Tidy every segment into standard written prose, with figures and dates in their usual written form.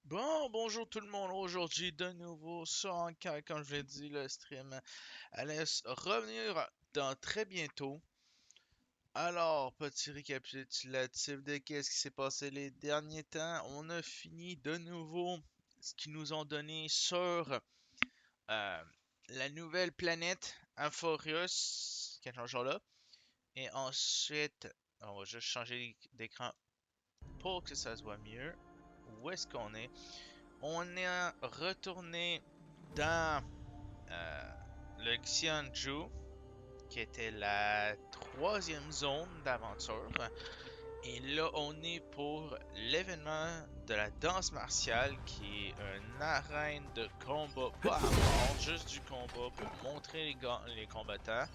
Bonjour tout le monde. Aujourd'hui, de nouveau sur Honkai, comme je l'ai dit, le stream allait revenir dans très bientôt. Alors, petit récapitulatif de qu'est-ce qui s'est passé les derniers temps. On a fini de nouveau ce qu'ils nous ont donné sur la nouvelle planète Amphorius, quelque chose là. Et ensuite, on va juste changer d'écran pour que ça se voit mieux. Où est-ce qu'on est? On est retourné dans euh, le Xianju, qui était la troisième zone d'aventure. Et là, on est pour l'événement de la danse martiale, qui est une arène de combat, pas à mort, juste du combat pour montrer les combattants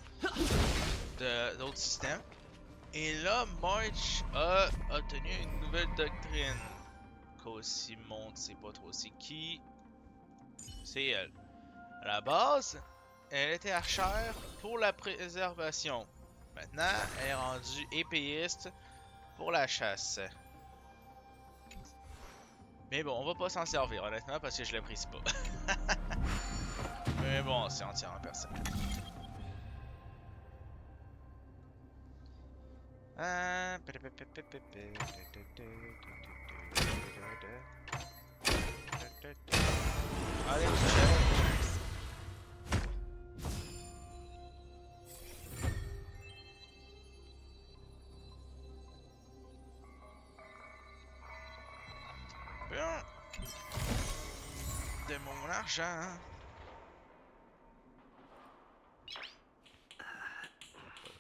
d'autres systèmes. Et là, March a obtenu une nouvelle doctrine. Montre, c'est pas trop c'est qui. C'est elle. À la base, elle était archère pour la préservation. Maintenant, elle est rendue épéiste pour la chasse. Mais bon, on va pas s'en servir honnêtement parce que je l'apprécie pas. Mais bon, c'est entièrement personnel. Allez, Michel. Bon. De mon argent.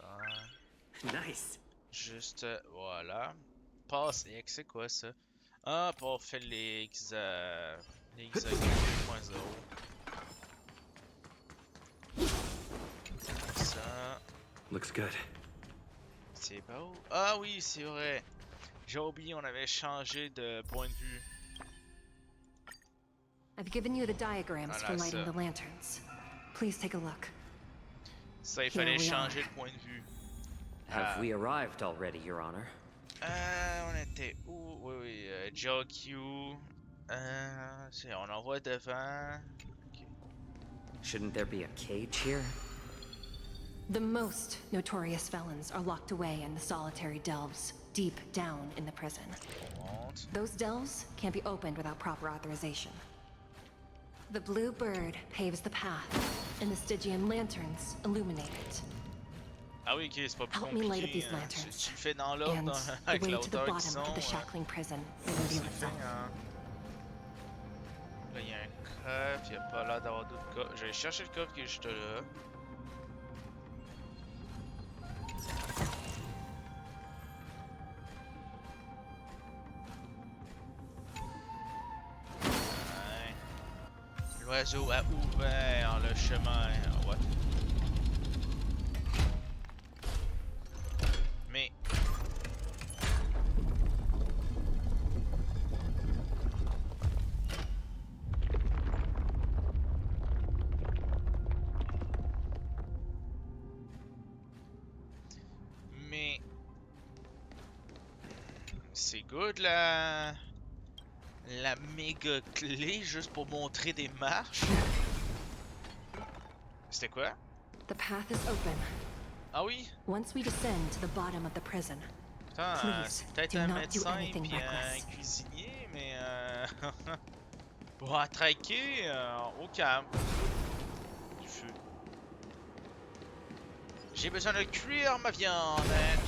Voilà. Nice. Juste, voilà. Passe X, c'est quoi ça? Ah, pour faire les hexagones 2.0. Ça, Looks good. c'est beau. Ah oui, c'est vrai. J'ai oublié, on avait changé de point de vue. I've given you the diagrams for Voilà lighting ça. the lanterns. Please take a look. Ça, il Here fallait we changer are. de point de vue. Have we arrived already, Your Honor? On était où? Oui, oui, JQ. On en voit devant. Ok. Shouldn't there be a cage here? The most notorious felons are locked away in the solitary delves, deep down in the prison. On monte. Those delves can't be opened without proper authorization. The blue bird paves the path, and the Stygian lanterns illuminate it. Ah oui, ok, c'est pas plus Help me light up compliqué. these Tu lanterns. le fais dans l'ordre, And the avec way la to the hauteur qu'ils bottom sont. of the shackling prison will reveal C'est itself. payant. Là, il y a un coffre, il n'y a pas l'air d'avoir d'autres coffres. Je vais chercher le coffre qui est juste là. Ouais. L'oiseau a ouvert le chemin. What? Mais. Mais. C'est good la méga clé juste pour montrer des marches. C'était quoi? The path is open. Ah oui? Once we descend to the bottom of the prison, Putain, Please, c'est peut-être do un not do médecin anything puis un reckless. cuisinier, mais pour attraquer au calme. Du feu. J'ai besoin de cuire ma viande.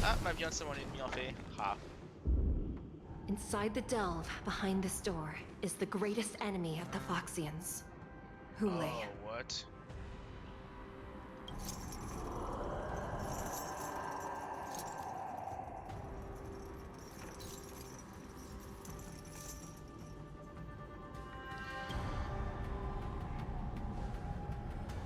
Ah, ma viande c'est mon ennemi en fait. Ah. inside the delve behind this door is the greatest enemy of the Foxians, Hule. Oh, what?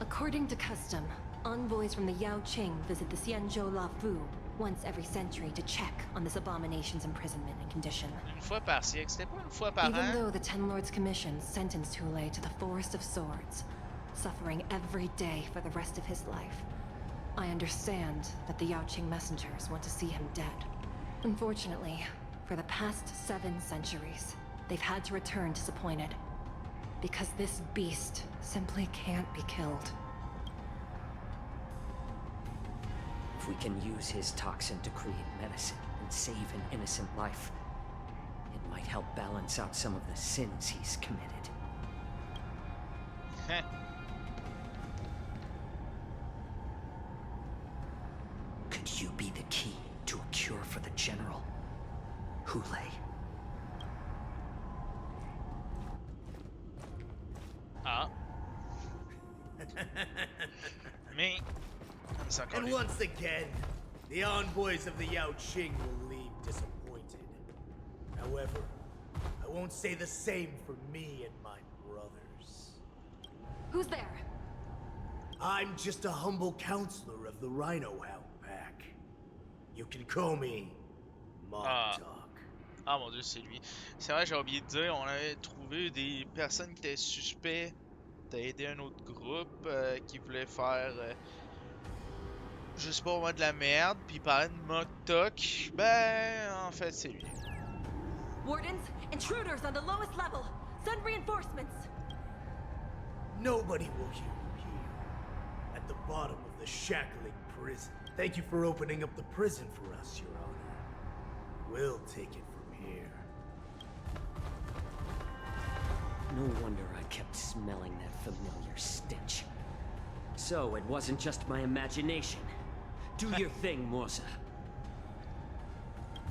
According to custom, envoys from the Yao Qing visit the Xianzhou La Fu once every century to check on this abomination's imprisonment and condition. Une fois par siècle, c'était pas une fois par Even an? though the Ten Lords Commission sentenced Hule to the Forest of Swords, suffering every day for the rest of his life, I understand that the Yao Qing messengers want to see him dead. Unfortunately, for the past 7 centuries, they've had to return disappointed. Because this beast simply can't be killed. If we can use his toxin to create medicine and save an innocent life, it might help balance out some of the sins he's committed. Heh. Could you be the key to a cure for the General? Hule? Ah. Me. C'est encore And lui. once again, the envoys of the Yao Qing will leave disappointed. However, I won't say the same for me and my brothers. Who's there? I'm just a humble counselor of the Rhino Hound Pack. You can call me Montauk. Ah mon dieu, c'est lui. C'est vrai, j'ai oublié de dire, on avait trouvé des personnes qui étaient suspects d'aider un autre groupe qui voulait faire, je sais pas, moi de la merde, puis il parlait de Montauk. Ben, en fait, c'est lui. Wardens, intruders on the lowest level. Send reinforcements. Nobody will hear you here. At the bottom of the shackling prison. Thank you for opening up the prison for us, Your Honor. We'll take it from here. No wonder I kept smelling that familiar stench. So it wasn't just my imagination. Do your thing, Morsa.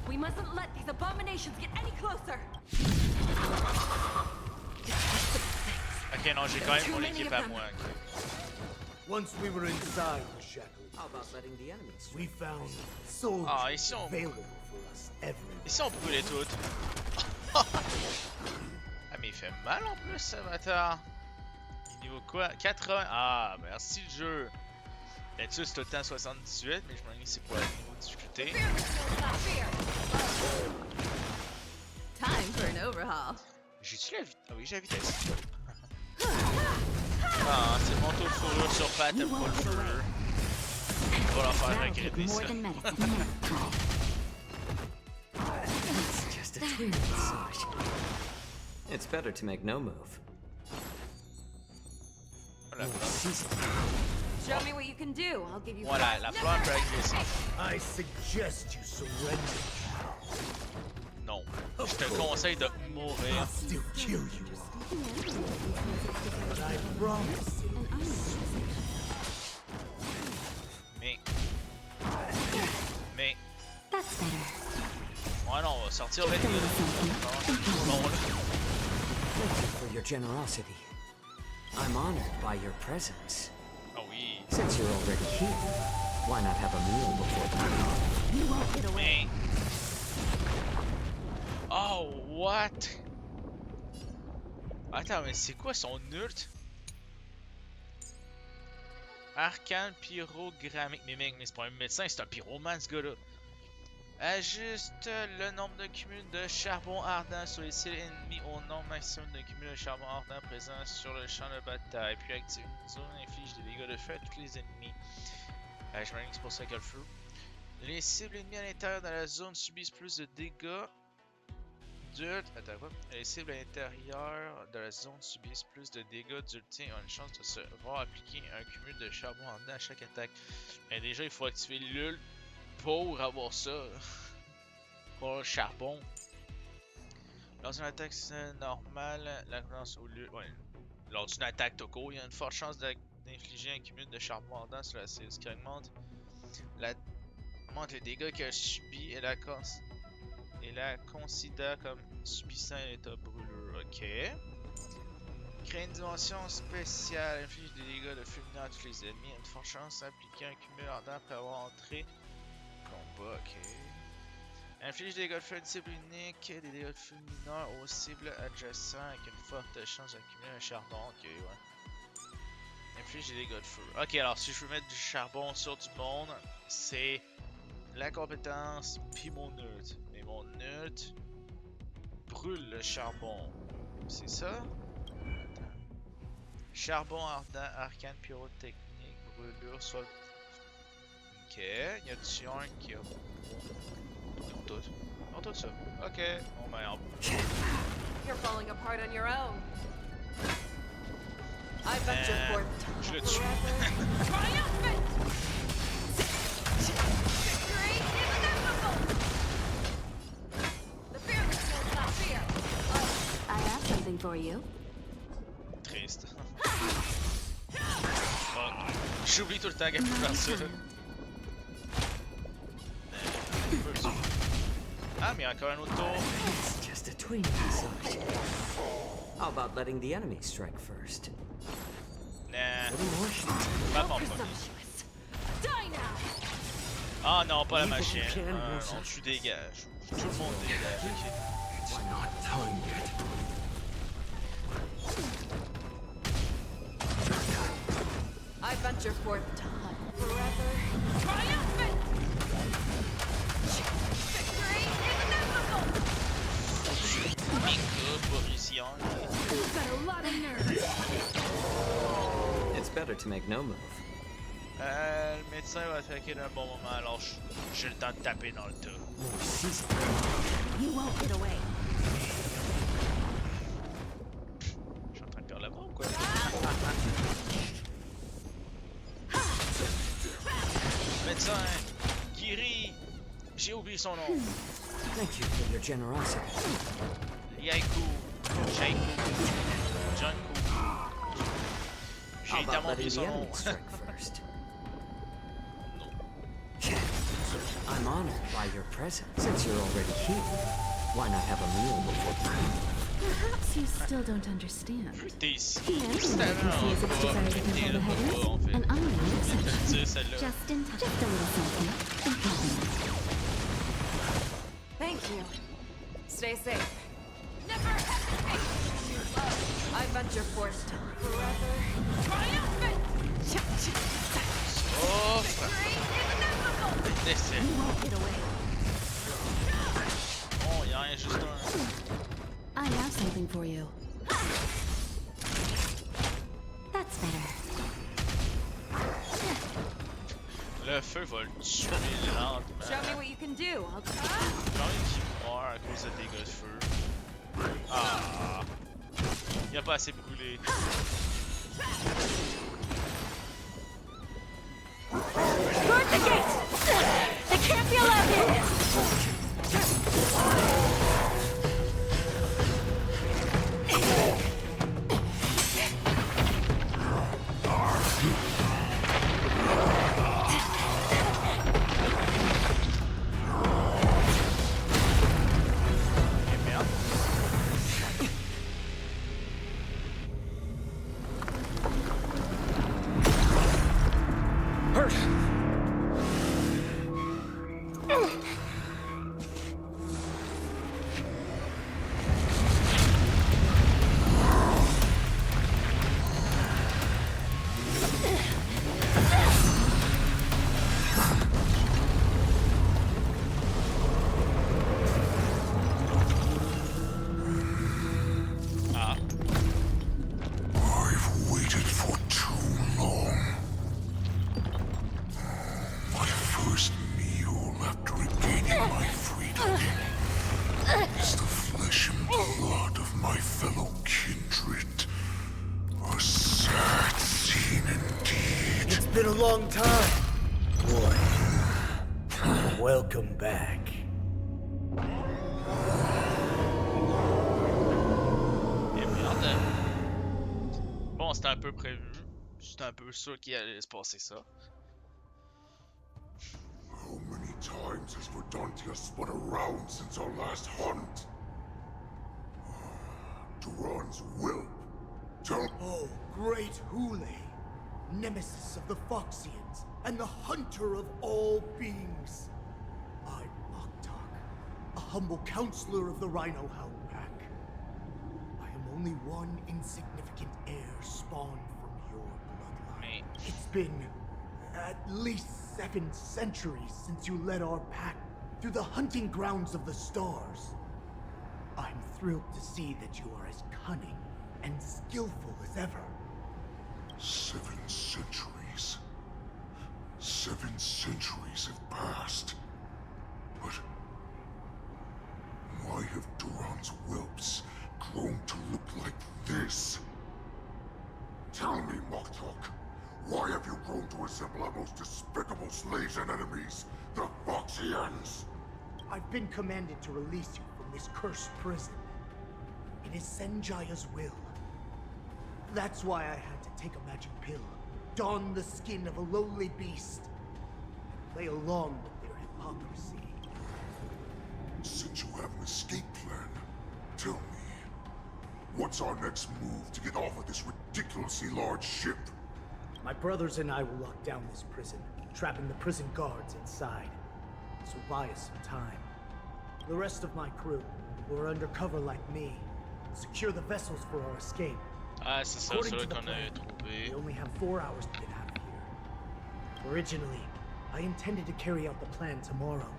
We mustn't let these abominations get any closer. Ok, non, j'ai quand même mon équipe à moi. ok. Once we were inside the shackling How about letting the enemies? we found soldiers Ah, ici on, available for us everywhere. ici on brûlait tout. Ah, mais il fait mal en plus, ce bâtard. Niveau quoi? 80. Ah, merci le jeu. D'habitude, c'est tout le temps 78, mais je me dis c'est quoi le niveau de difficulté. Time for an overhaul. J'ai-tu la vitesse? Ah oui, j'ai la vitesse. Ah, c'est mon tour de fourrure sur patte, t'aimes pas le feu. On va leur faire regretter ça. It's just a twin massage. It's better to make no move. Voilà, Show me what you can do. I'll give you. voilà, la fleur peut agressif. I suggest you surrender. Non. Je te conseille de I'll mourir. still kill you. But I promise Mais. Mais. That's better. Ouais, non, on va sortir avec lui. Bon, là. Thank you for your generosity. I'm honored by your presence. Ah oui. Since you're already here, why not have a meal before the You won't get away. Mais. Oh, what? Attends, mais c'est quoi son ult? Arcane pyrogrammique. Mais mec, mais c'est pas un médecin, c'est un pyromane ce gars-là. Ajuste le nombre de cumuls de charbon ardent sur les ciels ennemis au nombre maximum de cumuls de charbon ardent présents sur le champ de bataille. Puis active une zone inflige des dégâts de feu à tous les ennemis. Je me dis que c'est pour ça qu'il y a le feu. Les cibles ennemies à l'intérieur de la zone subissent plus de dégâts. Attends quoi? Les cibles à l'intérieur de la zone subissent plus de dégâts d'ultime et ont une chance de se voir appliquer un cumul de charbon ardent à chaque attaque. Mais déjà, il faut activer l'ult pour avoir ça. Pour le charbon. Lors d'une attaque normale, la tendance au lieu. Ouais. Lors d'une attaque Toko, il y a une forte chance d'infliger un cumul de charbon ardent sur la cible. Ce qui augmente les dégâts qu'elle subit et la considère comme subissant un état brûlure. Ok. Crée une dimension spéciale, inflige des dégâts de fulminant à tous les ennemis. Une forte chance d'appliquer un cumul ardent après avoir entré combat. Ok. Inflige des dégâts de feu à une cible unique, des dégâts de feu mineurs aux cibles adjacentes avec une forte chance d'accumuler un charbon. Ok, ouais. Inflige des dégâts de feu. Ok, alors si je veux mettre du charbon sur du monde, c'est la compétence puis mon ult. Mais mon ult brûle le charbon. C'est ça? Attends. Charbon ardent, arcane pyrotechnique, brûlure, soit. Ok, y a-tu un qui a. Ils ont tout ça. Ok, bon ben on... it on your own. I venture forth Je le tue. triumphant! Victory is inevitable! The fearless knows not fear. I have something for you. Triste. Bon, j'oublie tout le temps qu'elle peut faire ça. Ah, mais il y a encore un autre tour. It's just a twinge inside. How about letting the enemy strike first? Nah, A little more shit. pas bon. Presumptuous. Die now! Ah non, pas la Evil machine. can Ah, lose non, us. tu dégages. Tout le monde dégage, ok. It's not time yet. I venture forth Forever. triumphant! Victory is inevitable! Mika, Borisien. You've got a lot of nerve. It's better to make no move. Le médecin va attaquer d'un bon moment, alors j'ai le temps de taper dans le tas. More season. You won't get away. Je suis en train de perdre la mort ou quoi? Médecin! Kiri! J'ai oublié son nom. Thank you for your generosity. Yaiku. Jaiku. Junku. J'ai How évidemment about letting oublié the son nom. enemy strike first? Non. I'm honored by your presence. Since you're already here, why not have a meal before time? Perhaps you still don't understand. T'es ici. Yes, C'est I can see as its desire to t'es control là the pas heavens, en fait. and I am no exception. Tire celle-là. Just in time. Just a little something. In compliment. Thank you. Stay safe. Never hesitate! I venture forth forever triumphant! Oh, Victory is inevitable! décès. You won't get away. Bon, y'a rien, juste un. I have something for you. That's better. Le feu va le tuer lentement. Show me what you can do. I'll J'ai envie qu'il meurt à cause de dégâts de feu. Ah! Il a pas assez brûlé. Guard the gate! They can't be allowed in! Et merde. Ah. I've waited for too long. My first meal after regaining my freedom is the flesh and blood of my fellow kindred. A sad scene indeed. It's been a long time. Boy. Welcome back. Et merde. Bon, c'était un peu prévu. J'étais un peu sûr qu'il allait se passer ça. How many times has Verdantia spun around since our last hunt? Duran's whelp. Tell Oh, great Hule, nemesis of the Foxians, and the hunter of all beings. I'm Moktok, a humble counselor of the Rhino Hound Pack. I am only one insignificant heir spawned from your bloodline. Mais It's been at least 7 centuries since you led our pack through the hunting grounds of the stars. I'm thrilled to see that you are as cunning and skillful as ever. 7 centuries. 7 centuries have passed. But why have Duran's whelps grown to look I've been commanded to release you from this cursed prison. It is Senjaya's will. That's why I had to take a magic pill, don the skin of a lowly beast, and play along with their hypocrisy. Since you have an escape plan, tell me, what's our next move to get off of this ridiculously large ship? My brothers and I will lock down this prison, trapping the prison guards inside. This will buy us some time. The rest of my crew, who are undercover like me, will secure the vessels for our escape. Ah, c'est ça, According celui to the qu'on plan, avait trouvé. we only have 4 hours to get out of here. Originally, I intended to carry out the plan tomorrow,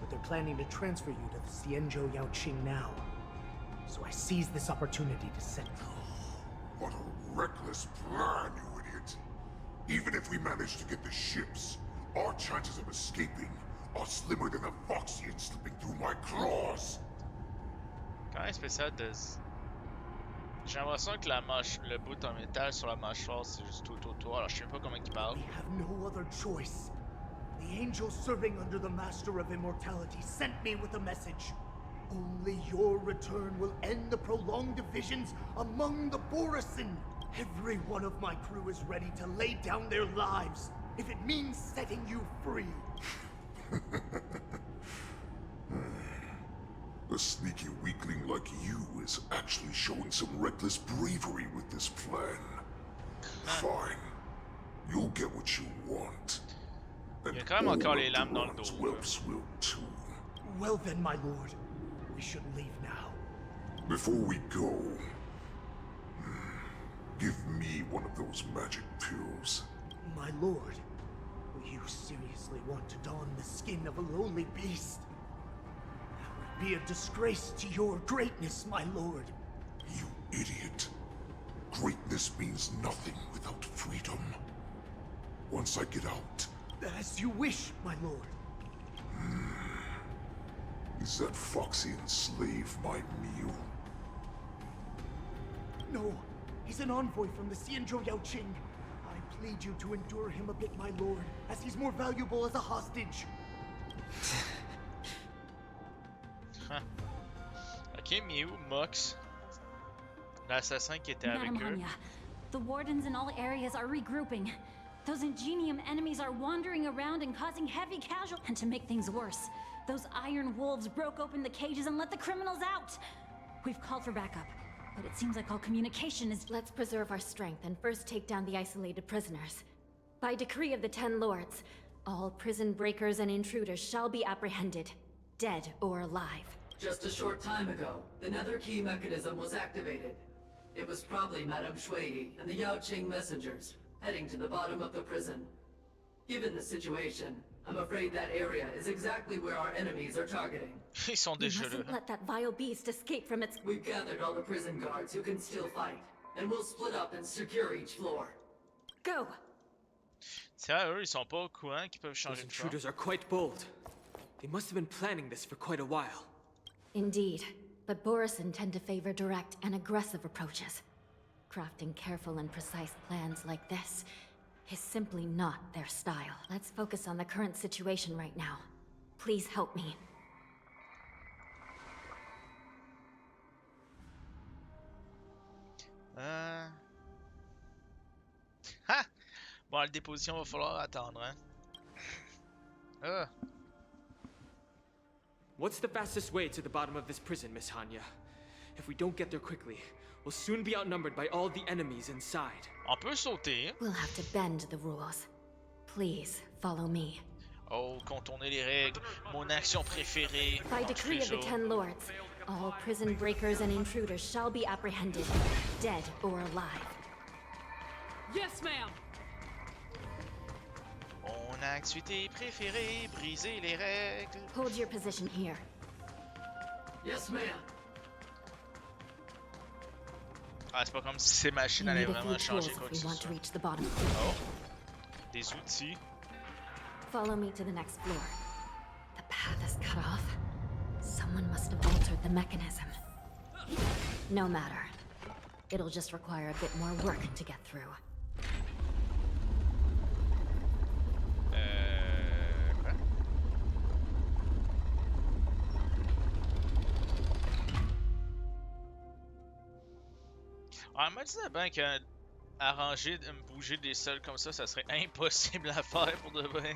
but they're planning to transfer you to the Xianzhou Yaoqing now. So I seized this opportunity to set... What a reckless plan, you idiot! Even if we manage to get the ships, our chances of escaping are slimmer than a Foxian slipping through my claws! Quand même spécial de... J'ai l'impression que le bout en métal sur la mâchoire, c'est juste tout autour. Alors je sais même pas comment il parle. We have no other choice. The angel serving under the Master of Immortality sent me with a message. Only your return will end the prolonged divisions among the Borisin. Every one of my crew is ready to lay down their lives, if it means setting you free. A sneaky weakling like you is actually showing some reckless bravery with this plan. Fine. You'll get what you want. And Il y a quand même encore les lames dans le Duran's dos, là. whelps will too. Well then, my lord, we should leave now. Before we go, give me one of those magic pills. My lord, will you seriously want to don the skin of a lowly beast? That would be a disgrace to your greatness, my lord. You idiot. Greatness means nothing without freedom. Once I get out, As you wish, my lord. is that Foxian slave my meal? No, he's an envoy from the Xianzhou Yaoqing. I plead you to endure him a bit, my lord, as he's more valuable as a hostage. Ok, Miu, Mox. L'assassin qui était avec Madam eux. Hanya, the wardens in all areas are regrouping. Those Ingenium enemies are wandering around and causing heavy casualties. And to make things worse, those iron wolves broke open the cages and let the criminals out. We've called for backup, but it seems like all communication is... Let's preserve our strength and first take down the isolated prisoners. By decree of the Ten Lords, all prison breakers and intruders shall be apprehended, dead or alive. Just a short time ago, the nether key mechanism was activated. It was probably Madame Shui and the Yaoqing messengers, heading to the bottom of the prison. Given the situation, I'm afraid that area is exactly where our enemies are targeting. Ils sont We déjà là. mustn't let that vile beast escape from its... We've gathered all the prison guards who can still fight, and we'll split up and secure each floor. Go! Tiens, eux, ils sont pas au courant qu'ils peuvent Those changer de forme. intruders are quite bold. They must have been planning this for quite a while. Indeed, but Borisin tend to favor direct and aggressive approaches. Crafting careful and precise plans like this is simply not their style. Let's focus on the current situation right now. Please help me. Ha! Bon, la déposition va falloir attendre, hein. Ah. What's the fastest way to the bottom of this prison, Miss Hanya? If we don't get there quickly, we'll soon be outnumbered by all the enemies inside. On peut sauter. We'll have to bend the rules. Please, follow me. Oh, contourner les règles. Mon action préférée. By dans tous decree les of the jours. Ten Lords, all prison breakers and intruders shall be apprehended, dead or alive. Yes, ma'am. Mon activité préférée, briser les règles. Hold your position here. Yes, ma'am. Ah, c'est pas comme si ces machines You allaient need a few vraiment tools changer quoi if que we ce want to soit. reach the bottom. Oh. Des outils. Follow me to the next floor. The path is cut off. Someone must have altered the mechanism. No matter. It'll just require a bit more work to get through. Quoi? Ah, elle m'a dit bien que arranger de me bouger des sols comme ça serait impossible à faire pour de vrai.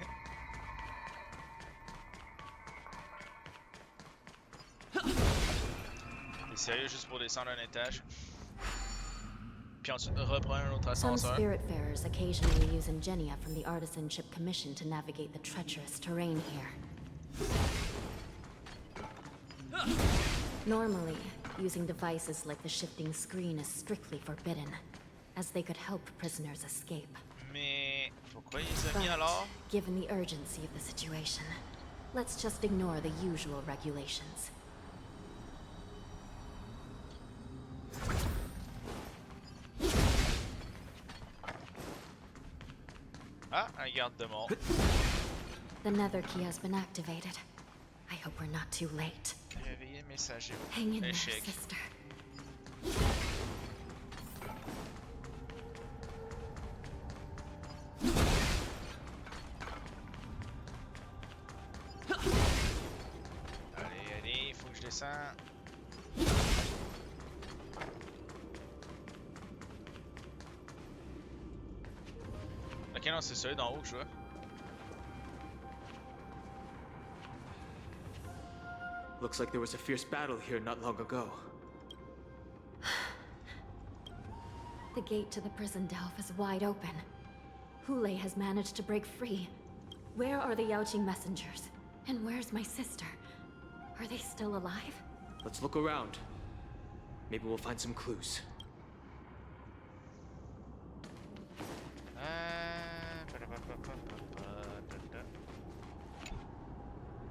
T'es sérieux juste pour descendre un étage? Puis ensuite reprendre un autre Some ascenseur? Spiritfarers occasionally use ingenia from the Artisanship Commission to navigate the treacherous terrain here. Normally, using devices like the shifting screen is strictly forbidden, as they could help prisoners escape. Mais pourquoi ils les ont mis But, alors? given the urgency of the situation, let's just ignore the usual regulations. Ah, un garde-mort. The nether key has been activated. I hope we're not too late. Réveiller le messager. Hang in there, Échec. sister. Allez, allez, il faut que je descende. Ok, non, c'est celui d'en haut que je vois. Looks like there was a fierce battle here not long ago. The gate to the prison delve is wide open. Hule has managed to break free. Where are the Yaoqing messengers? And where's my sister? Are they still alive? Let's look around. Maybe we'll find some clues.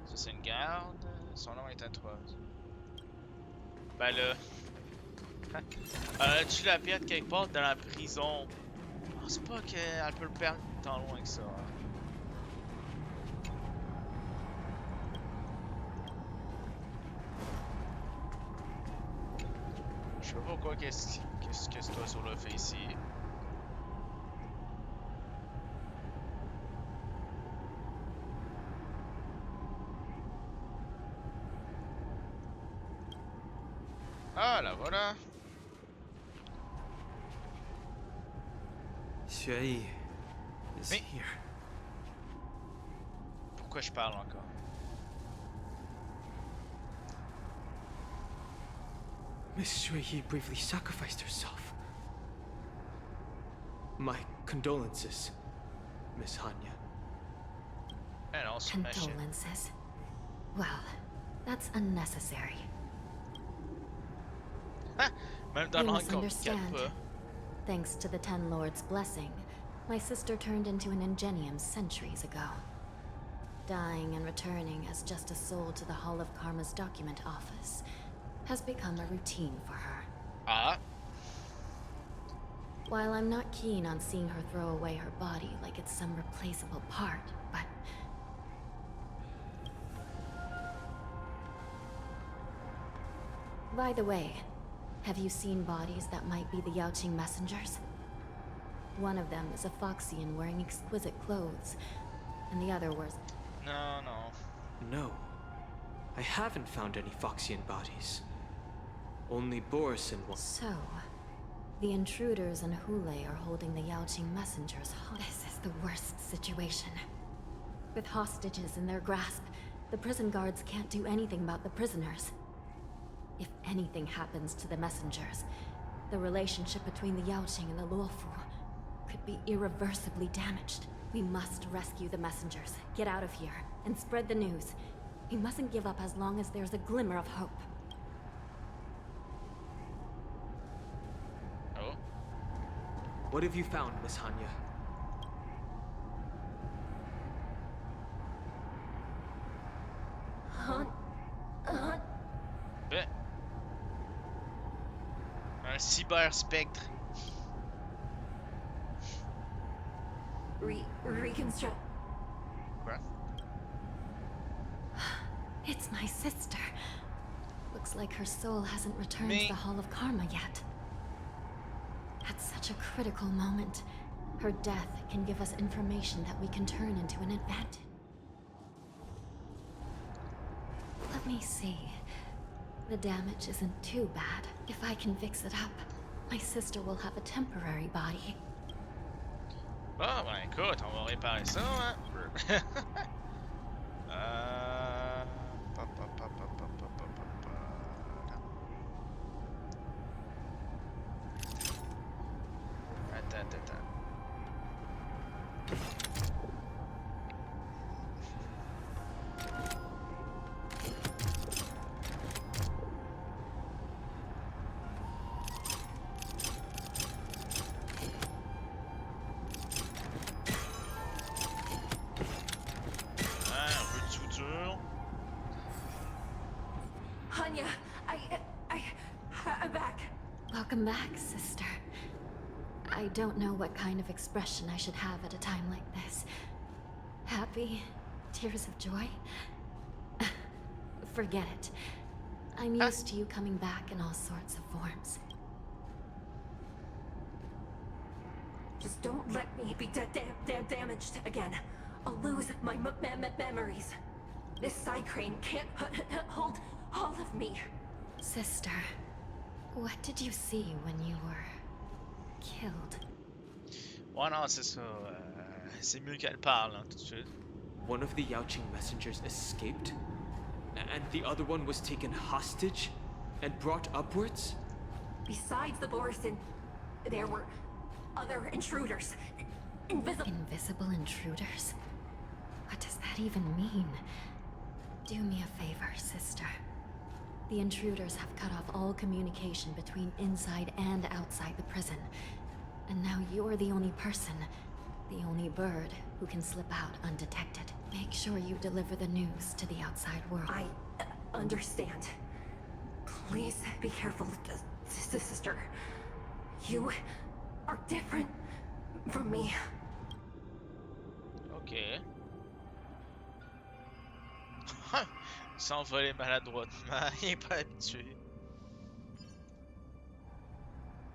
Ça, c'est une garde. Son nom est introuvable. Ben là. Tu la perds quelque part dans la prison. Je pense pas qu'elle peut le perdre tant loin que ça. Je sais pas pourquoi qu'est-ce que cet oiseau-là fait ici. Ah, la voilà. Xueyi is Mais- here. Pourquoi je parle encore? Miss Xueyi bravely sacrificed herself. My condolences, Miss Hanya. Eh non, c'est ma chef. Condolences. Well, that's unnecessary. Même dans You l'angle qu'on ne misunderstand. pas. Thanks to the Ten Lords' blessing, my sister turned into an Ingenium centuries ago. Dying and returning as just a soul to the Hall of Karma's document office has become a routine for her. Ah, While I'm not keen on seeing her throw away her body like it's some replaceable part, but... By the way, have you seen bodies that might be the Yaoqing messengers? One of them is a Foxian wearing exquisite clothes, and the other wears... non, non. No, I haven't found any Foxian bodies. Only Boris and one. So, the intruders and Hule are holding the Yaoqing messengers hostage. This is the worst situation. With hostages in their grasp, the prison guards can't do anything about the prisoners. If anything happens to the messengers, the relationship between the Yaoqing and the Luofu could be irreversibly damaged. We must rescue the messengers, get out of here, and spread the news. We mustn't give up as long as there's a glimmer of hope. Oh. What have you found, Miss Hanya? Ben. Un cyberspectre. Reconstruct. Quoi? It's my sister. Looks like her soul hasn't returned Me. to the Hall of Karma yet. At such a critical moment, her death can give us information that we can turn into an advantage. Let me see. The damage isn't too bad. If I can fix it up, my sister will have a temporary body. Bon, ben écoute, on va réparer ça, hein. Pa, pa, pa, pa, pa, pa, pa, pa, pa. Attends. Un peu de suture. Hanya, I'm back. Welcome back, sister. I don't know what kind of expression I should have at a time like this. Happy? Tears of joy? Forget it. I'm used to you coming back in all sorts of forms. Just don't let me be damaged again. I'll lose my memories. This side crane can't hold all of me. Sister, what did you see when you were killed? Ouais, non, c'est ça. C'est mieux qu'elle parle, hein, tout de suite. One of the Yaoqing messengers escaped, and the other one was taken hostage and brought upwards? Besides the Borison, there were other intruders. Invisible intruders? What does that even mean? Do me a favor, sister. The intruders have cut off all communication between inside and outside the prison. And now you're the only person, the only bird, who can slip out undetected. Make sure you deliver the news to the outside world. I understand. Please be careful, sister. You are different from me. Ok. Il s'envolait maladroitement, il est pas habitué.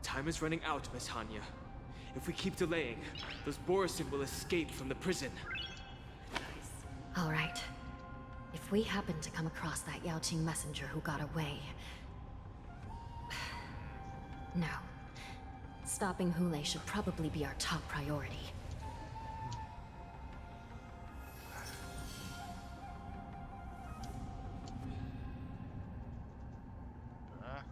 Time is running out, Miss Hanya. If we keep delaying, those Borison will escape from the prison. All right. If we happen to come across that Yaoqing messenger who got away... No. Stopping Hule should probably be our top priority. Ah.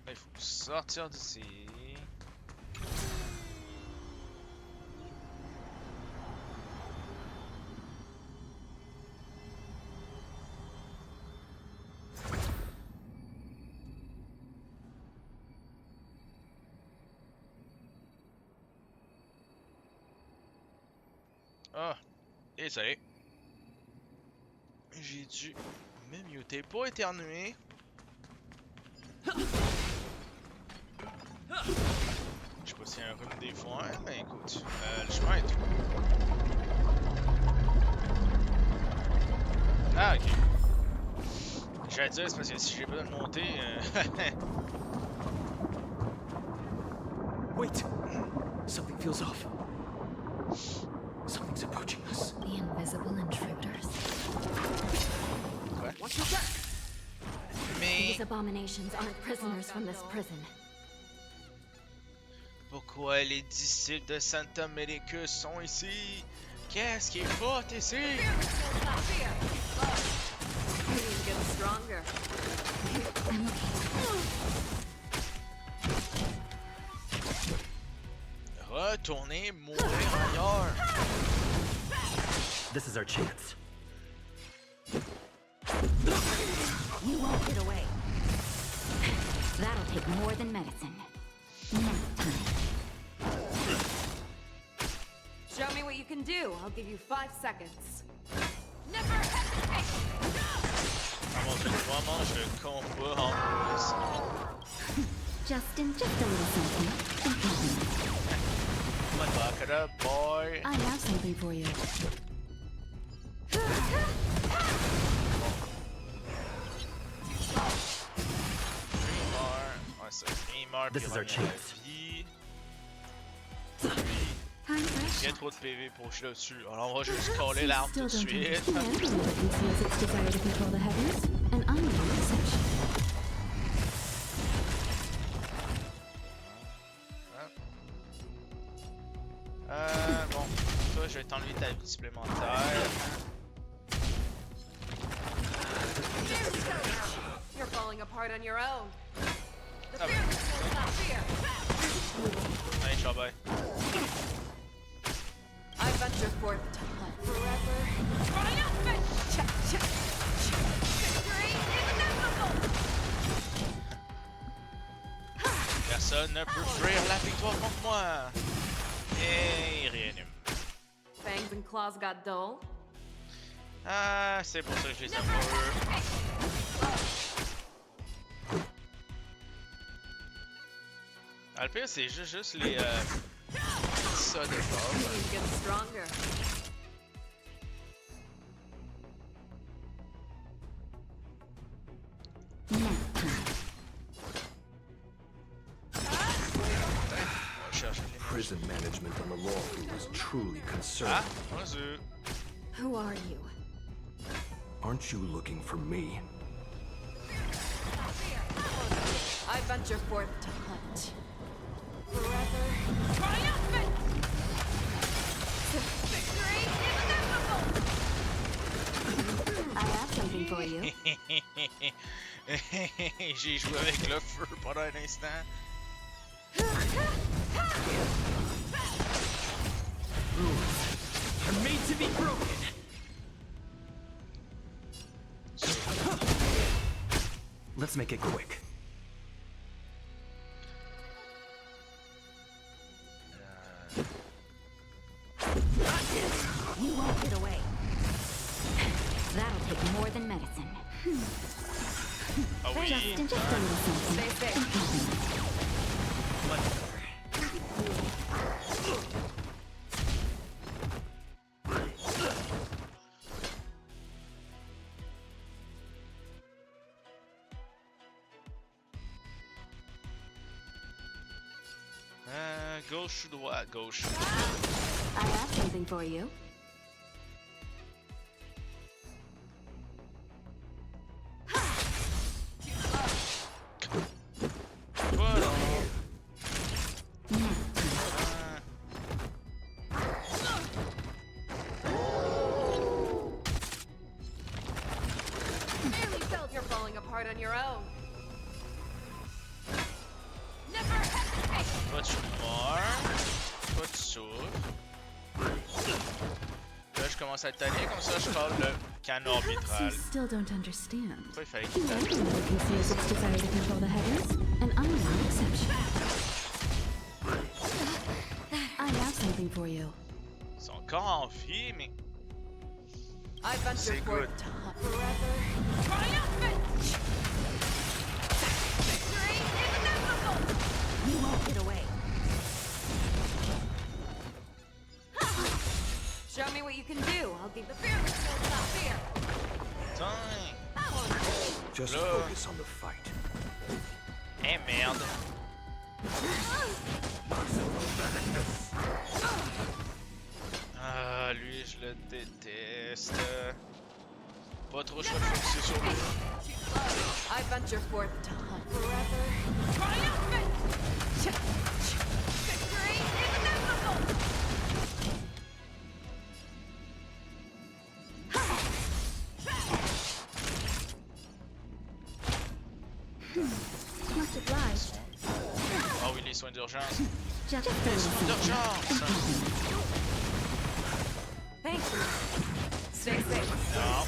Il faut sortir d'ici. Ah, désolé. J'ai dû me muter pour éternuer. Je sais pas s'il y a un rhume des foins, mais écoute, le chemin est tout. Ah, ok. J'allais dire, c'est parce que si j'ai besoin de monter. Wait! Something feels off. Something's approaching us. The invisible intruders. What? Watch your back! Mais These abominations aren't prisoners from this prison. pourquoi les disciples de Santa Medicus sont ici? Qu'est-ce qui est fort ici? Stronger. I'm okay. Retournez mourir ailleurs. This is our chance. You won't get away. That'll take more than medicine. Nap time. Show me what you can do. I'll give you 5 seconds. Never hesitate! Vamos, vraiment, je combat en plus. Justin, just a little something. Come on, back it up, boy. I have something for you. Ouais, ça, il meurt, This puis is our il revient à la chance. vie. Time fresh. Il y a trop de PV pour que je le tue. Alors on va juste coller l'arme tout de suite. Bon, toi je vais t'enlever ta vie supplémentaire. You're falling apart on your own. The Ah fear ben. is not fear. Allez, ciao, bye. I venture forth to hunt forever. Triumphant! Victory is inevitable! Personne ne peut fuir la victoire contre moi. Et rien. Fangs and claws got dull. Ah, c'est pour ça que je les aime pas eux. Ah, le pire, c'est juste les ça de bord. You get stronger. On va chercher les Prison management on the lawful is truly Ah, concerning. vas-y. Who are you? Aren't you looking for me? I venture forth to hunt. Forever. Triumphant! Victory is inevitable! I have something for you. J'ai joué avec le feu pendant un instant. Rules are made to be broken. Let's make it quick. You won't get away. That'll take more than medicine. Ah oui. Just a little something. Stay safe. Gauche ou droite? Gauche. I have something for you. Voilà. Barely felt you're falling apart on your own. Never hesitate! Toi tu meurs. Toi tu souffres. Là je commence à être tanné, comme ça je colle le canon arbitral. Still don't understand. Pourquoi il fallait qu'il tape? Everyone conceals its desire to control the heavens, and I'm no exception. I have something for you. Ils sont encore en vie, mais. I venture C'est forth good. to hunt forever. Triumphant! Victory is inevitable! You won't get away. Show me what you can do. I'll give the fear will not fear. Putain! Just Là. focus on the fight. Eh merde! Ah, lui, je le déteste. Pas trop choix de focuser sur lui. I venture forth to hunt forever. Triumphant! Victory is inevitable! Much obliged. Ah oui, les soins d'urgence. Just a Les little soins d'urgence! Thank you. Stay safe. Non.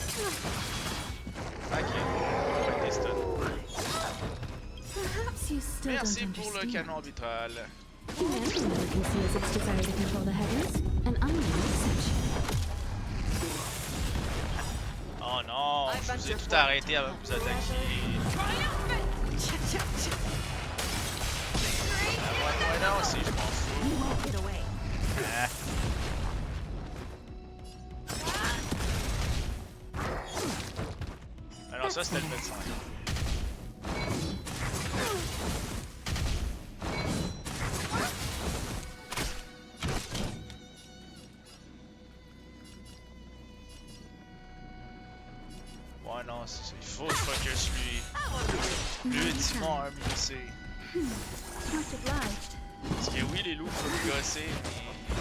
Ok, on va tester. Perhaps you still Merci don't pour le understand. canon arbitral. Humanity never conceals its desire to control the heavens, and I'm no exception. Oh non, je vous ai tout arrêté avant que vous attaquiez. Ouais, non, aussi, je m'en fous. You won't get away. Ah. Alors ça, c'était le médecin. Ouais, non, c'est ça. Il faut que je focus lui. Plus vite il meurt, mieux c'est. Much obliged. Parce que oui, les loups peuvent me gosser, mais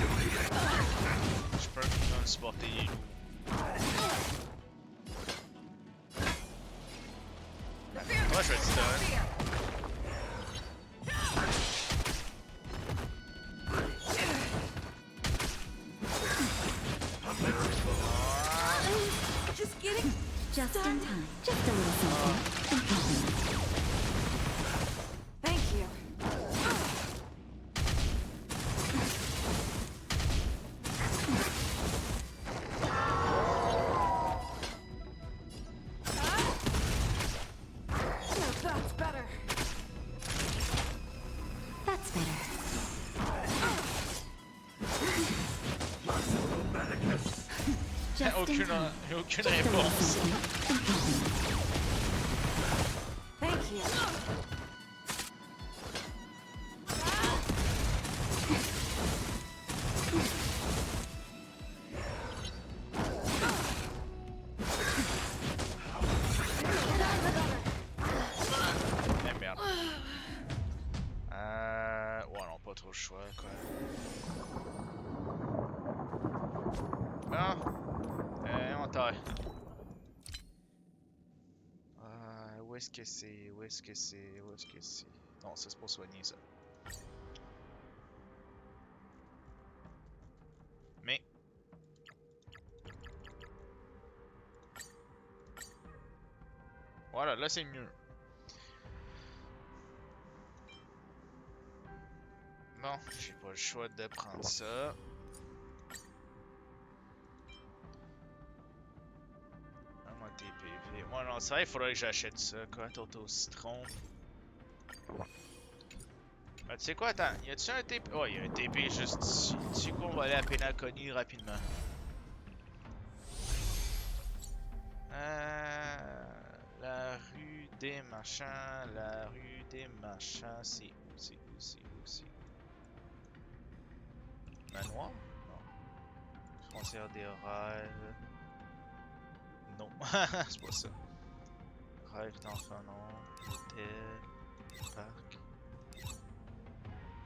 je peux pas supporter les loups. Ouais, je vais être stun. Just getting Just in time. Just a little something. In compliment. Thank you. That's better. That's better. Just in Aucune, time. aucune Just a little réponse. something. In compliment. Thank you. Eh merde. Ouais, non, pas trop le choix, quoi. Ah! Inventaire. Où est-ce que c'est? Où est-ce que c'est? Où est-ce que c'est? Non, ça c'est pour soigner ça. Mais. Voilà, là c'est mieux. Bon, j'ai pas le choix de prendre ça. Un TPV. Ouais, non, c'est vrai, il faudrait que j'achète ça, quoi. Toto au citron. Ben, tu sais quoi, attends, y a-tu un TP? Oh, y a un TP juste ici. Tu sais quoi, on va aller à Penacony rapidement. La rue des machins, la rue des machins, c'est où, c'est où, c'est où, c'est où? Manoir? Non. Frontière des rêves. Non, c'est pas ça. Rêve d'enfant, non. Hôtel. Parc.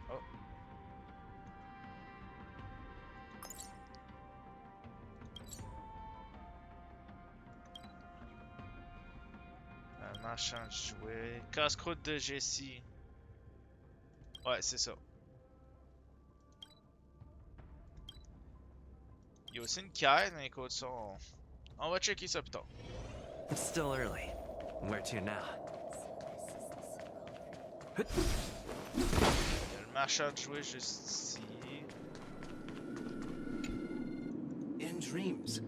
Oh. Un marchand de jouets. Casse-croûte de Jessie. Ouais, c'est ça. Il y a aussi une quête, mais écoute ça, on va checker ça plus tard. It's still early. Where to now? Il y a le marchand de jouets juste ici. In dreams,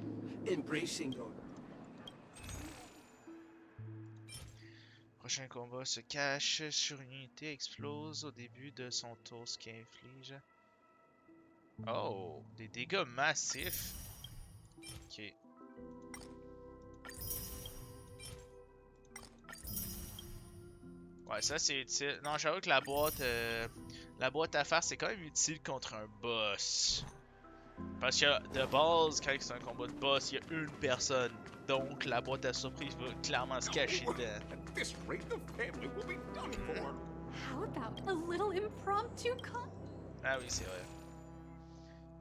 embracing your Prochain combat se cache sur une unité, explose au début de son tour, ce qui inflige. Oh, des dégâts massifs. Ok. Ouais, ça c'est utile. Non, j'avoue que la boîte à faire, c'est quand même utile contre un boss. Parce que de base, quand c'est un combat de boss, il y a une personne. Donc la boîte à surprise va clairement se cacher dedans. At this rate, the family will be done for. How about a little impromptu con? Ah oui, c'est vrai.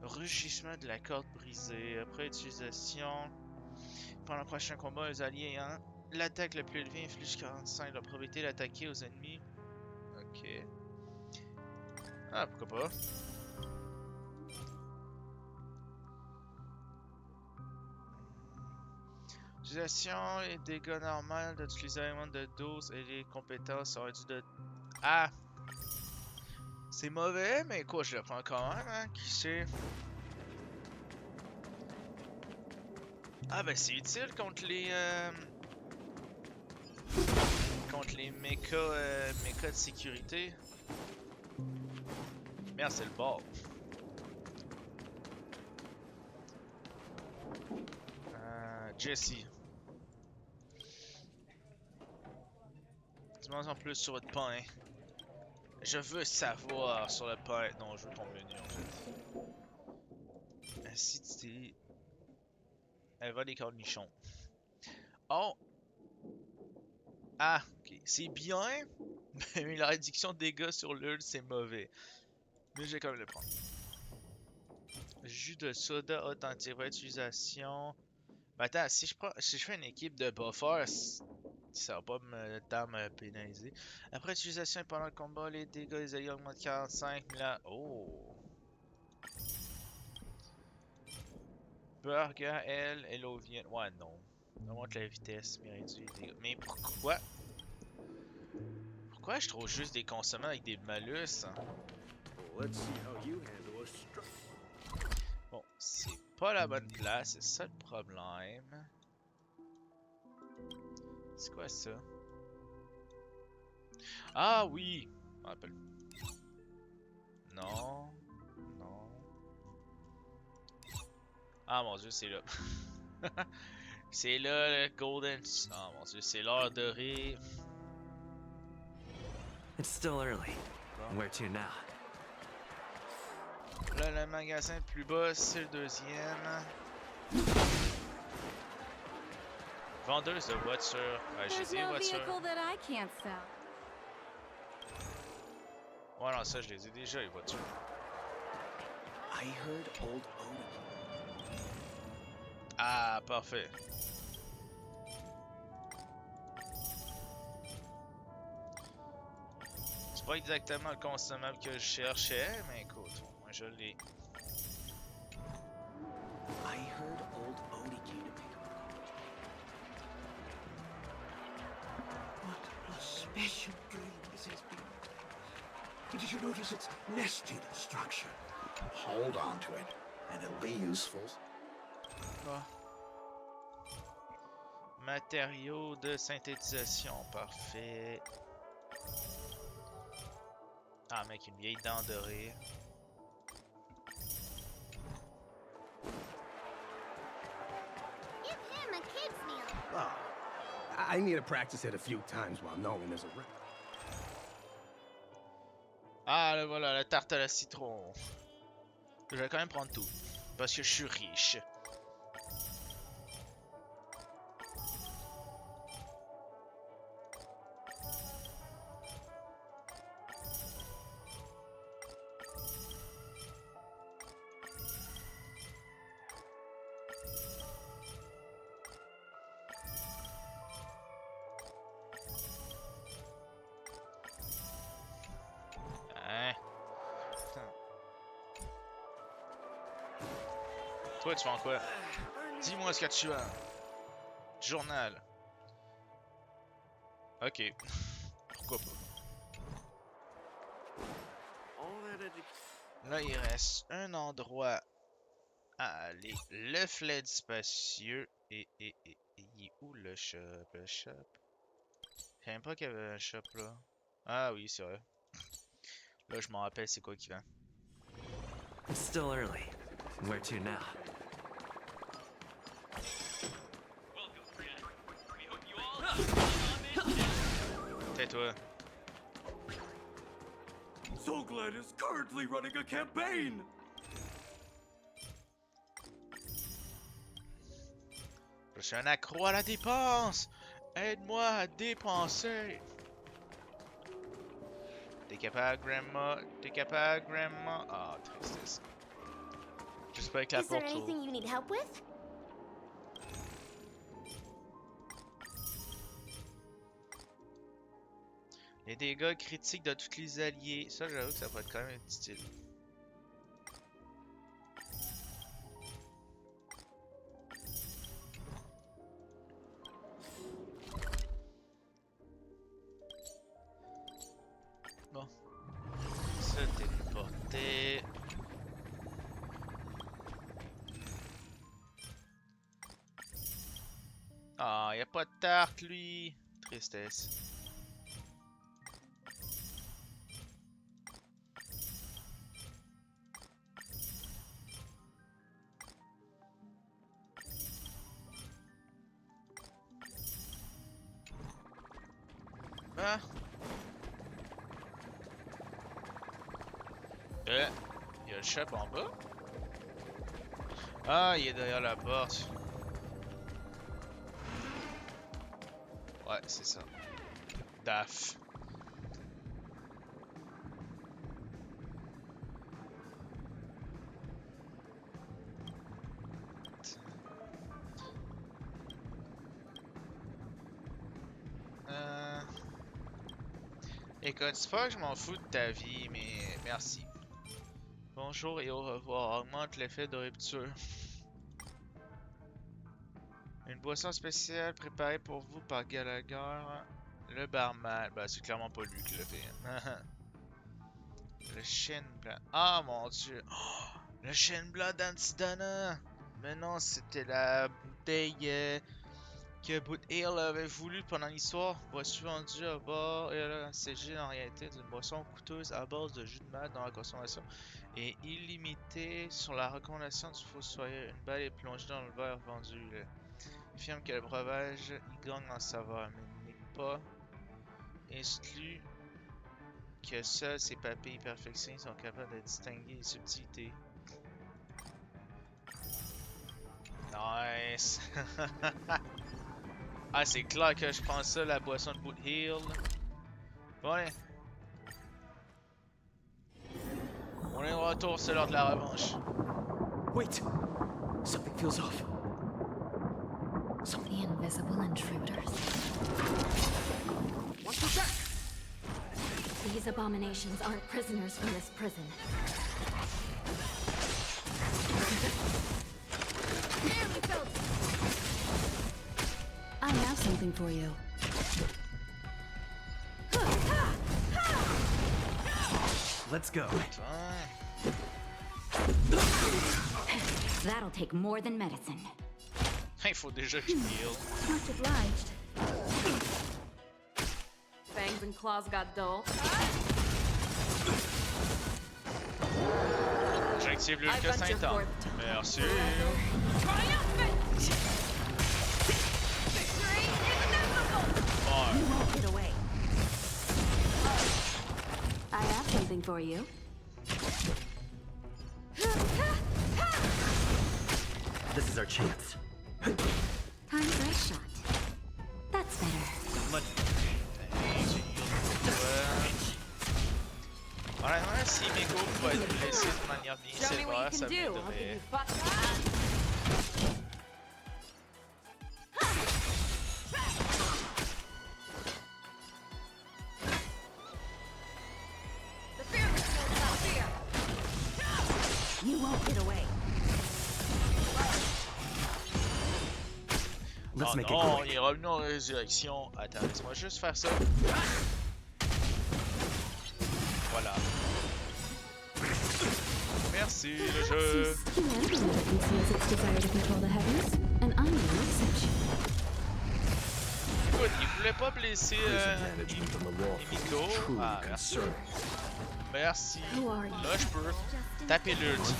Rugissement de la corde brisée. Après utilisation, pendant le prochain combat, les alliés ayant l'attaque la plus élevée inflige 45 la probabilité d'attaquer aux ennemis. Ok. Ah, pourquoi pas. Utilisation et dégâts normaux d'utiliser un de 12 et les compétences auraient dû de... Ah! C'est mauvais, mais quoi, je le prends quand même, hein? Qui sait? Ah, ben c'est utile contre les... contre les mechas de sécurité. Merde, c'est le bord. Jesse. Dis-moi en plus sur votre pain. Je veux savoir sur le pain. Non, je veux ton menu en fait. Acidité. Elle va des cornichons. Oh! Ah, ok. C'est bien, mais la réduction de dégâts sur l'ulti, c'est mauvais. Mais je vais quand même le prendre. Jus de soda authentique. Réutilisation. Mais attends, si je fais une équipe de buffers, ça va pas tant me pénaliser. Après utilisation et pendant le combat, les dégâts des alliés augmentent de 45 000. Oh! Burger, elle vient. Ouais, non. Augmente la vitesse, mais réduit les dégâts. Mais pourquoi? Pourquoi je trouve juste des consommants avec des malus? Bon, c'est pas la bonne place, c'est ça le problème. C'est quoi ça? Ah oui! Je me rappelle. Non. Non. Ah mon dieu, c'est là. C'est là le Golden. Ah mon dieu, c'est l'heure dorée. It's still early. Bon. Where to now? Là, le magasin le plus bas, c'est le deuxième. Vendeuse de voitures. Ouais, j'ai There's des no voitures. vehicle that I can't sell. Ouais, non, ça, je les ai déjà, les voitures. I heard old Oda. Ah, parfait. C'est pas exactement le consommable que je cherchais, mais écoute, moi je l'ai. I heard old Oda came to pick up. What a special dream this has been. Did you notice its nested structure? Hold on to it, and it'll be useful. Ah. Matériaux de synthétisation, parfait. Ah, mec, une vieille dent dorée. Give him a kid's meal. Oh, I need to practice it a few times while knowing there's a rep. Ah, là, voilà, la tarte à la citron. Je vais quand même prendre tout. Parce que je suis riche. Hein? Putain. Toi, tu vends quoi? Dis-moi ce que tu vends. Journal. Ok. Pourquoi pas. Là, il reste un endroit à aller. Le flèche spacieux. Et il est où le shop? Le shop? Je savais même pas qu'il y avait un shop là. Ah oui, c'est vrai. Là, je m'en rappelle c'est quoi qui vend. It's still early. Where to now? Tais-toi. Soulglad is currently running a campaign! Je suis un accro à la dépense! Aide-moi à dépenser! T'es capable, Grandma? T'es capable, Grandma? Ah, tristesse. J'espère que la Is there porte s'ouvre. anything you need help with? Les dégâts critiques de tous les alliés. Ça, j'avoue que ça va être quand même utile. Bon. Ça, t'es une portée. Ah, y a pas de tarte, lui. Tristesse. Ah. Il y a le shop en bas. Ah, il est derrière la porte. Ouais, c'est ça. DAF. Écoute, c'est pas que je m'en fous de ta vie, mais merci. Bonjour et au revoir. Augmente l'effet de rupture. Une boisson spéciale préparée pour vous par Gallagher, le barman. Ben, c'est clairement pas lui qui l'a fait. Le chêne blanc. Ah mon dieu. Oh, le chêne blanc d'Antidana. Mais non, c'était la bouteille que Boot Hill avait voulu pendant l'histoire. Boisson vendue à bord et là, s'agit en réalité d'une boisson coûteuse à base de jus de malt dont la consommation est illimitée. Sur la recommandation du fossoyeur, une balle est plongée dans le verre vendu. Il affirme que le breuvage y gagne en saveur, mais n'est pas exclu que seuls ses papilles perfectionnées sont capables de distinguer les subtilités. Nice! Ah, c'est clair que je prends ça, la boisson de Boot Hill. Bon, allez. On est de retour, c'est l'heure de la revanche. Wait! Something feels off. The invisible intruders. Watch your back! These abominations aren't prisoners from this prison. I have something for you. Let's go. That'll take more than medicine. Il faut déjà que je heal. Much obliged. Fangs and claws got dull. J'active le cassin temps. Merci. You won't get away. I have something for you. This is our chance. Time for a shot. That's better. Much. Honnêtement, si mes coups vont être blessés de manière bien Show me what you sévère, ça can do. I'll give m'aiderait. you 5. The fearless knows not fear. You won't get away. Let's Oh make non, it il est revenu en résurrection. Attends, laisse-moi juste faire ça. Voilà. Merci, le jeu. Humanity never conceals its desire to control the heavens, and I'm no exception. Écoute, il voulait pas blesser Emiko. Ah, merci. Merci. Who are you? Là, je peux taper l'ulti.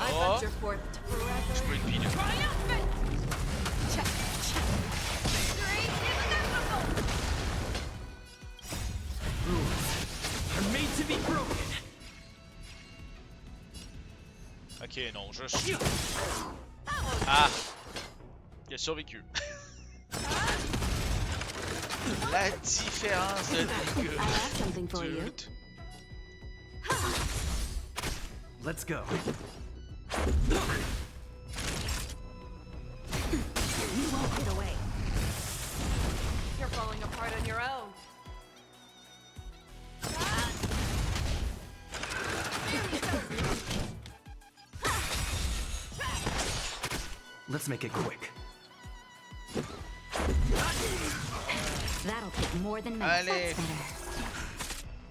I Là, venture forth to je forever. peux être pileux. Check, check. Victory is inevitable. Rules are made to be broken. Ok, non, je suis. Ah! Il a survécu. La différence de dégâts. I have something for you. Dude. Let's go. You won't get away. You're falling apart on your own. Let's make it quick. That'll take more than medicine. Allez. That's better.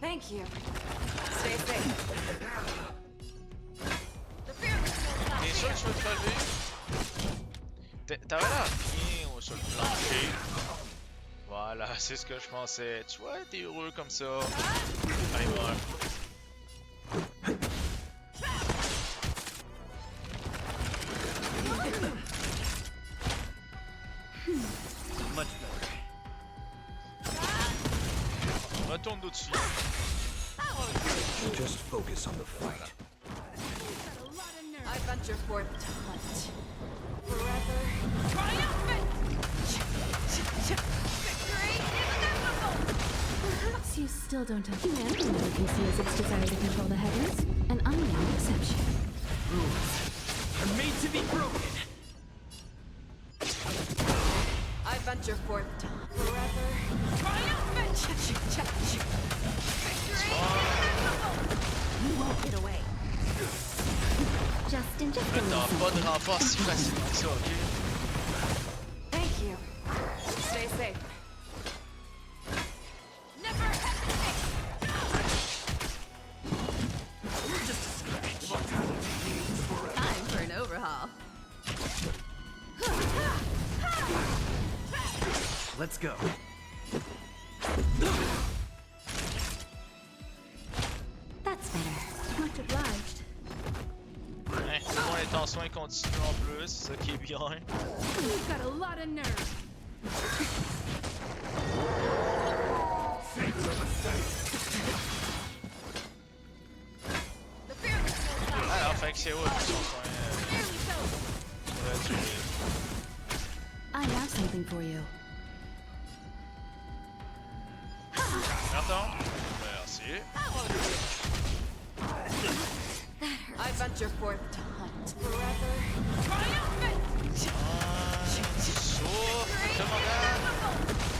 Thank you. Stay safe. The fearless knows not T'es sûr fear. que tu veux te relever? T'avais l'air bien sur le plancher. Voilà, c'est ce que je pensais. Tu vois, t'es heureux comme ça. Allez, meurs. Much better. Retourne d'au-dessus. Just focus on the fight. I venture forth to hunt. Forever triumphant! Victory inevitable! Perhaps you still don't understand. Humanity conceals its desire to control the heavens, and I'm no exception. Rules are made to be broken. I venture forth to forever triumphant! Victory inevitable! You won't get away. Just in just a T'auras little pas de renfort si facilement que ça, ok? Thank you. Stay safe. Never hesitate! Time for an overhaul. Let's go. That's better. Much obliged. Hein, c'est bon, les tensions continuent en plus, c'est ça qui est bien. You've got a lot of nerve. The fearless will not Alors, fait que c'est où qui sont soins Nearly so. réduits. I have something for you. Pardon? Merci. I venture forth to hunt. Forever triumphant! Souffle, commandant!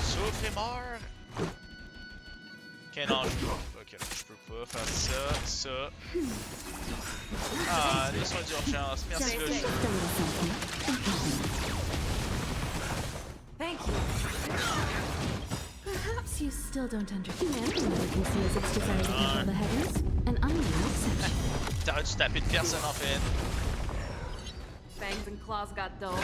Souffle et mort! Ok, non, je peux pas. Ok, je peux pas faire ça, ça. Ah, les soins d'urgence, merci le jeu. Thank you. Perhaps you still don't understand. Humanity conceals its desire to control the heavens, and I'm no exception. T'aurais dû taper une personne en fait. Fangs and claws got dull.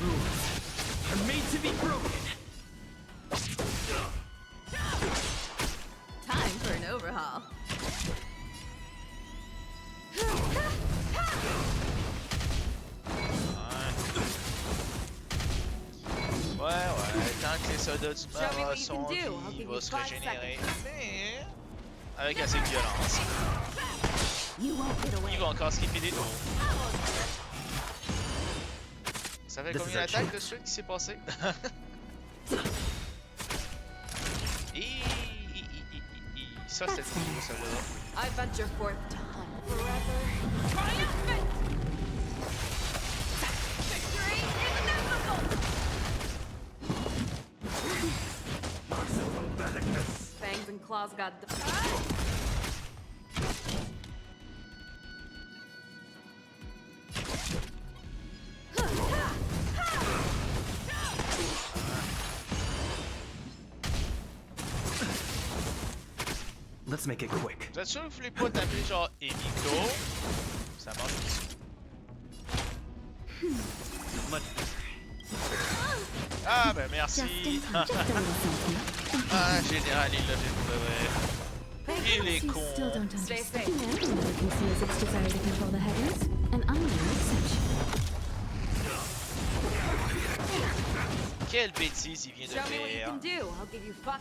Rules are made to be broken. Time for an overhaul. Ouais, tant que les soldats du Show me Mara what you sont can vifs, do. I'll il give va you se 5 régénérer. seconds. Mais avec assez de violence. You won't get away. Il va encore skipper des tours. Ça fait This combien is our d'attaques de chance. ce qui s'est passé? Ça c'était cool, ça là. I venture forth to hunt. Forever triumphant! Victory inevitable! Fangs and claws got dull. Let's make it quick. Vous êtes sûr que vous voulez pas taper genre Emiko? Ça marche aussi. Ah ben merci! Just a little something. Ah, général, il l'a fait pour de vrai. Il est You con. still don't Stay understand. safe. Humanity conceals its desire to control the heavens, and I'm no exception. Quelle bêtise il vient de Show me what you faire. can do. I'll give you 5.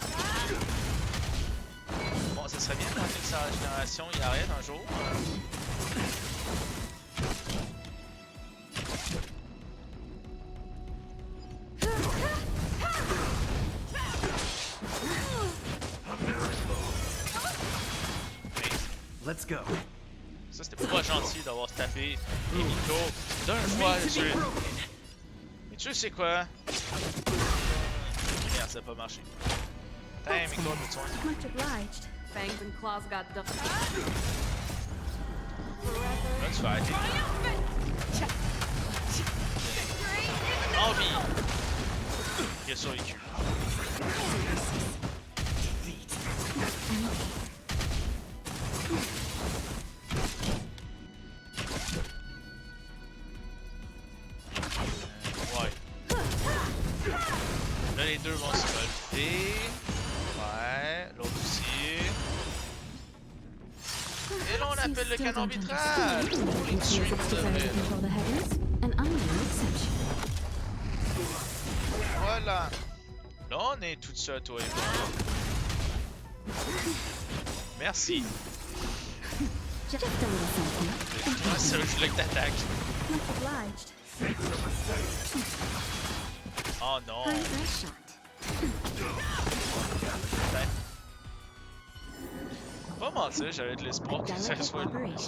Bon, ça serait bien quand que sa régénération il arrête un jour. Let's go. Ça c'était pas gentil d'avoir tapé Emiko d'un fois de suite. Mais tu sais quoi? Merde, ça a pas marché. Tiens, Emiko, de soin. Much obliged. Fangs and claws got dull. Là, tu vas arrêter. Envie! Il a survécu. Ouais. Là, les deux vont se relever. Ouais, l'autre aussi. Et là, on appelle le canon vitral pour les tuer pour de vrai. Control the heavens, and I'm no exception. voilà. Là, on est tout seul, toi et moi. Merci. Just a little something. Ah, ça, je voulais que t'attaques. Much obliged. Oh non. How's that shot? Pas mentir, j'avais de l'espoir que ce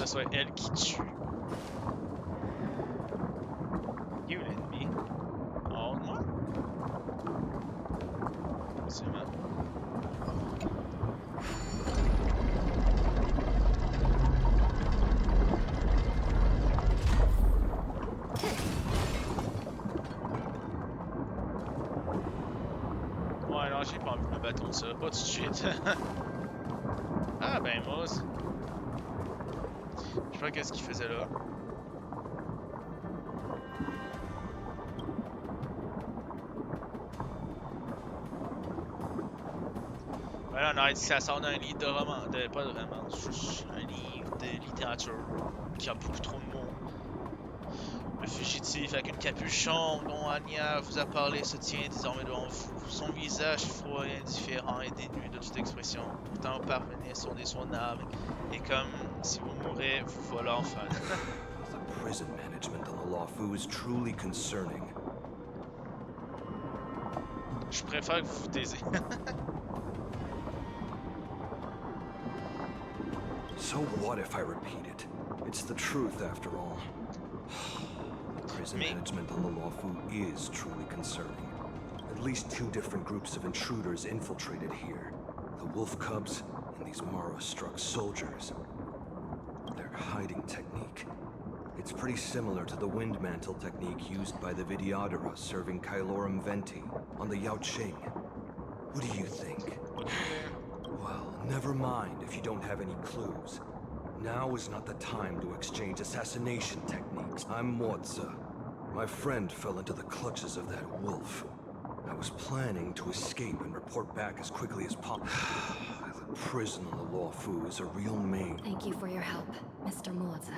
soit elle qui tue. You l'ennemi. Oh, moi? C'est mal. Ouais, non, j'ai pas envie de me battre contre ça. Pas tout de suite. Ah ben, Moz. Je sais pas qu'est-ce qu'il faisait là. Voilà, on a dit ça sort d'un livre de roman, pas de roman, juste un livre de littérature qui a beaucoup trop de mots. Le fugitif avec une capuchon dont Anya vous a parlé se tient désormais devant vous. Son visage froid et indifférent est dénué de toute expression. Pourtant, vous parvenez sur des naves et comme si vous mourrez, vous voilà enfin. The prison management on the Lawfu is truly concerning. Je préfère que vous vous taisez. So what if I repeat it? It's the truth after all. Prison management on the Lawfu is truly concerning. At least 2 different groups of intruders infiltrated here. The wolf cubs and these Mara-struck soldiers. Their hiding technique. It's pretty similar to the wind mantle technique used by the Vidyadhara serving Kailorum Venti on the Yaoqing. What do you think? Well, never mind if you don't have any clues. Now is not the time to exchange assassination techniques. I'm Morza. My friend fell into the clutches of that wolf. I was planning to escape and report back as quickly as possible. The prison on the Lawfu is a real maze. Thank you for your help, Mr. Morza.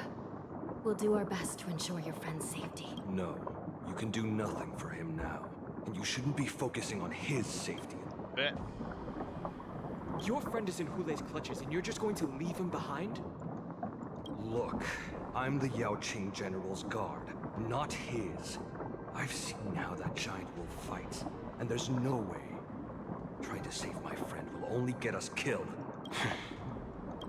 We'll do our best to ensure your friend's safety. No, you can do nothing for him now. And you shouldn't be focusing on his safety. Bet. Your friend is in Hule's clutches and you're just going to leave him behind? Look, I'm the Yaoqing General's guard, not his. I've seen how that giant wolf fights, and there's no way. Trying to save my friend will only get us killed.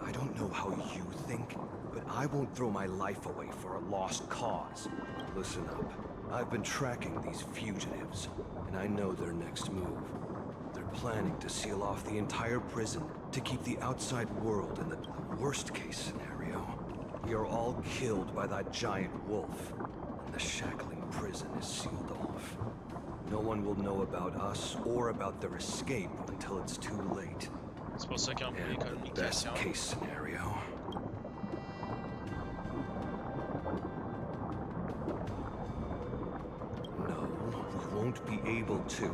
I don't know how you think, but I won't throw my life away for a lost cause. Listen up. I've been tracking these fugitives, and I know their next move. They're planning to seal off the entire prison to keep the outside world in the worst-case scenario. We are all killed by that giant wolf, and the shackling prison is sealed off. No one will know about us or about their escape until it's too late. C'est pour ça qu'ils ont voulu And the best-case scenario. No, we won't be able to.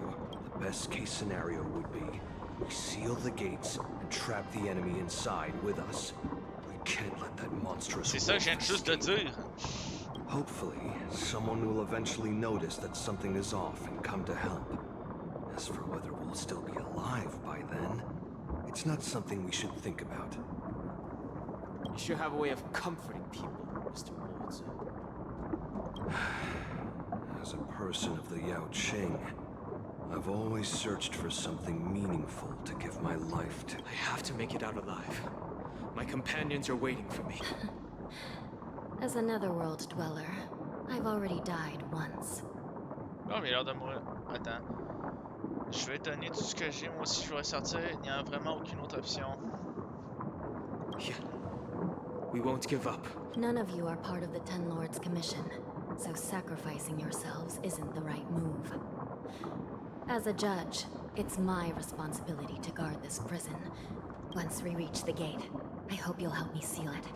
The best-case scenario would be we seal the gates and trap the enemy inside with us. We can't let that monstrous C'est ça que je viens juste de dire. Hopefully, someone will eventually notice that something is off and come to help. As for whether we'll still be alive by then, it's not something we should think about. You sure have a way of comforting people, Mr. Morza. As a person of the Yaoqing, I've always searched for something meaningful to give my life to. I have to make it out alive. My companions are waiting for me. As a netherworld dweller, I've already died once. Oh, mais l'air de mourir. Attends. Je vais donner tout ce que j'ai, moi aussi je vais sortir. Il n'y a vraiment aucune autre option. Yeah. We won't give up. None of you are part of the Ten Lords Commission, so sacrificing yourselves isn't the right move. As a judge, it's my responsibility to guard this prison. Once we reach the gate, I hope you'll help me seal it.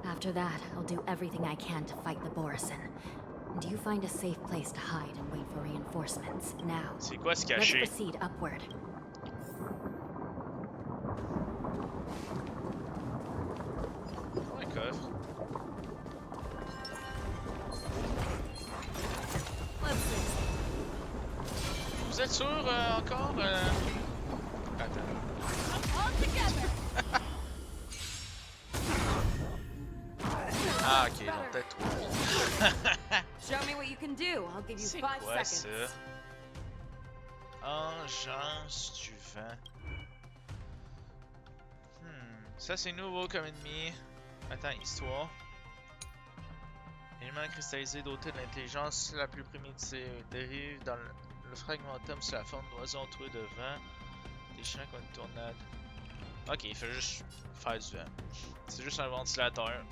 After that, I'll do everything I can to fight the Borisin. And you find a safe place to hide and wait for reinforcements. Now, C'est quoi se let's cacher? proceed upward. Un coffre. Vous êtes sûr encore? Attends. Ah, ok, non, peut-être trop. Show me what you can do. I'll give you C'est 5 quoi seconds. ça? Engeance du vent. Ça c'est nouveau comme ennemi. Attends, histoire. Élément cristallisé doté de l'intelligence la plus primitive. Dérive dans le fragmentum sous la forme d'oiseau entouré de vent. Déchirant comme une tornade. Ok, il fait juste faire du vent. C'est juste un ventilateur.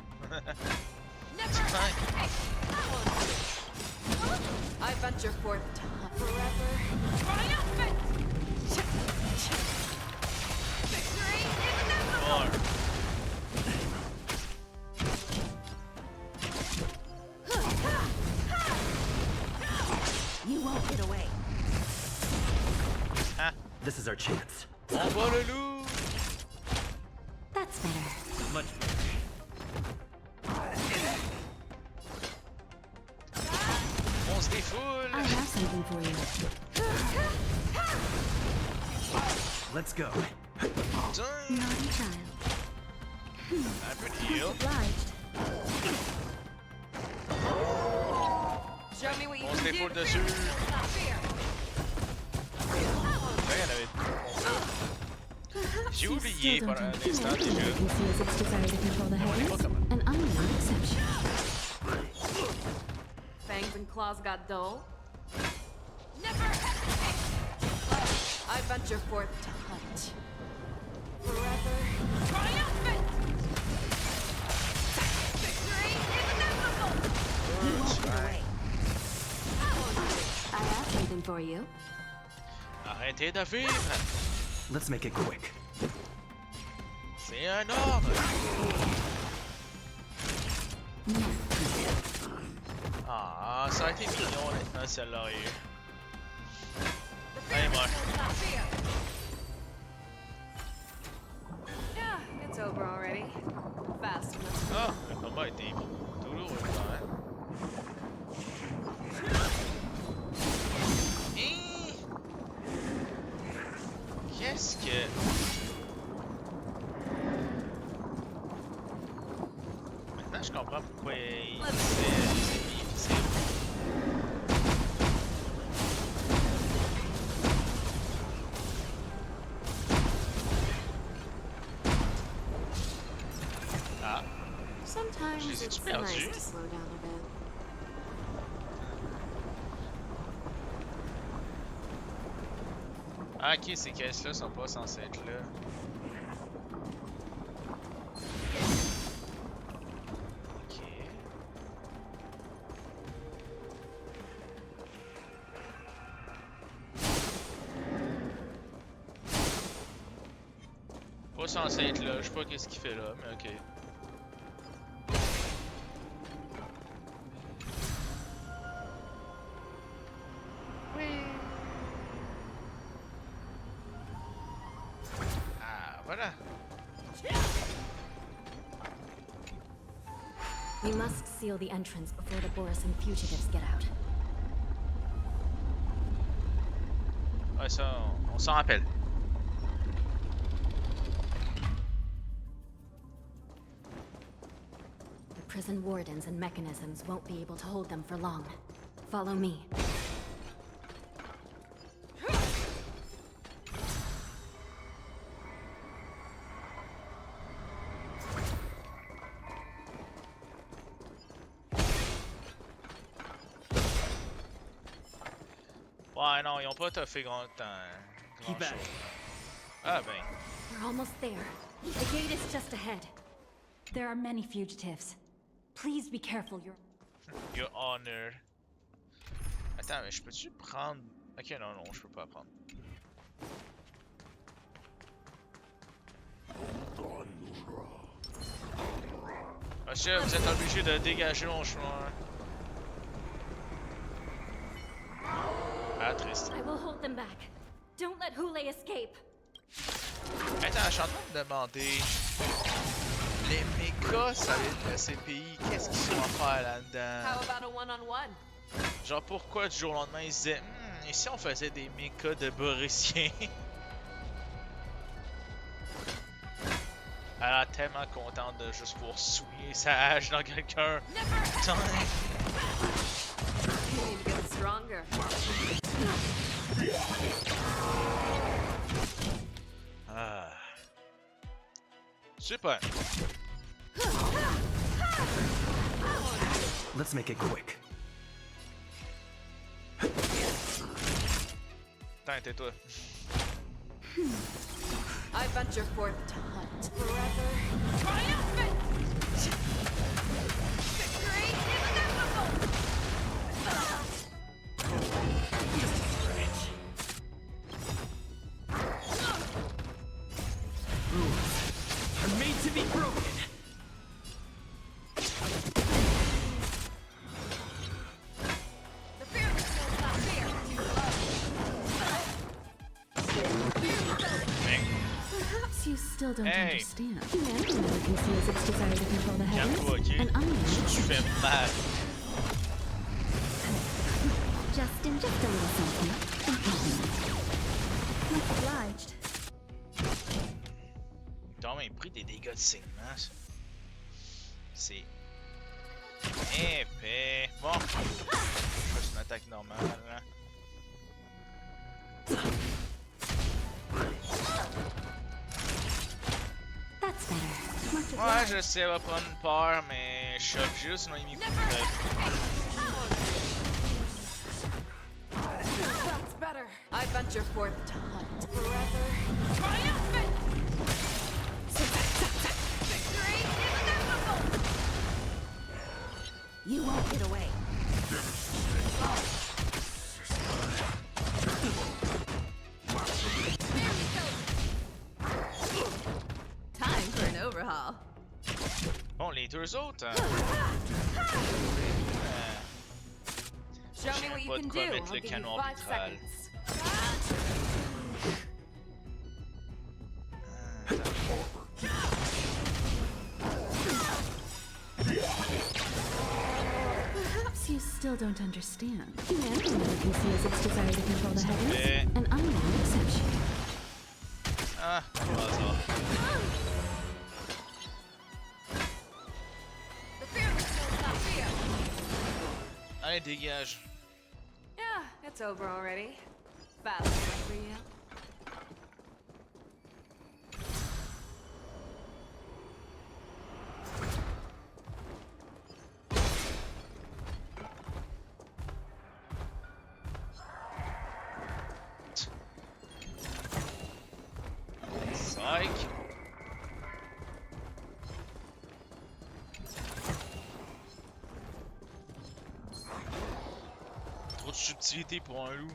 I venture forth forever. Triumphant! Victory is inevitable! You won't get away. Hein? This is our chance. On va le loup! That's better. Much On se défoule! I have something for you. Let's go. Putain! Naughty child. Un peu de heal. Obliged. Show me what you On can se do. défoule dessus! Not fear. Ouais, il y en avait. J'ai You oublié still pendant don't un understand instant déjà. emergency as its desire to control the heavens, and I'm no exception. Fangs and claws got dull. Never hesitate! I venture forth to hunt. Forever. Triumphant! Victory is inevitable! You won't get away. I have something for you. Arrêtez de vivre! Let's make it quick. C'est un ordre! Ah, ça a été mignon honnêtement celle-là. Allez, moi. Not fear. Yeah, it's over already. Fast enough. Ah, le combat a été douloureux quand même. Hein? Qu'est-ce que... Maintenant je comprends pourquoi il disait les ennemis difficiles. Ah, Sometimes je les ai-tu it's perdus? nice to slow down a bit. Ah, ok, ces caisses-là sont pas censées être là. Ok. Pas censé être là, je sais pas qu'est-ce qu'il fait là, mais ok. Ah, voilà. We must seal the entrance before the Borisan fugitives get out. Ouais, ça, on s'en rappelle. The prison wardens and mechanisms won't be able to hold them for long. Follow me. Ouais, non, ils ont pas toffé grand temps. Grand Keep at chose. it. Ah ben. We're almost there. The gate is just ahead. There are many fugitives. Please be careful, Your honor. Attends, mais je peux-tu prendre... Ok, non, non, je peux pas prendre. Monsieur, vous êtes obligé de dégager mon chemin. Ah, triste. I will hold them back. Don't let Hule escape. Attends, je suis en train de demander... Les mécas, ça va être la CPI, qu'est-ce qu'ils sont à faire là-dedans? How about a one-on-one? Genre pourquoi du jour au lendemain ils se disaient Et si on faisait des mechas de Borisien? Elle a l'air tellement contente de juste pouvoir souiller sa hache dans quelqu'un. Putain. You need to get stronger. Ah. Super. Let's make it quick. Putain, tais-toi. I venture forth to hunt forever. Triumphant! Victory is inevitable! I'm made to be broken. The fearless knows not fear. Perhaps you still don't Hey. understand. Humanity never conceals its desire to control the heavens. Calme-toi, ok? An unknown Tu exception. fais mal. Just a little something. Much obliged. T'as même pris des dégâts de saignement, ça. C'est épais. Bon. Juste une attaque normale. Hein. That's better. Much Ouais, obliged. je sais, elle va prendre une peur, mais je chope juste sinon il m'y That's better. I venture forth to hunt forever. Triumphant! Victory is inevitable! You won't get away. Time for an overhaul. Bon, les deux autres. Show me what you pas can de do. quoi I'll mettre le give you canon 5 arbitral. seconds. Perhaps you still don't understand. Humanity never conceals its desire to control the heavens. fait. An unknown exception. Ah, au hasard. The fearless knows not fear. Allez, dégage. Yeah, it's over already. Fast enough for you. Psych. Trop de subtilité pour un loup.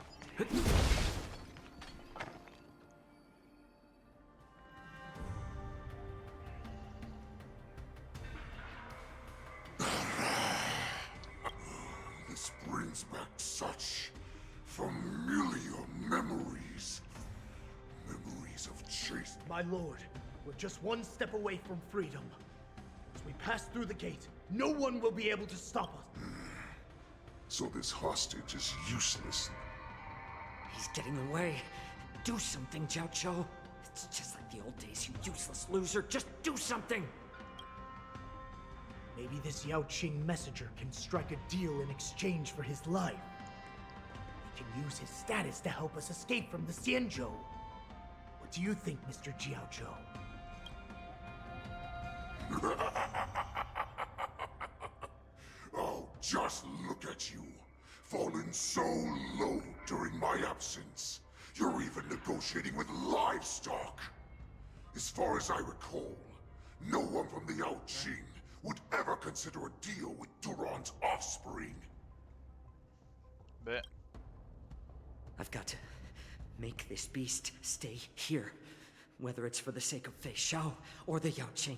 This brings back such familiar memories. Memories of chase. My lord, we're just one step away from freedom. As we pass through the gate, no one will be able to stop us. So this hostage is useless. He's getting away. Do something, Jiao Cho. It's just like the old days, you useless loser. Just do something! Maybe this Yao Qing messenger can strike a deal in exchange for his life. He can use his status to help us escape from the Xianzhou. What do you think, Mr. Jiao Zhou? Oh, just look at you. Fallen so low during my absence. You're even negotiating with livestock. As far as I recall, no one from the Yao Qing would ever consider a deal with Duran's offspring. Bet. I've got to make this beast stay here. Whether it's for the sake of Fei Xiao or the Yao Qing.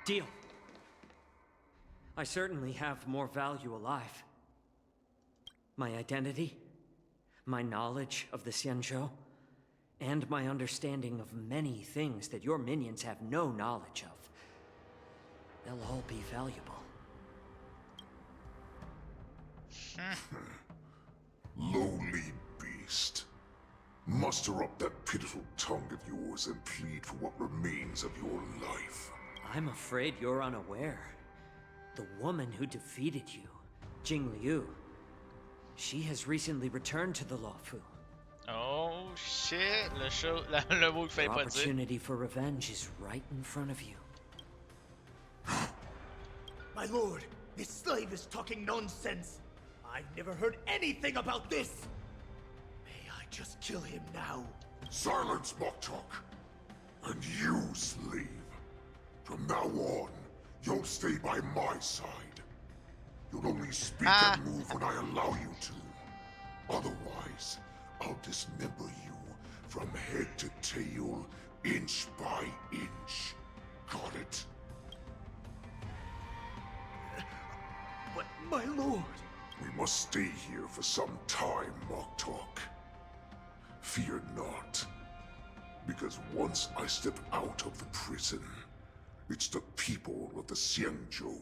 Deal. I certainly have more value alive. My identity, my knowledge of the Xianzhou, and my understanding of many things that your minions have no knowledge of. They'll all be valuable. muster up that pitiful tongue of yours and plead for what remains of your life. I'm afraid you're unaware. The woman who defeated you, Jing Liu, she has recently returned to the Luofu. Oh shit, le mot qu'il fallait Your pas dire. opportunity for revenge is right in front of you. My lord, this slave is talking nonsense. I've never heard anything about this. May I just kill him now? Silence, mock talk. And you, slave. From now on, you'll stay by my side. You'll only speak and move when I allow you to. Otherwise, I'll dismember you from head to tail, inch by inch. Got it? But, my lord... We must stay here for some time, mock talk. Fear not. Because once I step out of the prison, it's the people of the Xianzhou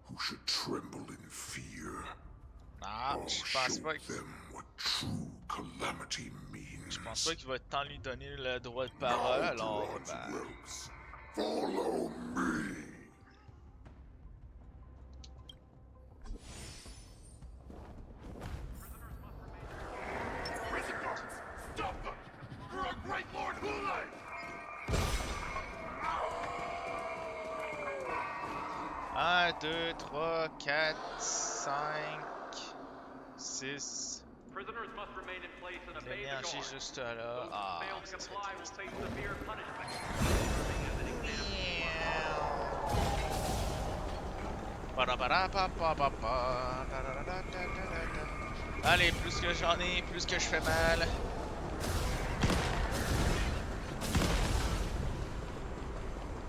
who should tremble in fear. I'll show them what true calamity means. Je pense pas qu'il va être temps de lui donner le droit de parole, alors ben... Follow me. Prison guards, stop them! For our great Lord Hule! 1, 2, 3, 4, 5, 6. Prisoners must remain in place and obey the L'énergie guard. juste là. Those Ah, who fail to c'est comply will triste. face severe punishment. Serving as an example. Allez, plus que j'en ai, plus que je fais mal.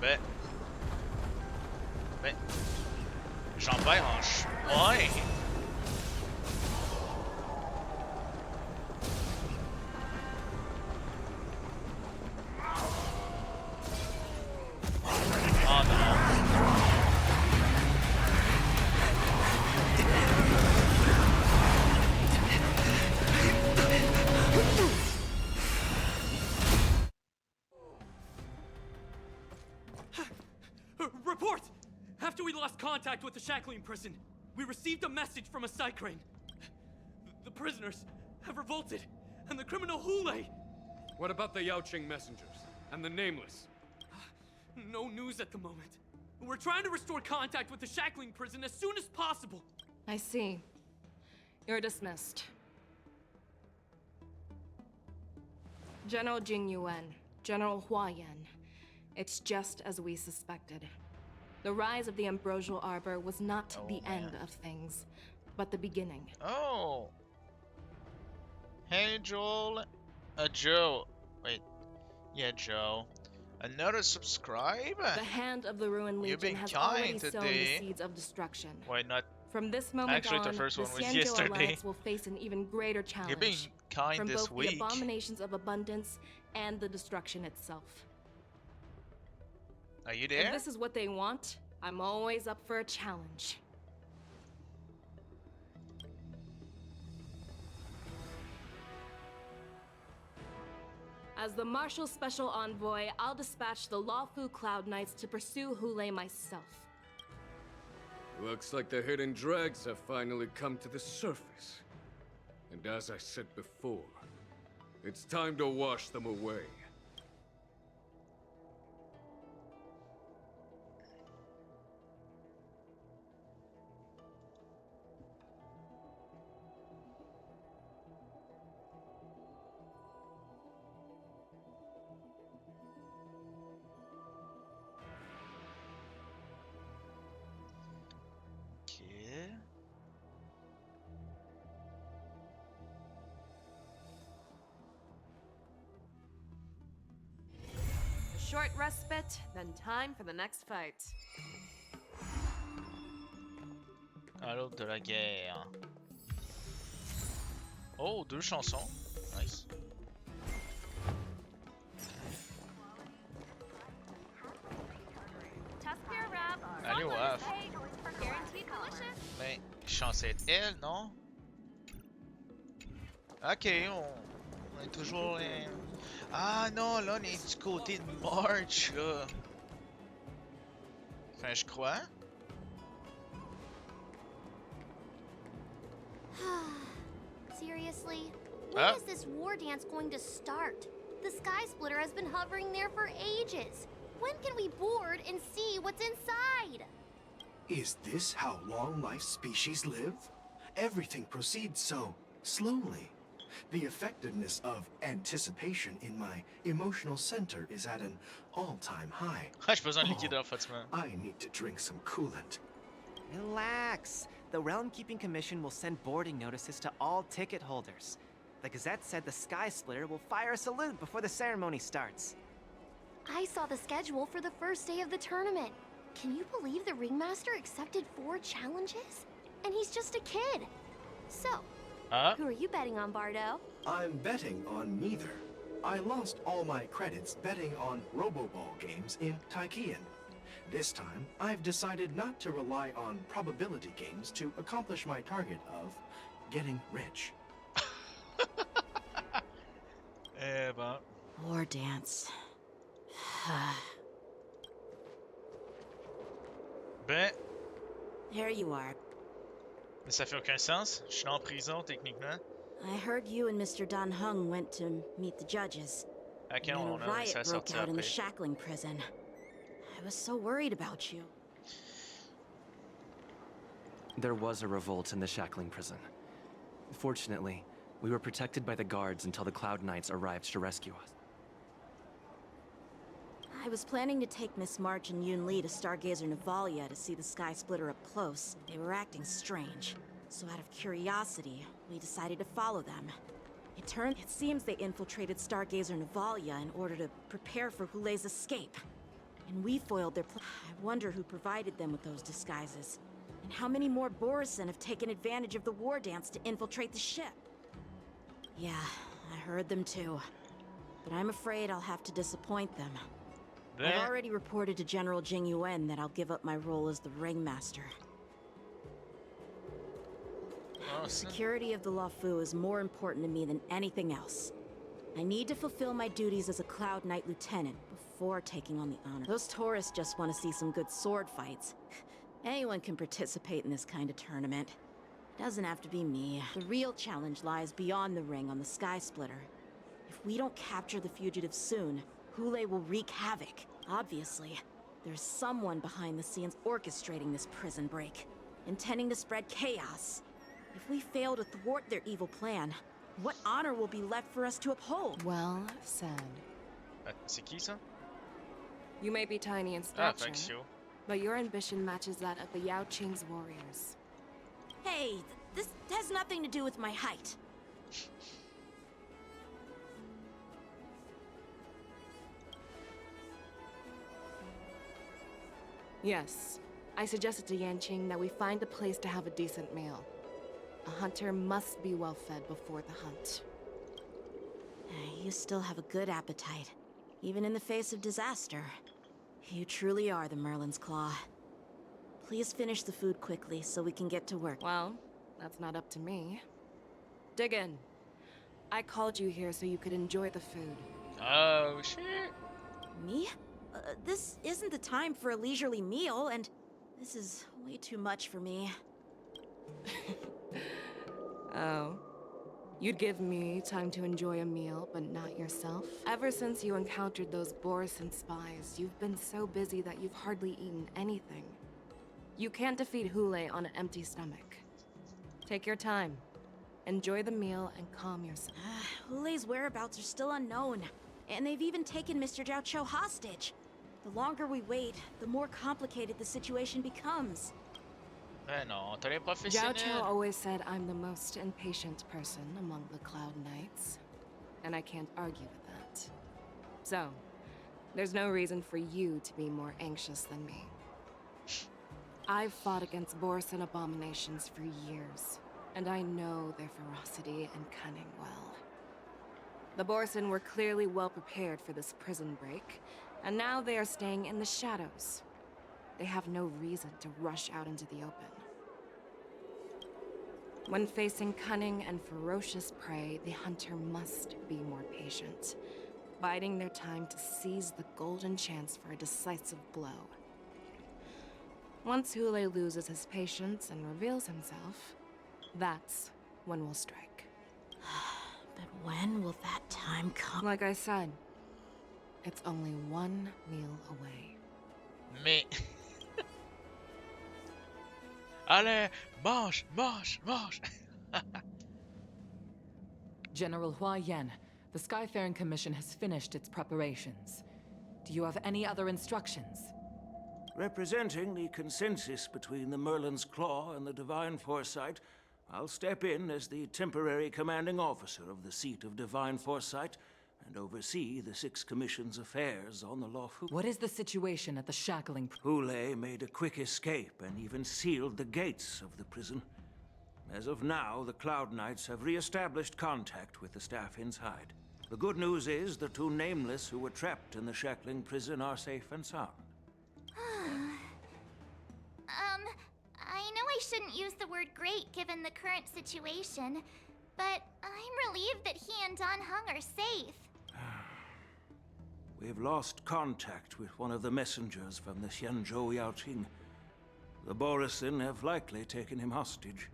Ben, j'en perds en chemin. Oh non. Report! After we lost contact with the Shackling prison, we received a message from a Psycrane. The prisoners have revolted, and the criminal Hule... What about the Yaoqing messengers? And the Nameless? No news at the moment. We're trying to restore contact with the Shackling prison as soon as possible. I see. You're dismissed. General Jing Yuan, General Hua Yan. It's just as we suspected. The rise of the Ambrosial Arbor was not the end of things, but the beginning. Oh. Hey, Joel. Joe. Wait. Yeah, Joe. Another subscribe? The hand of the Ruined You're being Legion has kind already sown the today. seeds of destruction. Why not? From this moment Actually, on, the first one was Xianzhou yesterday. Alliance will face an even greater challenge. You're being kind from this both week. the abominations of abundance and the destruction itself. Are you If there? this is what they want, I'm always up for a challenge. As the Marshal Special Envoy, I'll dispatch the Luofu Cloud Knights to pursue Hule myself. Looks like the hidden dregs have finally come to the surface. And as I said before, it's time to wash them away. Okay. A short respite, then time for the next fight. À l'aube de la guerre. Oh, 2 chansons. Nice. Allez, ouais. Mais, je suis censé être elle, non? Ok, On est toujours... Ah non, là, on est du côté de March, là. Enfin, je crois. Seriously? When Ah. is this war dance going to start? The Sky Splitter has been hovering there for ages. When can we board and see what's inside? Is this how long my species live? Everything proceeds so slowly. The effectiveness of anticipation in my emotional center is at an all-time high. Ah, j'ai besoin de liquide en fait, I need to drink some coolant. Relax. The Realm Keeping Commission will send boarding notices to all ticket holders. The Gazette said the Sky Splitter will fire a salute before the ceremony starts. I saw the schedule for the first day of the tournament. Can you believe the Ringmaster accepted 4 challenges? And he's just a kid. So, who are you betting on, Bardo? I'm betting on neither. I lost all my credits betting on Roboball games in Taikian. This time, I've decided not to rely on probability games to accomplish my target of getting rich. Eh ben. War dance. Ben. Here you are. Mais ça fait aucun sens. Je suis en prison, techniquement. I heard you and Mr. Dan Hung went to meet the judges. À quand And then on a a riot réussi à broke sortir out in the après? shackling prison. I was so worried about you. There was a revolt in the shackling prison. Fortunately, we were protected by the guards until the Cloud Knights arrived to rescue us. I was planning to take Miss March and Yoon Lee to Stargazer Navalia to see the Sky Splitter up close. They were acting strange, so out of curiosity, we decided to follow them. It seems they infiltrated Stargazer Navalia in order to prepare for Hulei's escape. And we foiled their plan. I wonder who provided them with those disguises. And how many more Borisin have taken advantage of the war dance to infiltrate the ship? Yeah, I heard them too. But I'm afraid I'll have to disappoint them. I've already reported to General Jing Yuan that I'll give up my role as the Ringmaster. The security of the Luofu is more important to me than anything else. I need to fulfill my duties as a Cloud Knight Lieutenant before taking on the honor. Those tourists just want to see some good sword fights. Anyone can participate in this kind of tournament. It doesn't have to be me. The real challenge lies beyond the ring on the Sky Splitter. If we don't capture the fugitives soon, Hulei will wreak havoc. Obviously, there's someone behind the scenes orchestrating this prison break, intending to spread chaos. If we fail to thwart their evil plan, what honor will be left for us to uphold? Well said. C'est qui ça? You may be tiny in Ah, stature, thanks, you. but your ambition matches that of the Yao Qing's warriors. Hey, this has nothing to do with my height. Yes, I suggested to Yanqing that we find a place to have a decent meal. A hunter must be well fed before the hunt. You still have a good appetite, even in the face of disaster. You truly are the Merlin's Claw. Please finish the food quickly so we can get to work. Well, that's not up to me. Dig in. I called you here so you could enjoy the food. Oh, shit. Me? This isn't the time for a leisurely meal, and this is way too much for me. Oh. You'd give me time to enjoy a meal, but not yourself? Ever since you encountered those Borisin spies, you've been so busy that you've hardly eaten anything. You can't defeat Hulei on an empty stomach. Take your time. Enjoy the meal and calm yourself. Hulei's whereabouts are still unknown, and they've even taken Mr. Zhao Cho hostage. The longer we wait, the more complicated the situation becomes. Eh non, t'as les Zhao professionnels. Cho always said I'm the most impatient person among the Cloud Knights, and I can't argue with that. So, there's no reason for you to be more anxious than me. I've fought against Borisin abominations for years, and I know their ferocity and cunning well. The Borisin were clearly well prepared for this prison break, and now they are staying in the shadows. They have no reason to rush out into the open. When facing cunning and ferocious prey, the hunter must be more patient, biding their time to seize the golden chance for a decisive blow. Once Hule loses his patience and reveals himself, that's when we'll strike. But when will that time come? Like I said, it's only one meal away. Mais... Allez, mange, mange, mange! General Hua Yan, the Skyfaring Commission has finished its preparations. Do you have any other instructions? Representing the consensus between the Merlin's Claw and the Divine Foresight, I'll step in as the temporary commanding officer of the seat of Divine Foresight and oversee the Six Commission's affairs on the Lawfu. What is the situation at the shackling? Hule made a quick escape and even sealed the gates of the prison. As of now, the Cloud Knights have re-established contact with the staff inside. The good news is the two Nameless who were trapped in the shackling prison are safe and sound. I know I shouldn't use the word great given the current situation, but I'm relieved that he and Don Hung are safe. We've lost contact with one of the messengers from the Xianzhou Yaoqing. The Borisin have likely taken him hostage.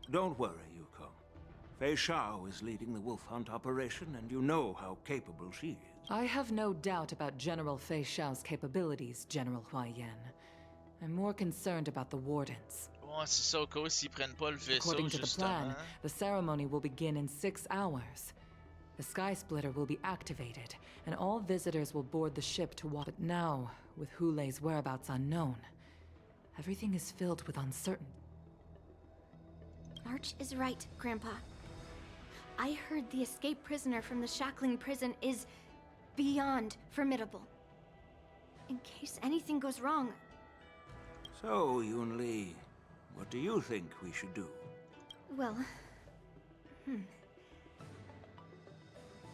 Don't worry, Yukong. Fei Shao is leading the wolf hunt operation, and you know how capable she is. I have no doubt about General Fei Shao's capabilities, General Hua Yan. I'm more concerned about the Wardens. Ouais, c'est ça, au cas où s'ils prennent pas le vaisseau, According to the plan, justement. the ceremony will begin in 6 hours. The Sky Splitter will be activated, and all visitors will board the ship to walk. But now, with Hule's whereabouts unknown, everything is filled with uncertainty. March is right, Grandpa. I heard the escaped prisoner from the shackling prison is beyond formidable. In case anything goes wrong. So, Yun Li, what do you think we should do? Well,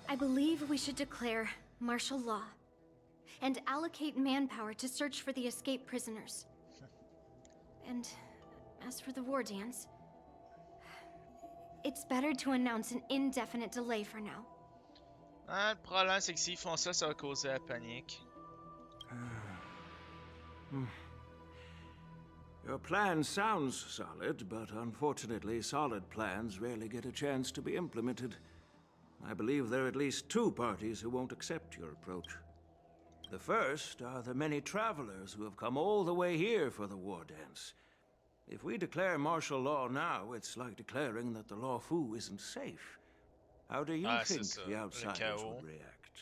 I believe we should declare martial law and allocate manpower to search for the escaped prisoners. And as for the war dance, it's better to announce an indefinite delay for now. Ah, le problème, c'est que s'ils font ça, ça va causer la panique. Your plan sounds solid, but unfortunately, solid plans rarely get a chance to be implemented. I believe there are at least two parties who won't accept your approach. The first are the many travelers who have come all the way here for the war dance. If we declare martial law now, it's like declaring that the Lawfu isn't safe. How do you think the outsiders would react?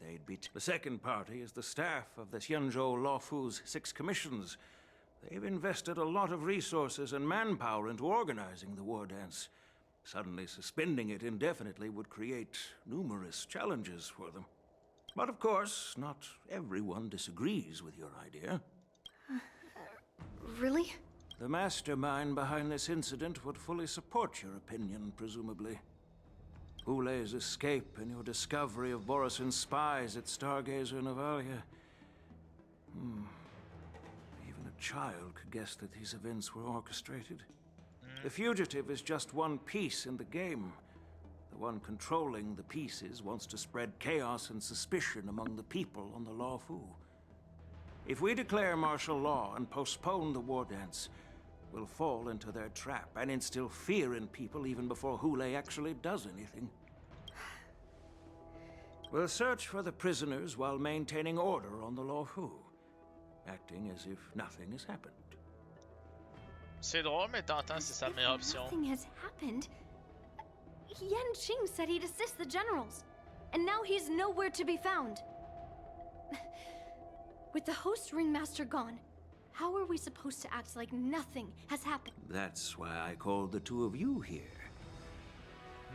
They'd be... The second party is the staff of the Xianzhou Lawfu's 6 commissions. They've invested a lot of resources and manpower into organizing the war dance. Suddenly suspending it indefinitely would create numerous challenges for them. But of course, not everyone disagrees with your idea. Really? The mastermind behind this incident would fully support your opinion, presumably. Hule's escape and your discovery of Borisin's spies at Stargazer Navalia. Even a child could guess that these events were orchestrated. The fugitive is just one piece in the game. The one controlling the pieces wants to spread chaos and suspicion among the people on the Lawfu. If we declare martial law and postpone the war dance, we'll fall into their trap and instill fear in people even before Hule actually does anything. We'll search for the prisoners while maintaining order on the Lawfu, acting as if nothing has happened. C'est drôle, mais t'entends, c'est sa meilleure option. Nothing has happened. Yan Qing said he'd assist the generals, and now he's nowhere to be found. With the host ringmaster gone, how are we supposed to act like nothing has happened? That's why I called the two of you here.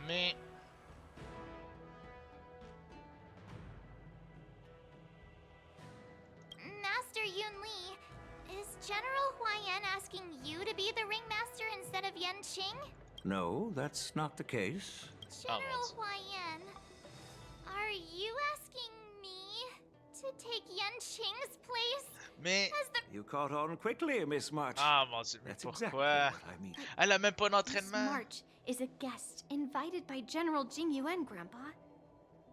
Mais... Master Yun Li, is General Hua Yan asking you to be the ringmaster instead of Yan Qing? No, that's not the case. General Hua Yan, are you asking me to take Yanqing's place Mais... as the... You caught on quickly, Miss March. Ah mon dieu, mais That's pourquoi? exactly what I mean. Elle a même pas Miss d'entraînement. March is a guest invited by General Jing Yuan, Grandpa.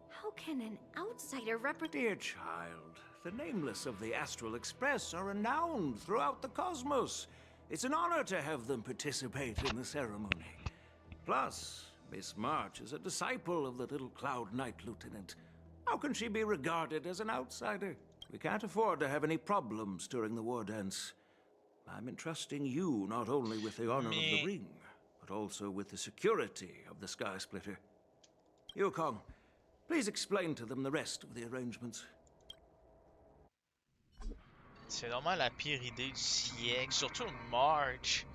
How can an outsider represent... Dear child, the nameless of the Astral Express are renowned throughout the cosmos. It's an honor to have them participate in the ceremony. Plus, Miss March is a disciple of the little Cloud Knight Lieutenant. How can she be regarded as an outsider? We can't afford to have any problems during the war dance. I'm entrusting you not only with the honor of the ring, but also with the security of the Sky Splitter. Yukong, please explain to them the rest of the arrangements. C'est vraiment la pire idée du siècle, surtout March.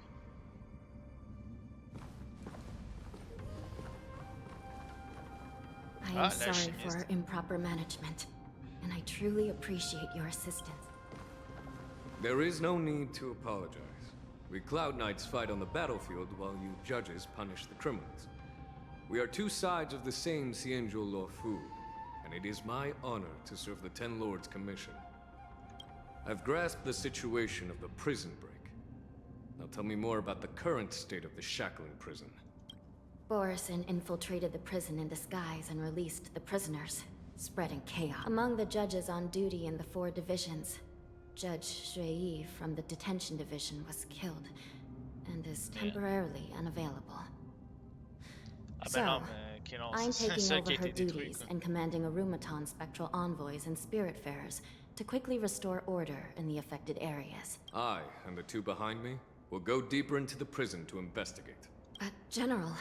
I am sorry for improper management, and I truly appreciate your assistance. There is no need to apologize. We Cloud Knights fight on the battlefield while you judges punish the criminals. We are two sides of the same Xianzhou Luofu, and it is my honor to serve the Ten Lords' commission. I've grasped the situation of the prison break. Now tell me more about the current state of the shackling prison. Borison infiltrated the prison in disguise and released the prisoners, spreading chaos. Among the judges on duty in the 4 divisions, Judge Shui from the detention division was killed and is temporarily unavailable. So, I'm taking over her duties and commanding Arumaton spectral envoys and spiritfarers to quickly restore order in the affected areas. I and the 2 behind me will go deeper into the prison to investigate. But, General,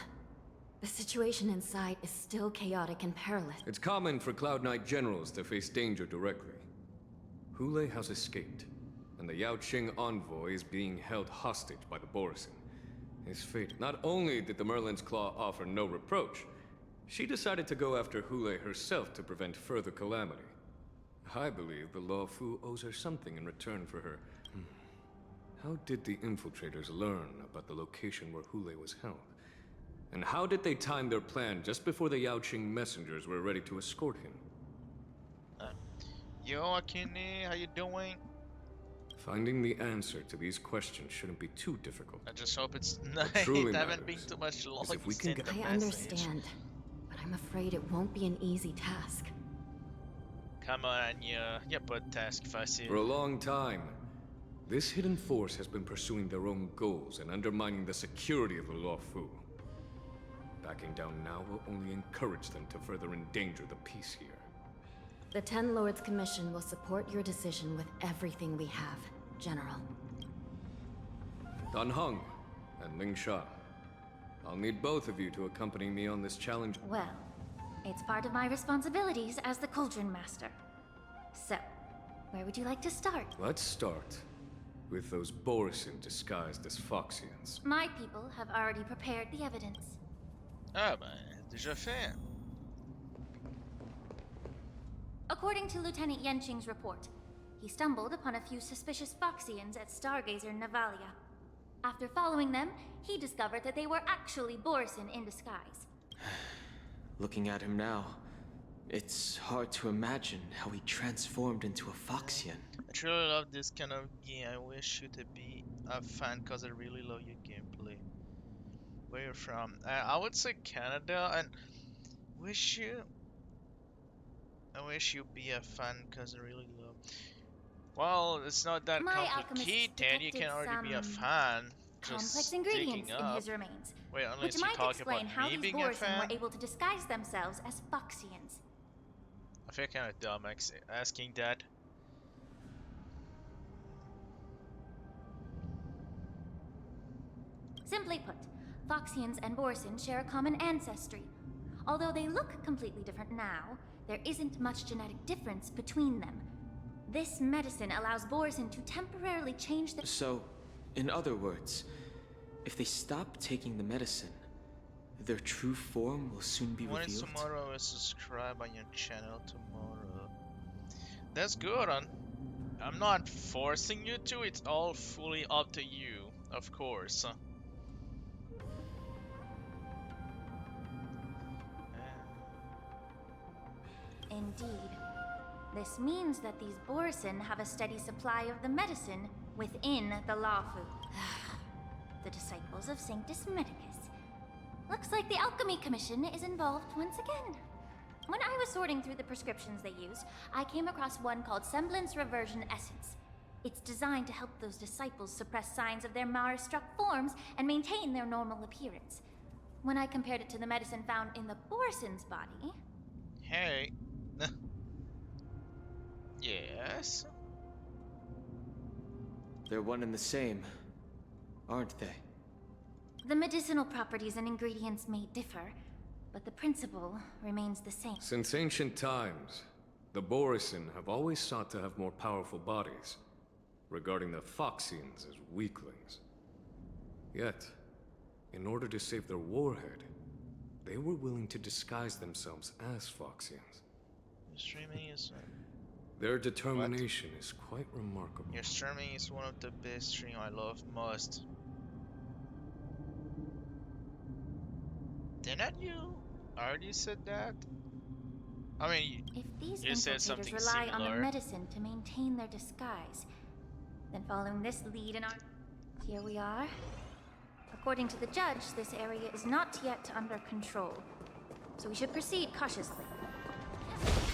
the situation inside is still chaotic and perilous. It's common for Cloud Knight generals to face danger directly. Hulei has escaped, and the Yaoqing envoy is being held hostage by the Borison. His fate. Not only did the Merlin's Claw offer no reproach, she decided to go after Hulei herself to prevent further calamity. I believe the Luofu owes her something in return for her. How did the infiltrators learn about the location where Hulei was held? And how did they time their plan just before the Yaoqing messengers were ready to escort him? Yo, Akini, how you doing? Finding the answer to these questions shouldn't be too difficult. I just hope it's What not. truly Haven't been matters too much long. is if we can get I understand, but I'm afraid it won't be an easy task. Come on, y'a pas de task facile. For a long time, this hidden force has been pursuing their own goals and undermining the security of the Luofu. Backing down now will only encourage them to further endanger the peace here. The Ten Lords Commission will support your decision with everything we have, General. Dan Heng and Ling Sha. I'll need both of you to accompany me on this challenge. Well, it's part of my responsibilities as the Cauldron Master. So, where would you like to start? Let's start with those Borison disguised as Foxians. My people have already prepared the evidence. Ah ben, déjà fait. According to Lieutenant Yanqing's report, he stumbled upon a few suspicious Foxians at Stargazer Navalia. After following them, he discovered that they were actually Borison in disguise. Looking at him now, it's hard to imagine how he transformed into a Foxian. I truly love this kind of game. I wish you to be a fan because I really love your gameplay. Where you're from? I would say Canada, and I wish you'd be a fan because I really love. Well, it's not that My complicated. You can already be a fan. Complex ingredients in his remains, Wait, unless which you might talk explain about how me these being a Borison fan. were able to disguise themselves as Foxians. I feel kind of dumb asking that. Simply put, Foxians and Borison share a common ancestry. Although they look completely different now, there isn't much genetic difference between them. This medicine allows Borison to temporarily change the— So, in other words, if they stop taking the medicine, their true form will soon be When revealed? it's tomorrow, I will subscribe on your channel tomorrow. That's good. I'm not forcing you to. It's all fully up to you, of course. Indeed. This means that these Borison have a steady supply of the medicine within the Lawfu. The disciples of Sanctus Medicus. Looks like the Alchemy Commission is involved once again. When I was sorting through the prescriptions they use, I came across one called Semblance Reversion Essence. It's designed to help those disciples suppress signs of their Mara-struck forms and maintain their normal appearance. When I compared it to the medicine found in the Borison's body... Hey. Yes? They're one and the same, aren't they? The medicinal properties and ingredients may differ, but the principle remains the same. Since ancient times, the Borison have always sought to have more powerful bodies, regarding the Foxians as weaklings. Yet, in order to save their warhead, they were willing to disguise themselves as Foxians. Streaming is... Their determination is quite remarkable. Your streaming is one of the best stream I love most. Didn't you already said that? I mean, if these you said infiltrators something rely similar. on the medicine to maintain their disguise, then following this lead in our... Here we are. According to the judge, this area is not yet under control, so we should proceed cautiously.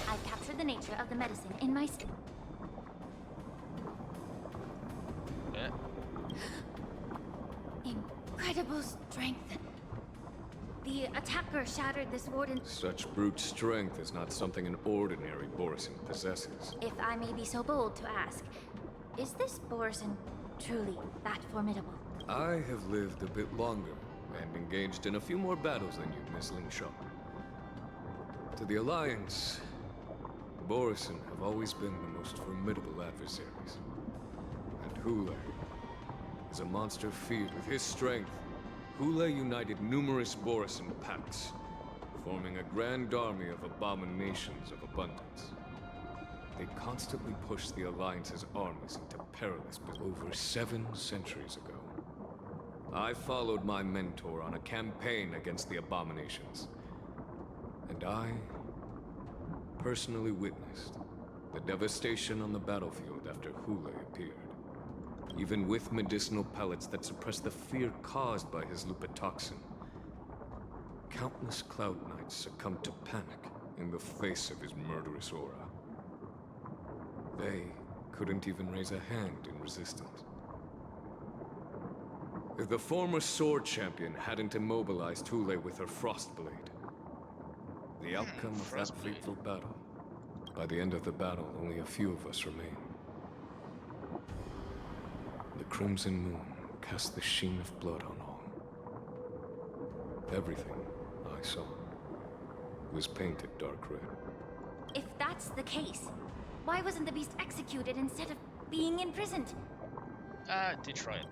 I've captured the nature of the medicine in my... Yeah. Incredible strength. The attacker shattered this warden... Such brute strength is not something an ordinary Borison possesses. If I may be so bold to ask, is this Borison truly that formidable? I have lived a bit longer and engaged in a few more battles than you, Miss Lingshaw. To the Alliance, Borison have always been the most formidable adversaries. And Hule is a monster feared. With his strength, Hule united numerous Borison pacts, forming a grand army of abominations of abundance. They constantly pushed the Alliance's armies into perilous over 7 centuries ago. I followed my mentor on a campaign against the abominations, and I personally witnessed the devastation on the battlefield after Hule appeared. Even with medicinal pellets that suppressed the fear caused by his lupitoxin, countless Cloud Knights succumbed to panic in the face of his murderous aura. They couldn't even raise a hand in resistance. If the former sword champion hadn't immobilized Hule with her Frostblade, the outcome of that fateful battle, by the end of the battle, only a few of us remain. The crimson moon cast the sheen of blood on all. Everything I saw was painted dark red. If that's the case, why wasn't the beast executed instead of being imprisoned? Detroit.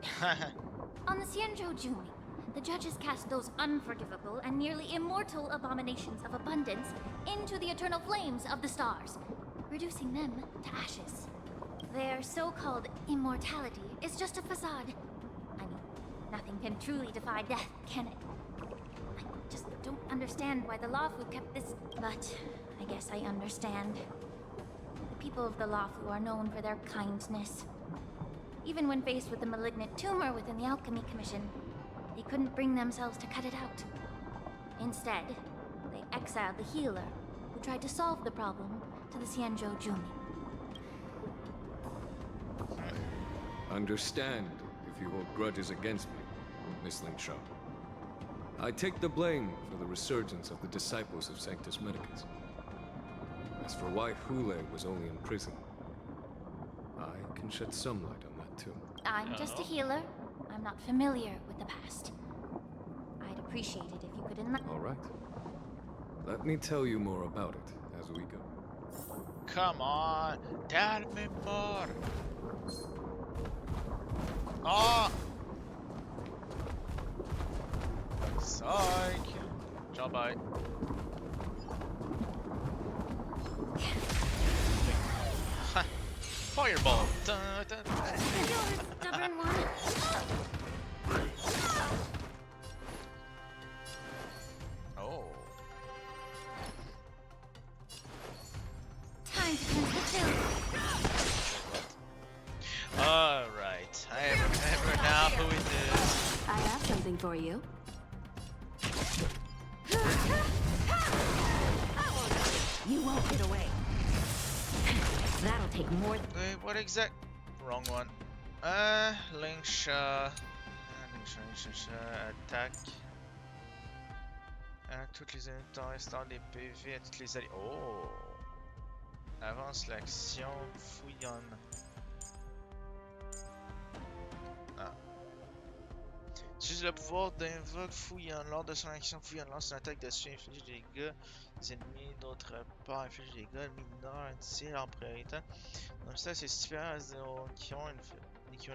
On the Xianzhou Jumi, the judges cast those unforgivable and nearly immortal abominations of abundance into the eternal flames of the stars, reducing them to ashes. Their so-called immortality is just a facade. I mean, nothing can truly defy death, can it? I just don't understand why the Lawfu kept this... But I guess I understand. The people of the Lawfu are known for their kindness. Even when faced with a malignant tumor within the Alchemy Commission, they couldn't bring themselves to cut it out. Instead, they exiled the healer, who tried to solve the problem, to the Xianzhou Jumi. Understand if you hold grudges against me, Miss Lingshaw. I take the blame for the resurgence of the disciples of Sanctus Medicus. As for why Hule was only in prison, I can shed some light on that too. I'm just a healer. I'm not familiar with the past. I'd appreciate it if you could enlighten... All right. Let me tell you more about it as we go. Come on, tell me more. Oh! Psych! Job bye. Fireball! Dun, dun, dun. Stubborn one. Oh. Time to cleanse the something for you. You won't get away. That'll take more. Wait, what exact? Wrong one. Link shot. Attaque. À toutes les unités restant des PV à toutes les alliés. Oh! Avance l'action, fouillonne. Ah. Utilise le pouvoir d'invoque fouillonne. Lors de son action, fouillonne lance une attaque dessus, inflige des dégâts. Les ennemis, d'autre part, inflige des dégâts mineurs, indiciels en priorité. Donc ça, c'est super qui ont une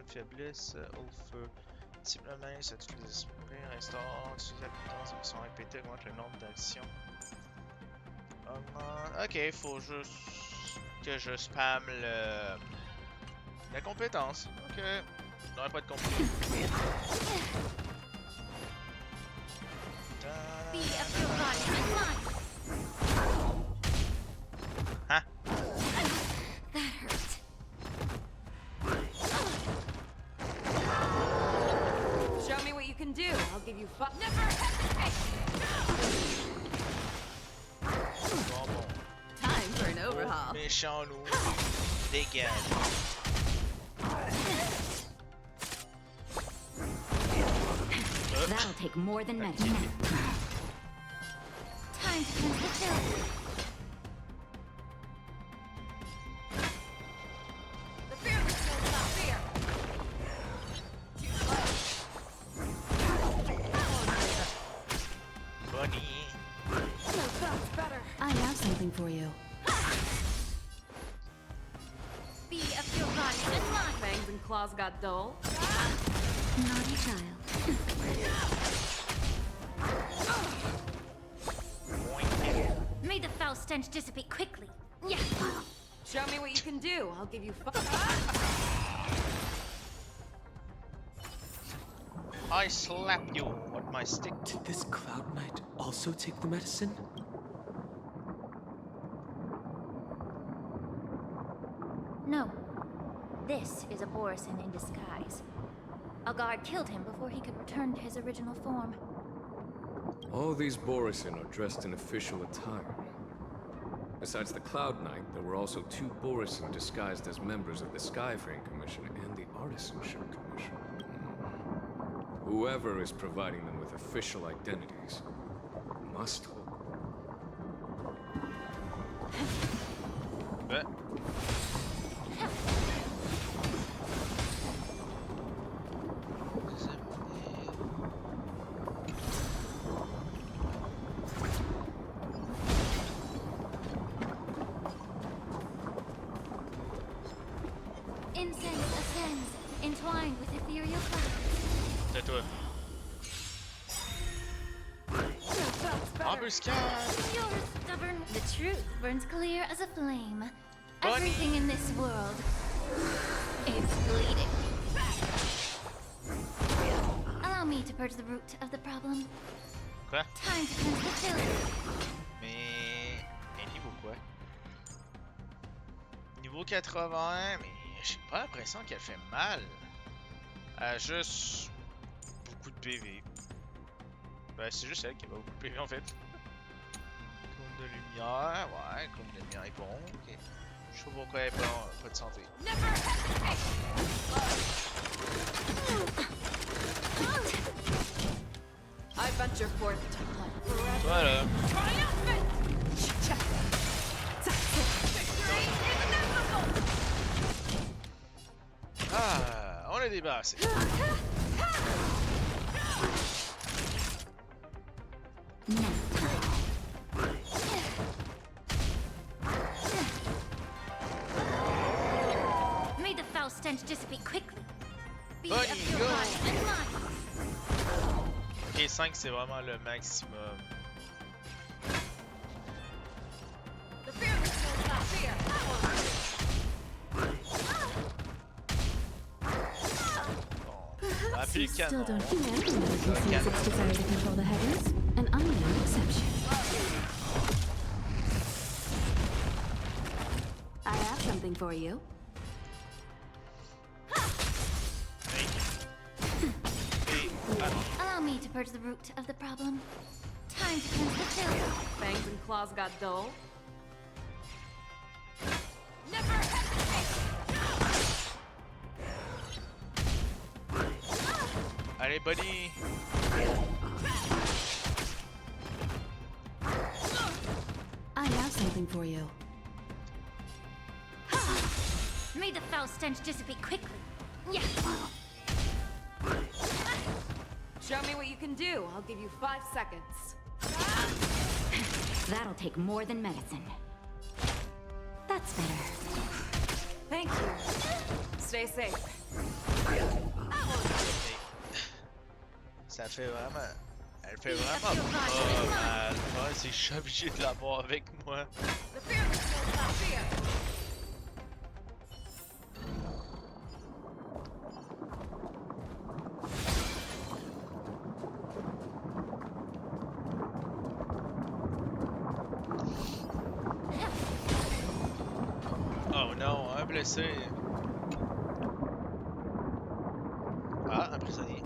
faiblesse au feu. Type le main, à tous les esprits, restaure, utilise la puissance qui sont répétées, augmente le nombre d'actions. Ok, faut juste que je spamme la compétence. Ok, n'aurait pas de compliqué. Hein? That hurt. Show me what you can do. I'll give you five. Never hesitate. Bon. Time for an overhaul. Méchant loup. Dégage. That'll take more than magic. Time to cleanse the filth. The fear will not fear. Bunny. That's better. I have something for you. Be of your body and mind. Fangs and claws got dull. Naughty child. May the foul stench dissipate quickly. Yeah. Show me what you can do. I'll give you five. I slap you with my stick. Did this Cloud Knight also take the medicine? No. This is a Borison in disguise. A guard killed him before he could return to his original form. All these Borison are dressed in official attire. Besides the Cloud Knight, there were also 2 Borison disguised as members of the Skyframe Commission and the Artisanship Commission. Whoever is providing them with official identities must hold. Bet. Incense ascends, entwined with ethereal clouds. C'est toi. Embuscade! You're stubborn. The truth burns clear as a flame. Bunny. Everything in this world is bleeding. Allow me to purge the root of the problem. Quoi? Time to cleanse the filth. Mais... niveau quoi? Niveau 80, mais j'ai pas l'impression qu'elle fait mal. Elle a juste beaucoup de PV. Ben, c'est juste elle qui a beaucoup de PV en fait. Cône de lumière, ouais, cône de lumière est bon. Ok. Je sais pas pourquoi elle est pas de santé. I venture forth to fight. Voilà. Ah, on est débarrassé. May the foul stench dissipate quickly. Be Bunny, of your go. body and mind. Ok, 5 c'est vraiment le maximum. The fear will not fear. Appuie le Still canon. don't humanity never conceals its desire to control the heavens, and I'm no exception. I have something for you. Allow me purge the root of the problem. Time to cleanse the filth. Fangs and claws got dull. Never hesitate! Allez, buddy! I have something for you. May the foul stench dissipate quickly. Yeah. Show me what you can do. I'll give you 5 seconds. That'll take more than medicine. That's better. Thank you. Stay safe. Ça fait vraiment... Elle fait vraiment pas mal. Ouais, c'est je suis obligé de l'avoir avec moi. Oh non, un blessé. Ah, un prisonnier.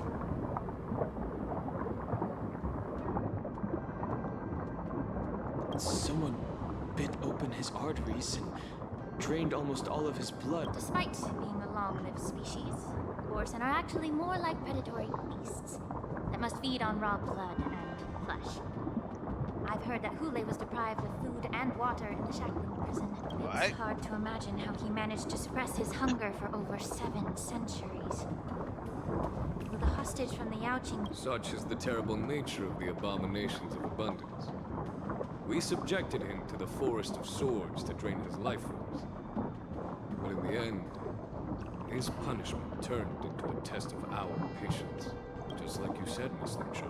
Someone bit open his arteries and drained almost all of his blood. Despite being a long-lived species, Borsen are actually more like predatory beasts that must feed on raw blood and flesh. I've heard that Hule was deprived of food and water in the Shackling prison. It's hard to imagine how he managed to suppress his hunger for over 7 centuries. With a hostage from the Yaoqing... Such is the terrible nature of the abominations of abundance. We subjected him to the Forest of Swords to drain his life force. But in the end, his punishment turned into a test of our patience. Just like you said, Miss Lyncho.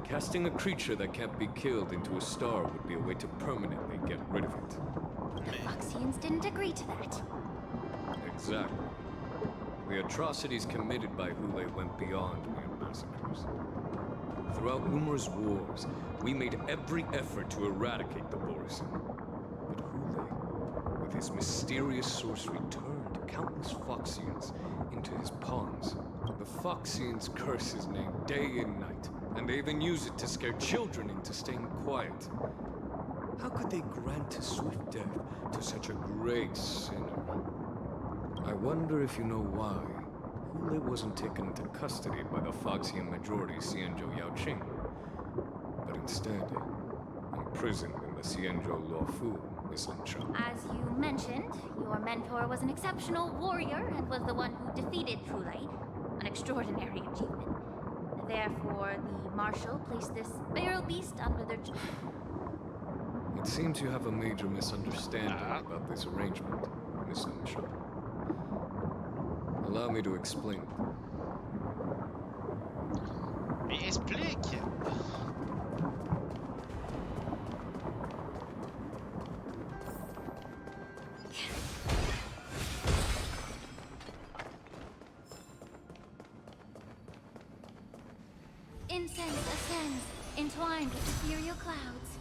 Casting a creature that can't be killed into a star would be a way to permanently get rid of it. The Foxians didn't agree to that. Exactly. The atrocities committed by Hule went beyond mere massacres. Throughout numerous wars, we made every effort to eradicate the Borison. But Hule, with his mysterious sorcery, turned countless Foxians into his pawns. The Foxians curse his name day and night, and they even use it to scare children into staying quiet. How could they grant a swift death to such a great sinner? I wonder if you know why Hule wasn't taken into custody by the Foxian majority Xianzhou Yaoqing, but instead imprisoned in the Xianzhou Luofu, Miss Lyncho. As you mentioned, your mentor was an exceptional warrior and was the one who defeated Hule, an extraordinary achievement. Therefore, the Marshal placed this feral beast under their... It seems you have a major misunderstanding about this arrangement, Miss Lyncho. Allow me to explain it. Mais explique! Incense ascends, entwined with ethereal clouds.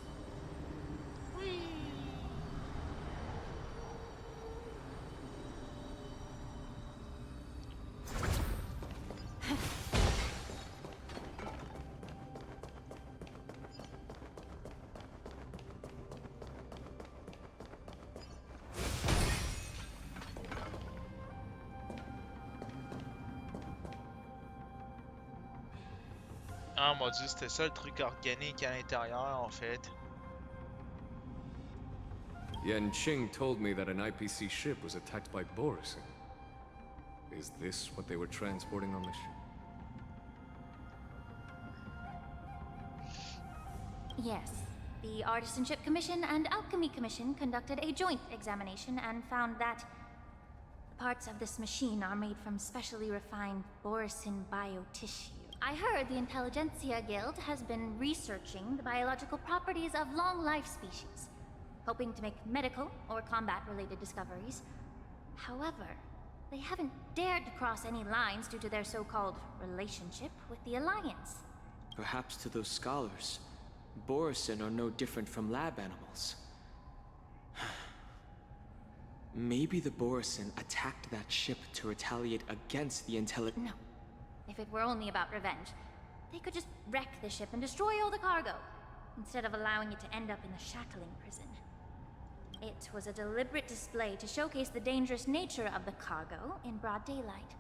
Ah mon dieu, c'était ça le truc organique à l'intérieur en fait. Yan Qing told me that an IPC ship was attacked by Borison. Is this what they were transporting on the ship? Yes. The Artisanship Commission and Alchemy Commission conducted a joint examination and found that parts of this machine are made from specially refined Borison biotissue. I heard the Intelligentsia Guild has been researching the biological properties of long-life species, hoping to make medical or combat-related discoveries. However, they haven't dared to cross any lines due to their so-called relationship with the Alliance. Perhaps to those scholars, Borison are no different from lab animals. Maybe the Borison attacked that ship to retaliate against the No. If it were only about revenge, they could just wreck the ship and destroy all the cargo, instead of allowing it to end up in the shackling prison. It was a deliberate display to showcase the dangerous nature of the cargo in broad daylight.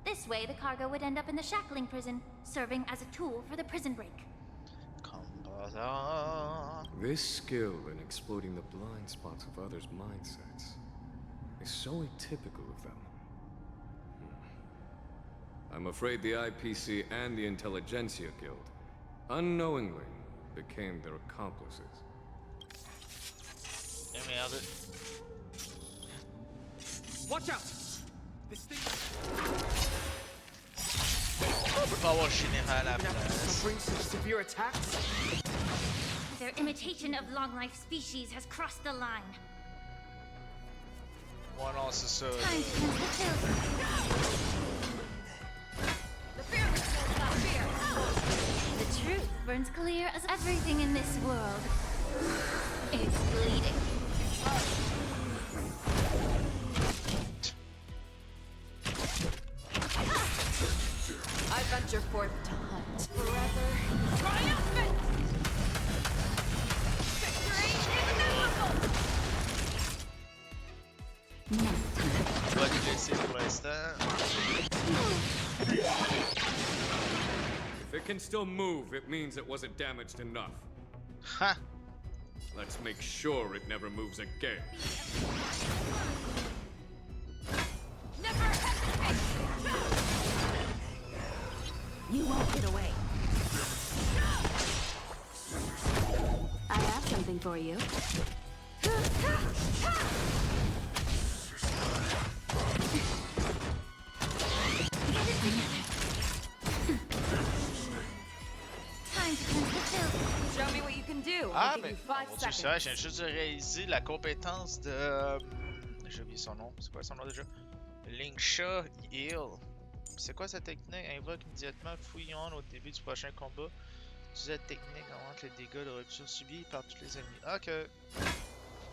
This way, the cargo would end up in the shackling prison, serving as a tool for the prison break. This skill in exploiting the blind spots of others' mindsets is so atypical of them. I'm afraid the IPC and the Intelligentsia Guild unknowingly became their accomplices. Merde. Watch out! This thing. On peut pas avoir le général à la place. Severe attacks. Their imitation of long-life species has crossed the line. Ouais, non, c'est ça. Time to cleanse the children. The fearless will not fear. The truth burns clear as everything in this world is bleeding. I venture forth to hunt forever. Triumphant! Victory inevitable! On va le laisser pour l'instant. If it can still move, it means it wasn't damaged enough. Ha! Let's make sure it never moves again. Never hesitate! You won't get away. I have something for you. Time to cleanse the children. Show me what you can do. Ah, I'll give mais you 5 mon Dieu, seconds. c'est vrai, je viens juste de réaliser la compétence de. J'ai oublié son nom. C'est quoi son nom déjà? Lingsha Heal. C'est quoi sa technique? Invoque immédiatement Fouillon au début du prochain combat. Utilisez la technique augmente les dégâts de rupture subis par tous les ennemis. Ok.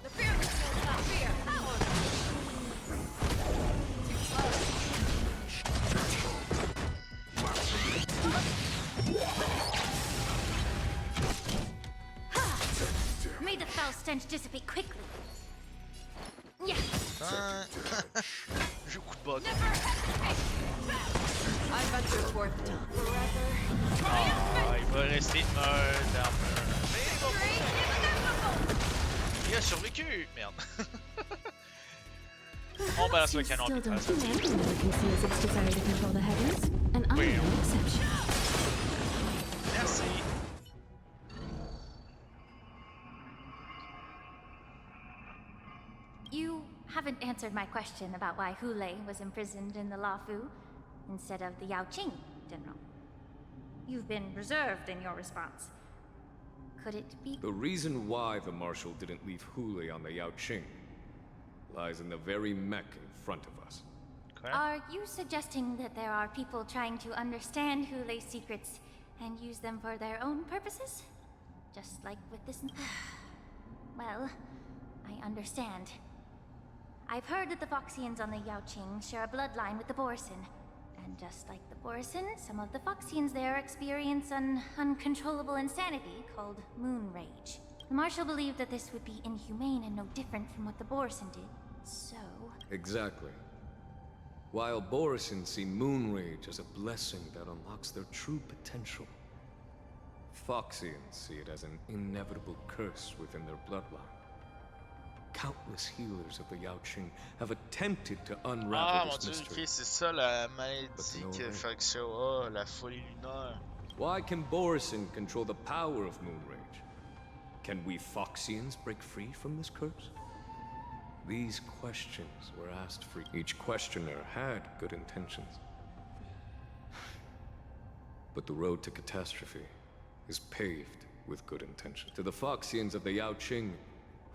The fearless will not fear. May the foul stench dissipate quickly. Yeah. J'ai coup de bug. I venture forth to forever. Ah, il va rester un d'armure. Il a survécu! Merde. On balance le canon Still arbitral. don't think anyone can see as its desire to control the heavens, and I'm Well. no exception. Merci. You haven't answered my question about why Hule was imprisoned in the Lafu instead of the Yaoqing, General. You've been reserved in your response. Could it be? The reason why the Marshal didn't leave Hule on the Yaoqing lies in the very mech in front of us. Are you suggesting that there are people trying to understand Hule's secrets and use them for their own purposes? Just like with this. Well, I understand. I've heard that the Foxians on the Yaoqing share a bloodline with the Borison. And just like the Borison, some of the Foxians there experience an uncontrollable insanity called Moon Rage. The Marshal believed that this would be inhumane and no different from what the Borison did, so... Exactly. While Borison see Moon Rage as a blessing that unlocks their true potential, Foxians see it as an inevitable curse within their bloodline. Countless healers of the Yaoqing have attempted to unravel Ah mon this dieu, mystery. ok, c'est ça la maladie no que way. Faction a, la folie lunaire. Why can Borison control the power of Moon Rage? Can we Foxians break free from this curse? These questions were asked for. Each questioner had good intentions. But the road to catastrophe is paved with good intention. To the Foxians of the Yaoqing,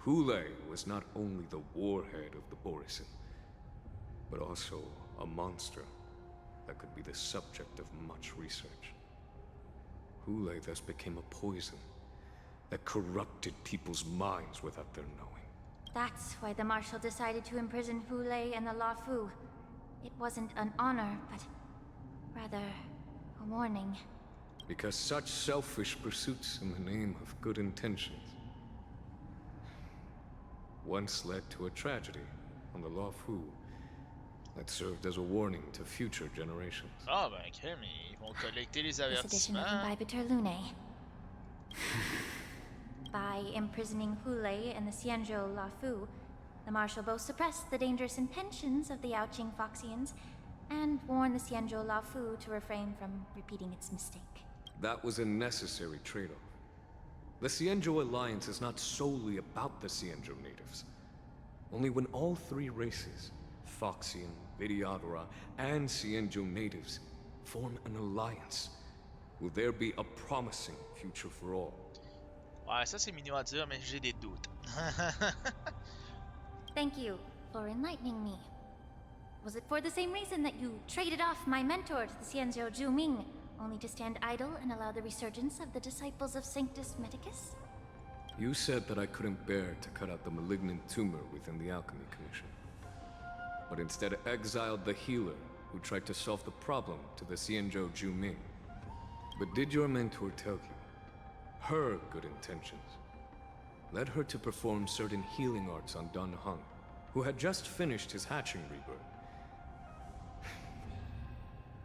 Hule was not only the warhead of the Borison, but also a monster that could be the subject of much research. Hule thus became a poison that corrupted people's minds without their knowing. That's why the Marshal decided to imprison Hule and the Lafu. It wasn't an honor, but rather a warning. Because such selfish pursuits in the name of good intentions once led to a tragedy on the Luofu that served as a warning to future generations. Ah ben ok, mais ils vont collecter les This edition of avertissements. Imbibitor Lunae. By imprisoning Hule and the Xianzhou Luofu, the Marshal both suppressed the dangerous intentions of the Yaoqing Foxians and warned the Xianzhou Luofu to refrain from repeating its mistake. That was a necessary trade-off. The Xianzhou alliance is not solely about the Xianzhou natives. Only when all three races, Foxian, Vidyadhara, and Xianzhou natives, form an alliance, will there be a promising future for all. Ouais, ça c'est mignon à dire, mais j'ai des doutes. Thank you for enlightening me. Was it for the same reason that you traded off my mentor to the Xianzhou Zhuming, only to stand idle and allow the resurgence of the disciples of Sanctus Medicus? You said that I couldn't bear to cut out the malignant tumor within the Alchemy Commission, but instead exiled the healer who tried to solve the problem to the Xianzhou Zhuming. But did your mentor tell you her good intentions led her to perform certain healing arts on Dun Hung, who had just finished his hatching rebirth,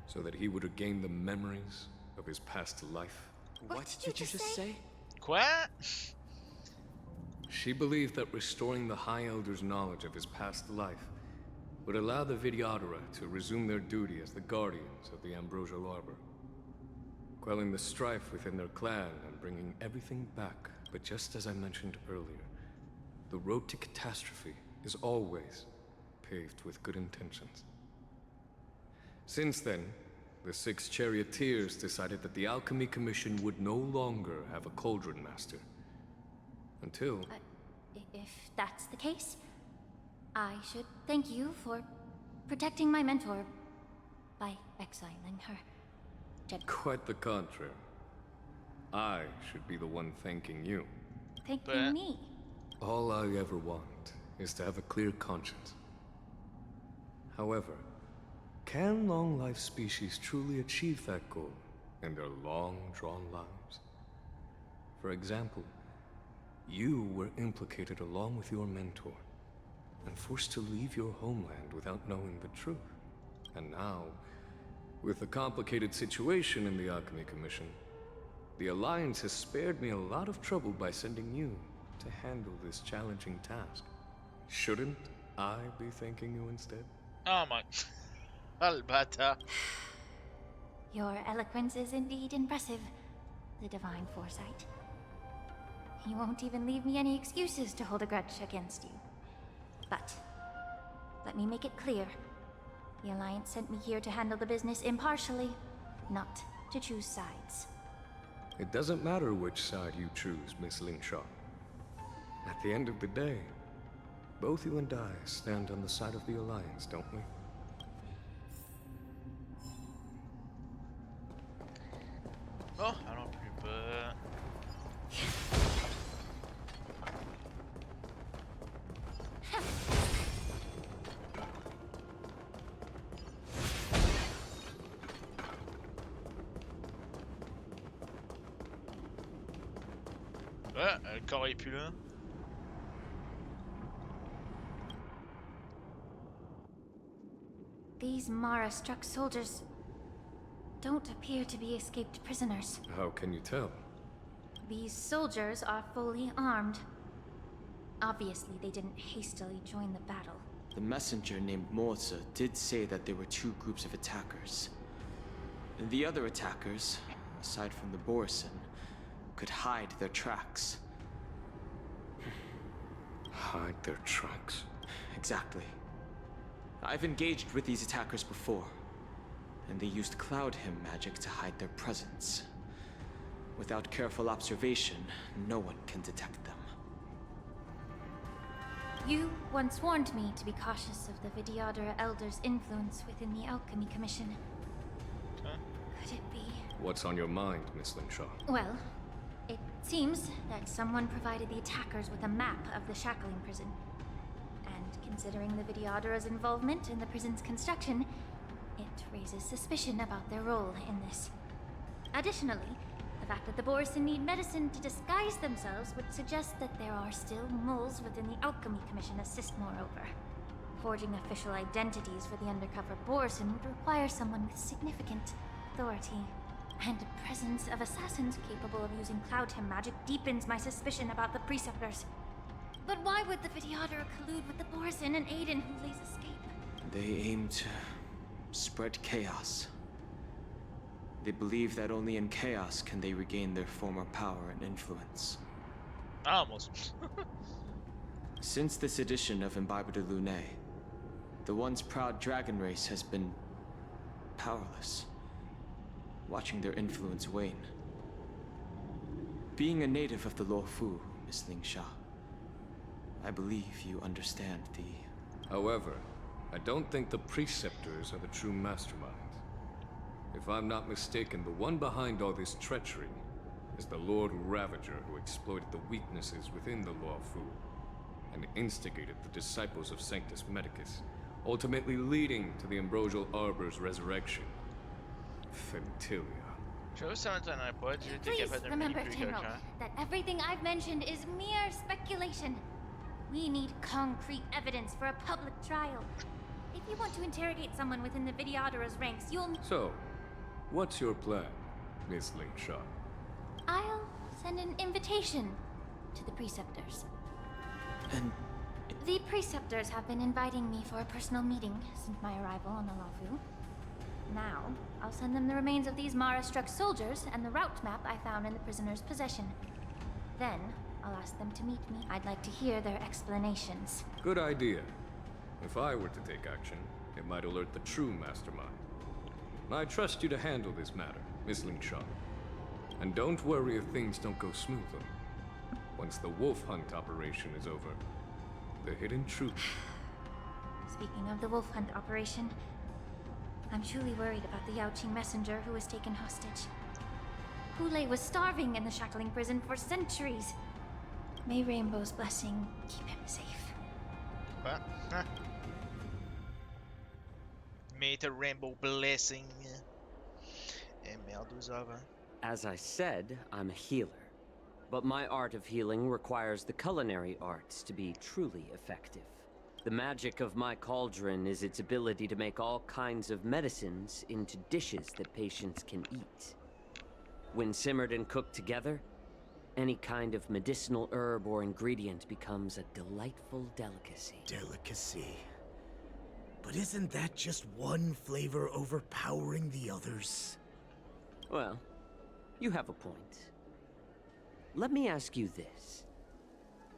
so that he would regain the memories of his past life? What did you just say? Quoi? She believed that restoring the High Elder's knowledge of his past life would allow the Vidyadhara to resume their duty as the guardians of the Ambrosial Arbor, quelling the strife within their clan and bringing everything back. But just as I mentioned earlier, the road to catastrophe is always paved with good intentions. Since then, the 6 charioteers decided that the Alchemy Commission would no longer have a cauldron master. Until... If that's the case, I should thank you for protecting my mentor by exiling her. Quite the contrary. I should be the one thanking you. Thanking me? All I ever want is to have a clear conscience. However, can long-life species truly achieve that goal in their long-drawn lives? For example, you were implicated along with your mentor, and forced to leave your homeland without knowing the truth. And now, with the complicated situation in the Alchemy Commission, the Alliance has spared me a lot of trouble by sending you to handle this challenging task. Shouldn't I be thanking you instead? Oh my... Albata. Your eloquence is indeed impressive, the divine foresight. You won't even leave me any excuses to hold a grudge against you. But, let me make it clear. The Alliance sent me here to handle the business impartially, not to choose sides. It doesn't matter which side you choose, Miss Lingshaw. At the end of the day, both you and I stand on the side of the Alliance, don't we? Oh, allons plus bas. Ah, le corps est plus là. These Mara-struck soldiers don't appear to be escaped prisoners. How can you tell? These soldiers are fully armed. Obviously, they didn't hastily join the battle. The messenger named Morza did say that there were 2 groups of attackers. The other attackers, aside from the Borison, could hide their tracks. Hide their tracks? Exactly. I've engaged with these attackers before, and they used Cloud Hymn magic to hide their presence. Without careful observation, no one can detect them. You once warned me to be cautious of the Vidyadhara Elder's influence within the Alchemy Commission. Could it be? What's on your mind, Miss Lingshaw? Well, it seems that someone provided the attackers with a map of the Shackling prison. And considering the Vidyadhara's involvement in the prison's construction, it raises suspicion about their role in this. Additionally, the fact that the Borison need medicine to disguise themselves would suggest that there are still moles within the Alchemy Commission assist moreover. Forging official identities for the undercover Borison would require someone with significant authority. And the presence of assassins capable of using Cloudhim magic deepens my suspicion about the Preceptors. But why would the Videodora collude with the Borison and aid in Hulei's escape? They aim to spread chaos. They believe that only in chaos can they regain their former power and influence. Almost. Since this edition of Imbibe de Lune, the once proud dragon race has been powerless, watching their influence wane. Being a native of the Luofu, Miss Lingsha, I believe you understand the... However, I don't think the Preceptors are the true masterminds. If I'm not mistaken, the one behind all this treachery is the Lord Ravager who exploited the weaknesses within the Luofu and instigated the disciples of Sanctus Medicus, ultimately leading to the Ambrosial Arbor's resurrection. Fentilia. Please remember, General, that everything I've mentioned is mere speculation. We need concrete evidence for a public trial. If you want to interrogate someone within the Videodora's ranks, you'll... So, what's your plan, Miss Lingsha? I'll send an invitation to the Preceptors. And... The Preceptors have been inviting me for a personal meeting since my arrival on the Luofu. Now, I'll send them the remains of these Mara-struck soldiers and the route map I found in the prisoner's possession. Then, I'll ask them to meet me. I'd like to hear their explanations. Good idea. If I were to take action, it might alert the true mastermind. I trust you to handle this matter, Miss Lingsha. And don't worry if things don't go smoothly. Once the wolf hunt operation is over, the hidden truth... Speaking of the wolf hunt operation, I'm truly worried about the Yaoqing messenger who was taken hostage. Hulei was starving in the shackling prison for centuries. May Rainbow's blessing keep him safe. What? Huh? May the rainbow blessing. As I said, I'm a healer. But my art of healing requires the culinary arts to be truly effective. The magic of my cauldron is its ability to make all kinds of medicines into dishes that patients can eat. When simmered and cooked together, any kind of medicinal herb or ingredient becomes a delightful delicacy. Delicacy? But isn't that just one flavor overpowering the others? Well, you have a point. Let me ask you this.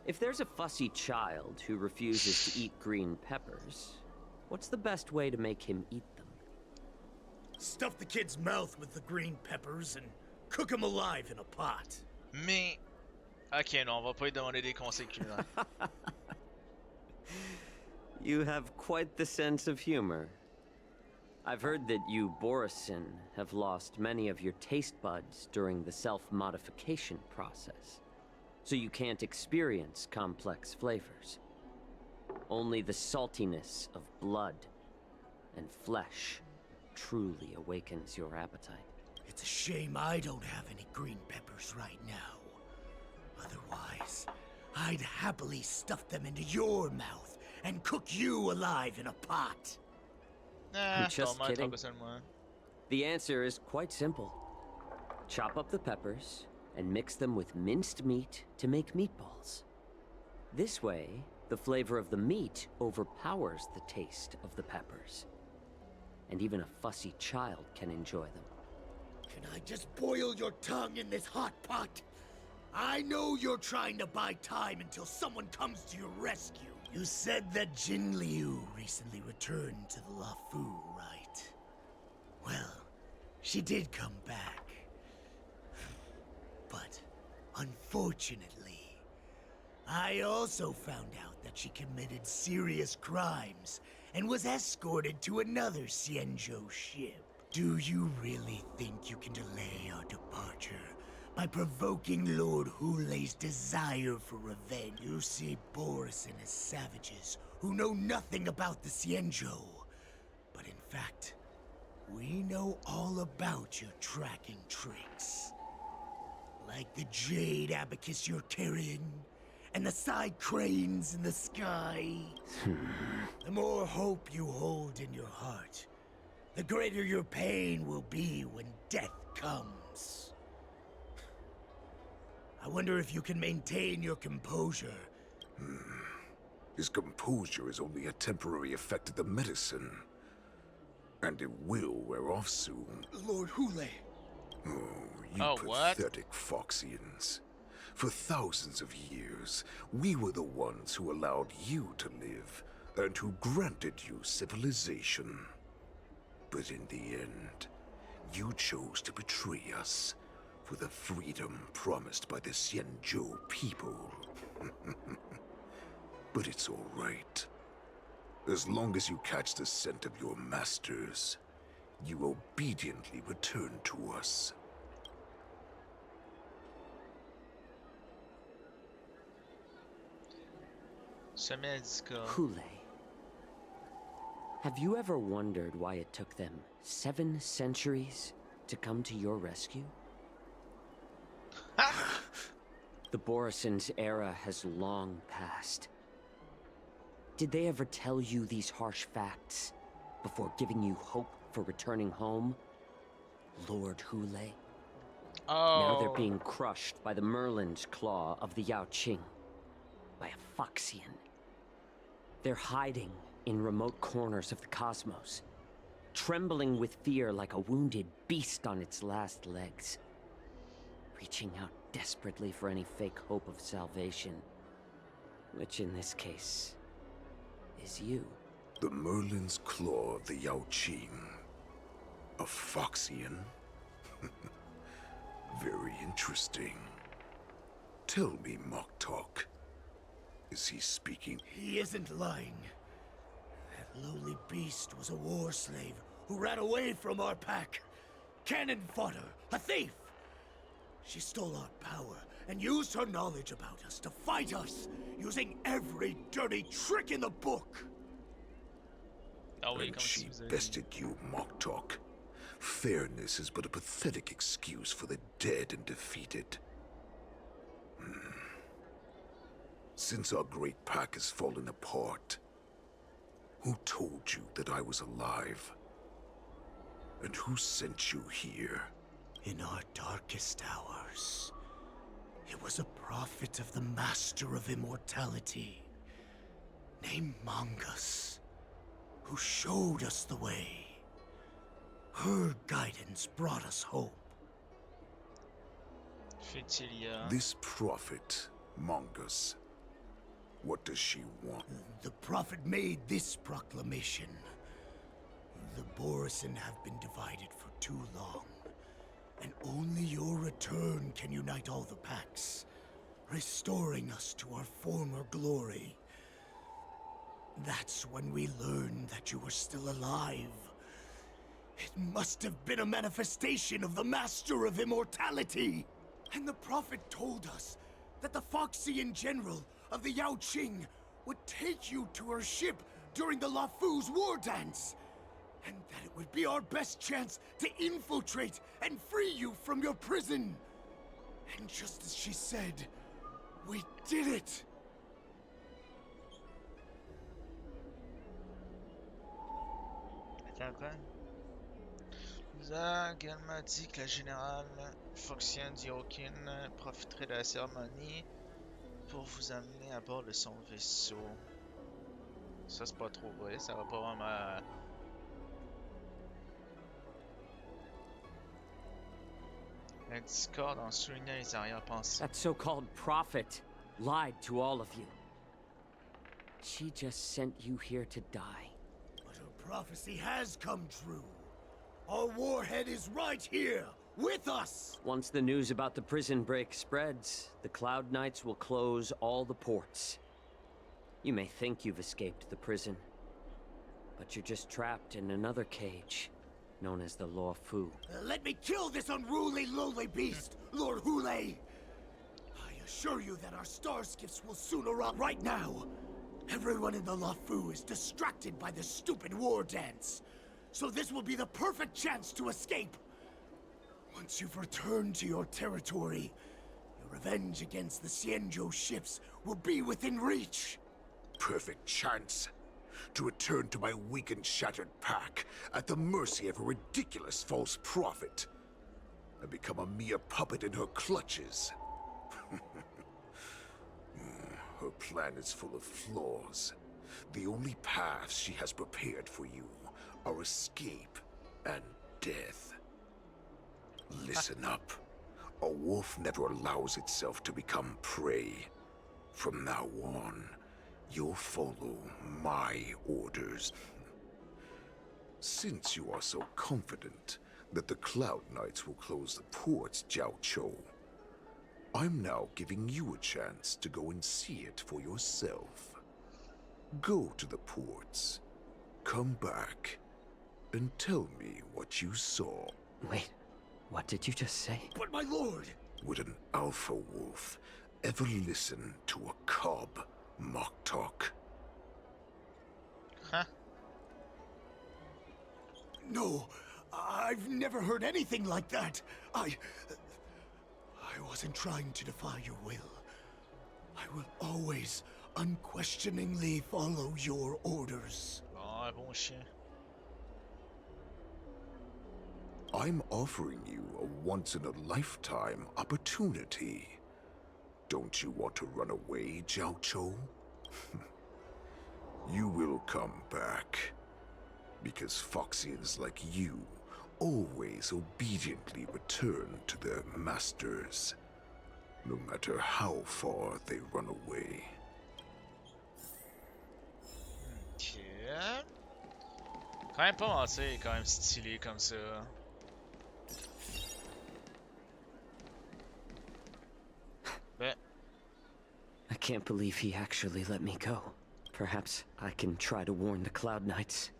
If there's a fussy child who refuses to eat green peppers, what's the best way to make him eat them? Stuff the kid's mouth with the green peppers and cook him alive in a pot. Mais... Ok, non, on va pas lui demander des conseils culinaires. You have quite the sense of humor. I've heard that you, Borison, have lost many of your taste buds during the self-modification process. So you can't experience complex flavors. Only the saltiness of blood and flesh truly awakens your appetite. It's a shame I don't have any green peppers right now. Otherwise, I'd happily stuff them into your mouth and cook you alive in a pot. I'm just kidding. The answer is quite simple. Chop up the peppers and mix them with minced meat to make meatballs. This way, the flavor of the meat overpowers the taste of the peppers. And even a fussy child can enjoy them. Can I just boil your tongue in this hot pot? I know you're trying to buy time until someone comes to your rescue. You said that Jin Liu recently returned to the Luofu, right? Well, she did come back. But, unfortunately, I also found out that she committed serious crimes and was escorted to another Xianzhou ship. Do you really think you can delay our departure by provoking Lord Hulei's desire for revenge? You see Borison as savages who know nothing about the Xianzhou, but in fact, We know all about your tracking tricks. Like the jade abacus you're carrying, and the side cranes in the sky. The more hope you hold in your heart, the greater your pain will be when death comes. I wonder if you can maintain your composure. His composure is only a temporary effect of the medicine. And it will wear off soon. Lord Hule. Oh, you pathetic Foxians. For thousands of years, we were the ones who allowed you to live, and who granted you civilization. But in the end, you chose to betray us for the freedom promised by the Xianzhou people. But it's all right. As long as you catch the scent of your masters, you obediently return to us. Hule. Have you ever wondered why it took them 7 centuries to come to your rescue? The Borison's era has long passed. Did they ever tell you these harsh facts before giving you hope for returning home, Lord Hule? Now they're being crushed by the Merlin's claw of the Yao Qing, by a Foxian. They're hiding in remote corners of the cosmos, trembling with fear like a wounded beast on its last legs, reaching out desperately for any fake hope of salvation, which in this case is you. The Merlin's claw of the Yao Qing. A Foxian? Very interesting. Tell me, Mock Talk. Is he speaking? He isn't lying. That lowly beast was a war slave who ran away from our pack. Cannon fodder, a thief! She stole our power and used her knowledge about us to fight us, using every dirty trick in the book. And she bested you, Mock Talk. Fairness is but a pathetic excuse for the dead and defeated. Since our great pack has fallen apart, who told you that I was alive? And who sent you here? In our darkest hours, it was a prophet of the Master of Immortality, named Mongus, who showed us the way. Her guidance brought us hope. This prophet, Mongus, what does she want? The prophet made this proclamation. The Borison have been divided for too long, and only your return can unite all the packs, restoring us to our former glory. That's when we learned that you were still alive. It must have been a manifestation of the Master of Immortality. And the prophet told us that the Foxian general of the Yao Qing would take you to her ship during the Lafu's war dance. And that it would be our best chance to infiltrate and free you from your prison. And just as she said, we did it! Nous a également dit que la générale Foxian Diokin profiterait de la cérémonie pour vous amener à bord de son vaisseau. Ça, c'est pas trop vrai, ça va pas vraiment. La discorde en soulignant les arrière-pensées. That so-called prophet lied to all of you. She just sent you here to die. But her prophecy has come true. Our warhead is right here, with us! Once the news about the prison break spreads, the Cloud Knights will close all the ports. You may think you've escaped the prison, but you're just trapped in another cage, known as the Law Fu. Let me kill this unruly, lowly beast, Lord Hule! I assure you that our star skiffs will soon arrive. Right now, everyone in the Lafu is distracted by the stupid war dance. so this will be the perfect chance to escape. Once you've returned to your territory, your revenge against the Xianzhou ships will be within reach. Perfect chance to return to my weak and shattered pack at the mercy of a ridiculous false prophet and become a mere puppet in her clutches. Her plan is full of flaws. The only paths she has prepared for you are escape and death. Listen up. A wolf never allows itself to become prey. From now on, you'll follow my orders. Since you are so confident that the Cloud Knights will close the ports, Jiaoqiu, I'm now giving you a chance to go and see it for yourself. Go to the ports, come back, and tell me what you saw. Wait, what did you just say? But my lord! Would an alpha wolf ever listen to a cub, Moktok? Huh? No, I've never heard anything like that. I wasn't trying to defy your will. I will always unquestioningly follow your orders. Oh, bon chien. I'm offering you a once-in-a-lifetime opportunity. Don't you want to run away, Jiaoqiu? You will come back. Because Foxians like you always obediently return to their masters, no matter how far they run away. Ok. Quand même pas mentir, il est quand même stylé comme ça. Ben. I can't believe he actually let me go. Perhaps I can try to warn the Cloud Knights.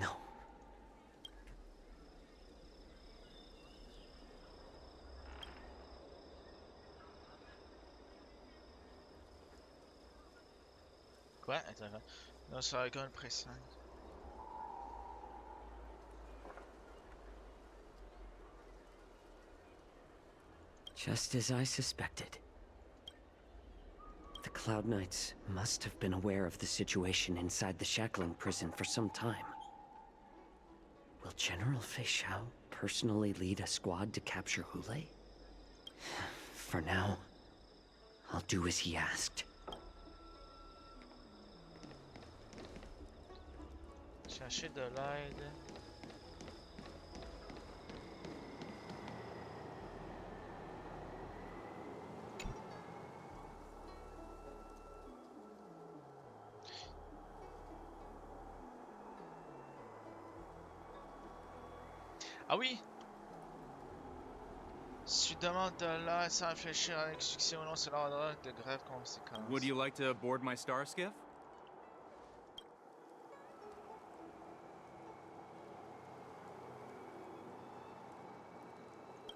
No. Quoi? Attends. Non, ça va gun pressant. Just as I suspected. The Cloud Knights must have been aware of the situation inside the shackling prison for some time. Will General Fei Xiao personally lead a squad to capture Hule? For now, I'll do as he asked. Chercher de l'aide. Ah oui! Si tu demandes de l'aide sans réfléchir à l'exécution, non, cela aura de graves conséquences. Would you like to board my star skiff?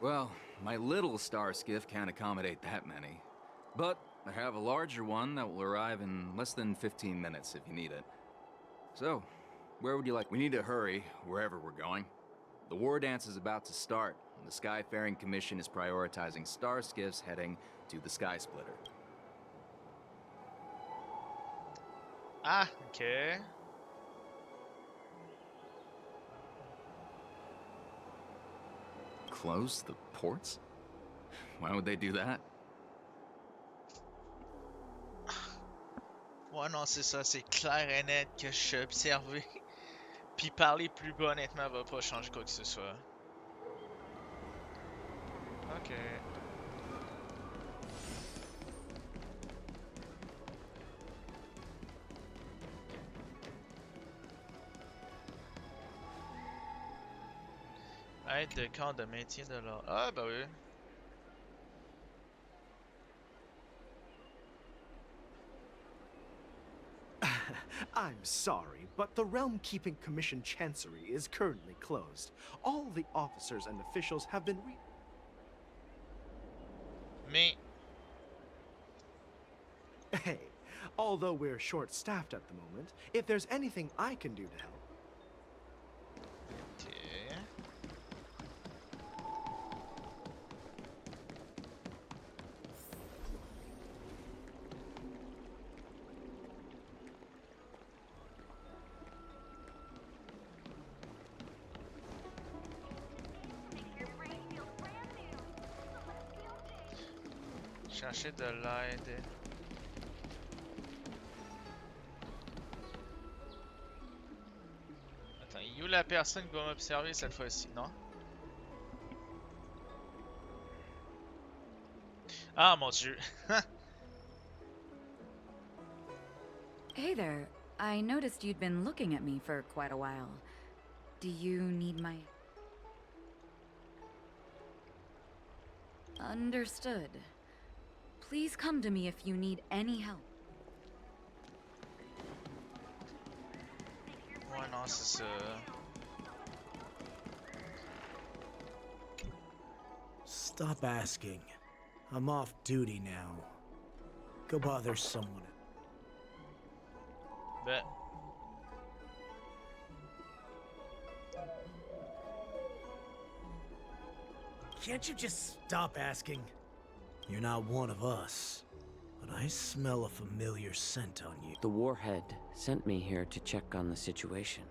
Well, my little star skiff can't accommodate that many. But I have a larger one that will arrive in less than 15 minutes if you need it. So, where would you like? We need to hurry, wherever we're going. The war dance is about to start, and the Skyfaring Commission is prioritizing star skiffs heading to the Sky Splitter. Ah, okay. Close the ports? Why would they do that? Ouais, non, c'est ça, c'est clair et net que je suis observé. Puis parler plus bas, honnêtement, va pas changer quoi que ce soit. Ok. Aide de camp de maintien de l'ordre. Ah, bah oui. I'm sorry, but the Realm Keeping Commission Chancery is currently closed. All the officers and officials have been Me. Hey, although we're short-staffed at the moment, if there's anything I can do to help... Chercher de l'aide. Attends, il y a où la personne qui va m'observer cette fois-ci, non? Ah mon dieu! Hey there. I noticed you'd been looking at me for quite a while. Do you need my... Understood. Please come to me if you need any help. Ouais, non, c'est ça. Stop asking. I'm off duty now. Go bother someone. Bet. Can't you just stop asking? You're not one of us, but I smell a familiar scent on you. The Warhead sent me here to check on the situation.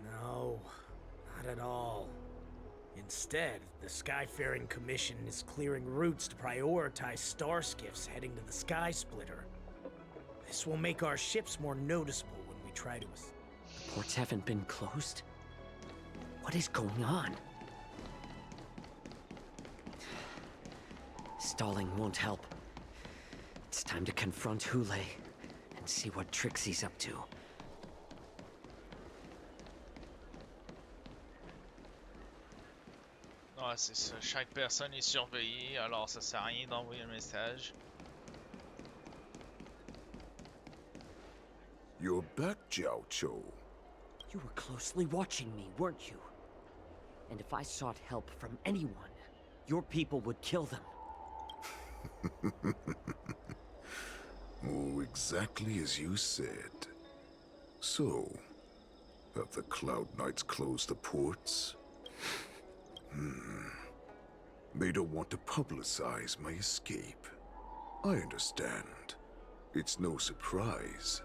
No, not at all. Instead, the Skyfaring Commission is clearing routes to prioritize star skiffs heading to the Sky Splitter. This will make our ships more noticeable when we try to... The ports haven't been closed? What is going on? Stalling won't help. It's time to confront Hule and see what tricks he's up to. Ouais, c'est ça. Chaque personne est surveillée, alors ça sert à rien d'envoyer un message. You're back, Jiao Cho. You were closely watching me, weren't you? And if I sought help from anyone, your people would kill them. Oh, exactly as you said. So, have the Cloud Knights closed the ports? They don't want to publicize my escape. I understand. It's no surprise,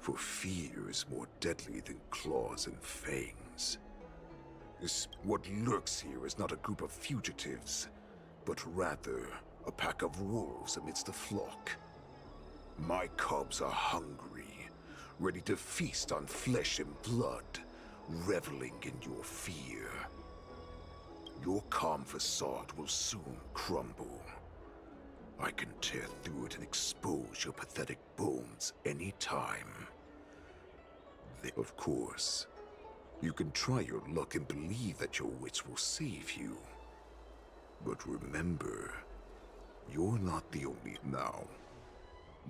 for fear is more deadly than claws and fangs. What lurks here is not a group of fugitives, but rather a pack of wolves amidst the flock. My cubs are hungry, ready to feast on flesh and blood, reveling in your fear. Your calm facade will soon crumble. I can tear through it and expose your pathetic bones any time. Of course, you can try your luck and believe that your wits will save you. But remember, you're not the only... Now,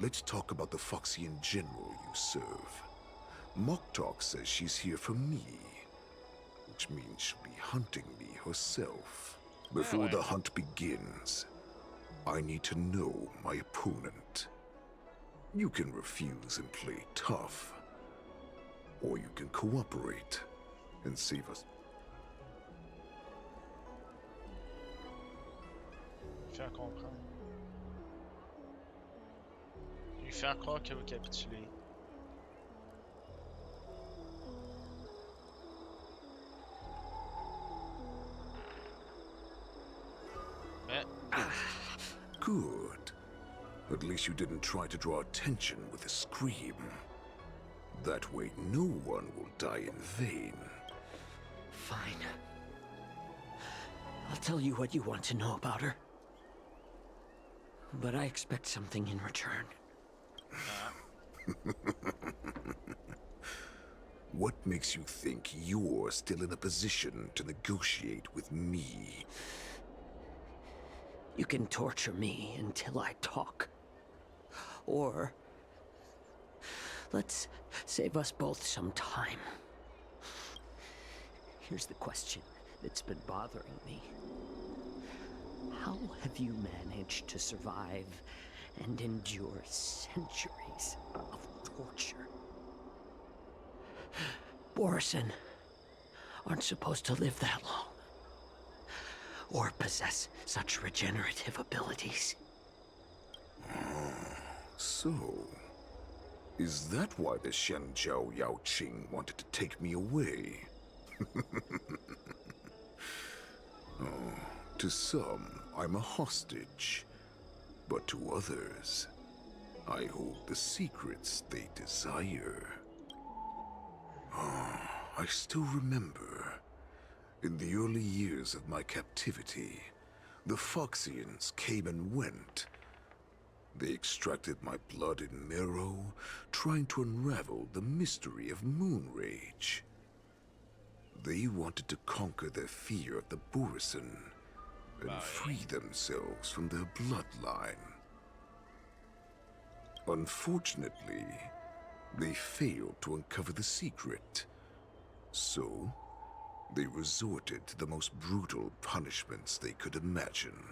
let's talk about the Foxian general you serve. Moktok says she's here for me, which means she'll be hunting me herself. Before the hunt begins, I need to know my opponent. You can refuse and play tough, or you can cooperate and save us. Faire comprendre. Lui faire croire que vous capitulez. Good. At least you didn't try to draw attention with a scream. That way no one will die in vain. Fine. I'll tell you what you want to know about her. But I expect something in return. What makes you think you're still in a position to negotiate with me? You can torture me until I talk. Or... let's save us both some time. Here's the question that's been bothering me. How have you managed to survive and endure centuries of torture? Borison aren't supposed to live that long, or possess such regenerative abilities. So, is that why the Shenjiao Yaoqing wanted to take me away? Oh, To some, I'm a hostage. But to others, I hold the secrets they desire. I still remember. In the early years of my captivity, the Foxians came and went. They extracted my blood and marrow, trying to unravel the mystery of moon rage. They wanted to conquer their fear of the Borisin and free themselves from their bloodline. Unfortunately, they failed to uncover the secret. So, they resorted to the most brutal punishments they could imagine.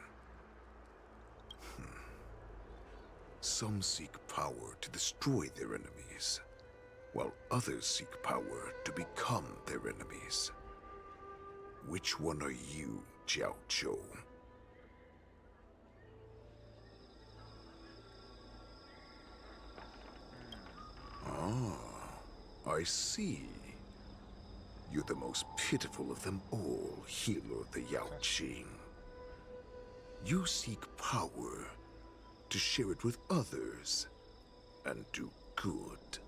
Some seek power to destroy their enemies, while others seek power to become their enemies. Which one are you, Jiao Zhou? I see. You're the most pitiful of them all, healer of the Yaoqing. You seek power to share it with others and do good.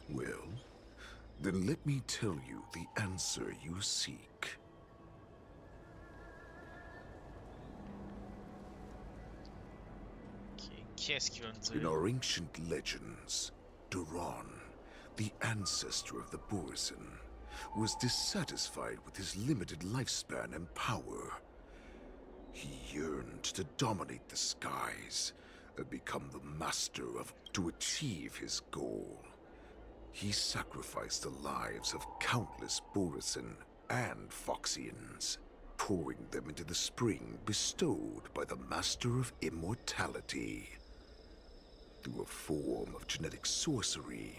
Well, then let me tell you the answer you seek. Qu'est-ce qu'il va me dire? In our ancient legends, Duran, the ancestor of the Borisin, was dissatisfied with his limited lifespan and power. He yearned to dominate the skies and become the master of... To achieve his goal, he sacrificed the lives of countless Borisin and Foxians, pouring them into the spring bestowed by the Master of Immortality. Through a form of genetic sorcery,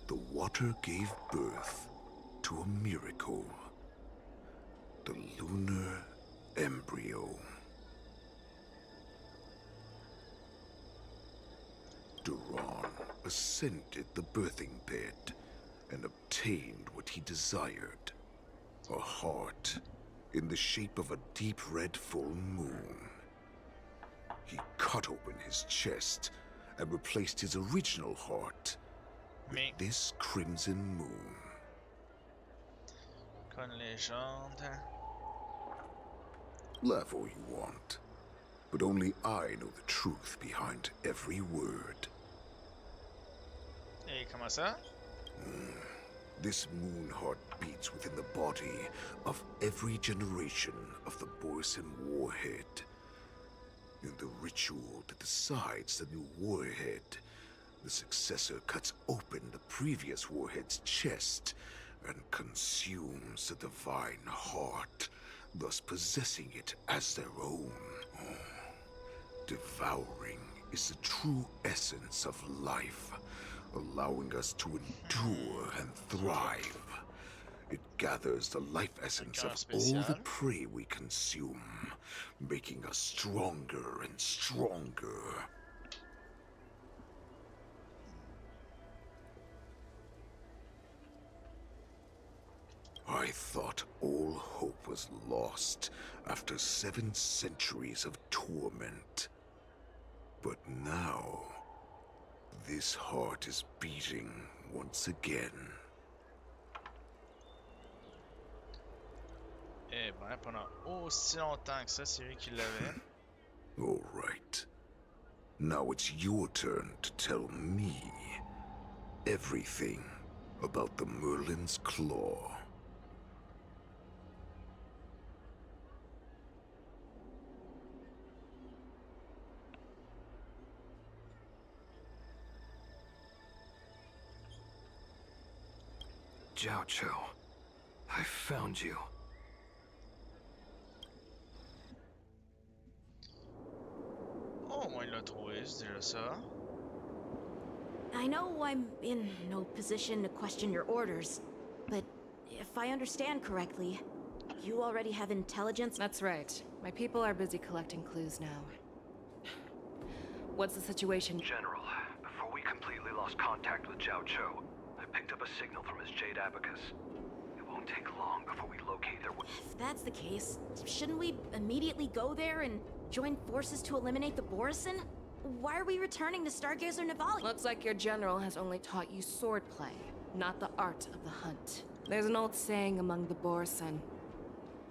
the water gave birth to a miracle. The lunar embryo. Duran ascended the birthing bed and obtained what he desired. A heart in the shape of a deep red full moon. He cut open his chest and replaced his original heart with this crimson moon. Comme légende. Laugh all you want, but only I know the truth behind every word. Et comment ça? This moon heart beats within the body of every generation of the Borisin warhead. In the ritual that decides the new warhead, the successor cuts open the previous warhead's chest and consumes the divine heart, thus possessing it as their own. Devouring is the true essence of life, allowing us to endure and thrive. It gathers the life essence of all the prey we consume, making us stronger and stronger. I thought all hope was lost after 7 centuries of torment. But now, this heart is beating once again. Eh ben, pendant aussi longtemps que ça, c'est lui qui l'avait. All right. Now it's your turn to tell me everything about the Merlin's Claw. Jiao Zhou, I found you. Oh, au moins il l'a trouvé, c'est déjà ça. I know I'm in no position to question your orders, but if I understand correctly, you already have intelligence? That's right. My people are busy collecting clues now. What's the situation? General, before we completely lost contact with Jiao Zhou, I picked up a signal from his Jade Abacus. It will won't take long before we locate their... If that's the case, shouldn't we immediately go there and join forces to eliminate the Borisin? Why are we returning to Stargazer Navalia? Looks like your general has only taught you swordplay, not the art of the hunt. There's an old saying among the Borisin.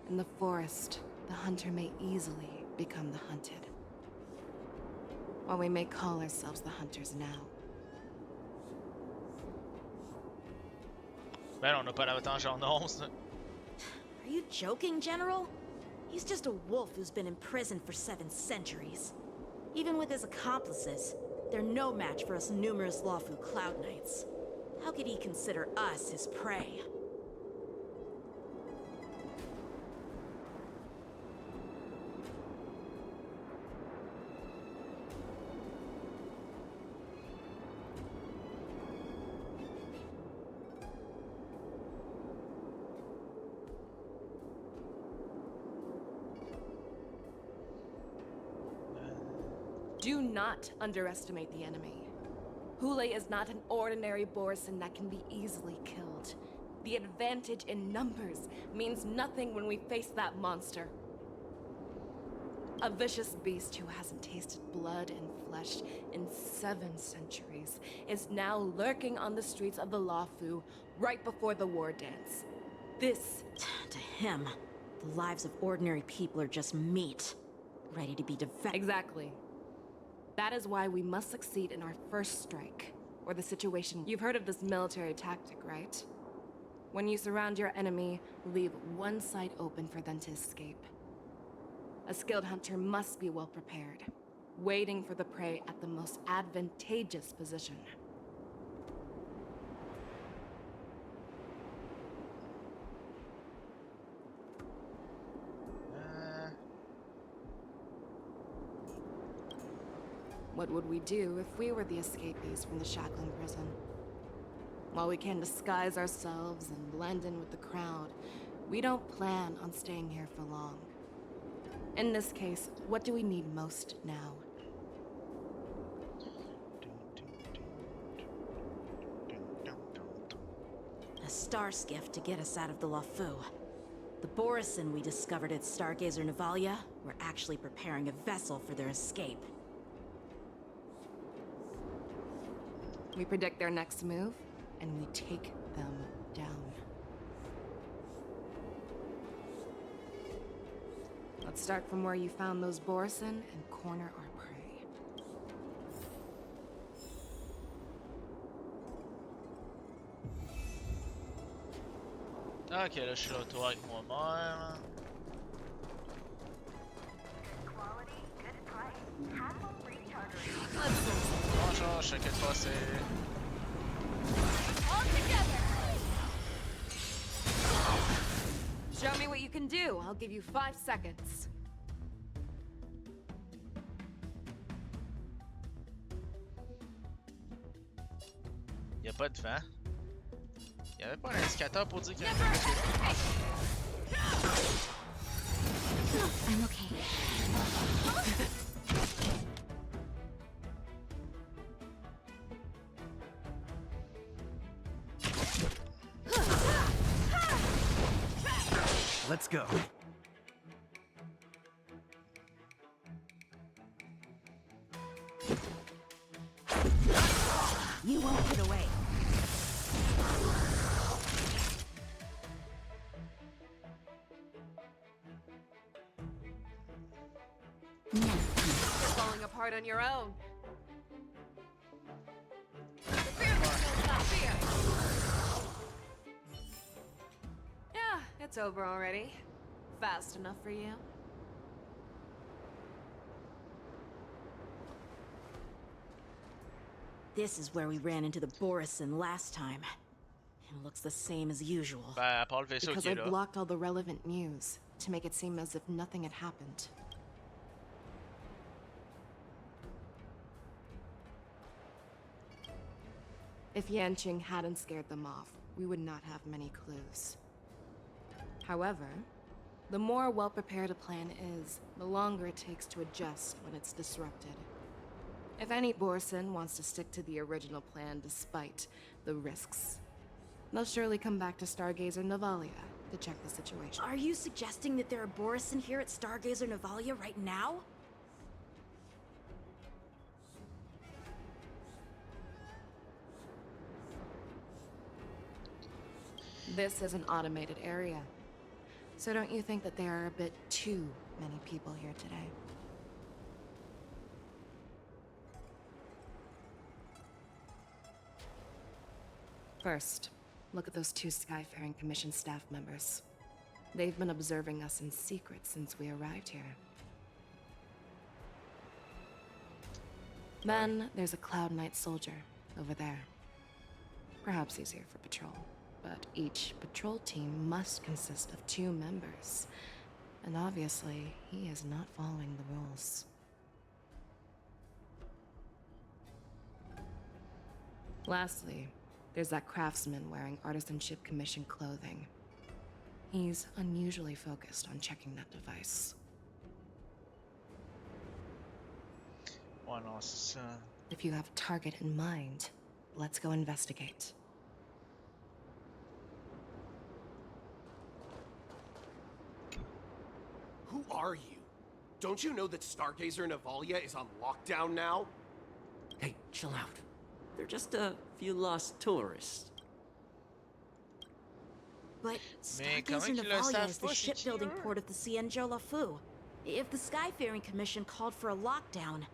In the forest, the hunter may easily become the hunted. While we may call ourselves the hunters now. Ben, on n'a pas l'avantage en 11. Are you joking, General? He's just a wolf who's been imprisoned for 7 centuries. Even with his accomplices, they're no match for us numerous Lawfu Cloud Knights. How could he consider us his prey? Do not underestimate the enemy. Hule is not an ordinary Borisin that can be easily killed. The advantage in numbers means nothing when we face that monster. A vicious beast who hasn't tasted blood and flesh in 7 centuries is now lurking on the streets of the Lawfu right before the war dance. This... To him, the lives of ordinary people are just meat, ready to be devoured. Exactly. That is why we must succeed in our first strike, or the situation. You've heard of this military tactic, right? When you surround your enemy, leave one side open for them to escape. A skilled hunter must be well prepared, waiting for the prey at the most advantageous position. What would we do if we were the escapees from the shackling prison? While we can disguise ourselves and blend in with the crowd, we don't plan on staying here for long. In this case, what do we need most now? A star skiff to get us out of the Lawfu. The Borisin we discovered at Stargazer Navalia were actually preparing a vessel for their escape. We predict their next move, and we take them down. Let's start from where you found those Borisin and corner our prey. Ok, là je suis là autour avec moi-même. Bonjour, je t'inquiète pas, c'est... All together! Show me what you can do. I'll give you 5 seconds. Y'a pas de vent. Y'avait pas un indicateur pour dire qu'il y a quelque chose. I'm okay. Let's go. You won't get away. You're falling apart on your own. The fear kills not fear. Yeah, it's over already. Fast enough for you? This is where we ran into the Borisin last time. It looks the same as usual. Bah, à part le vaisseau Because qui I est là. blocked all the relevant news to make it seem as if nothing had happened. If Yanqing hadn't scared them off, we would not have many clues. However, the more well-prepared a plan is, the longer it takes to adjust when it's disrupted. If any Borisin wants to stick to the original plan despite the risks, They'll surely come back to Stargazer Navalia to check the situation. Are you suggesting that there are Borisin here at Stargazer Navalia right now? This is an automated area. So don't you think that there are a bit too many people here today? First, look at those 2 Skyfaring Commission staff members. They've been observing us in secret since we arrived here. Then, there's a Cloud Knight soldier over there. Perhaps he's here for patrol, but each patrol team must consist of 2 members. And obviously, he is not following the rules. Lastly, there's that craftsman wearing Artisanship Commission clothing. He's unusually focused on checking that device. Ouais, non, c'est ça. If you have a target in mind, let's go investigate. Who are you? Don't you know that Stargazer Navalia is on lockdown now? Hey, chill out. They're just a few lost tourists. But Stargazer Navalia is the shipbuilding port of the Cienjo Lafu. If the Skyfaring Commission called for a lockdown,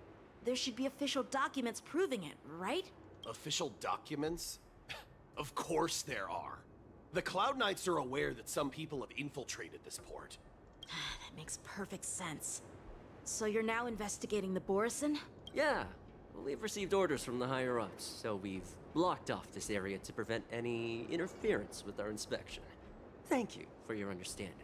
there should be official documents proving it, right? Official documents? Of course there are. The Cloud Knights are aware that some people have infiltrated this port. That makes perfect sense. So you're now investigating the Borisin? Yeah. We've received orders from the higher-ups, so we've blocked off this area to prevent any interference with our inspection. Thank you for your understanding.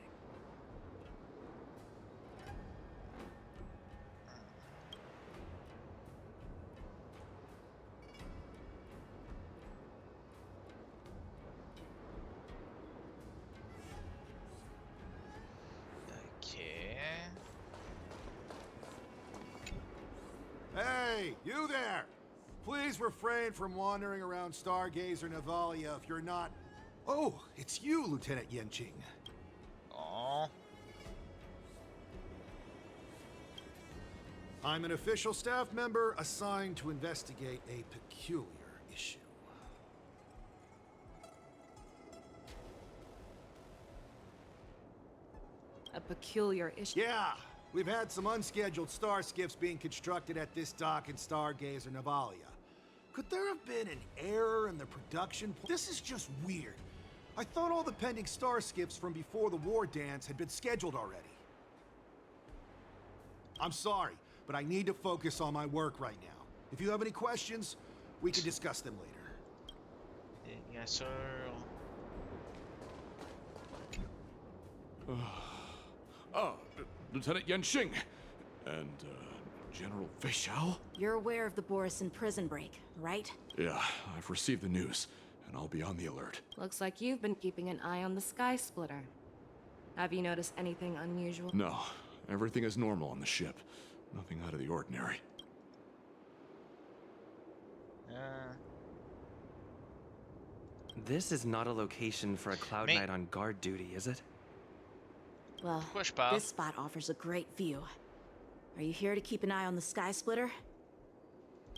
Hey, you there! Please refrain from wandering around Stargazer Navalia if you're not... Oh, it's you, Lieutenant Yenching. Aww. I'm an official staff member assigned to investigate a peculiar issue. A peculiar issue? Yeah! We've had some unscheduled star skiffs being constructed at this dock in Stargazer Navalia. Could there have been an error in the production? This is just weird. I thought all the pending star skiffs from before the war dance had been scheduled already. I'm sorry, but I need to focus on my work right now. If you have any questions, we can discuss them later. Bien sûr. Lieutenant Yenching and General Feixiao? You're aware of the Borisin prison break, right? Yeah, I've received the news, and I'll be on the alert. Looks like you've been keeping an eye on the Sky Splitter. Have you noticed anything unusual? No, everything is normal on the ship. Nothing out of the ordinary. This is not a location for a Cloud Knight on guard duty, is it? Well, this spot offers a great view. Are you here to keep an eye on the Sky Splitter?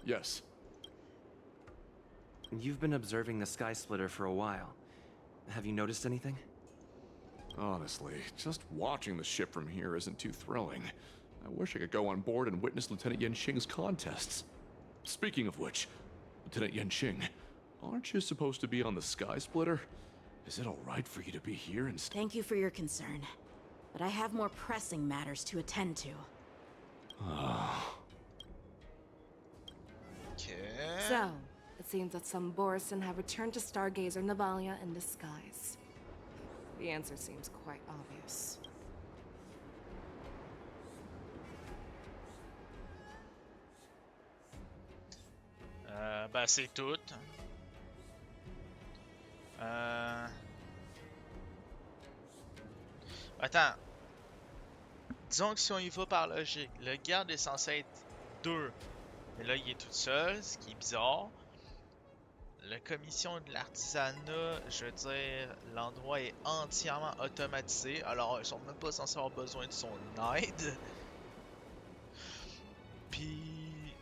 Yes. You've been observing the Sky Splitter for a while. Have you noticed anything? Honestly, just watching the ship from here isn't too thrilling. I wish I could go on board and witness Lieutenant Yenching's contests. Speaking of which, Lieutenant Yenching, aren't you supposed to be on the Sky Splitter? Is it alright for you to be here instead? Thank you for your concern, but I have more pressing matters to attend to. So, it seems that some Borisin have returned to Stargazer Navalia in disguise. The answer seems quite obvious. Ben c'est tout. Attends. Disons que si on y va par logique, le garde est censé être 2. Mais là, il est tout seul, ce qui est bizarre. la commission de l'artisanat, je veux dire, l'endroit est entièrement automatisé, alors ils sont même pas censés avoir besoin de son aide. Puis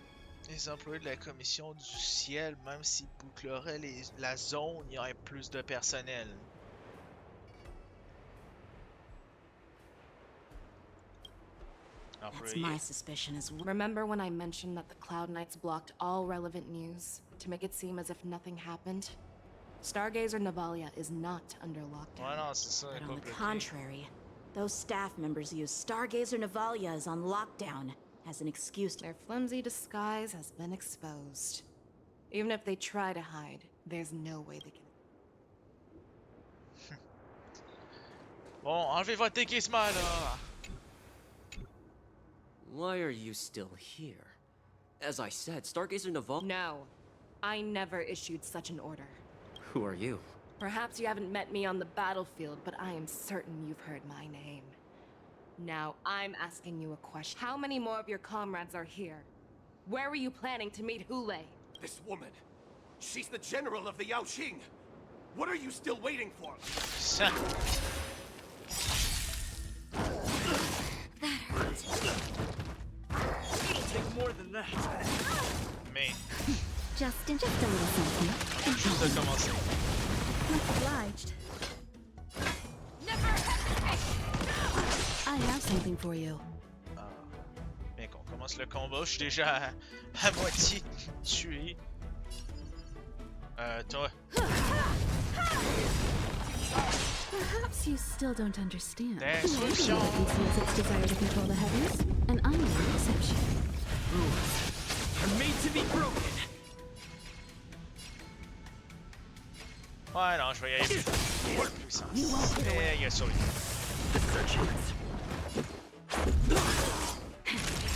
les employés de la commission du ciel, même s'ils boucleraient la zone, il y aurait plus de personnel. That's my suspicion as well. Remember when I mentioned that the Cloud Knights blocked all relevant news to make it seem as if nothing happened? Stargazer Navalia is not under lockdown. Ouais, non, c'est ça, But pas on the bloqué. contrary, those staff members use Stargazer Navalia is on lockdown as an excuse to— Their flimsy disguise has been exposed. Even if they try to hide, there's no way they can. Bon, enlevez votre déguisement là! Why are you still here? As I said, Stargazer Naval— No. I never issued such an order. Who are you? Perhaps you haven't met me on the battlefield, but I am certain you've heard my name. Now, I'm asking you a question. How many more of your comrades are here? Where were you planning to meet Hule? This woman, she's the general of the Yaoqing. What are you still waiting for? It'll take more than that. Mais, Just a little something. juste de commencer. Much obliged. I have something for you. Bien qu'on commence le combat, je suis déjà à moitié tué. Toi. Perhaps you still don't understand. Destruction. Everyone conceals its desire to control the heavens, and I'm no exception. Rules are made to be broken. Ouais, non, je vais y aller plus full puissance. Et il a sauvé.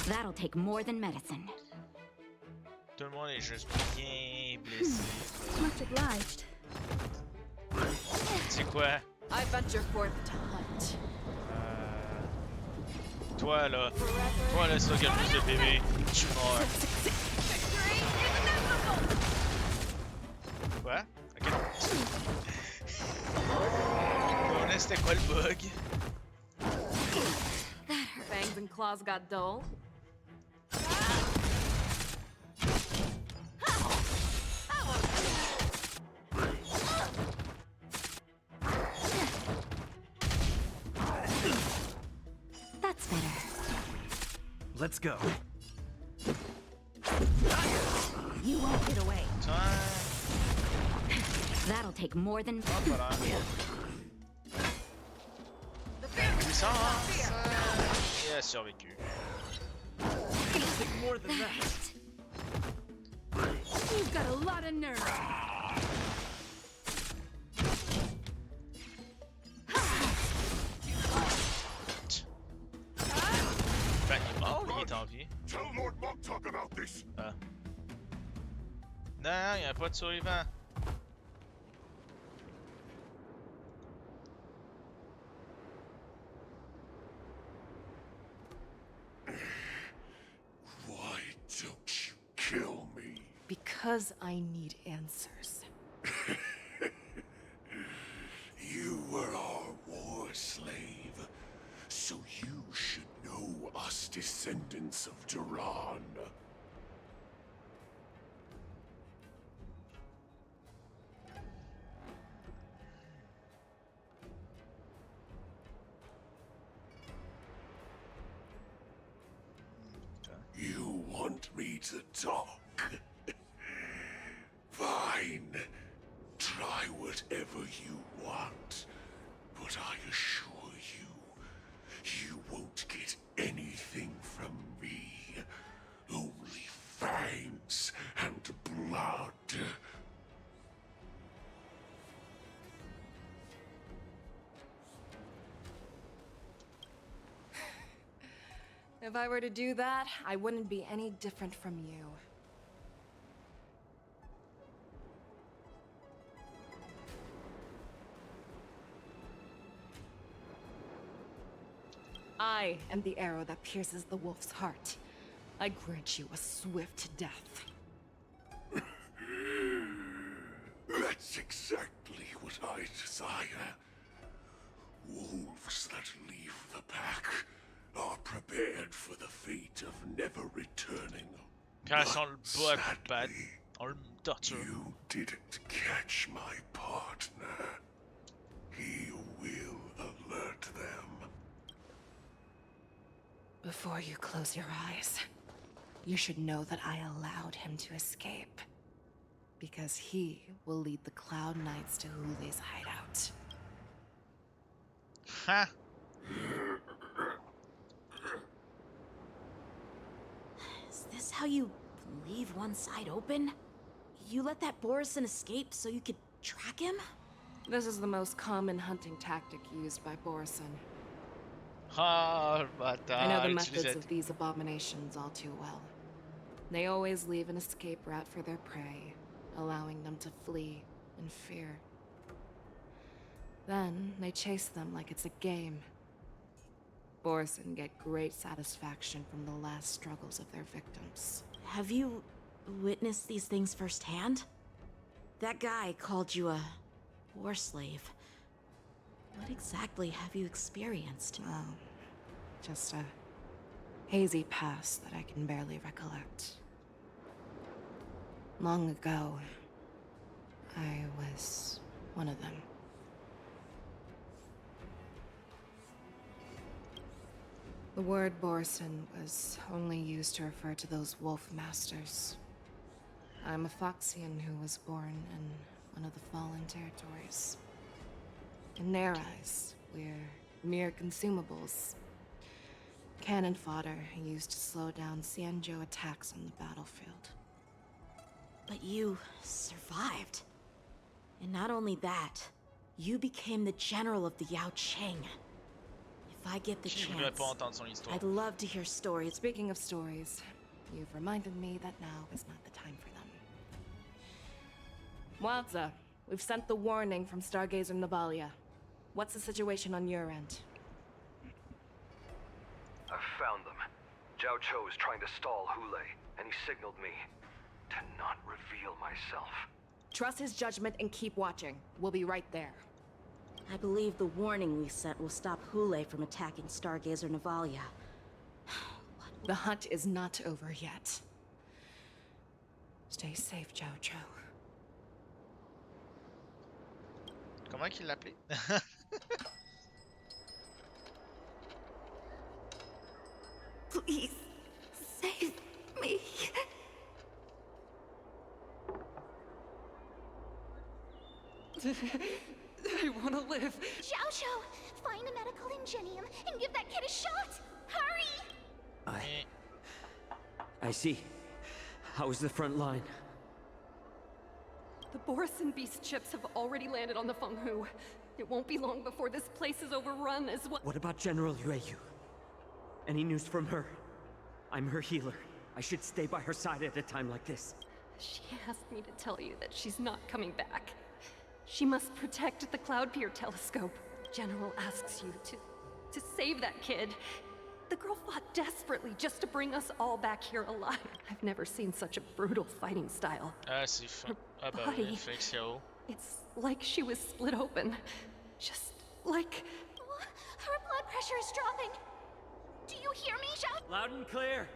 That'll take more than medicine. Tout le monde est juste bien blessé. Much obliged. C'est quoi? I venture forth to hunt. Toi là, c'est toi qui as le plus de PV. Tu meurs. Quoi? Ok, non. On c'était quoi le bug? Fangs and claws got dull. That's better. Let's go. You won't get away. That'll take more than. Puissance! Il a survécu. It'll take more than that. You've got a lot of nerve. Ben, il est mort, il est en vie. Tell Lord Montauk about this. Non, il n'y a pas de survivant. Why don't you kill me? Because I need answers. You were our war slave, so you should know us descendants of Duran. You want me to talk? Fine. Try whatever you want. But I assure you, you won't get anything from me. Only fangs and blood. If I were to do that, I wouldn't be any different from you. I am the arrow that pierces the wolf's heart. I grant you a swift death. That's exactly what I desire. Wolves that leave the pack are prepared for the fate of never returning. Quand ils sont le bas, Sadly, on le torture. you didn't catch my partner. He will alert them. Before you close your eyes, you should know that I allowed him to escape. Because he will lead the Cloud Knights to Hule's hideout. Huh? Is this how you leave one side open? You let that Borison escape so you could track him? This is the most common hunting tactic used by Borison. Ah, I know the methods of these abominations all too well. They always leave an escape route for their prey, allowing them to flee in fear. Then they chase them like it's a game. Borison get great satisfaction from the last struggles of their victims. Have you witnessed these things firsthand? That guy called you a war slave. What exactly have you experienced? Oh, just a hazy past that I can barely recollect. Long ago, I was one of them. The word Borison was only used to refer to those wolf masters. I'm a Foxian who was born in one of the fallen territories. In their eyes, we're mere consumables. Cannon fodder used to slow down Xianzhou attacks on the battlefield. But you survived. And not only that, you became the general of the Yao Cheng. If I get the chance, I'd love to hear stories. Speaking of stories, you've reminded me that now is not the time for them. Wadza, we've sent the warning from Stargazer Navalia. What's the situation on your end? I've found them. Zhao Cho is trying to stall Hule, and he signaled me to not reveal myself. Trust his judgment and keep watching. We'll be right there. I believe the warning we sent will stop Hule from attacking Stargazer Navalia. The hunt is not over yet. Stay safe, Zhao Cho. Comment qu'il l'appelait? Please, save me. I want to live. Xiao Xiao, find a medical ingenium and give that kid a shot! Hurry! I see. How's the front line? The Borison beast ships have already landed on the Fenghu. It won't be long before this place is overrun as well. What about General Yueyu? Any news from her? I'm her healer. I should stay by her side at a time like this. She asked me to tell you that she's not coming back. She must protect the Cloud Pier telescope. General asks you to save that kid. The girl fought desperately just to bring us all back here alive. I've never seen such a brutal fighting style. Ah, c'est fin. Ah bah Body. oui, fait que c'est haut. It's like she was split open. Just like... Her blood pressure is dropping. Do you hear me, Xiao? Loud and clear.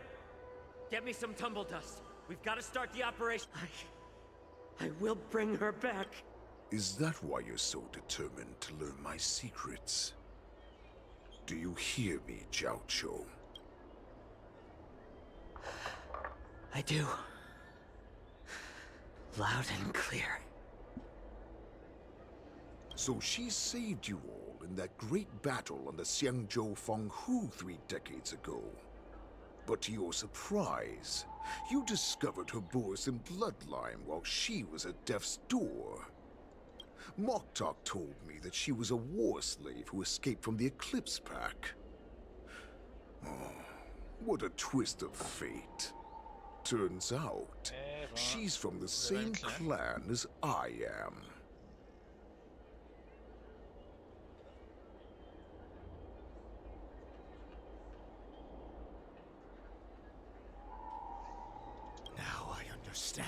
Get me some tumble dust. We've got to start the operation. I will bring her back. Is that why you're so determined to learn my secrets? Do you hear me, Zhao Cho? I do. Loud and clear. So she saved you all in that great battle on the Xiangzhou Fenghu 3 decades ago. But to your surprise, you discovered her Borison bloodline while she was at death's door. Moktok told me that she was a war slave who escaped from the Eclipse Pack. Oh, what a twist of fate. Turns out, she's from the same clan as I am. Now I understand.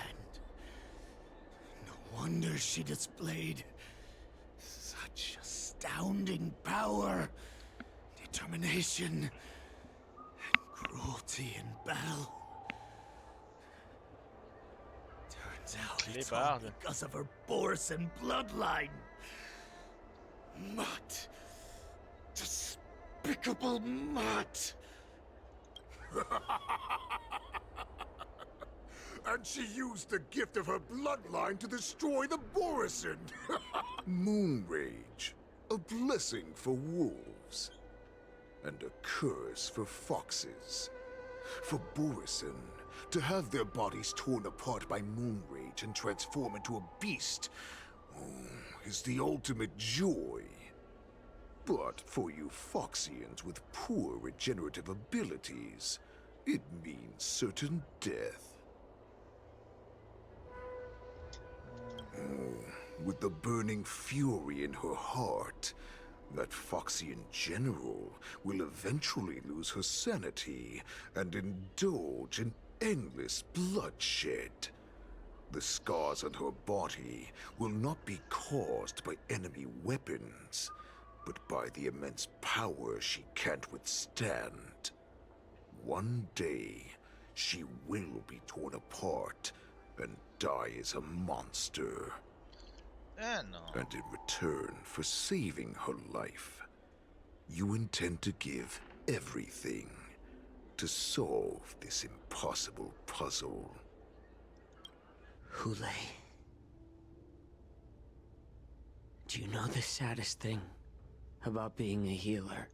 No wonder she displayed such astounding power, determination, and cruelty in battle. Turns out it's all because of her Borison bloodline. Mutt. Despicable mutt. And she used the gift of her bloodline to destroy the Borison. Moon Rage, a blessing for wolves, and a curse for foxes. For Borison, to have their bodies torn apart by Moon Rage and transform into a beast is the ultimate joy. But for you Foxians with poor regenerative abilities, it means certain death. With the burning fury in her heart, that Foxian general will eventually lose her sanity and indulge in endless bloodshed. The scars on her body will not be caused by enemy weapons, but by the immense power she can't withstand. One day, she will be torn apart and die as a monster. And in return for saving her life, you intend to give everything to solve this impossible puzzle. Hule. Do you know the saddest thing about being a healer?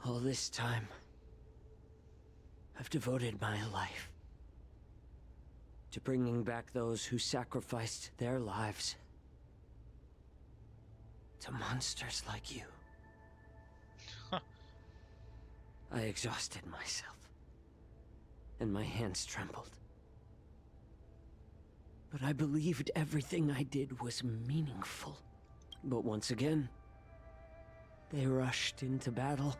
All this time, I've devoted my life to bringing back those who sacrificed their lives to monsters like you. I exhausted myself, and my hands trembled. But I believed everything I did was meaningful. But once again, they rushed into battle.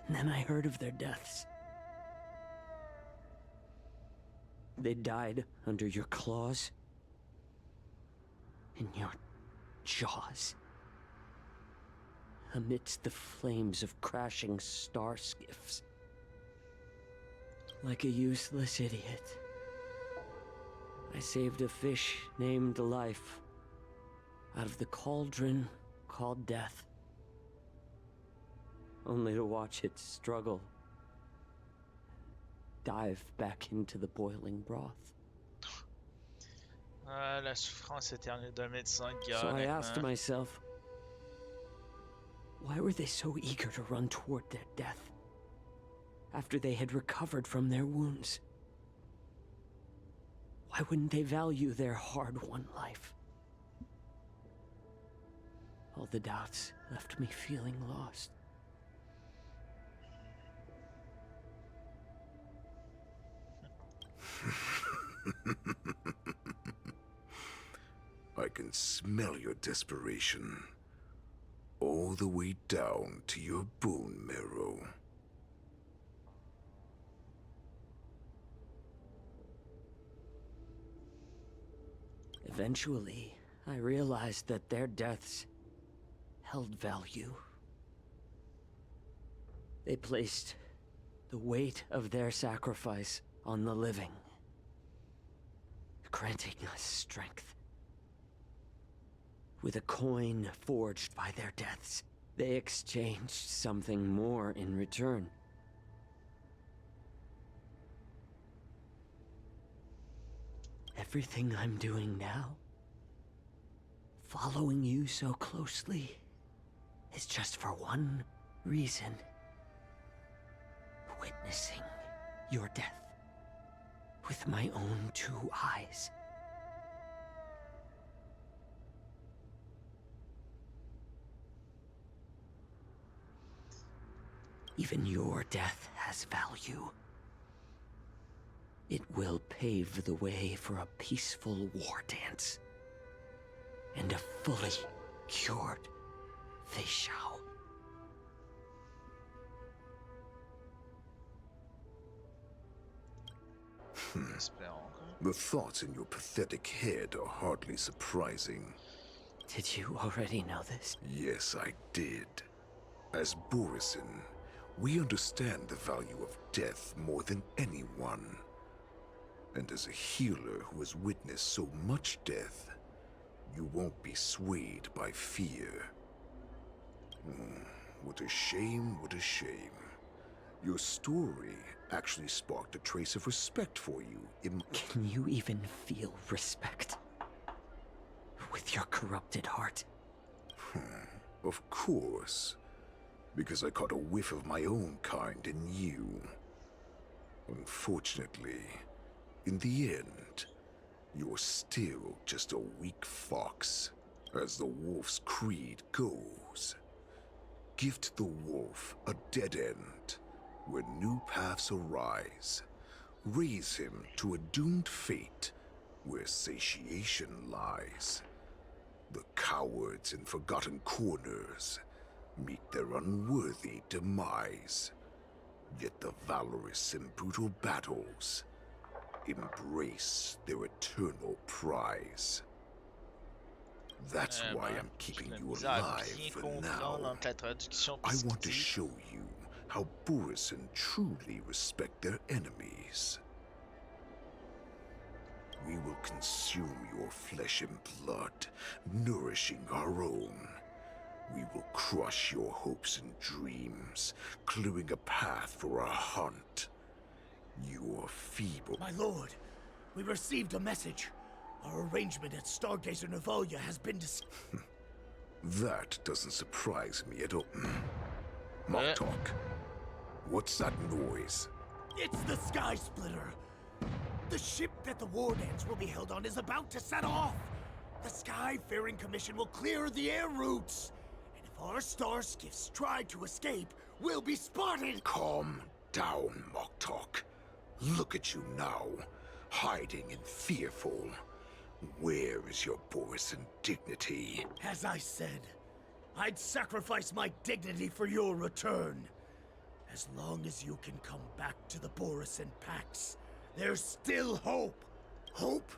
And then I heard of their deaths. They died under your claws, in your jaws, amidst the flames of crashing star skiffs. Like a useless idiot, I saved a fish named Life out of the cauldron called Death, only to watch it struggle, dive back into the boiling broth. La souffrance éternelle d'un médecin de guerre. So I asked myself, why were they so eager to run toward their death after they had recovered from their wounds? Why wouldn't they value their hard-won life? All the doubts left me feeling lost. I can smell your desperation, all the way down to your bone marrow. Eventually, I realized that their deaths held value. They placed the weight of their sacrifice on the living, granting us strength. With a coin forged by their deaths, they exchanged something more in return. Everything I'm doing now, following you so closely, is just for one reason. Witnessing your death with my own two eyes. Even your death has value. It will pave the way for a peaceful war dance. And a fully cured Fei Shao. Espérons. The thoughts in your pathetic head are hardly surprising. Did you already know this? Yes, I did. As Borisin, we understand the value of death more than anyone. And as a healer who has witnessed so much death, you won't be swayed by fear. What a shame, what a shame. Your story actually sparked a trace of respect for you in— Can you even feel respect? With your corrupted heart? Of course. Because I caught a whiff of my own kind in you. Unfortunately, in the end, you're still just a weak fox, as the wolf's creed goes. Gift the wolf a dead end, where new paths arise. Raise him to a doomed fate, where satiation lies. The cowards in forgotten corners meet their unworthy demise. Yet the valorous in brutal battles embrace their eternal prize. That's why I'm keeping you alive for now. I want to show you how Borisin truly respect their enemies. We will consume your flesh and blood, nourishing our own. We will crush your hopes and dreams, clearing a path for our hunt. You are feeble. My lord, we received a message. Our arrangement at Stargazer Navalia has been That doesn't surprise me at all. Moktok, what's that noise? It's the Sky Splitter. The ship that the war dance will be held on is about to set off. The Skyfaring Commission will clear the air routes. And if our star skiffs try to escape, we'll be spotted. Calm down, Moktok. Look at you now, hiding and fearful. Where is your Borisin dignity? As I said, I'd sacrifice my dignity for your return. As long as you can come back to the Borisin Pax, there's still hope. Hope?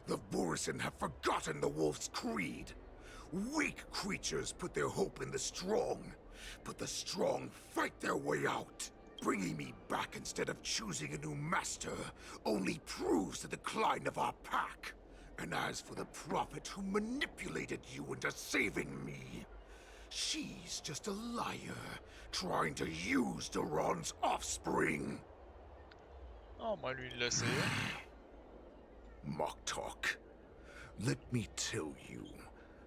The Borisin have forgotten the wolf's creed. Weak creatures put their hope in the strong, but the strong fight their way out. Bringing me back instead of choosing a new master only proves the decline of our pack. And as for the prophet who manipulated you into saving me, she's just a liar, trying to use Duran's offspring. Oh, moi lui il le sait. Moktok, let me tell you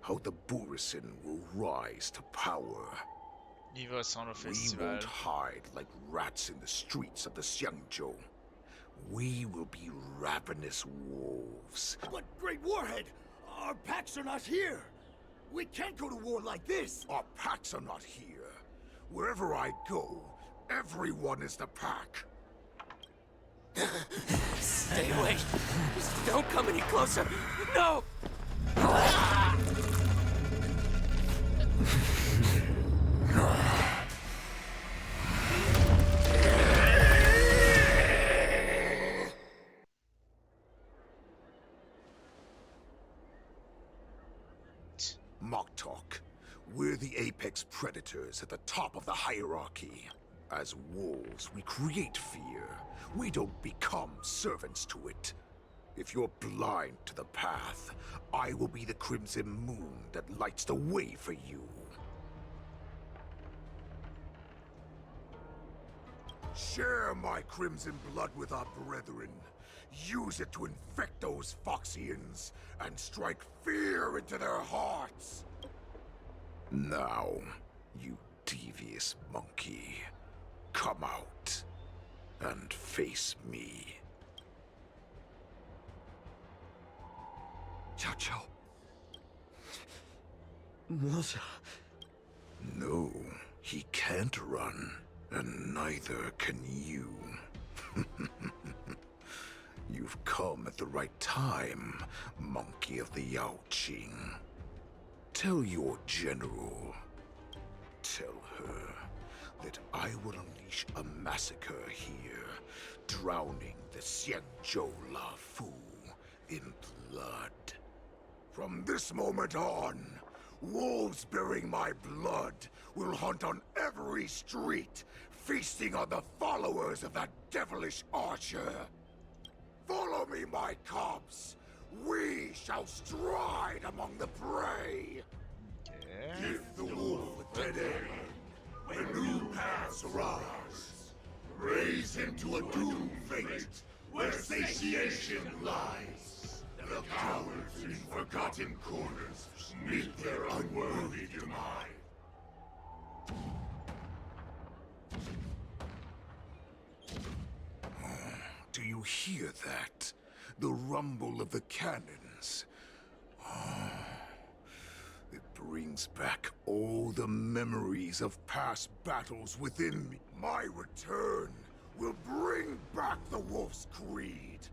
how the Borisin will rise to power. Il va sans le We festival. won't hide like rats in the streets of the Xiangzhou. We will be ravenous wolves. But, Great Warhead, our packs are not here. We can't go to war like this. Our packs are not here. Wherever I go, everyone is the pack. Stay away. Just don't come any closer. No! Moktok, we're the apex predators at the top of the hierarchy. As wolves, we create fear. We don't become servants to it. If you're blind to the path, I will be the crimson moon that lights the way for you. Share my crimson blood with our brethren. Use it to infect those Foxians and strike fear into their hearts. Now, you devious monkey, come out and face me. Chow Chow. No, he can't run, and neither can you. You've come at the right time, monkey of the Yaoqing. Tell your general. Tell her that I will unleash a massacre here, drowning the Xianzhou Lafu in blood. From this moment on, wolves bearing my blood will hunt on every street, feasting on the followers of that devilish archer. Follow me, my cubs. We shall stride among the prey. Give the wolf a dead end when new paths arise. Raise him to a doomed fate where satiation lies. The cowards in forgotten corners meet their unworthy demise. Do you hear that? The rumble of the cannons. It brings back all the memories of past battles within me. My return will bring back the Wolf's Creed.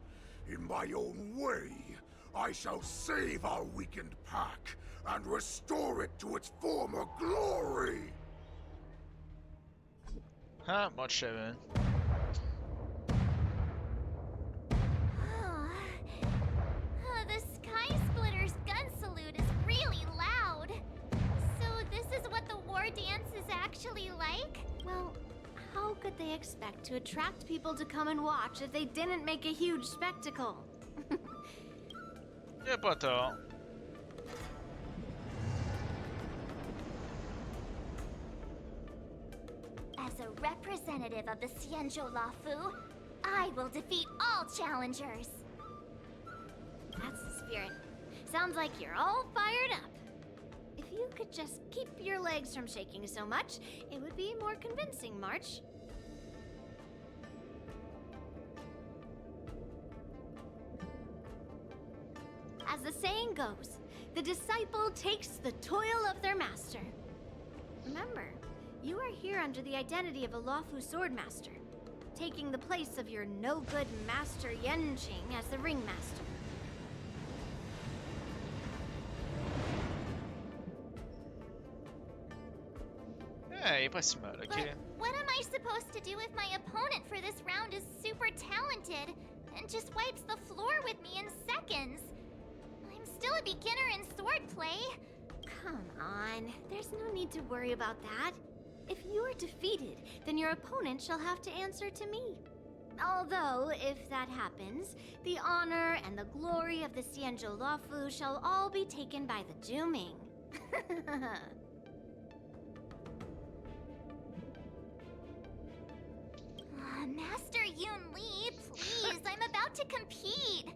In my own way, I shall save our weakened pack and restore it to its former glory. Ha, mod Chevin. The Sky Splitter's gun salute is really loud. So this is what the war dance is actually like? Well, how could they expect to attract people to come and watch if they didn't make a huge spectacle? Y'a pas tort. As a representative of the Xianzhou Lafu, I will defeat all challengers. That's the spirit. Sounds like you're all fired up. If you could just keep your legs from shaking so much, it would be more convincing, March. As the saying goes, the disciple takes the toil of their master. Remember, you are here under the identity of a Lafu Swordmaster, taking the place of your no-good master Yenqing as the ringmaster. Yeah, pas si mal, okay? But what am I supposed to do if my opponent for this round is super talented and just wipes the floor with me in seconds? I'm still a beginner in swordplay. Come on, there's no need to worry about that. If you are defeated, then your opponent shall have to answer to me. Although, if that happens, the honor and the glory of the Xianzhou Lafu shall all be taken by the Juming. Master Yun Li, please, I'm about to compete.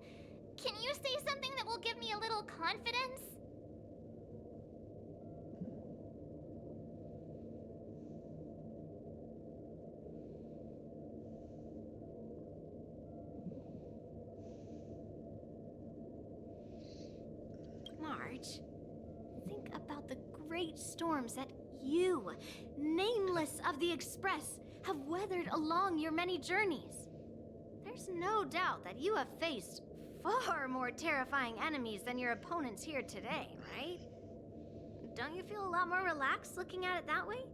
Can you say something that will give me a little confidence? March, think about the great storms that you, nameless of the Express, have weathered along your many journeys. There's no doubt that you have faced far more terrifying enemies than your opponents here today, right? Don't you feel a lot more relaxed looking at it that way?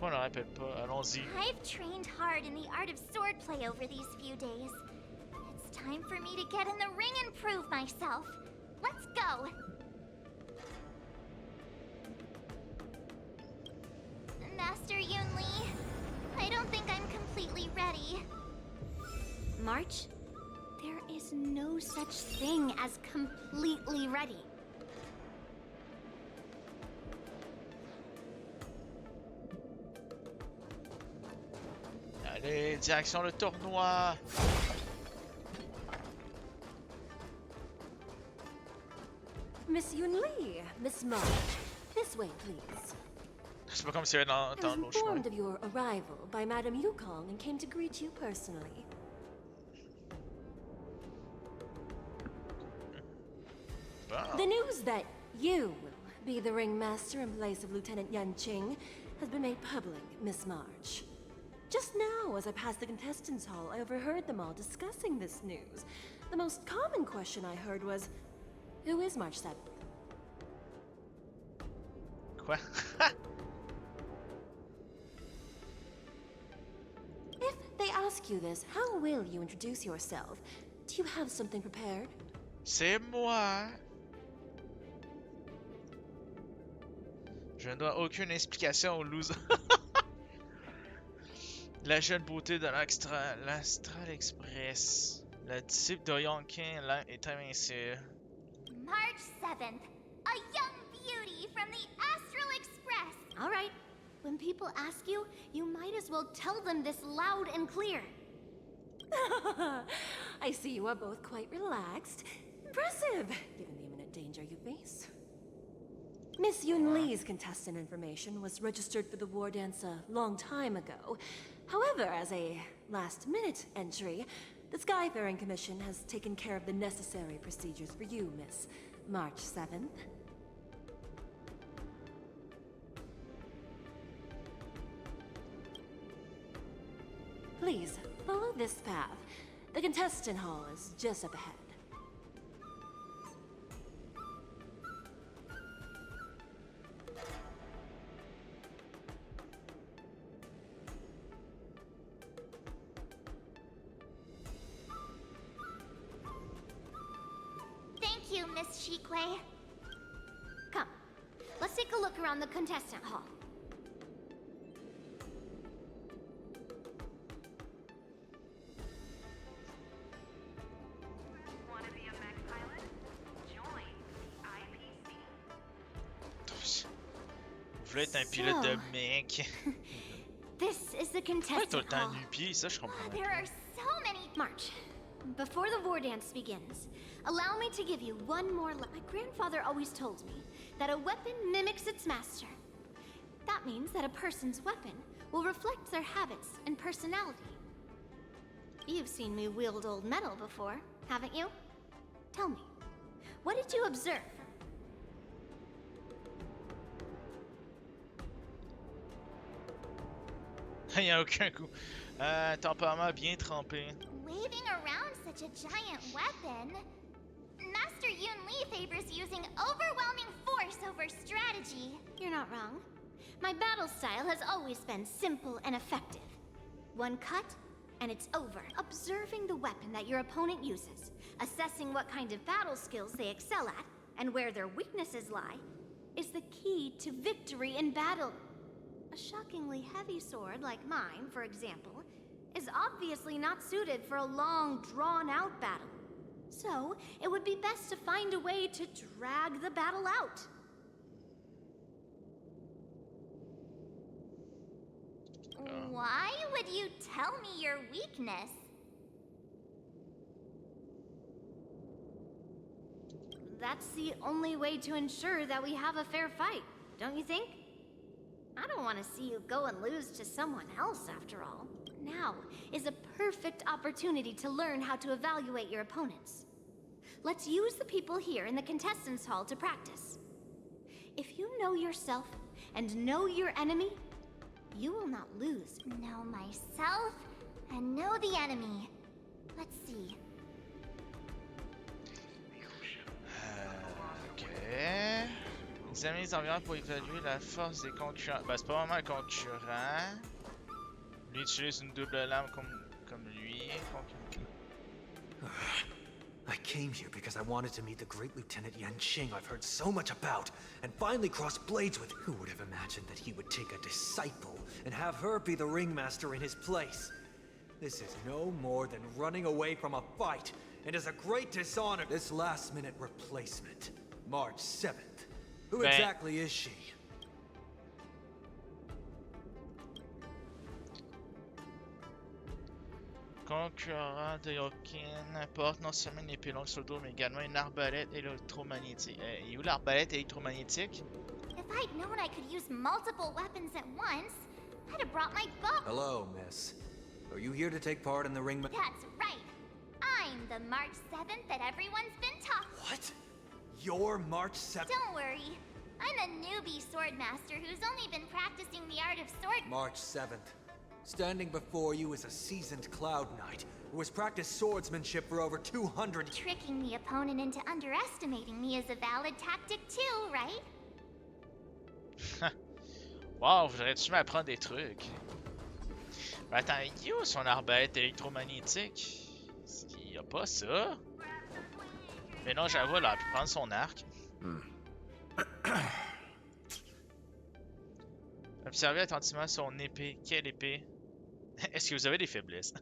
On ne répète pas, allons-y. I've trained hard in the art of swordplay over these few days. It's time for me to get in the ring and prove myself. Let's go! Master Yun Li, I don't think I'm completely ready. March, there is no such thing as completely ready. Allez, direction le tournoi! Miss Yun Li, Miss March, this way, please. C'est pas comme s'il y avait I dans was l'autre chemin. informed of your arrival by Madame Yukong and came to greet you personally. Wow. The news that you will be the ringmaster in place of Lieutenant Yanqing has been made public, Miss March. Just now, as I passed the contestants' hall, I overheard them all discussing this news. The most common question I heard was, who is March 7th? Quoi? If they ask you this, how will you introduce yourself? Do you have something prepared? C'est moi. Je ne dois aucune explication au loser. La jeune beauté de l'Astral Express. La disciple de Yonkin est invincible. March 7th, a young beauty from the Astral Express. All right. When people ask you, you might as well tell them this loud and clear. I see you are both quite relaxed. Impressive, given the imminent danger you face. Miss Yun Lee's contestant information was registered for the war dance a long time ago. However, as a last-minute entry, the Skyfaring Commission has taken care of the necessary procedures for you, Miss March 7th. Please, follow this path. The contestant hall is just up ahead. Thank you, Miss Shikwe. Come, let's take a look around the contestant hall. Vous voulez être un pilote de mec? This is the Tout le contestant temps hall. nu-pied, ça je comprends There are so many. March, before the war dance begins, allow me to give you one more. My grandfather always told me that a weapon mimics its master. That means that a person's weapon will reflect their habits and personality. You've seen me wield old metal before, haven't you? Tell me, what did you observe? Il n'y a aucun coup. Tempérament bien trempé. Waving around such a giant weapon? Master Yun Li favors using overwhelming force over strategy. You're not wrong. My battle style has always been simple and effective. One cut, and it's over. Observing the weapon that your opponent uses, assessing what kind of battle skills they excel at, and where their weaknesses lie, is the key to victory in battle. A shockingly heavy sword like mine, for example, is obviously not suited for a long, drawn-out battle. So, it would be best to find a way to drag the battle out. Why would you tell me your weakness? That's the only way to ensure that we have a fair fight, don't you think? I don't want to see you go and lose to someone else, after all. Now is a perfect opportunity to learn how to evaluate your opponents. Let's use the people here in the contestants' hall to practice. If you know yourself and know your enemy, you will not lose. Know myself and know the enemy. Let's see. Ok. Examiner les environs pour évaluer la force des concurrents. Ben, c'est pas vraiment un concurrent. Lui utilise une double lame comme lui. I came here because I wanted to meet the great Lieutenant Yan Qing I've heard so much about, and finally cross blades with. Who would have imagined that he would take a disciple and have her be the ringmaster in his place? This is no more than running away from a fight, and is a great dishonor. This last-minute replacement, March 7th. Who exactly is she? Concurrent de Yokin porte non seulement une épée longue sur le dos, mais également une arbalète électromagnétique. Et où l'arbalète électromagnétique? If I'd known I could use multiple weapons at once, I'd have brought my bow. Hello, miss. Are you here to take part in the ring? That's right. I'm the March 7th that everyone's been talking. What? You're March 7th? Don't worry. I'm a newbie swordmaster who's only been practicing the art of sword. March 7th. Standing before you is a seasoned Cloud Knight who has practiced swordsmanship for over 200. Tricking the opponent into underestimating me is a valid tactic too, right? Wow, voudrais-tu m'apprendre des trucs? Mais attends, il y a son arbalète électromagnétique? Il y a pas ça? Mais non, j'avoue, elle a pu prendre son arc. Observez attentivement son épée. Quelle épée? Est-ce que vous avez des faiblesses?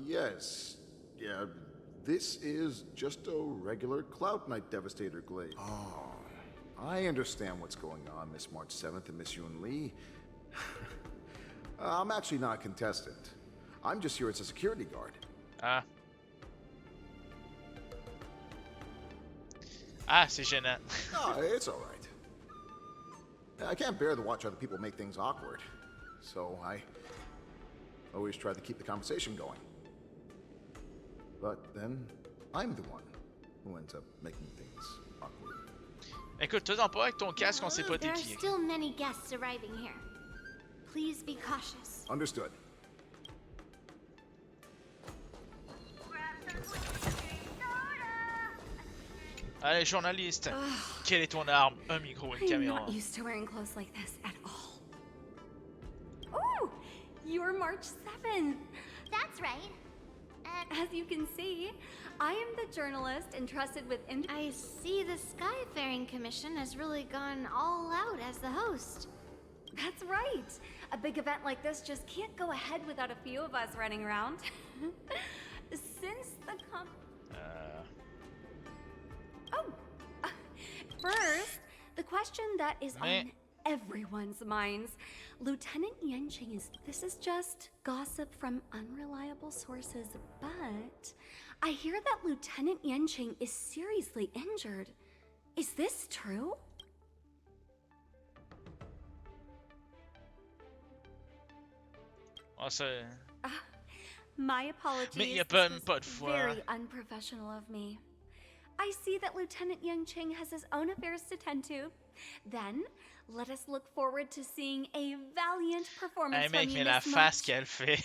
Yes. Yeah, this is just a regular Cloud Knight Devastator glaive. Oh, I understand what's going on, Miss March 7th and Miss Yun Lee. I'm actually not a contestant. I'm just here as a security guard. Ah. Ah, c'est gênant. Oh, it's all right. I can't bear to watch other people make things awkward, so I always try to keep the conversation going. But then, I'm the one who ends up making things awkward. Écoute, toi t'en pas avec ton casque, on sait pas t'es There are qui. still many guests arriving here. Please be cautious. Understood. Allez, journaliste. Quelle est ton arme? Un micro, une I'm caméra. not used to wearing clothes like this at all. Oh, you're March 7th. That's right. As you can see, I am the journalist entrusted with I see the Skyfaring Commission has really gone all out as the host. That's right. A big event like this just can't go ahead without a few of us running around. Since the First, the question that is on everyone's minds. Lieutenant Yanqing this is just gossip from unreliable sources, but I hear that Lieutenant Yanqing is seriously injured. Is this true? Oh, ça... My apologies. Mais y a This pas was de foi. very unprofessional of me. I see that Lieutenant Yanqing has his own affairs to tend to. Then, let us look forward to seeing a valiant performance Hey from mec, you, mais la Miss face March. qu'elle fait.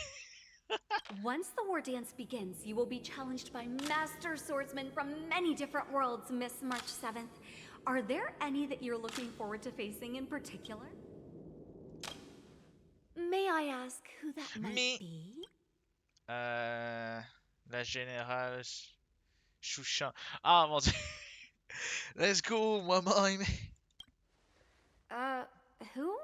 Once the war dance begins, you will be challenged by master swordsmen from many different worlds, Miss March 7th. Are there any that you're looking forward to facing in particular? May I ask who that might be? La générale Chouchan. Ah mon dieu. Let's go, moi-même. Who?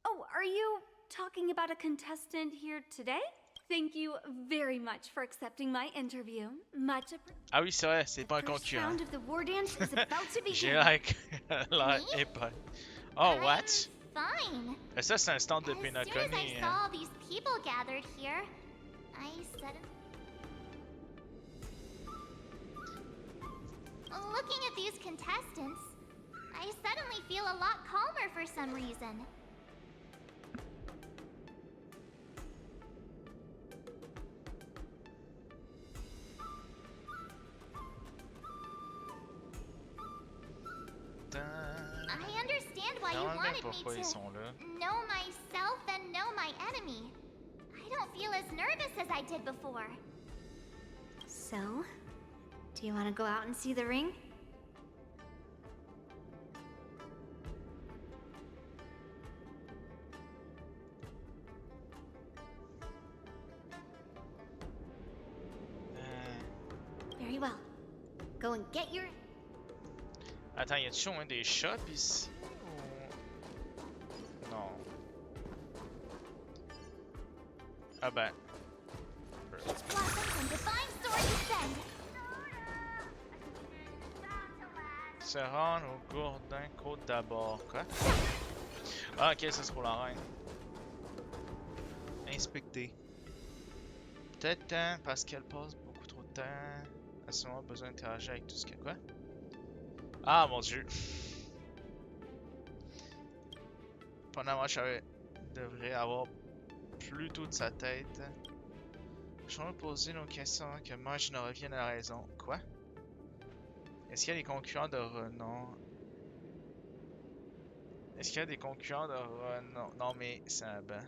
Oh, are you talking about a contestant here today? Thank you very much for accepting my interview. Much appreciated. Ah oui, c'est vrai, c'est pas un concurrent. Round of the war dance is about to begin. J'ai l'air épais. Oh, what? Fine. Ça, c'est un stand de As soon as I Pinocchio. saw all these people gathered here, I suddenly... Looking at these contestants, I suddenly feel a lot calmer for some reason. I understand why you wanted me pourquoi ils to sont là. know myself and know my enemy. I don't feel as nervous as I did before. So, do you want to go out and see the ring? Very well. Go and get your... Attends, y a-tu au moins des shops ici? Ou... Non. Ah ben. Blossoms and divine sword descend. Se rendre au Gourdin Côte d'abord. Quoi? Ah, ok, ça c'est pour la reine. Inspecter. Peut-être temps, parce qu'elle passe beaucoup trop de temps. À ce moment, besoin d'interagir avec tout ce que. Quoi? Ah mon dieu. Pendant je devrais avoir plus tôt de sa tête. Je vais poser nos questions avant que Marge ne revienne à la raison. Quoi? Est-ce qu'il y a des concurrents de renom? Est-ce qu'il y a des concurrents de Run? Non, non, mais c'est un banc.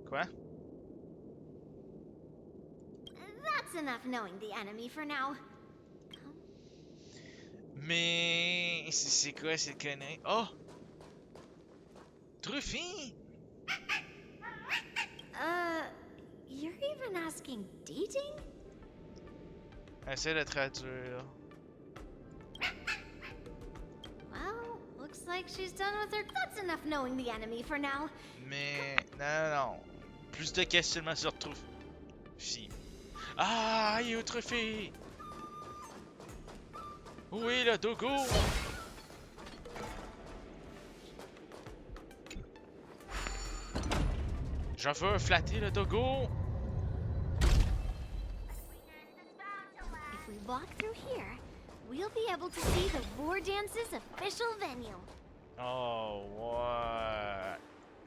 Quoi? That's enough knowing the enemy for now. Mais c'est quoi cette connerie? Oh! Truffy! You're even asking dating? Essaie de traduire. Well, looks like she's done with her. That's enough knowing the enemy for now. Mais non. Plus de questionnements sur Truffy. Ah, il est où Truffy? Où est le dogo? Je veux flatter le dogo. If we walk through here, we'll be able to see the War Dance's official venue. Oh, ouais.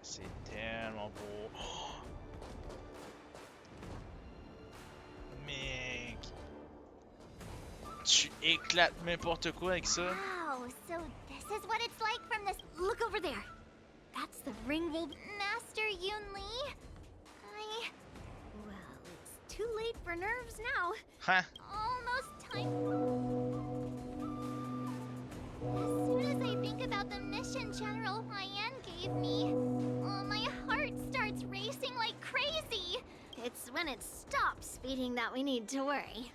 C'est tellement beau. Oh. Mec. Tu éclates n'importe quoi avec ça. Wow, so this is what it's like from this. Look over there. That's the Ringwold Master Yun Li. Well, it's too late for nerves now. Huh? Almost time. As soon as I think about the mission General Hyan gave me, my heart starts racing like crazy. It's when it stops beating that we need to worry.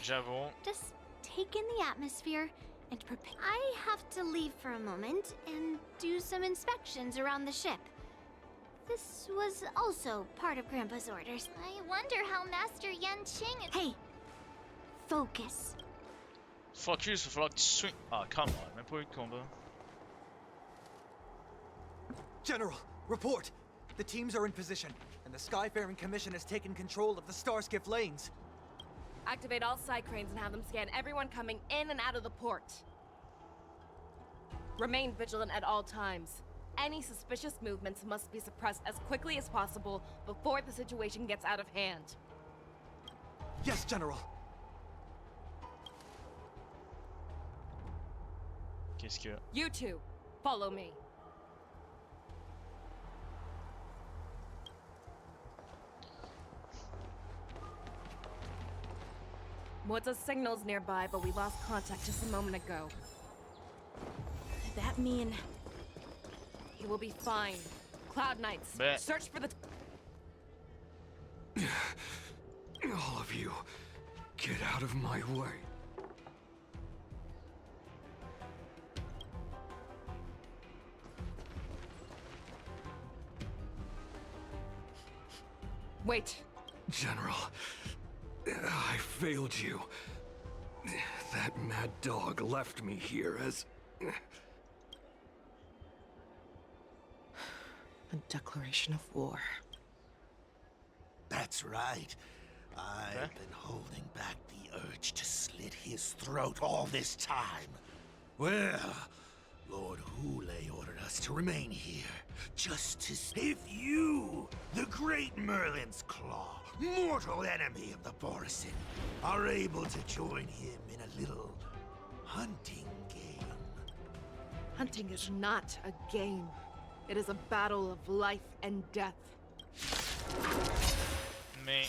J'avoue. Just take in the atmosphere and prepare. I have to leave for a moment and do some inspections around the ship. This was also part of Grandpa's orders. I wonder how Master Yan Qing is. Hey! Focus. Focus, il va falloir que tu swing. Ah, come on, même pas eu de combat. General, report! The teams are in position, and the Skyfaring Commission has taken control of the Starskiff lanes. Activate all cranes and have them scan everyone coming in and out of the port. Remain vigilant at all times. Any suspicious movements must be suppressed as quickly as possible before the situation gets out of hand. Yes, General. Qu'est-ce qu'il y a? You two, follow me. Moza's signal's nearby, but we lost contact just a moment ago. That mean... He will be fine. Cloud Knights, Bet. search for the... All of you, get out of my way. Wait. General, I failed you. That mad dog left me here as... A declaration of war. That's right. I've been holding back the urge to slit his throat all this time. Well, Lord Hule ordered us to remain here, just to see if you, the great Merlin's Claw, mortal enemy of the Borisin, are able to join him in a little hunting game. Hunting is not a game. It is a battle of life and death. Mais...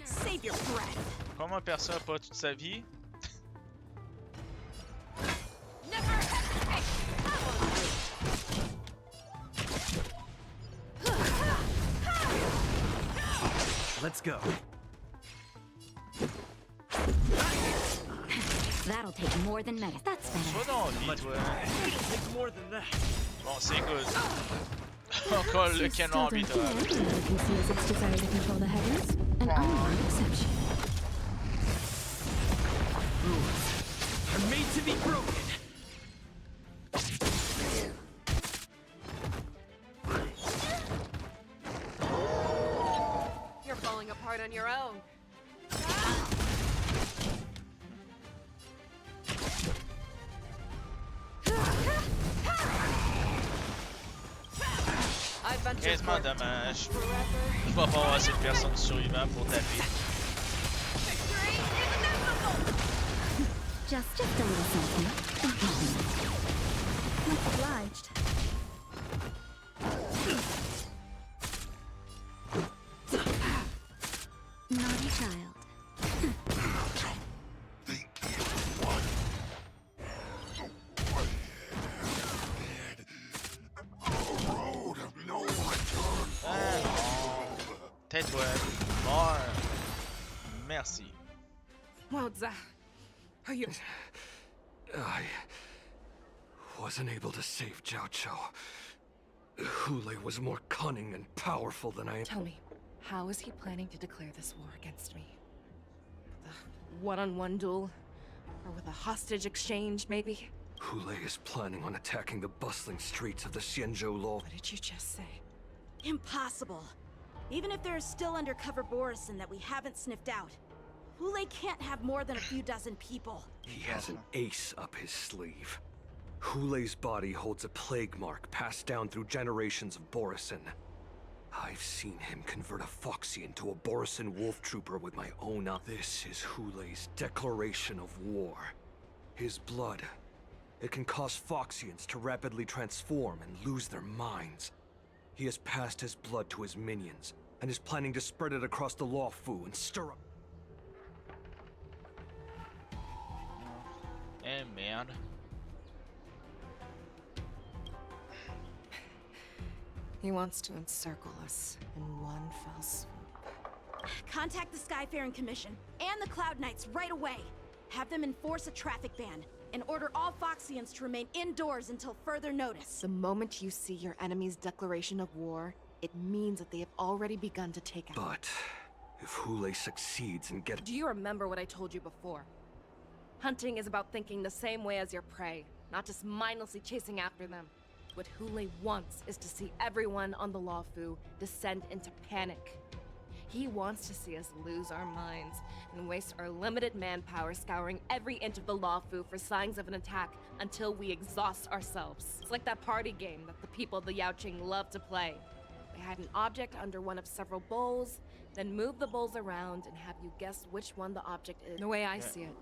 Save your breath. Comment personne n'a pas toute sa vie? Let's go. That'll take more than minutes. That's better. Sois dans la vie, toi. It's more than that. Bon, c'est good. Encore le canon arbitral. Can see as its desire to control the heavens, and I'm not an exception. Rules are made to be broken. You're falling apart on your own. Quasiment dommage. Je vais pas avoir assez de personnes survivantes pour taper. Just a little something. Much obliged. Naughty child. Ah non. Tais-toi. Meurs. Merci. Wowza. Are you... I wasn't able to save Jiao Chou. Hule was more cunning and powerful than I... Tell me, how is he planning to declare this war against me? With a one-on-one duel? Or with a hostage exchange, maybe? Hule is planning on attacking the bustling streets of the Xianzhou Law. What did you just say? Impossible. Even if there is still undercover Borison that we haven't sniffed out, Hule can't have more than a few dozen people. He has an ace up his sleeve. Hule's body holds a plague mark passed down through generations of Borison. I've seen him convert a Foxy into a Borison wolf trooper with my own eyes. This is Hule's declaration of war. His blood. It can cause Foxians to rapidly transform and lose their minds. He has passed his blood to his minions, and is planning to spread it across the Luofu and stir up... Eh merde. He wants to encircle us in one fell swoop. Contact the Skyfaring Commission and the Cloud Knights right away. Have them enforce a traffic ban and order all Foxians to remain indoors until further notice. The moment you see your enemy's declaration of war, it means that they have already begun to take action. But if Hule succeeds in getting... Do you remember what I told you before? Hunting is about thinking the same way as your prey, not just mindlessly chasing after them. What Hule wants is to see everyone on the Luofu descend into panic. He wants to see us lose our minds and waste our limited manpower scouring every inch of the Luofu for signs of an attack until we exhaust ourselves. It's like that party game that the people of the Yaoqing love to play. They hide an object under one of several bowls, then move the bowls around and have you guess which one the object is. The way I see it,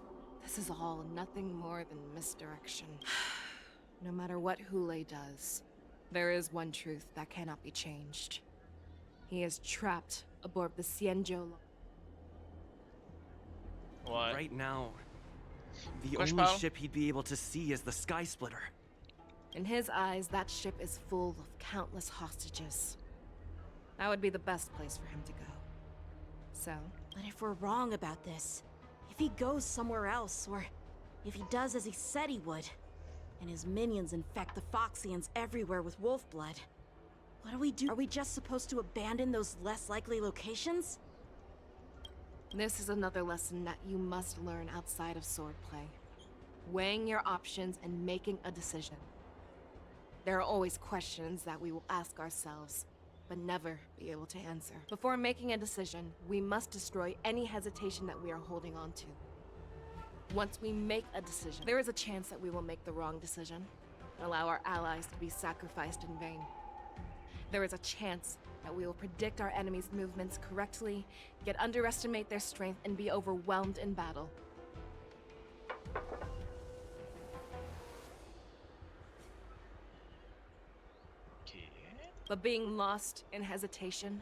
this is all nothing more than misdirection. No matter what Hule does, there is one truth that cannot be changed. He is trapped aboard the Xianzhou. What? Right now, the Quoi, je only parle? ship he'd be able to see is the Sky Splitter. In his eyes, that ship is full of countless hostages. That would be the best place for him to go. So? But if we're wrong about this, if he goes somewhere else, or if he does as he said he would, and his minions infect the Foxians everywhere with wolf blood, what do we do? Are we just supposed to abandon those less likely locations? This is another lesson that you must learn outside of swordplay. Weighing your options and making a decision. There are always questions that we will ask ourselves, but never be able to answer. Before making a decision, we must destroy any hesitation that we are holding on to. Once we make a decision, there is a chance that we will make the wrong decision, and allow our allies to be sacrificed in vain. There is a chance that we will predict our enemy's movements correctly, yet underestimate their strength and be overwhelmed in battle. Okay. But being lost in hesitation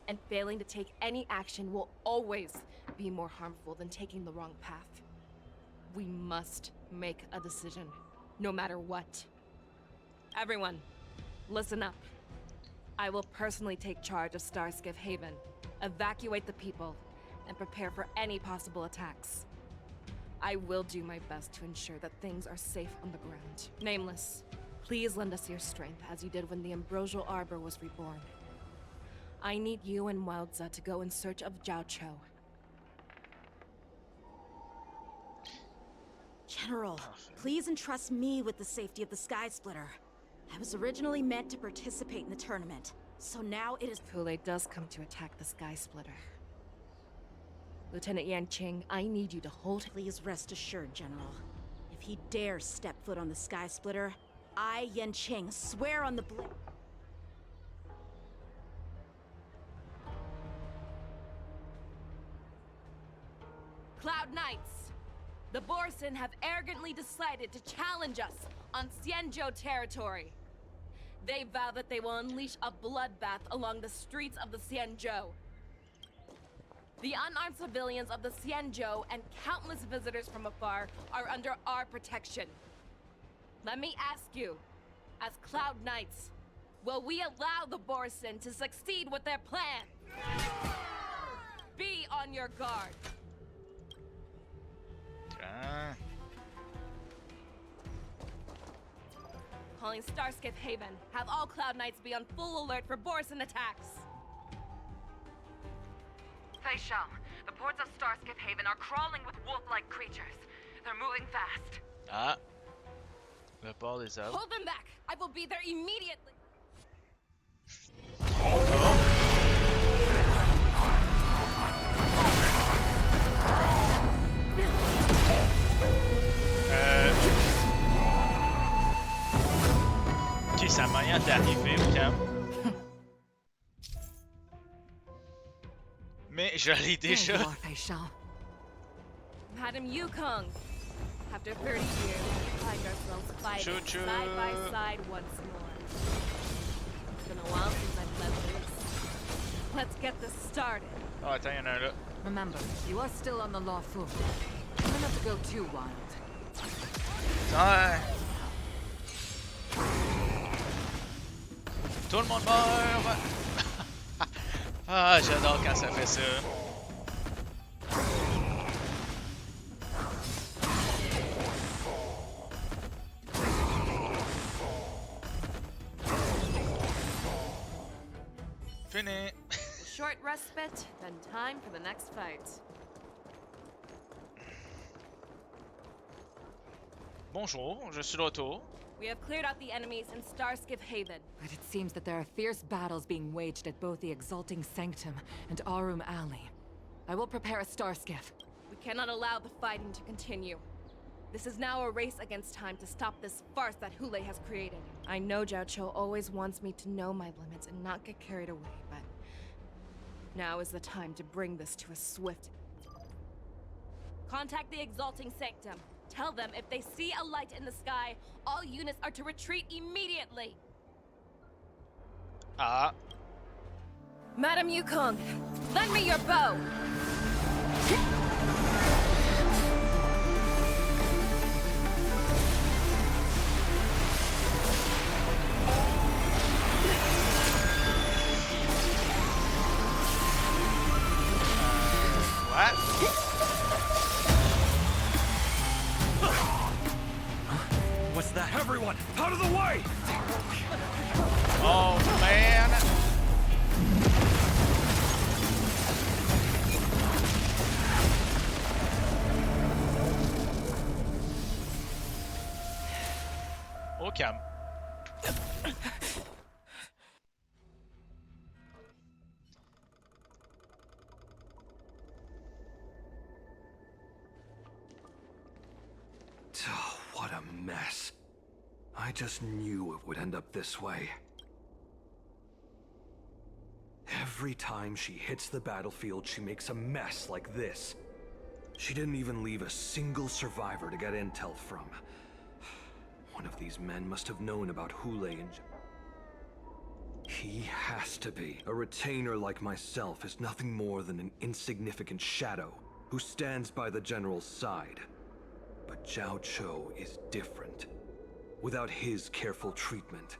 and failing to take any action will always be more harmful than taking the wrong path. We must make a decision, no matter what. Everyone, listen up. I will personally take charge of Starskiff Haven, evacuate the people, and prepare for any possible attacks. I will do my best to ensure that things are safe on the ground. Nameless, please lend us your strength as you did when the Ambrosial Arbor was reborn. I need you and Wildza to go in search of Jiao Chou. General, please entrust me with the safety of the Sky Splitter. I was originally meant to participate in the tournament, so now it is— Hule does come to attack the Sky Splitter. Lieutenant Yanqing, I need you to hold— Please rest assured, General. If he dares step foot on the Sky Splitter, I, Yanqing, swear on the Cloud Knights! The Borson have arrogantly decided to challenge us on Xianzhou territory. They vow that they will unleash a bloodbath along the streets of the Xianzhou. The unarmed civilians of the Xianzhou and countless visitors from afar are under our protection. Let me ask you, as Cloud Knights, will we allow the Borson to succeed with their plan? Be on your guard. Calling Starskip Haven. Have all Cloud Knights be on full alert for Borson attacks. Fei Shao, the ports of Starskip Haven are crawling with wolf-like creatures. They're moving fast. Ah. Le port des arbres. Hold them back. I will be there immediately. Ok, sa manière d'arriver au camp. Mais je l'ai déjà. Madam Yukong, after 30 years, we find ourselves fighting side by side once more. It's been a while since I've let loose. Let's get this started. Oh, attends, y'en a un là. Remember, you are still on the lawful. Try not to go too wild. Ouais. Tout le monde meurt! Ah, j'adore quand ça fait ça. Fini. Short respite, then time for the next fight. Bonjour, je suis de retour. We have cleared out the enemies in Starskip Haven. But it seems that there are fierce battles being waged at both the Exalting Sanctum and Arum Alley. I will prepare a Starskiff. We cannot allow the fighting to continue. This is now a race against time to stop this farce that Hule has created. I know Zhao Cho always wants me to know my limits and not get carried away, but now is the time to bring this to a swift... Contact the Exalting Sanctum. Tell them if they see a light in the sky, all units are to retreat immediately. Ah. Madam Yukong, lend me your bow. What? What's that? Everyone, out of the way! Oh, man. Au calme. Oh, what a mess. I just knew it would end up this way. Every time she hits the battlefield, she makes a mess like this. She didn't even leave a single survivor to get intel from. One of these men must have known about Hule and... He has to be. A retainer like myself is nothing more than an insignificant shadow who stands by the General's side. But Zhao Cho is different. Without his careful treatment,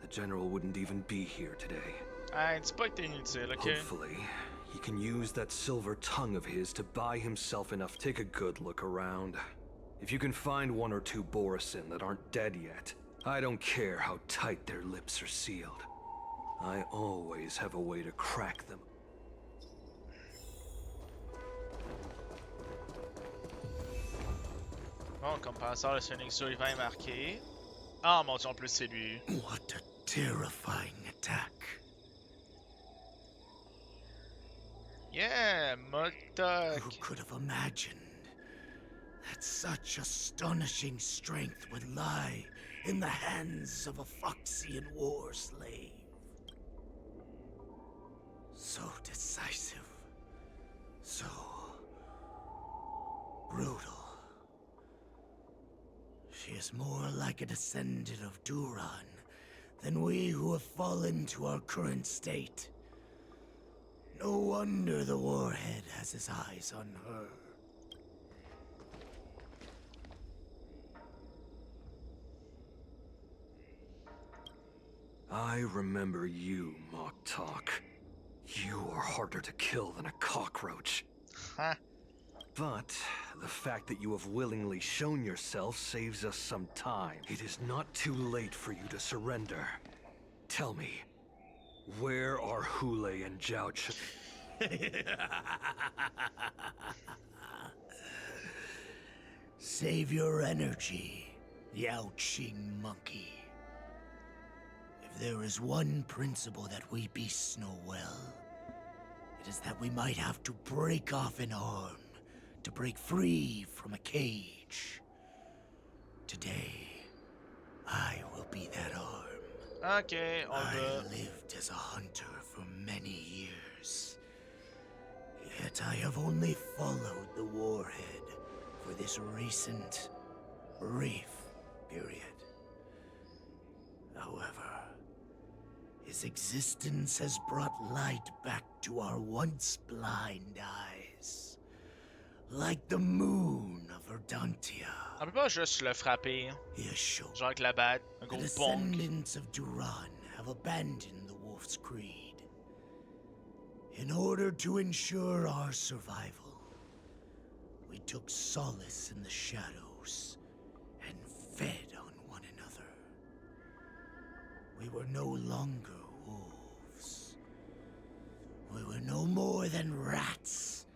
the General wouldn't even be here today. Dis pas que t'es inutile, ok? Hopefully, he can use that silver tongue of his to buy himself enough. Take a good look around. If you can find one or two Borison that aren't dead yet, I don't care how tight their lips are sealed. I always have a way to crack them. Bon, comme par hasard, le Sonic survivant est marqué. Ah, mon Dieu, en plus, c'est lui. What a terrifying attack. Yeah, Motok. Who could have imagined that such astonishing strength would lie in the hands of a Foxian war slave? So decisive, so brutal. She is more like a descendant of Duran than we who have fallen to our current state. No wonder the Warhead has his eyes on her. I remember you, Mock Talk. You are harder to kill than a cockroach. Huh. But the fact that you have willingly shown yourself saves us some time. It is not too late for you to surrender. Tell me, where are Hule and Zhao Ch- Save your energy, Yao Qing monkey. If there is one principle that we beasts know well, it is that we might have to break off an arm to break free from a cage. Today, I will be that arm. Okay, on I va. lived as a hunter for many years. Yet I have only followed the Warhead for this recent, brief period. However, his existence has brought light back to our once blind eyes. Like the moon of Verdantia. On peut pas juste le frapper. Genre avec la batte, un The gros bonk. descendants of Duran have abandoned the Wolf's Creed. In order to ensure our survival, we took solace in the shadows and fed on one another. We were no longer wolves. We were no more than rats,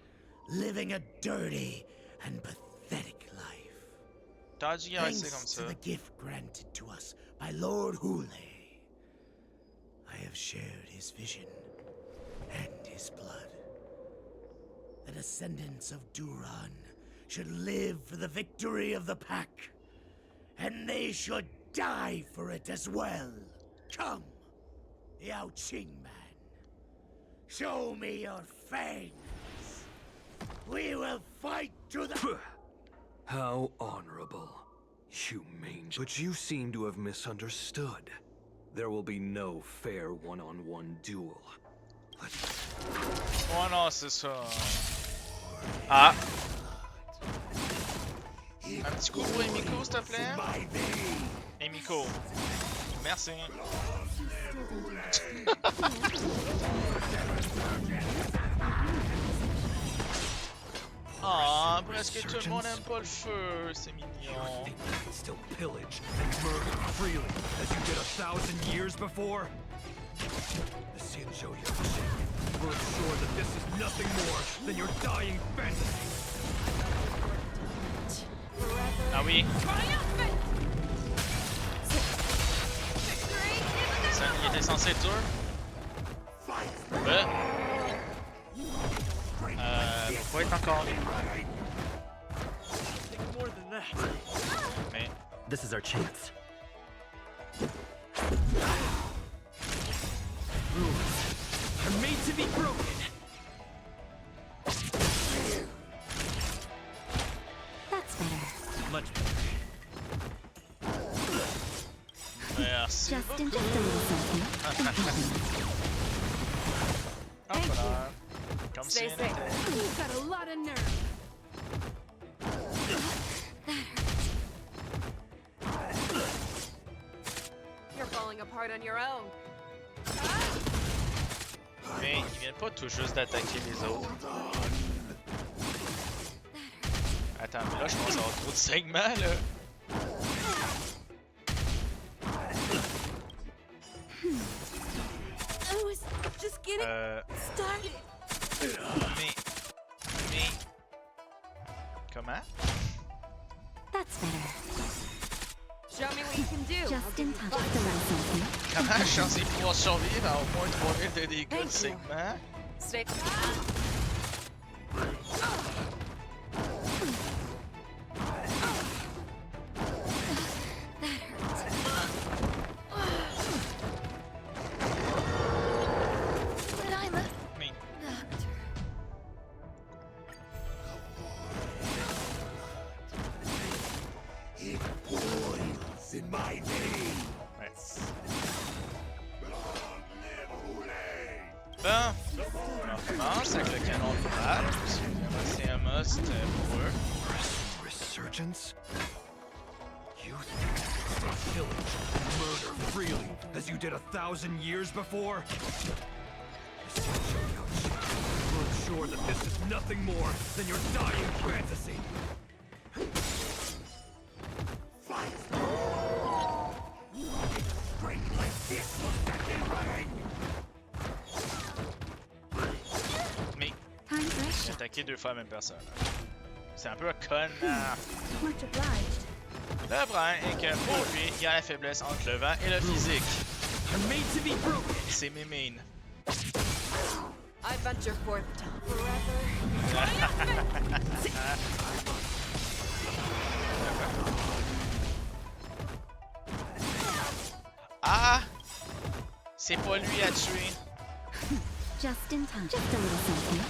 living a dirty and pathetic life. T'as dit Thanks c'est comme to ça. the gift granted to us by Lord Hule, I have shared his vision and his blood. The descendants of Duran should live for the victory of the pack, and they should die for it as well. Come, Yao Qing man, show me your fangs. We will fight to the... How honorable. Humane. But you seem to have misunderstood. There will be no fair one-on-one duel. Oh non, c'est ça. Ah! Un petit coup pour Emiko, s'il te plaît? Emiko. Merci. Ah, presque tout le monde aime pas le feu, c'est mignon. Still pillage and murder freely as you did 1,000 years before? The Xianzhou Yanshin will ensure that this is nothing more than your dying fantasy. Ah oui. Ça, il était censé être dur. Faut être encore. Mais. This is our chance. Rules are made to be broken. That's better. Much better. Merci. Just inject a little something. Hop là. Comme Stay si safe. You've got a lot of nerve. You're falling apart on your own. Mais ils viennent pas tout juste d'attaquer les autres. Attends, mais là je pense avoir trop de segments là. I was just getting started. Mais... Comment? That's better. Show me what you can do. Just in time. Just a little something. Comment je suis censé pouvoir survivre à au moins 3000 de dégâts de segments? Stay. But I'm a Me. doctor. It my name. Ouais. Bon, on commence avec le canon rural, parce que c'est un must pour eux. Resurgence? You think you can pillage and murder freely, as you did 1,000 years before? I'm sure that this is nothing more than your dying fantasy. Strength like this will set me running. Mais j'ai attaqué 2 fois la même personne. C'est un peu connard. Much obliged. Le problème est que pour lui, il y a la faiblesse entre le vent et le physique. C'est mes mains. I venture forth to forever. Ah! C'est pas lui à tuer. Just in time. Just a little something.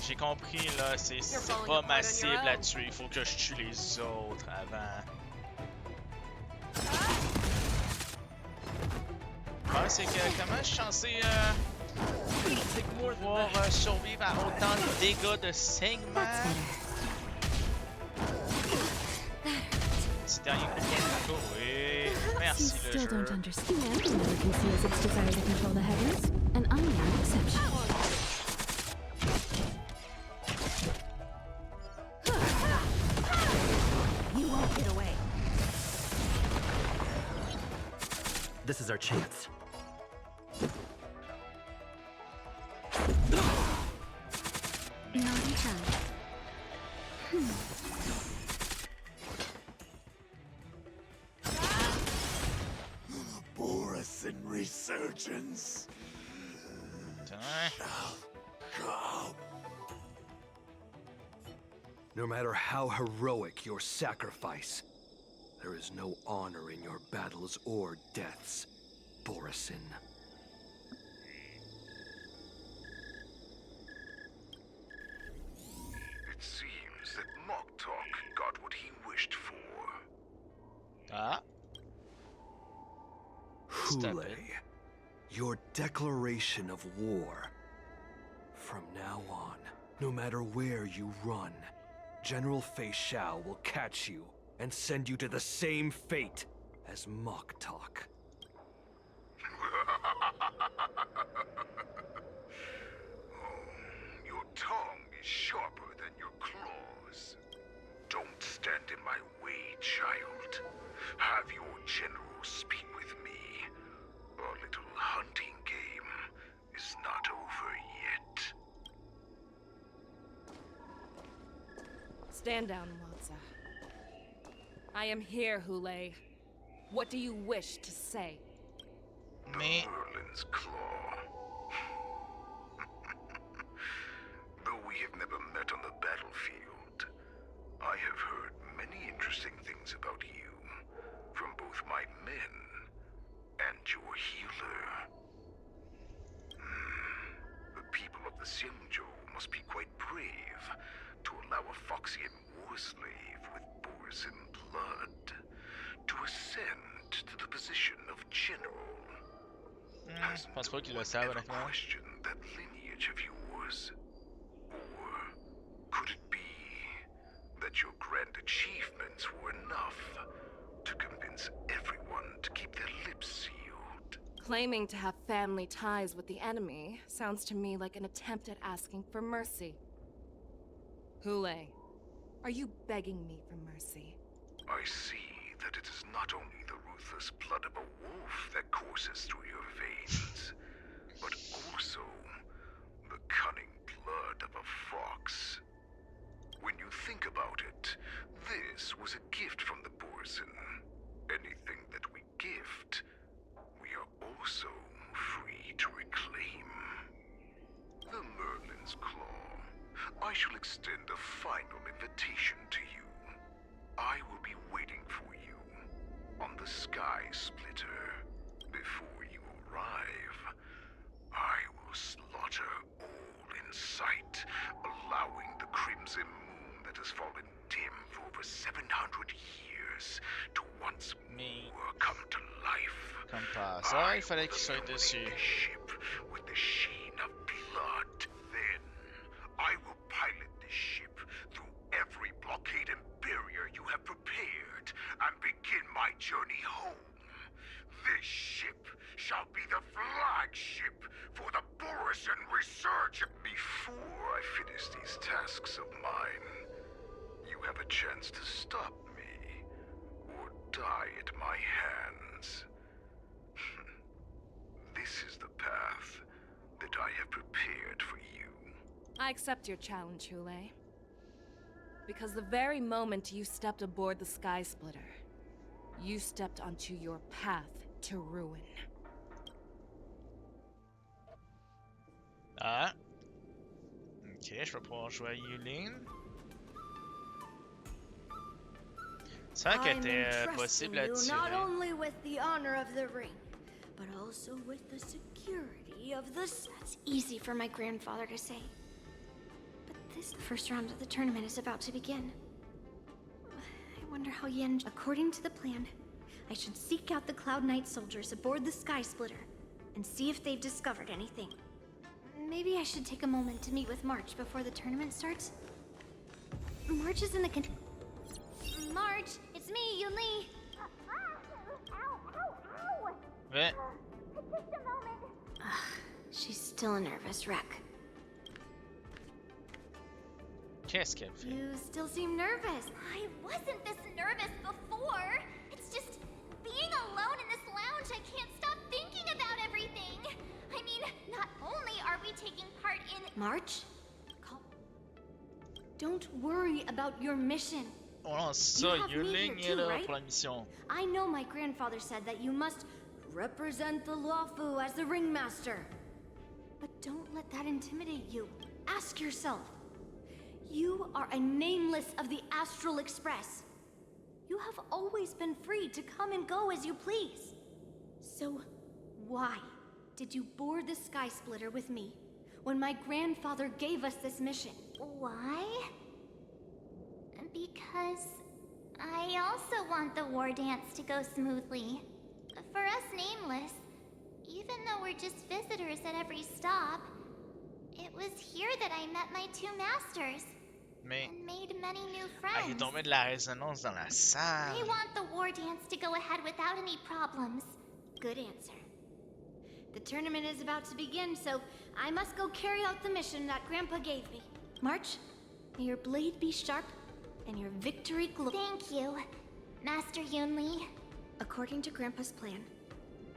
J'ai compris là, c'est pas ma cible à tuer, il faut que je tue les autres avant. Ouais, c'est que comment je suis censé pouvoir survivre à autant de dégâts de saignement? Petit dernier coup de poing, oui. Merci le Still jeu. don't understand. Never conceals its desire to control the heavens, and I am no exception. You won't get away. This is our chance. Naughty child. Boris and resurgence. Come. No matter how heroic your sacrifice, there is no honor in your battles or deaths, Borisin. It seems that Moktok got what he wished for. Ah. Hule, your declaration of war. From now on, no matter where you run, General Fei Shao will catch you and send you to the same fate as Moktok. Your tongue is sharper than your claws. Don't stand in my way, child. Have your general speak with me. Our little hunting game is not over yet. Stand down, Watsa. I am here, Hule. What do you wish to say? The Merlin's Claw. Though we have never met on the battlefield, I have heard many interesting things about you from both my men and your healer. The people of the Xianzhou must be quite brave to allow a Foxian war slave with Borisin blood to ascend to the position of general. Je pense pas qu'il le savent honnêtement. Question that lineage of yours? Or could it be that your grand achievements were enough to convince everyone to keep their lips sealed? Claiming to have family ties with the enemy sounds to me like an attempt at asking for mercy. Hule, are you begging me for mercy? I see that it is not only the ruthless blood of a wolf that courses through your veins, but also the cunning blood of a fox. When you think about it, this was a gift from the Borisin. Anything that we gift, we are also free to reclaim. The Merlin's Claw. I shall extend a final invitation to you. I will be waiting for you on the Sky Splitter. Before you arrive, I will slaughter all in sight, allowing the crimson moon that that has fallen dim for over 700 years to once more come to life. Comme par hasard, il fallait qu'il soit dessus. The ship with the sheen of blood. Then I will pilot this ship through every blockade and barrier you have prepared and begin my journey home. This ship shall be the flagship for the Borisan Research. Before I finish these tasks of mine, you have a chance to stop me or die at my hands. This is the path that I have prepared for you. I accept your challenge, Hule. Because the very moment you stepped aboard the Sky Splitter, you stepped onto your path to ruin. Ah. Ok, je vais pouvoir jouer à Yulin. C'est vrai qu'elle était possible à tirer. Not only with the honor of the ring, but also with the security of the... That's easy for my grandfather to say. But this first round of the tournament is about to begin. I wonder how Yen... According to the plan, I should seek out the Cloud Knight soldiers aboard the Sky Splitter and see if they've discovered anything. Maybe I should take a moment to meet with March before the tournament starts. March is in the March, it's me, Yunli. Ouais. Just a moment. She's still a nervous wreck. Qu'est-ce qu'elle fait? You still seem nervous. I wasn't this nervous before. It's just being alone in this lounge, I can't stop thinking about everything. I mean, not only are we taking part in... March? Calm. Don't worry about your mission. Oh non, c'est ça, Yulin est là pour la mission. I know my grandfather said that you must represent the Luofu as the ringmaster. But don't let that intimidate you. Ask yourself. You are a nameless of the Astral Express. You have always been free to come and go as you please. So, why did you board the Sky Splitter with me when my grandfather gave us this mission? Why? Because I also want the war dance to go smoothly. For us Nameless, even though we're just visitors at every stop, it was here that I met my two masters. Mais and made many new il friends. tombait de la résonance dans la salle. I want the war dance to go ahead without any problems. Good answer. The tournament is about to begin, so I must go carry out the mission that Grandpa gave me. March, may your blade be sharp and your victory Thank you, Master Yunli. According to Grandpa's plan,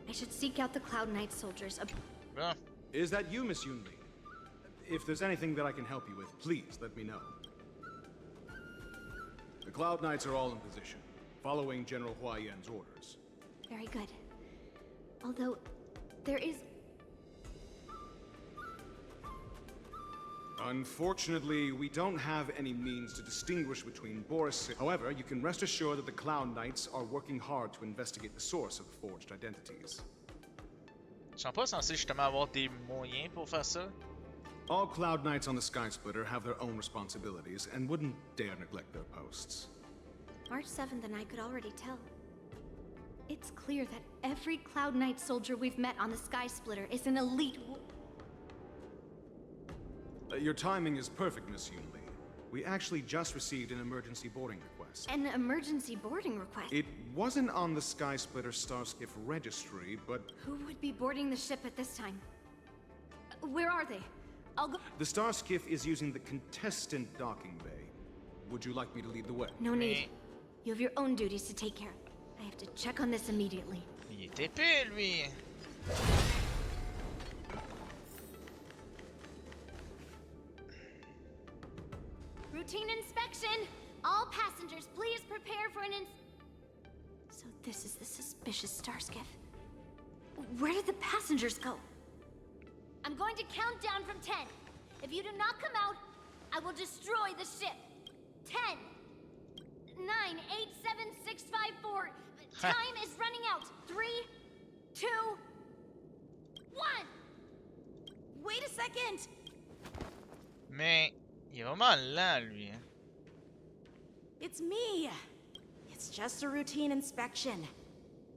I should seek out the Cloud Knight soldiers. Is that you, Miss Yunli? If there's anything that I can help you with, please let me know. The Cloud Knights are all in position, following General Hua Yan's orders. Very good. Although, there is... Unfortunately, we don't have any means to distinguish between Boris. However, you can rest assured that the Cloud Knights are working hard to investigate the source of the forged identities. Ils sont pas censés justement avoir des moyens pour faire ça? All Cloud Knights on the Sky Splitter have their own responsibilities and wouldn't dare neglect their posts. March 7th and I could already tell. It's clear that every Cloud Knight soldier we've met on the Sky Splitter is an elite Your timing is perfect, Miss Yunli. We actually just received an emergency boarding request. An emergency boarding request? It wasn't on the Sky Splitter Starskiff registry, but... Who would be boarding the ship at this time? Where are they? I'll go... The Starskiff is using the contestant docking bay. Would you like me to lead the way? No need. You have your own duties to take care of. I have to check on this immediately. Il est épais, lui! Routine inspection! All passengers, please prepare for an So this is the suspicious Starskiff. Where did the passengers go? I'm going to count down from 10. If you do not come out, I will destroy the ship. 10, 9, 8, 7, 6, 5, 4. Time is running out. 3, 2, 1. Wait a second. Mais il est vraiment lent, lui. It's me. It's just a routine inspection.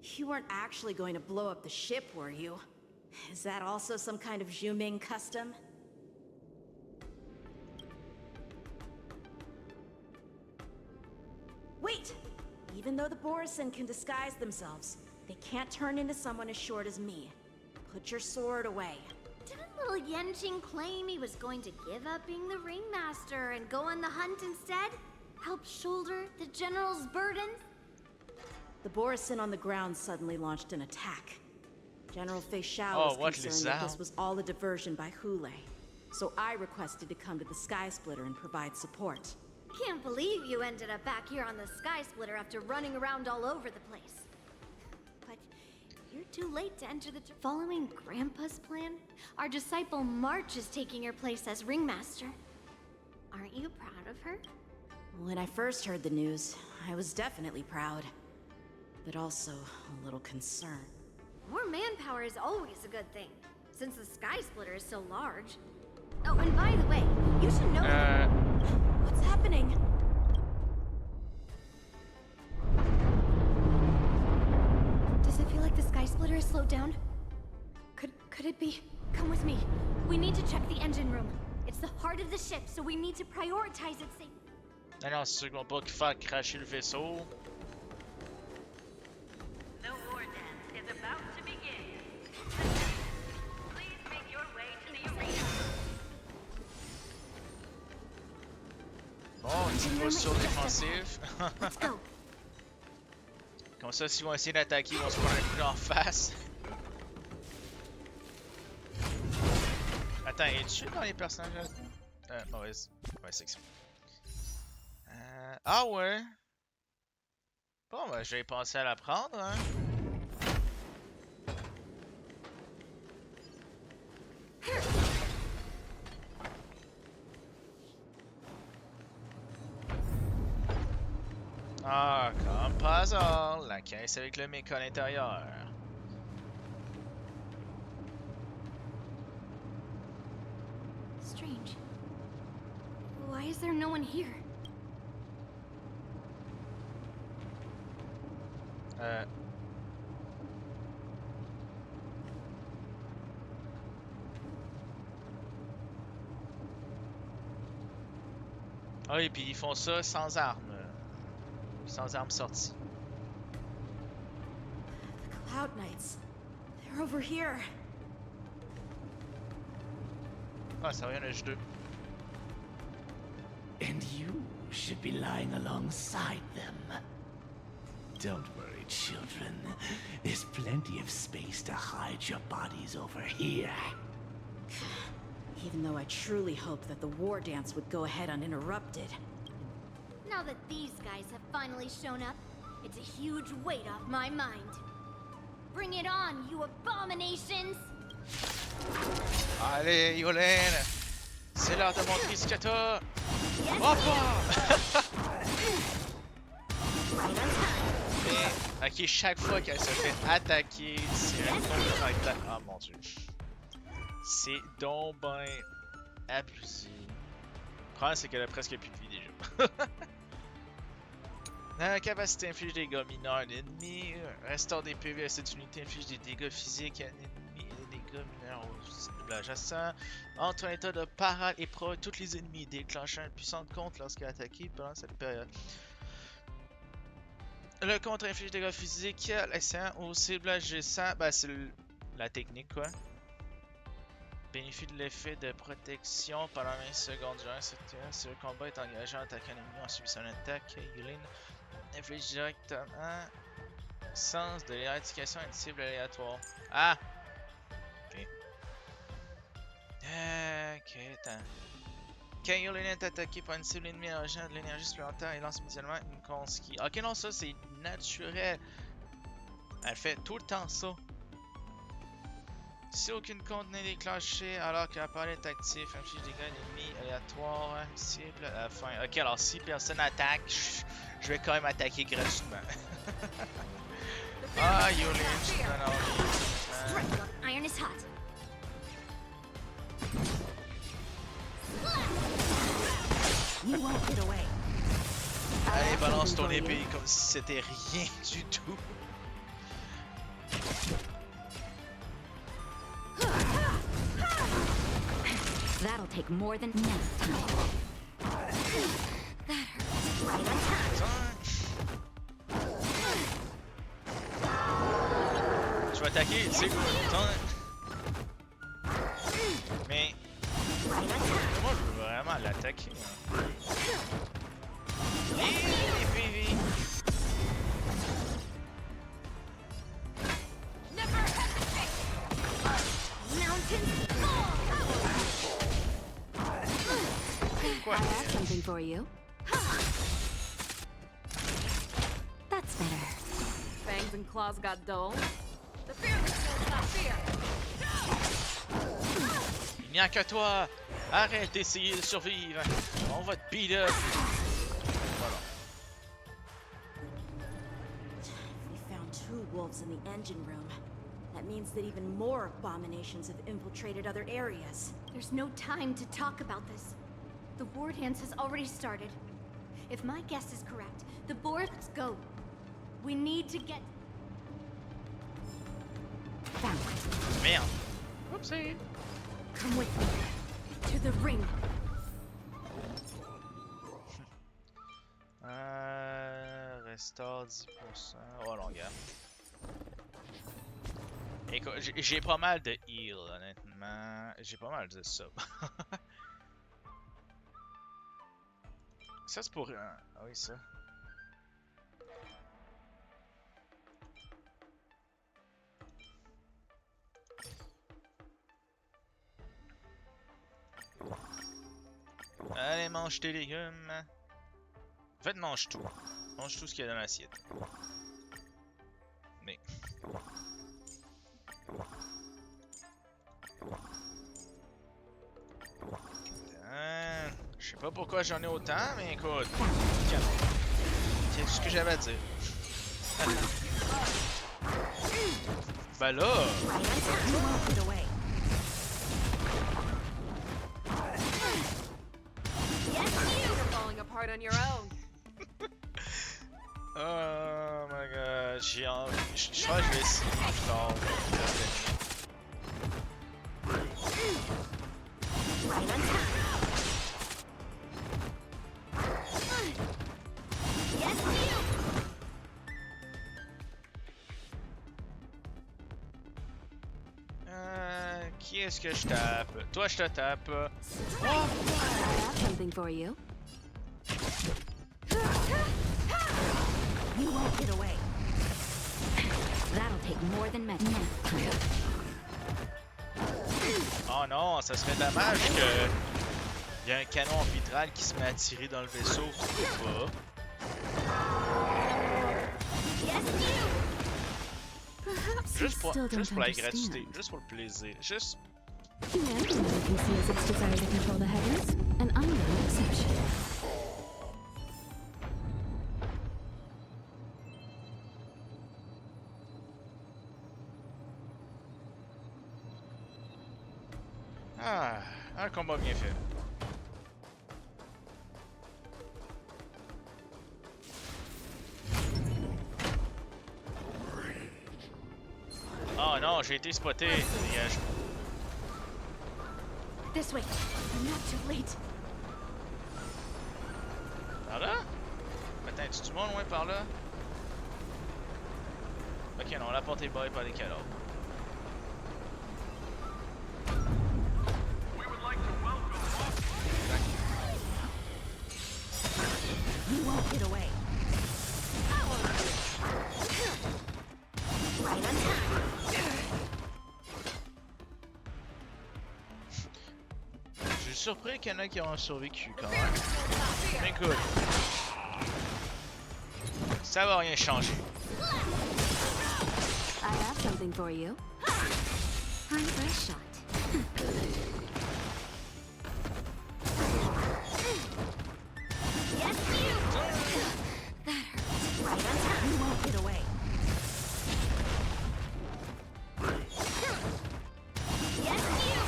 You weren't actually going to blow up the ship, were you? Is that also some kind of Zhuming custom? Wait! Even though the Borisin can disguise themselves, they can't turn into someone as short as me. Put your sword away. Didn't little Yanqing claim he was going to give up being the ringmaster and go on the hunt instead? Help shoulder the general's burdens? The Borisin on the ground suddenly launched an attack. General Fei Shao was concerned that this was all a diversion by Hule. So I requested to come to the Sky Splitter and provide support. Can't believe you ended up back here on the Sky Splitter after running around all over the place. But you're too late to enter the... Following Grandpa's plan, our disciple March is taking your place as ringmaster. Aren't you proud of her? When I first heard the news, I was definitely proud. But also a little concerned. More manpower is always a good thing, since the Sky Splitter is so large. Oh, and by the way, you should know that... What's happening? Does it feel like the Sky Splitter is slowed down? Could it be? Come with me. We need to check the engine room. It's the heart of the ship, so we need to prioritize its safety. Non, non, c'est sûr qu'ils vont pas faire cracher le vaisseau. The war dance is about to begin. Please make your way to the arena. Bon, une petite posture défensive. Comme ça, s'ils vont essayer d'attaquer, ils vont se prendre un coup d'en face. Attends, es-tu dans les personnages? Mauvaise section. Ah ouais? Bon, ben, je vais penser à la prendre, hein. Ah, comme par hasard, la caisse avec le méca à l'intérieur. Strange. Why is there no one here? Ah, et puis ils font ça sans armes. Sans armes sorties. The Cloud Knights. They're over here. Ah, ça revient le H2. And you should be lying alongside them. Don't worry, children. There's plenty of space to hide your bodies over here. Even though I truly hoped that the war dance would go ahead uninterrupted. Now that these guys have finally shown up, it's a huge weight off my mind. Bring it on, you abominations! Allez, Yolène! C'est l'heure de montrer ce que t'as! Et, ok, chaque fois qu'elle se fait attaquer, c'est un contre-attaque. Ah mon dieu. C'est donc ben abusé. Le problème, c'est qu'elle a presque plus de vie déjà. La capacité inflige des dégâts mineurs à l'ennemi. Restaure des PV à cette unité, inflige des dégâts physiques à l'ennemi et des dégâts mineurs au ciblage adjacent. Entre un état de parade et provoque tous les ennemis, déclenchant une puissante contre lorsqu'elle est attaquée pendant cette période. Le contre inflige des dégâts physiques à l'essai au ciblage adjacent. Ben, c'est la technique quoi. Bénéficie de l'effet de protection pendant 20 secondes durant cette séance. Si le combat est engagé en attaquant l'ennemi en subissant une attaque, Yulin inflige directement sens de l'éradication à une cible aléatoire. Ah! Ok. Ok, attends. Quand Yulin est attaqué par une cible ennemie engageant de l'énergie supplémentaire, il lance immédiatement une conski. Ok, non, ça c'est naturel. Elle fait tout le temps ça. Si aucune compte n'est déclenchée alors que l'appareil est actif, inflige des dégâts ennemis aléatoires, cible à la fin. Ok, alors si personne attaque, je vais quand même attaquer gratuitement. Ah, Yulin, je te donne envie. Iron is hot. You won't get away. Allez, et balance ton épée comme si c'était rien du tout. That'll take more than enough time. That hurts right on time. Tu vas attaquer, tu sais quoi? Mais moi je veux vraiment l'attaquer. Hein. Vite. I have something for you. That's better. Fangs and claws got dull. The fearless knows not fear. Il n'y a que toi. Arrête d'essayer de survivre. On va te beat up. Voilà. We found 2 wolves in the engine room. That means that even more abominations have infiltrated other areas. There's no time to talk about this. The war dance has already started. If my guess is correct, the board... Let's go. We need to get... Merde. Oopsie. Come with me. To the ring. Restore 10%. Oh non, gars. Écoute, j'ai pas mal de heal, honnêtement. J'ai pas mal de sub. Ça, c'est pour... Ah oui, ça. Allez, mange tes légumes. En fait, mange tout. Mange tout ce qu'il y a dans l'assiette. Mais... Je sais pas pourquoi j'en ai autant, mais écoute. C'est tout ce que j'avais à dire. Ben là... You're falling apart on your own. Oh my god, j'ai envie. Je crois que je vais essayer plus tard. Qui est-ce que je tape? Toi, je te tape. I have something for you. You won't get away. That'll take more than enough time. Oh non, ça serait dommage que il y a un canon arbitral qui se met à tirer dans le vaisseau ou pas. Juste pour la gratuité, juste pour le plaisir, juste. Humanity never conceals its desire to control the heavens, and I'm no exception. Ah, un combat bien fait. Oh non, j'ai été spoté. Dégage. This way. I'm not too late. Par là? Attends, tu du monde loin par là? Ok, non, la porte est barrée par les cadavres. You won't get away. Right on time. Je suis surpris qu'il y en a qui ont survécu quand même. Mais écoute, ça va rien changer. I have something for you. Time for a shot. Yes, you! That hurts. Right on time. You won't get away. Yes, you!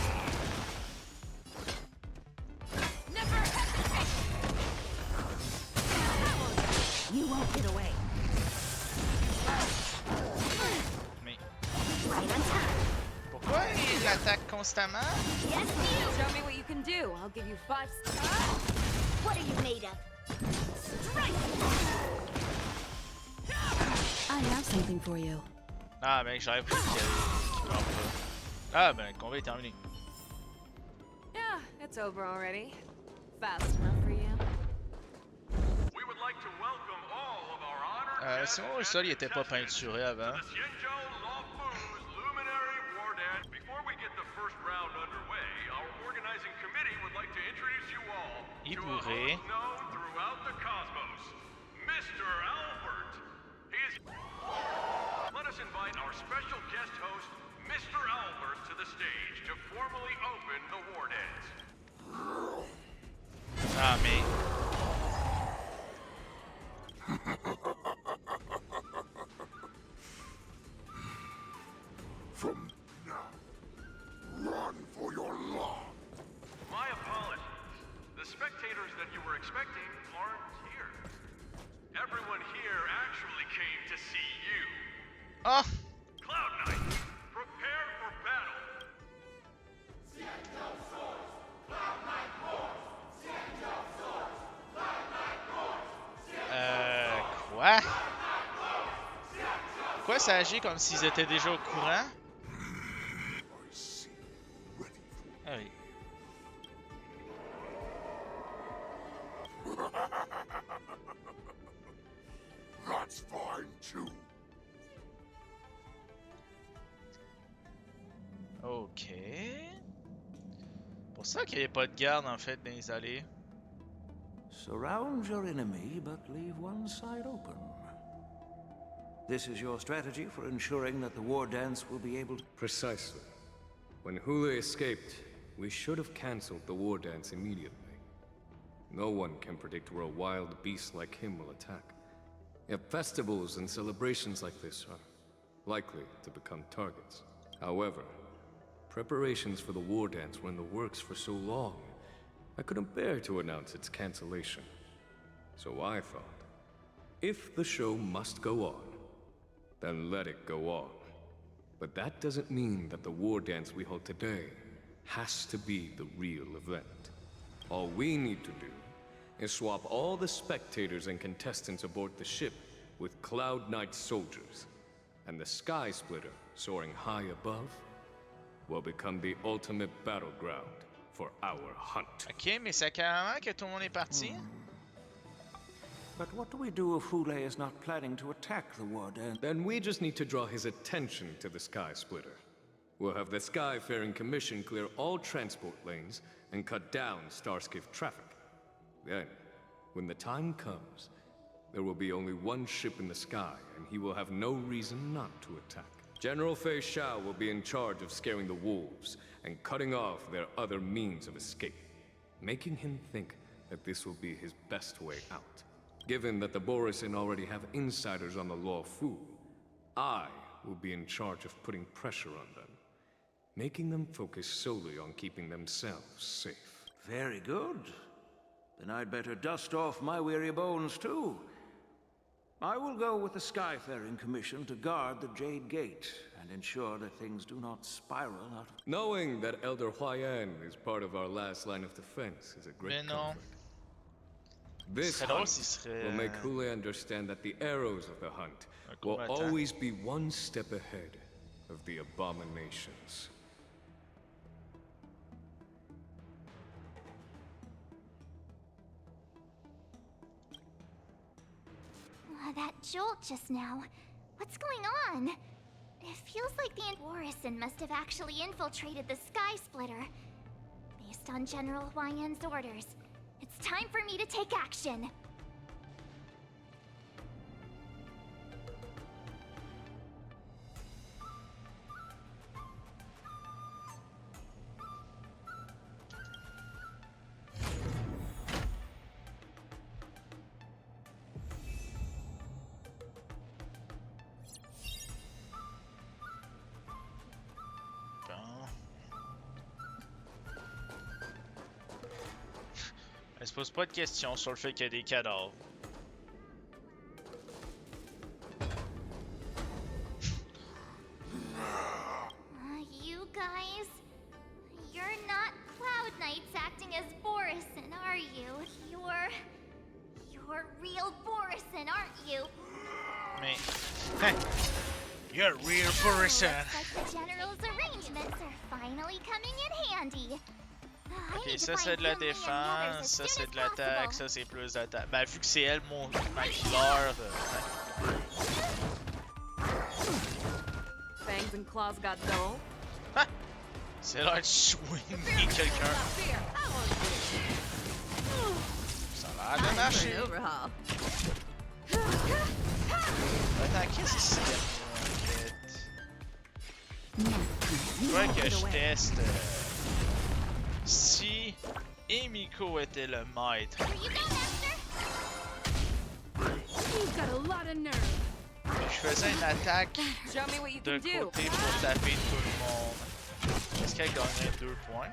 Never hesitate! won't get away. Mais Right on time. pourquoi il attaque constamment? Yes, you. Show me what you can do. I'll give you 5 stars. What are you made of? I have something for you. Ah, ben j'aurais pris qu'il meurt pas. Ah, ben le combat est terminé. Yeah, it's over already. Fast enough for you. C'est bon, le sol il était pas peinturé avant. Il est bourré. Let us invite our special guest host, Mr. Albert, to the stage to formally open the war dance. Ah, mais. From now, run for your life. My apologies. The spectators that you were expecting aren't here. Everyone here actually came to see you. Ah! Cloud Knight, prepare for battle. Quoi? Pourquoi ça agit comme s'ils étaient déjà au courant? Ah oui. That's fine too. Ok. Pour ça qu'il n'y avait pas de garde en fait dans les allées. Surround your enemy, but leave one side open. This is your strategy for ensuring that the war dance will be able to... Precisely. When Hule escaped, we should have cancelled the war dance immediately. No one can predict where a wild beast like him will attack. Yet festivals and celebrations like this are likely to become targets. However, preparations for the war dance were in the works for so long, I couldn't bear to announce its cancellation. So I thought, if the show must go on, then let it go on. But that doesn't mean that the war dance we hold today has to be the real event. All we need to do is swap all the spectators and contestants aboard the ship with Cloud Knight soldiers, and the Sky Splitter, soaring high above, will become the ultimate battleground for our hunt. Ok, mais c'est carrément que tout le monde est parti? But what do we do if Hule is not planning to attack the war dance? Then we just need to draw his attention to the Sky Splitter. We'll have the Skyfaring Commission clear all transport lanes and cut down Starskiff traffic. Then, when the time comes, there will be only one ship in the sky, and he will have no reason not to attack. General Fei Shao will be in charge of scaring the wolves and cutting off their other means of escape, making him think that this will be his best way out. Given that the Borisin already have insiders on the Law Fu, I will be in charge of putting pressure on them, making them focus solely on keeping themselves safe. Very good. Then I'd better dust off my weary bones too. I will go with the Skyfaring Commission to guard the Jade Gate and ensure that things do not spiral out of... Knowing that Elder Huayan is part of our last line of defense is a great comfort. This hunt will make Hule understand that the arrows of the hunt will always be one step ahead of the abominations. That jolt just now. What's going on? It feels like the Warrison must have actually infiltrated the Sky Splitter. Based on General Huayan's orders, it's time for me to take action. Elle se pose pas de questions sur le fait qu'il y a des cadavres. Borison, aren't you? Mais... You're a real person! Looks like the General's arrangements are finally coming in handy. I Ok, need to ça c'est find de la Yunli and the others défense, as ça soon c'est as de l'attaque, possible. ça c'est plus d'attaque. Ben, vu que c'est elle, ma healer. Fangs and claws got dull. C'est l'air de swinguer quelqu'un. Ça a l'air de marcher. Attends, qu'est-ce que c'est en fait? Je crois que je teste si Emiko était le maître. Je faisais une attaque de côté pour taper tout le monde. Est-ce qu'elle gagnerait 2 points?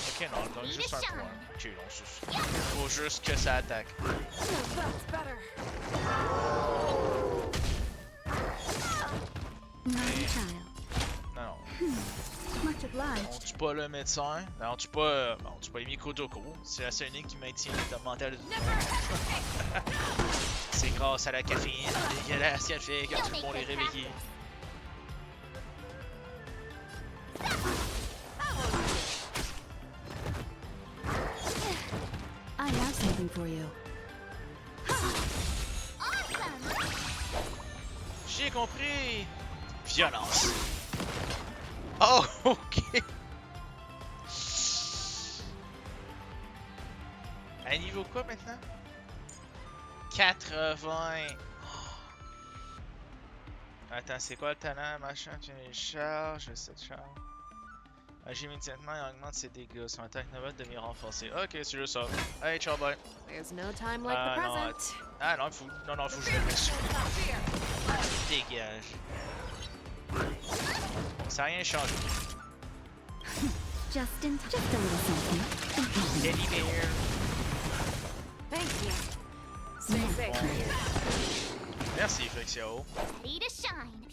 Ok, non, elle gagne juste 1 point. Ok, non, faut juste que ça attaque. Non. On tue pas le médecin. On tue pas Emiko Doko. C'est la seule unique qui maintient l'état mental. C'est grâce à la caféine dégueulasse qu'elle fait quand tout le monde est réveillé. I have something for you. J'ai compris. Violence. Oh, ok. À niveau quoi maintenant? 80. Attends, c'est quoi le talent? Machin, tu les charges, cette charge. Agit immédiatement et augmente ses dégâts. Son attaque navale devient renforcée. Ok, c'est juste ça. Hey, ciao, bye. There's no time like the present. Non, faut que je le mette. Dégage. Ça n'a rien changé. Just a little something. Teddy bear. Thank you. Stay safe. Merci, Flexio. Ready to shine.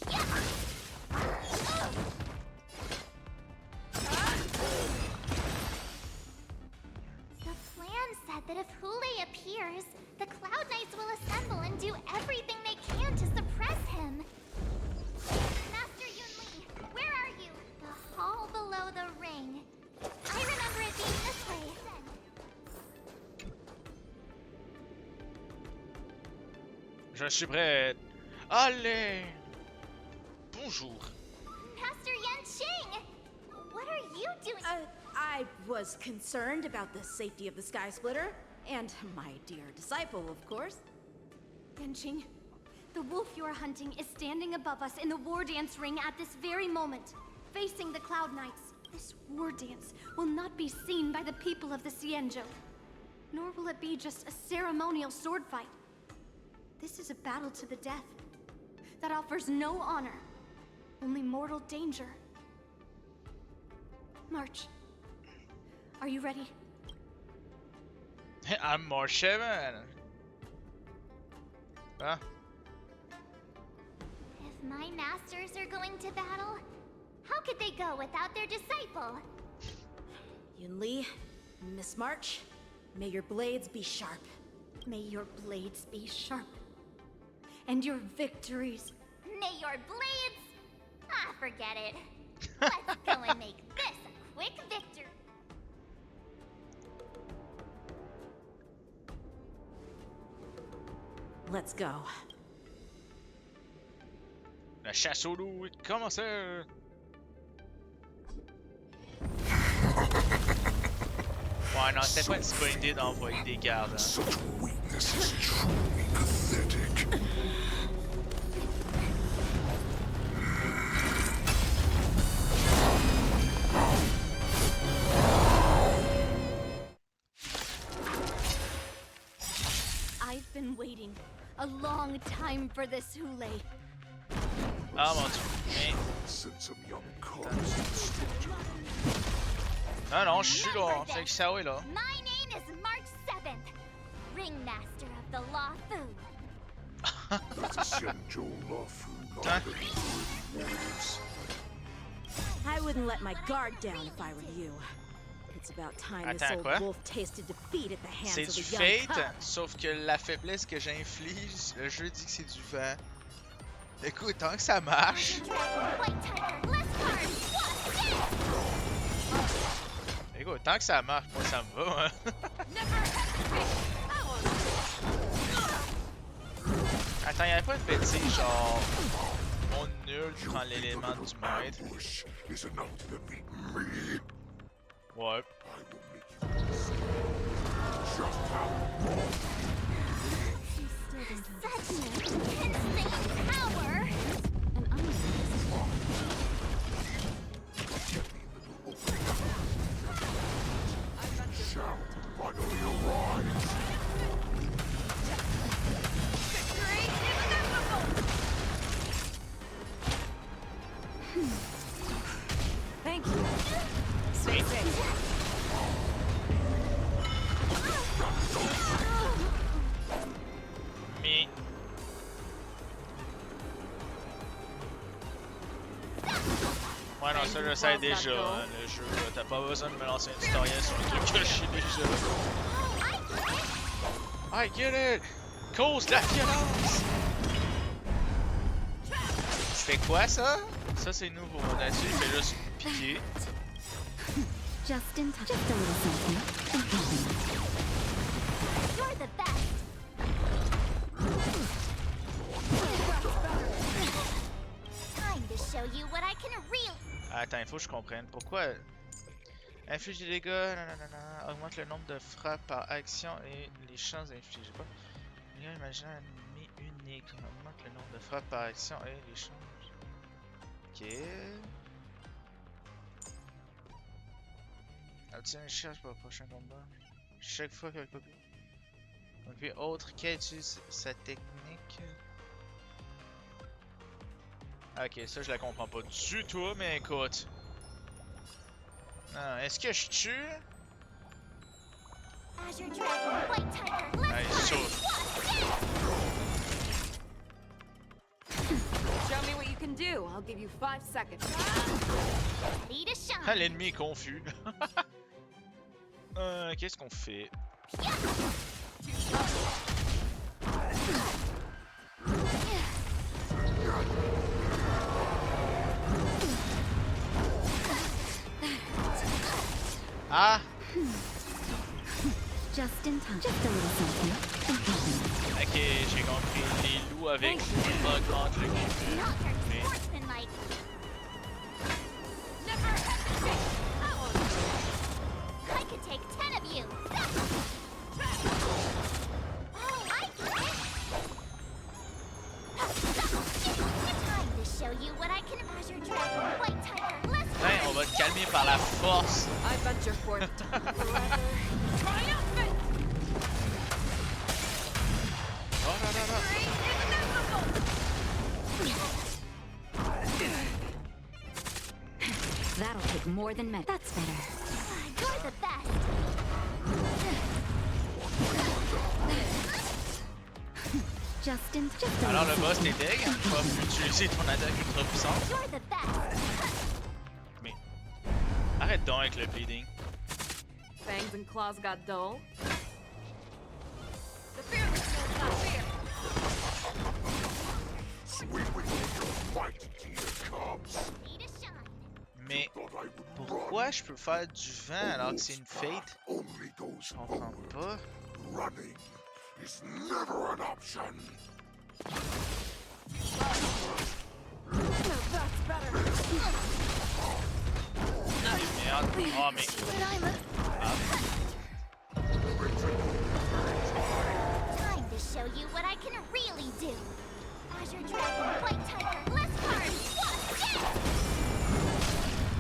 The plan said that if Hule appears, the Cloud Knights will assemble and do everything they can to suppress him. Master Yunli, where are you? The hall below the ring. I remember it being this way. Je suis prête. Allez. Bonjour. Master Yanqing! What are you doing? I was concerned about the safety of the Sky Splitter, and my dear disciple, of course. Yanqing, the wolf you're hunting is standing above us in the war dance ring at this very moment, facing the Cloud Knights. This war dance will not be seen by the people of the Xianzhou, nor will it be just a ceremonial sword fight. This is a battle to the death that offers no honor, only mortal danger. March. Are you ready? I'm March 7. Huh? If my masters are going to battle, how could they go without their disciple? Yunli, Miss March, may your blades be sharp. May your blades be sharp. And your victories. May your blades... Ah, forget it. Let's go and make this a quick victory. Let's go. La chasse au loup est commencée. Ouais, non, c'était pas une bonne idée d'envoyer des gardes. Hein. Such weakness is truly pathetic. I've been waiting a long time for this, Hule. Ah mon dieu, mais... Non, non, je suis là, fait que ça est là. My name is March 7th, Ringmaster of the Lafu. I wouldn't let my guard down if I were you. it's about time this Attends, old quoi? wolf tasted defeat at the hands C'est of du a young fate, cub. sauf que la faiblesse que j'inflige, le jeu dit que c'est du vent. Écoute, tant que ça marche. Écoute, tant que ça marche, moi ça me va, hein. Attends, y'avait pas une bêtise, genre. Mon nul prend l'élément du maître. Ouais. Thank you. Stay safe. Mais. Ouais, non, ça je sais déjà, hein, le jeu. T'as pas besoin de me lancer un tutoriel sur un truc que je sais déjà. I get it! Cause la violence! C'était quoi ça? Ça c'est nouveau. Là-dessus, il fait juste piquer. Just in time. Just a little something. You're the best. Time to show you what I can really. Attends, il faut que je comprenne. Pourquoi inflige des dégâts, nanana, augmente le nombre de frappes par action et les chances d'infliger. Pas. Imagine un ennemi unique. Augmente le nombre de frappes par action et les chances. Ok. Obtient une charge pour le prochain combat. Chaque fois qu'un copie. Donc, puis autre qui utilise sa technique. Ok, ça je la comprends pas du tout, mais écoute. Est-ce que je tue? Allez, saute. Show me what you can do. I'll give you 5 seconds. Ah, l'ennemi est confus. Qu'est-ce qu'on fait? Ah! Just in time. Just a little something. Ok, j'ai compris. Les loups avec augmentent le gameplay. I could take 10 of you. Time to show you what I can. Azure Dragon, White Tiger, let's go. Ouais, on va te calmer par la force. I venture forth. Triumphant! Oh là là là. That'll take more than met. That's better. You're the best. Just a Alors le little boss t'es deg, tu vas utiliser ton attaque ultra puissante. You're the best. Mais arrête donc avec le bleeding. Fangs and claws got dull. The fearless knows not fear. Swing with all your might, dear cubs. Need a shine. Mais pourquoi je peux faire du vent alors que c'est une fate? Je comprends pas. Running is never an option. Merde. Oh mais. Ah. Time to show you what I can really do. Azure Dragon, White Tiger, let's party.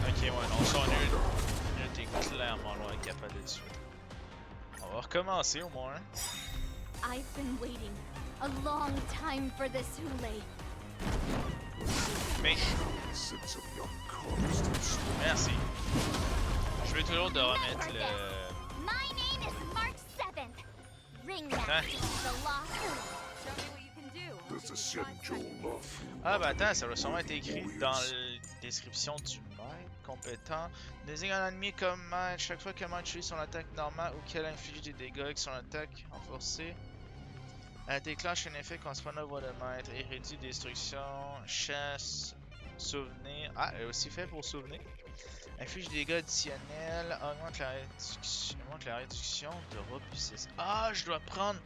Ok, ouais, non, ça, nul t'es clairement loin d'être capable de tuer. On va recommencer au moins. I've been waiting a long time for this Hule. Mais. Merci. Je vais toujours de remettre le. My name is March 7th. Ringmaster the Law. Show me what you can do. Ah bah attends, ça va sûrement être écrit dans la description du maître. compétent. Désigne un ennemi comme maître. Chaque fois qu'un maître utilise son attaque normale ou qu'elle inflige des dégâts avec son attaque renforcée, elle déclenche un effet correspondant à la voix de maître et réduit destruction, chasse, souvenir. Ah, elle est aussi fait pour souvenir. Inflige des dégâts additionnels, augmente la réduction de robustesse. Ah, je dois prendre.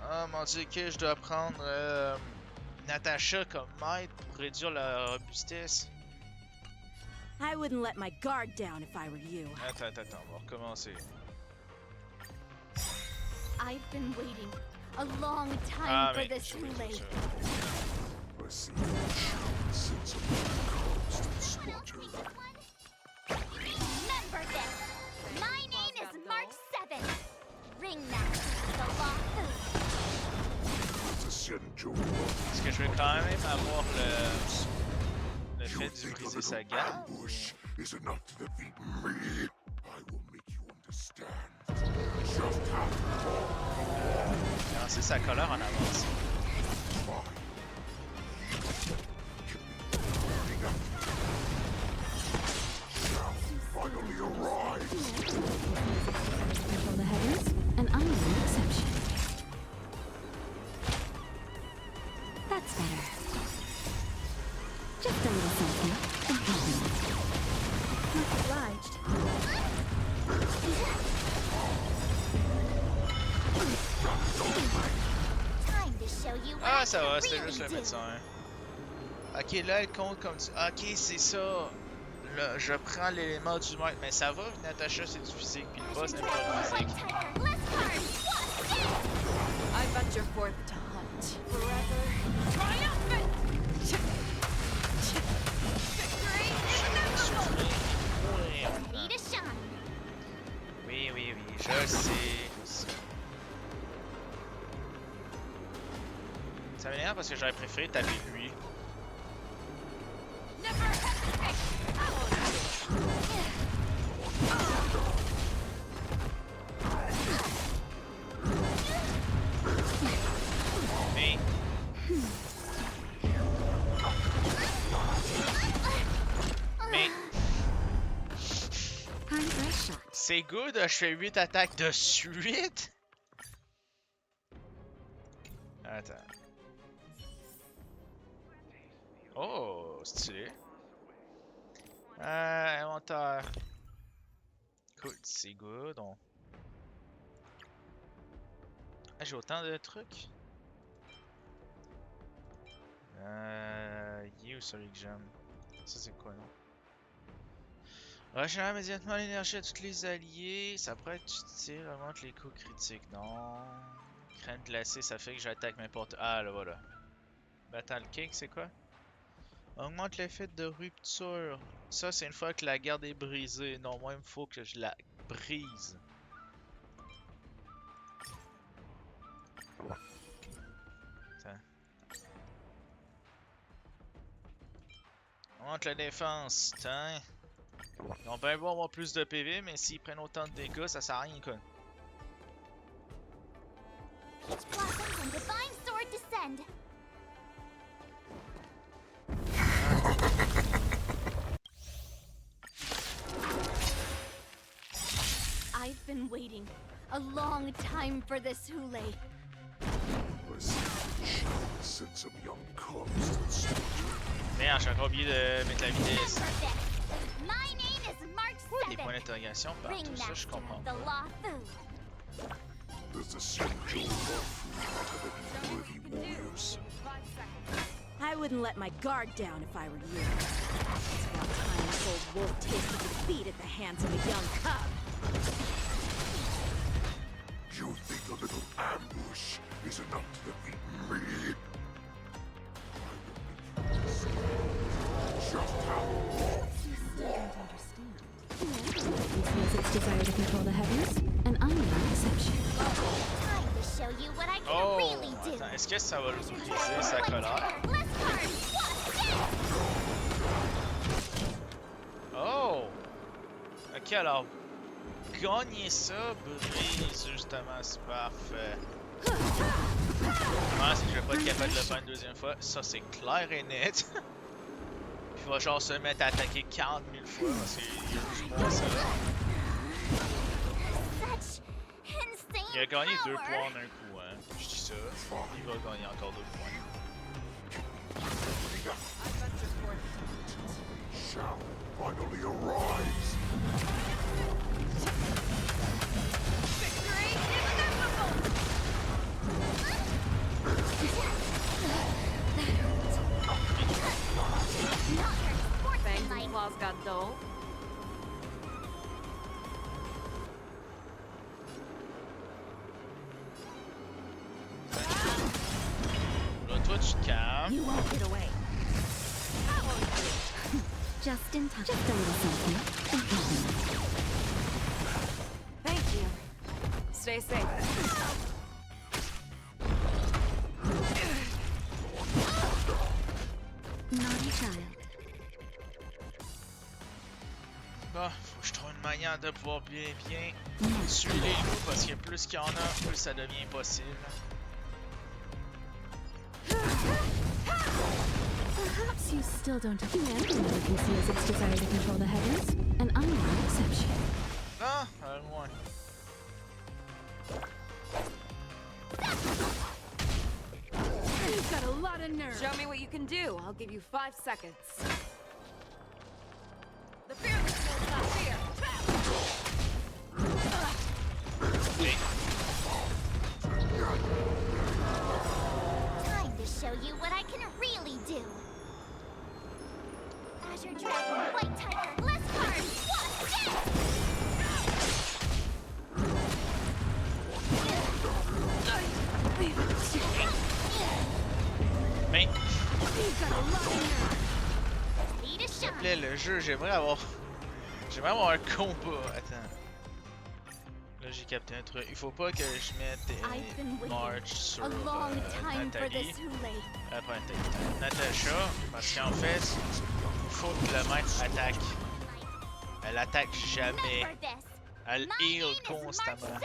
Ah mon dieu, que je dois prendre Natasha comme maître pour réduire la robustesse. I wouldn't let my guard down if I were you. Attends, on va recommencer. I've been waiting a long time for this too late. Remember this. My name is Mark 7. Ringmaster of the Lawful. Est-ce que je vais quand même avoir le fait de briser sa garde? Lancer sa colère en avance. Control the heavens, and I'm no exception. That's better. Just a little something. Much obliged. Time to show you what Ah, I ça can va, c'était really juste le do. médecin. Ok, là, elle compte comme tu. Ok, c'est ça. Là, je prends l'élément du maître, mais ça va, Natasha, c'est du physique, puis le boss n'aime pas le physique. I bet you're forth to hunt. Forever. Triumphant! Victory inevitable! Ready to shine. Oui, je sais. Ça m'énerve parce que j'aurais préféré taper lui. Never hesitate! Mais. Mais. C'est good, je fais 8 attaques de suite. Attends. Oh, stylé. Inventaire. Cool, c'est good. Ah, j'ai autant de trucs. Il est où celui que j'aime? Ça, c'est quoi, non? Régénère immédiatement l'énergie à tous les alliés. Ça pourrait être utile, augmente les coups critiques. Non. Crème glacée, ça fait que j'attaque n'importe. Ah, là, voilà. Battle Cake, c'est quoi? Augmente l'effet de rupture. Ça, c'est une fois que la garde est brisée. Non, moi, il me faut que je la brise. Attends. Augmente la défense. Tiens. Ils vont bien avoir plus de PV, mais s'ils prennent autant de dégâts, ça sert à rien, quoi. Peach blossoms and divine sword descend. I've been waiting a long time for this, Hule. Merde, j'ai encore oublié de mettre la vitesse. My name is Mark Des 7. points d'interrogation partout, ça je comprends The pas. Lawful. I wouldn't let my guard down if I were you. It's about time this old wolf tasted defeat at the hands of a young cub. You think a little ambush is enough to defeat me? Just how? Feels its desire to control the heavens, and I'm no exception. Time to show you what I can Oh, really do. attends, est-ce que ça va le briser sa colère? Oh! Ok, alors, gagner ça brise justement, c'est parfait. Ouais, c'est que je vais pas être capable de le faire une deuxième fois, ça c'est clair et net. va genre se mettre à attaquer 40 000 fois parce qu'il y a juste moins ça. Il a gagné 2 points d'un coup, hein. Je dis ça. Il va gagner encore 2 points. Shall finally arise. Fangs and claws got dull. Là, toi, tu te calmes. You won't get away. Just in time. Just a little something. Thank you. Stay safe. Naughty child. Bah, faut que je trouve une manière de pouvoir bien tuer les loups parce que plus qu'il y en a, plus ça devient impossible. Perhaps you still don't have humanity never conceals its desire to control the heavens, and I'm no exception. Ah, loin. You've got a lot of nerve. Show me what you can do. I'll give you 5 seconds. The fearless will not fear. Time to show you what I can really do. Azure Dragon, White Tiger, less cards, what? Mais s'il te plaît, le jeu, j'aimerais avoir un combat. Attends. Là, j'ai capté un truc. Il faut pas que je mette March sur Nathalie. Pas Nathalie. Natasha, parce qu'en fait, il faut que le maître attaque. Elle attaque jamais. Elle heal constamment.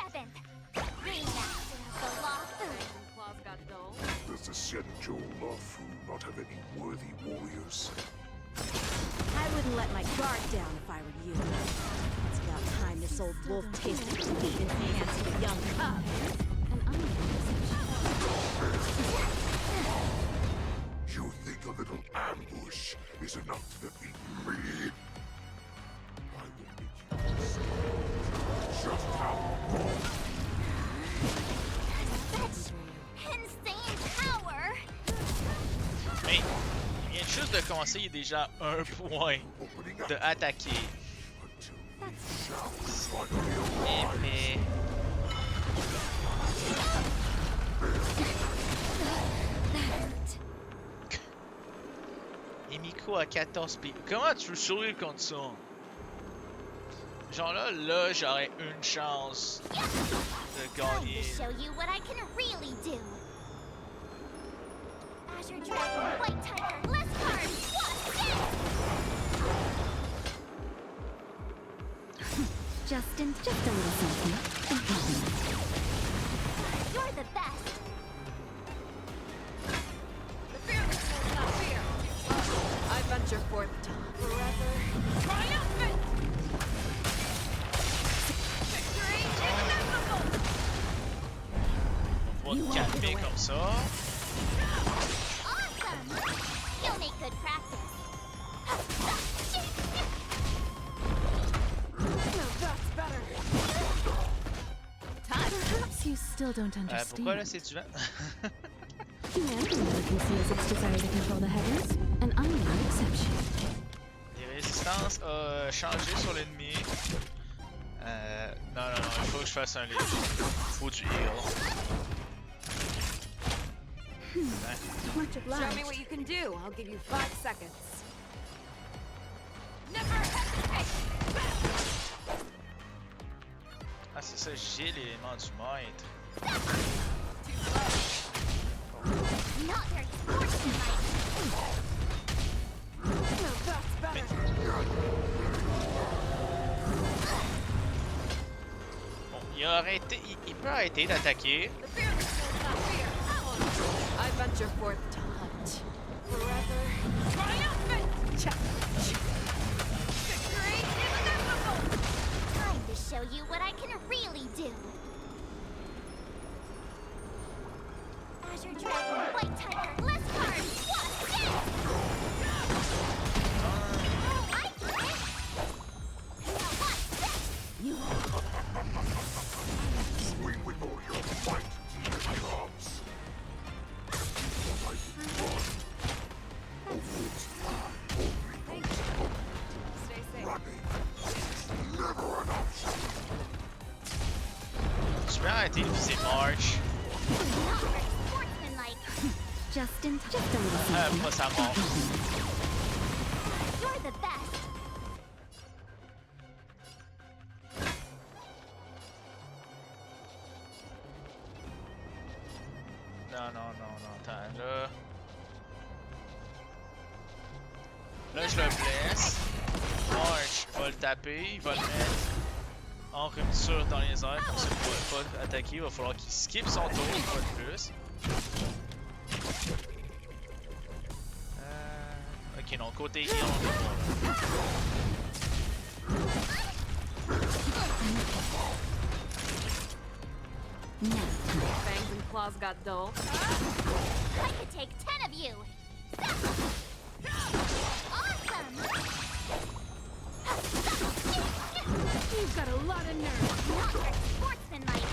Does the Senjo Lafu not have any worthy warriors? I wouldn't let my guard down if I were you. It's about time this old wolf tasted defeat in the hands of a young cub. You think a little ambush is enough to defeat me? I will make you see just how wrong. Insane power! Mais il vient juste de commencer, il est déjà 1 point de attaquer. Mais... Et Miko à 14 p. Comment tu veux survivre contre ça? Genre là, j'aurais une chance de gagner. Show you what I can really do. Azure Dragon, White Tiger, less cards, what? Just a little something. You're the best. The fearless will not fear. I venture forth forever triumphant. Victory inevitable. On va te calmer comme ça. Awesome! You'll make good practice. Perhaps you still don't understand. Pourquoi là c'est du vent? Humanity never conceals its desire to control the heavens, and I'm no exception. Les résistances ont changé sur l'ennemi. Non, il faut que je fasse un léger. Faut du heal. Show me what you can do. I'll give you 5 seconds. Never hesitate. Ah, c'est ça, j'ai l'élément du maître. Not very sportsmanlike. Bon, il peut arrêter d'attaquer. I venture forth to hunt. Forever triumphant. Time to show you what I can really do. Azure Dragon, White Tiger, Bless Card, Wasp, Oh, I get it! Now watch this! You... Swing with all your might, demon comes. Stay safe. Never an option. Je peux arrêter de viser March. Not very sportsmanlike. Just a little Pas sa mort. You're the best. Non, attends, là. Là, je le blesse. March va le taper, il va le mettre en rupture dans les airs, pour qu'il ne pourra pas attaquer. Il va falloir qu'il skip son tour, une fois de plus. Ok, non, côté heal, on peut pas. Fangs and claws got dull. I could take 10 of you. Awesome. You've got a lot of nerve. Not very sportsmanlike.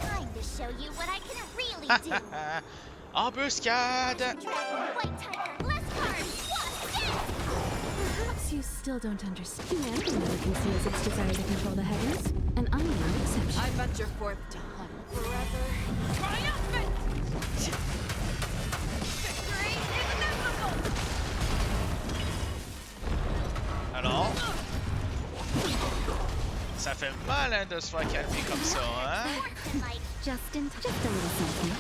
Time to show you what I can really do. Embuscade! Dragon, White Tiger, Bless Card, Wasp, Perhaps you still don't understand. Humanity never conceals its desire to control the heavens, and I'm no exception. I venture forth to hunt forever. Triumphant! Victory is inevitable! Alors? Ça fait mal hein, de se faire calmer comme ça, hein? Just a little something.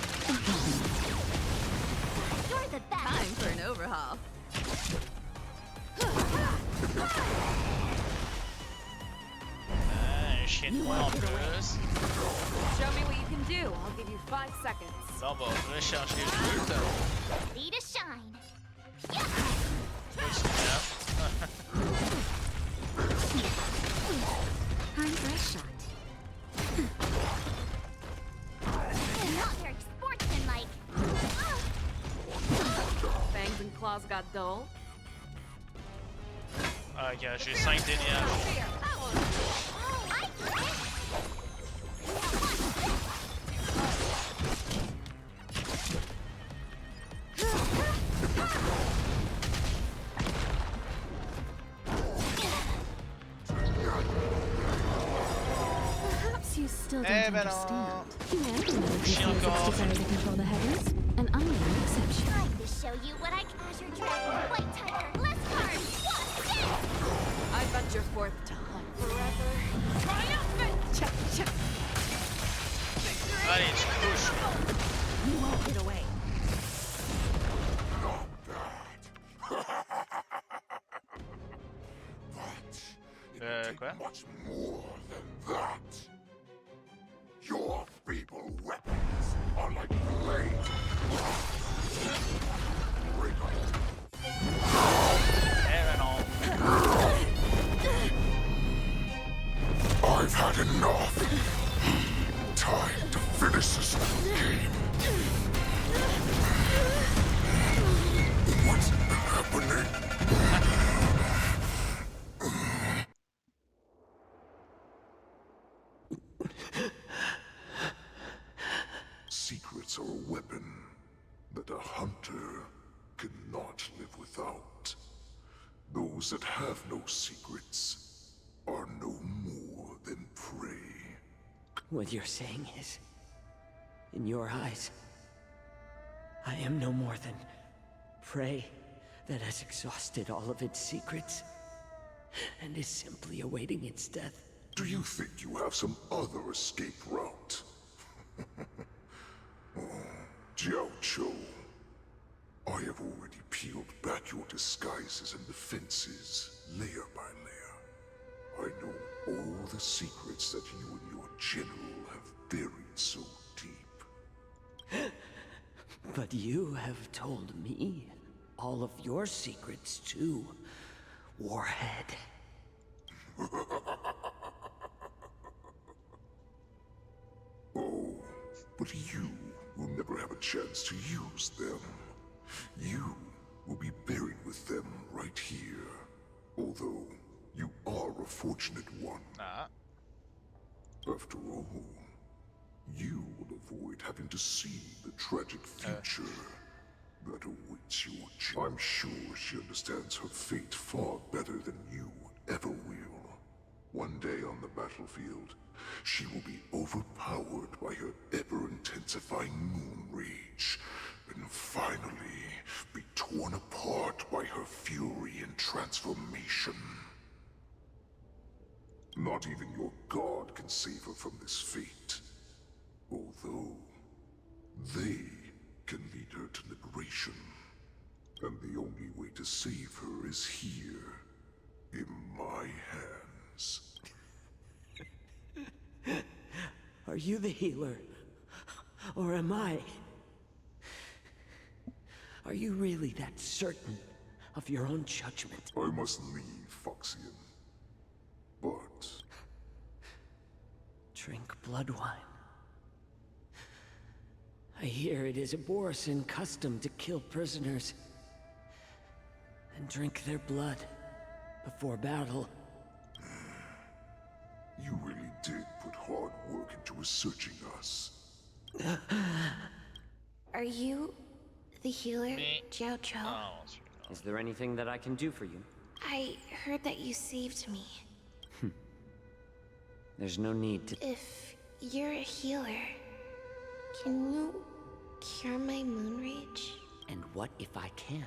You're the best. Time for an overhaul. Un chien de moi en plus. Show me what you can do. I'll give you 5 seconds. Bon, on va recharger le but. Ready to shine. Time for a shot. Not very sportsmanlike. Fangs and claws got dull. Ah, ok, j'ai 5 d'énergie. Oh, I get it. Perhaps you still don't Eh ben understand. non. Humanity never conceals its encore. desire to control the heavens, and I'm no exception. Time to show you what I can. Azure Dragon, White Tiger, Bless Card, Wasp, I venture forth to hunt forever. Triumphant! Allez, tu couches. You won't get away. Quoi? Much more than that. Your feeble weapons are like blades. Eh ben non. I've had enough. Time to finish this game. What's happening? Secrets are a weapon that a hunter cannot live without. Those that have no secrets are no more than prey. What you're saying is, in your eyes, I am no more than prey that has exhausted all of its secrets and is simply awaiting its death. Do you think you have some other escape route? Jiao Cho, I have already peeled back your disguises and defenses, layer by layer. I know all the secrets that you and your general have buried so deep. But you have told me all of your secrets too, Warhead. Oh, but you will never have a chance to use them. You will be buried with them right here. Although, you are a fortunate one. After all, you will avoid having to see the tragic future that awaits you. I'm sure she understands her fate far better than you ever will. One day on the battlefield, she will be overpowered by her ever-intensifying moon rage, and finally be torn apart by her fury and transformation. Not even your god can save her from this fate. Although, they can lead her to liberation. And the only way to save her is here, in my hands. Are you the healer? Or am I? Are you really that certain of your own judgment? I must leave, Foxian. But... Drink blood wine. I hear it is a Borisin custom to kill prisoners and drink their blood before battle. You really did put hard work into researching us. Are you the healer, Jiao Cho? Is there anything that I can do for you? I heard that you saved me. There's no need to... If you're a healer, can you cure my moon rage? And what if I can?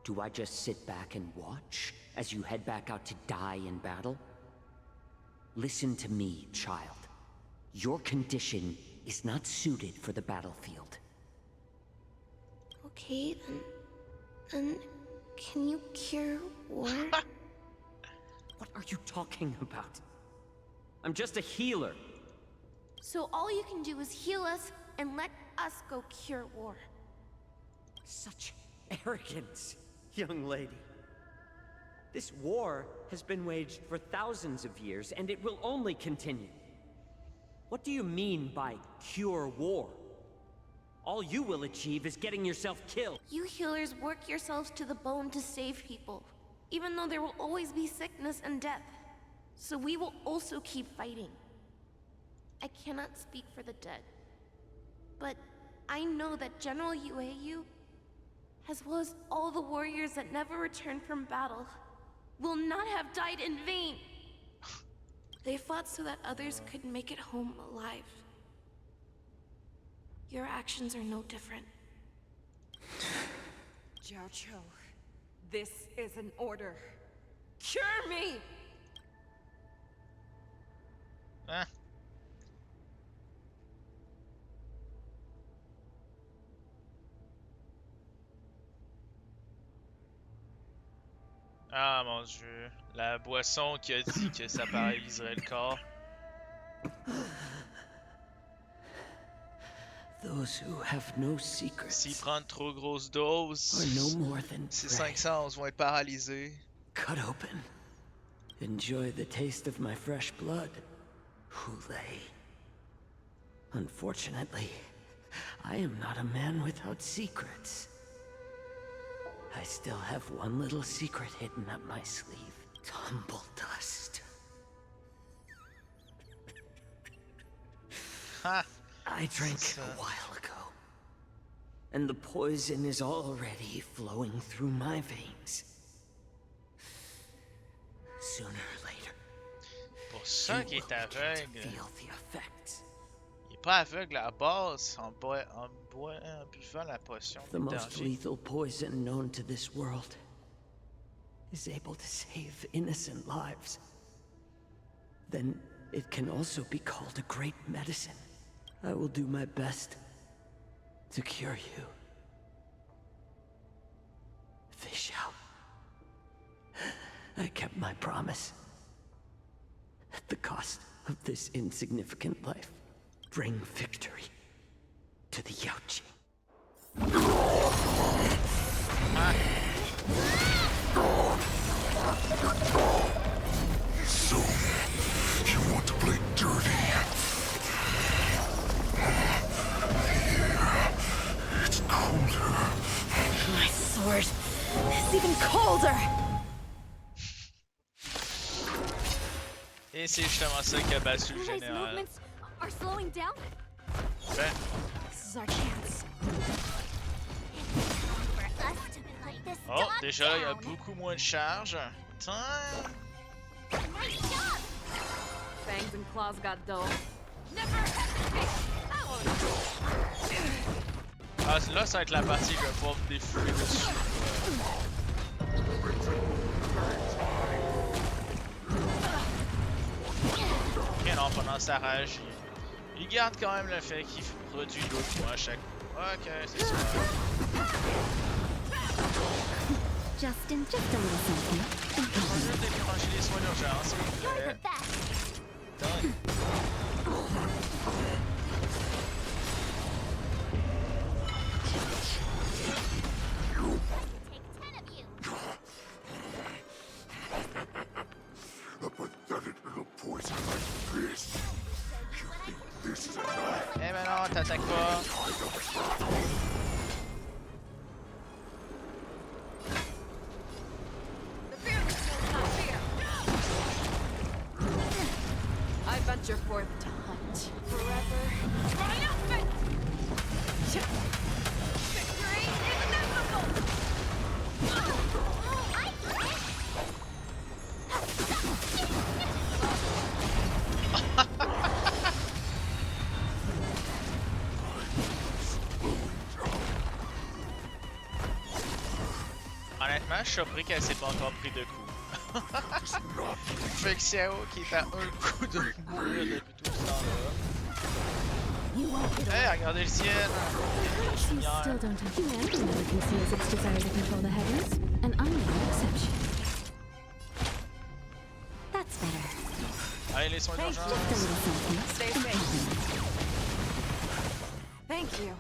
Do I just sit back and watch as you head back out to die in battle? Listen to me, child. Your condition is not suited for the battlefield. Okay, then can you cure war? What are you talking about? I'm just a healer. So all you can do is heal us and let us go cure war. Such arrogance, young lady. This war has been waged for thousands of years, and it will only continue. What do you mean by cure war? All you will achieve is getting yourself killed. You healers work yourselves to the bone to save people, even though there will always be sickness and death. So we will also keep fighting. I cannot speak for the dead, but I know that General Yueyu, as well as all the warriors that never returned from battle, will not have died in vain. They fought so that others could make it home alive. Your actions are no different. Jiao Cho, this is an order. Cure me! Ah mon dieu, la boisson qui a dit que ça paralyserait le corps. Those who have no secrets S'ils prennent trop grosse dose, are no more than ces prey. 5 sens vont être paralysés. Cut open. Enjoy the taste of my fresh blood, Hulei. Unfortunately, I am not a man without secrets. I still have one little secret hidden up my sleeve. Tumble dust. Ha! I drank it a while ago. And the poison is already flowing through my veins. Sooner or later, Pour ça qu'il est aveugle. feel the effects. Il est pas aveugle à la base en buvant la potion. The de most danger. lethal poison known to this world is able to save innocent lives. Then it can also be called a great medicine. I will do my best to cure you. Fish out. I kept my promise. At the cost of this insignificant life, bring victory to the Yaoqing. Ah. So, you want to play dirty? Yeah, it's colder. My sword is even colder! Et c'est justement ça qui a battu le Hule's général. movements are slowing down. Ben, This is our chance. For us to put this oh, dog déjà, il y a down. beaucoup moins de charge. Tiens. Nice job. Fangs and claws got dull. Never hesitate. Ah, là, ça va être la partie que je vais pouvoir me défouler dessus. Ok, non, pendant sa rage, il garde quand même le fait qu'il produit d'autres fois à chaque fois. Ok, c'est ça. Just a little something. On va juste déclencher les soins d'urgence, s'il vous You're plaît. the best. Done. A pathetic little poison like this. You think this is enough? Eh ben non, t'attaques pas. I venture forth to hunt forever. Triumphant. Victory is inevitable. Honnêtement, je suis surpris qu'elle s'est pas encore pris de coups. Fait que Xiao qui est à un coup de mourir depuis tout ce temps-là. Hey, regardez le ciel! Perhaps you still don't have humanity never conceals its desire to control the heavens, and I'm no exception. That's better. Allez, les soins Just a d'urgence! little something. Stay safe. Thank you.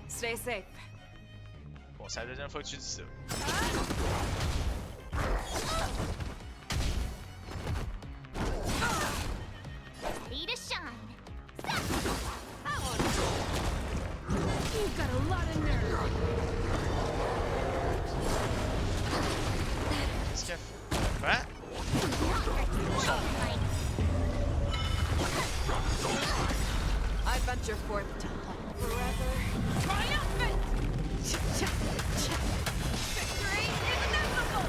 Stay safe. Bon, c'est la deuxième fois que tu dis ça. Ready to shine. You've got a lot of nerve. Qu'est-ce qu'elle fait? Quoi? I venture forth to hunt forever. Triumphant. Victory is inevitable.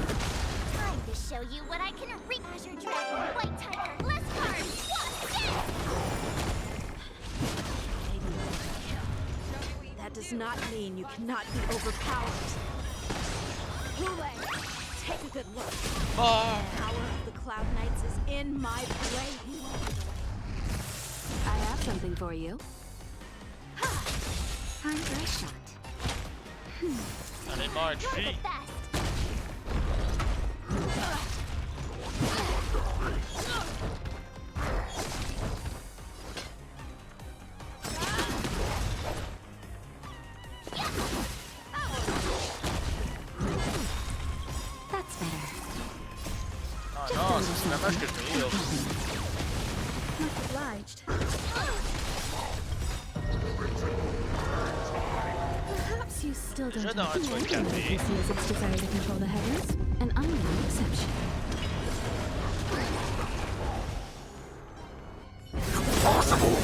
Time to show you what I can reap. Azure Dragon, White Tiger, Bliss Card. That does not mean you cannot be overpowered. Hule, take a good look. Oh. The power of the Cloud Knights is in my blade. I have something for you. Time for a shot. Allez, mange, You're the fille! best. That's better. Ah non, c'est dommage que je me heal. Much obliged. Perhaps you still don't Je have donne, tu vas être humanity calmé. never conceals its desire to control the heavens, and I'm no exception. Impossible!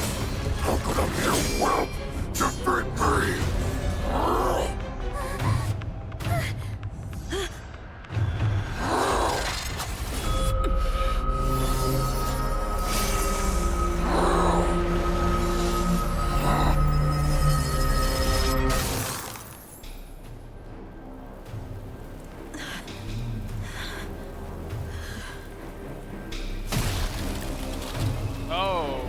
How could a mere whelp defeat me? Oh!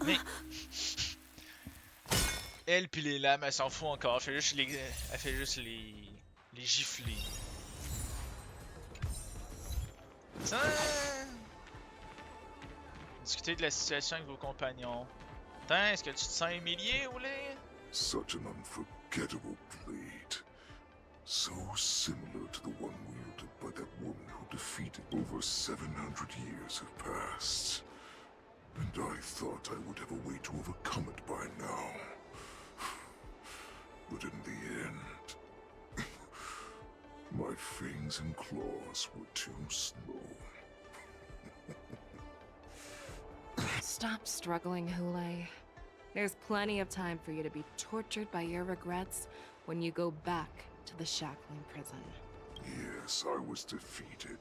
Mais... Elle pis les lames, elle s'en fout encore. Elle fait juste les gifler. Discuter de la situation avec vos compagnons. Attends, est-ce que tu te sens humilié, Oulé? Such an unforgettable blade. So similar to the one wielded by that woman who defeated over 700 years have passed. And I thought I would have a way to overcome it by now. But in the end, my fangs and claws were too slow. Stop struggling, Hule. There's plenty of time for you to be tortured by your regrets when you go back to the shackling prison. Yes, I was defeated,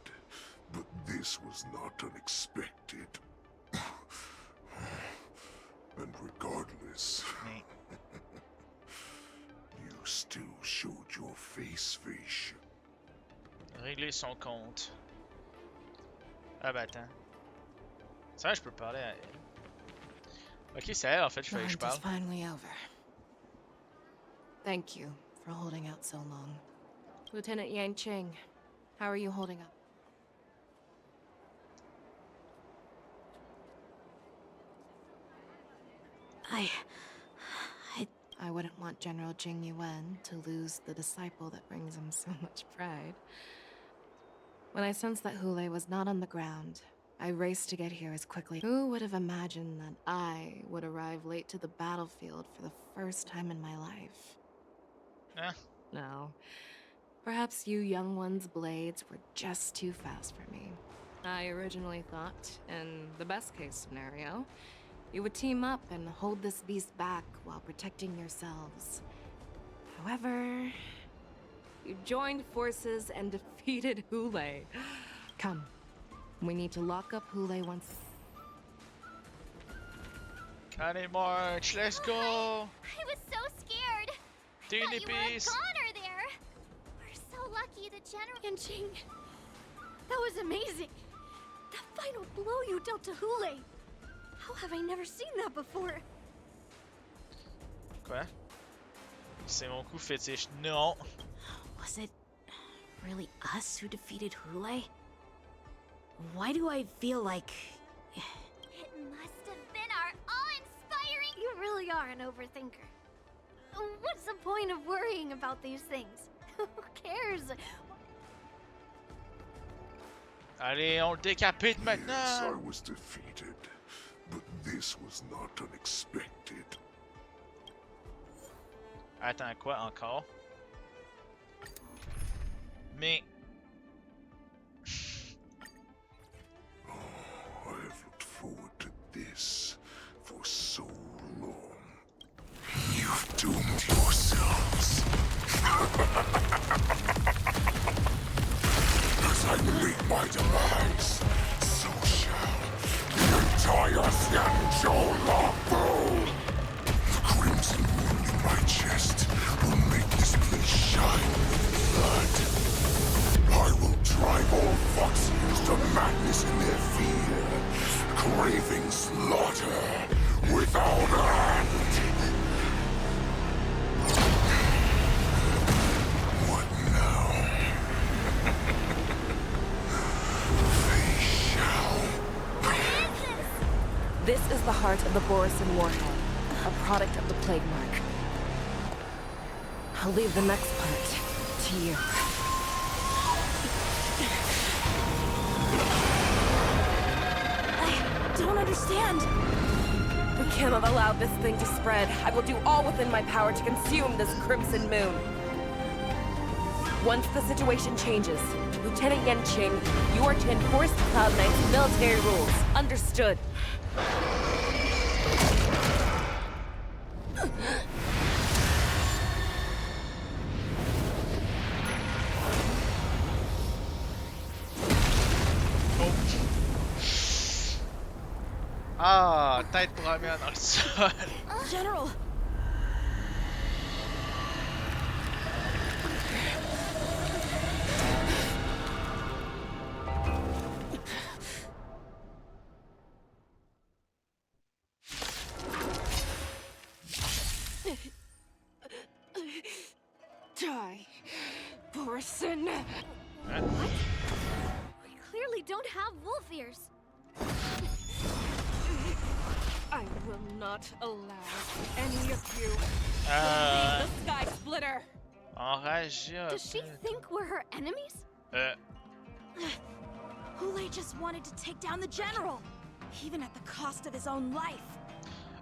but this was not unexpected. And regardless, you still showed your face. Régler son compte. Ah bah attends. Ça, je peux parler à elle. Ok, c'est elle en fait, je fallait que je The hunt parle. is finally over. Thank you for holding out so long. Lieutenant Yanqing, how are you holding up? I wouldn't want General Jing Yuan to lose the disciple that brings him so much pride. When I sensed that Hule was not on the ground, I raced to get here as quickly. Who would have imagined that I would arrive late to the battlefield for the first time in my life? No. Perhaps you young ones' blades were just too fast for me. I originally thought, in the best case scenario, you would team up and hold this beast back while protecting yourselves. However, you joined forces and defeated Hule. Come, we need to lock up Hule once. Allez, march, let's go! I was so scared. I Teeny thought you were a piece. goner there. We're so lucky the General Yanqing. That was amazing. That final blow you dealt to Hule. How have I never seen that before? Quoi? C'est mon coup fétiche. Non! Was it really us who defeated Hule? Why do I feel like... It must have been our awe-inspiring... You really are an overthinker. What's the point of worrying about these things? Who cares? Allez, on le décapite Yes, maintenant! I was defeated, but this was not unexpected. Attends, quoi encore? Mais... I have looked forward to this for so long. You've doomed yourselves. As I meet my demise, so shall the entire Xianzhou Lafu. The crimson wound in my chest will make this place shine with blood. I will drive all Foxians to madness in their fear, craving slaughter without end. What now? They shall. This is the heart of the Borisin warhead, a product of the Plague Mark. I'll leave the next part to you. I don't understand. We cannot allow this thing to spread. I will do all within my power to consume this Crimson Moon. Once the situation changes, Lieutenant Yanqing, you are to enforce the Cloud Knight's military rules. Understood. Ah, tête première dans le sol. General! Die, Borisin. What? We clearly don't have wolf ears. I will not allow any of you to Euh... leave the Sky Splitter. Enragé un Does she peu. think we're her enemies? Hule just wanted to take down the general, even at the cost of his own life.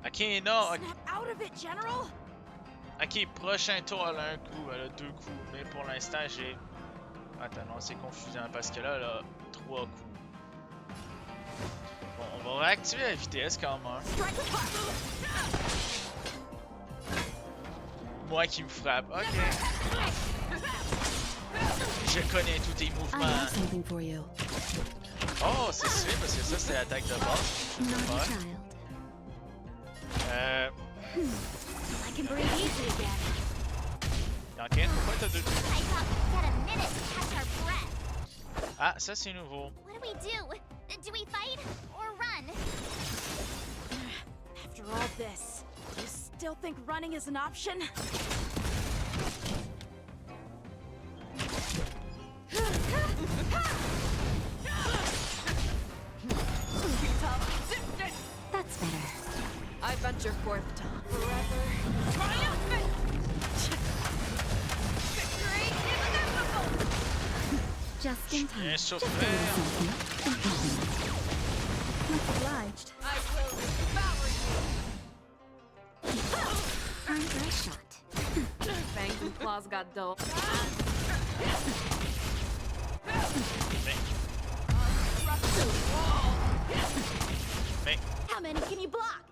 Ok, non. Ok, Snap out of it, General! ok, prochain tour, elle a un coup, elle a 2 coups. Mais pour l'instant, j'ai. Attends, non, c'est confusant parce que là, elle a 3 coups. Bon, on va réactiver la vitesse quand même. Moi qui me frappe. Ok. Je connais tous tes I have mouvements. something for you. Oh, c'est sûr, parce que ça, c'est l'attaque de base. Je sais Naughty pas. child. I can breathe easy again. Yankin, pourquoi t'as 2 coups? I thought we'd get a minute to catch our breath. Ah, ça, c'est nouveau. What do we do? Do we fight or run? After all this, you still think running is an option? That's better. I venture forth to forever. Triumphant! Victory inevitable! Just in time. Bien Just a souffert. little something. Much obliged. I will devour you. Time for a shot. Fangs and claws got dull. Mais, How many can you block?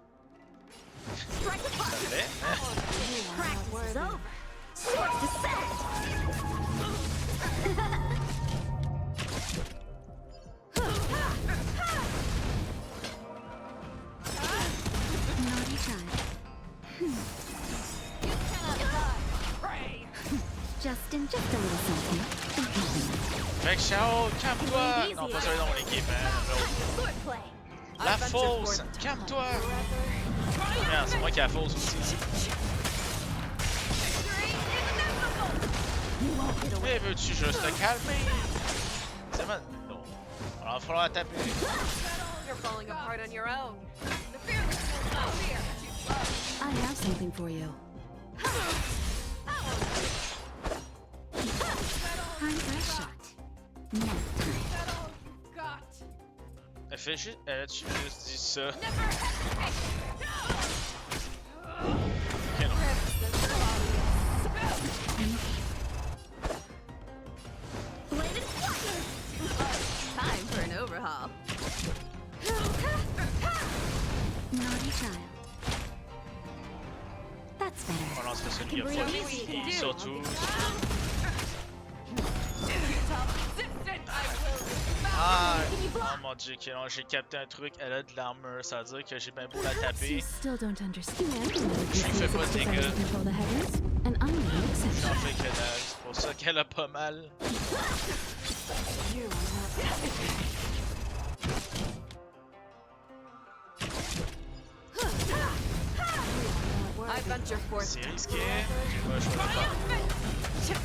Strike the ça punch! fait, hein? Practice is over. Swords descend! Naughty child. Just a little something. Fait que Chao, calme-toi! Non, pas celui dans mon équipe, hein. l'autre. Swordplay! La fausse! Calme-toi! Merde, c'est moi qui ai la fausse aussi. Mais veux-tu juste te calmer? C'est bon. Non. Alors, il va falloir taper. You're falling apart on your own. The fearless will not fear too slow. I have something for you. Time for a shot. Nap time. Elle fait juste. Elle a-tu juste dit ça? Ok, non. Time for an overhaul. Naughty child. That's better. On lance celui qui a pas et surtout. Ah! Oh mon dieu, ok, non, j'ai capté un truc, elle a de l'armure, ça veut dire que j'ai bien beau la Perhaps you taper. still don't understand the Je lui fais pas de desire dégâts. to control the heavens, and I'm no J'en exception. fais que dalle, c'est pour ça qu'elle a pas mal. I venture forth C'est to risqué, j'ai pas le choix de faire.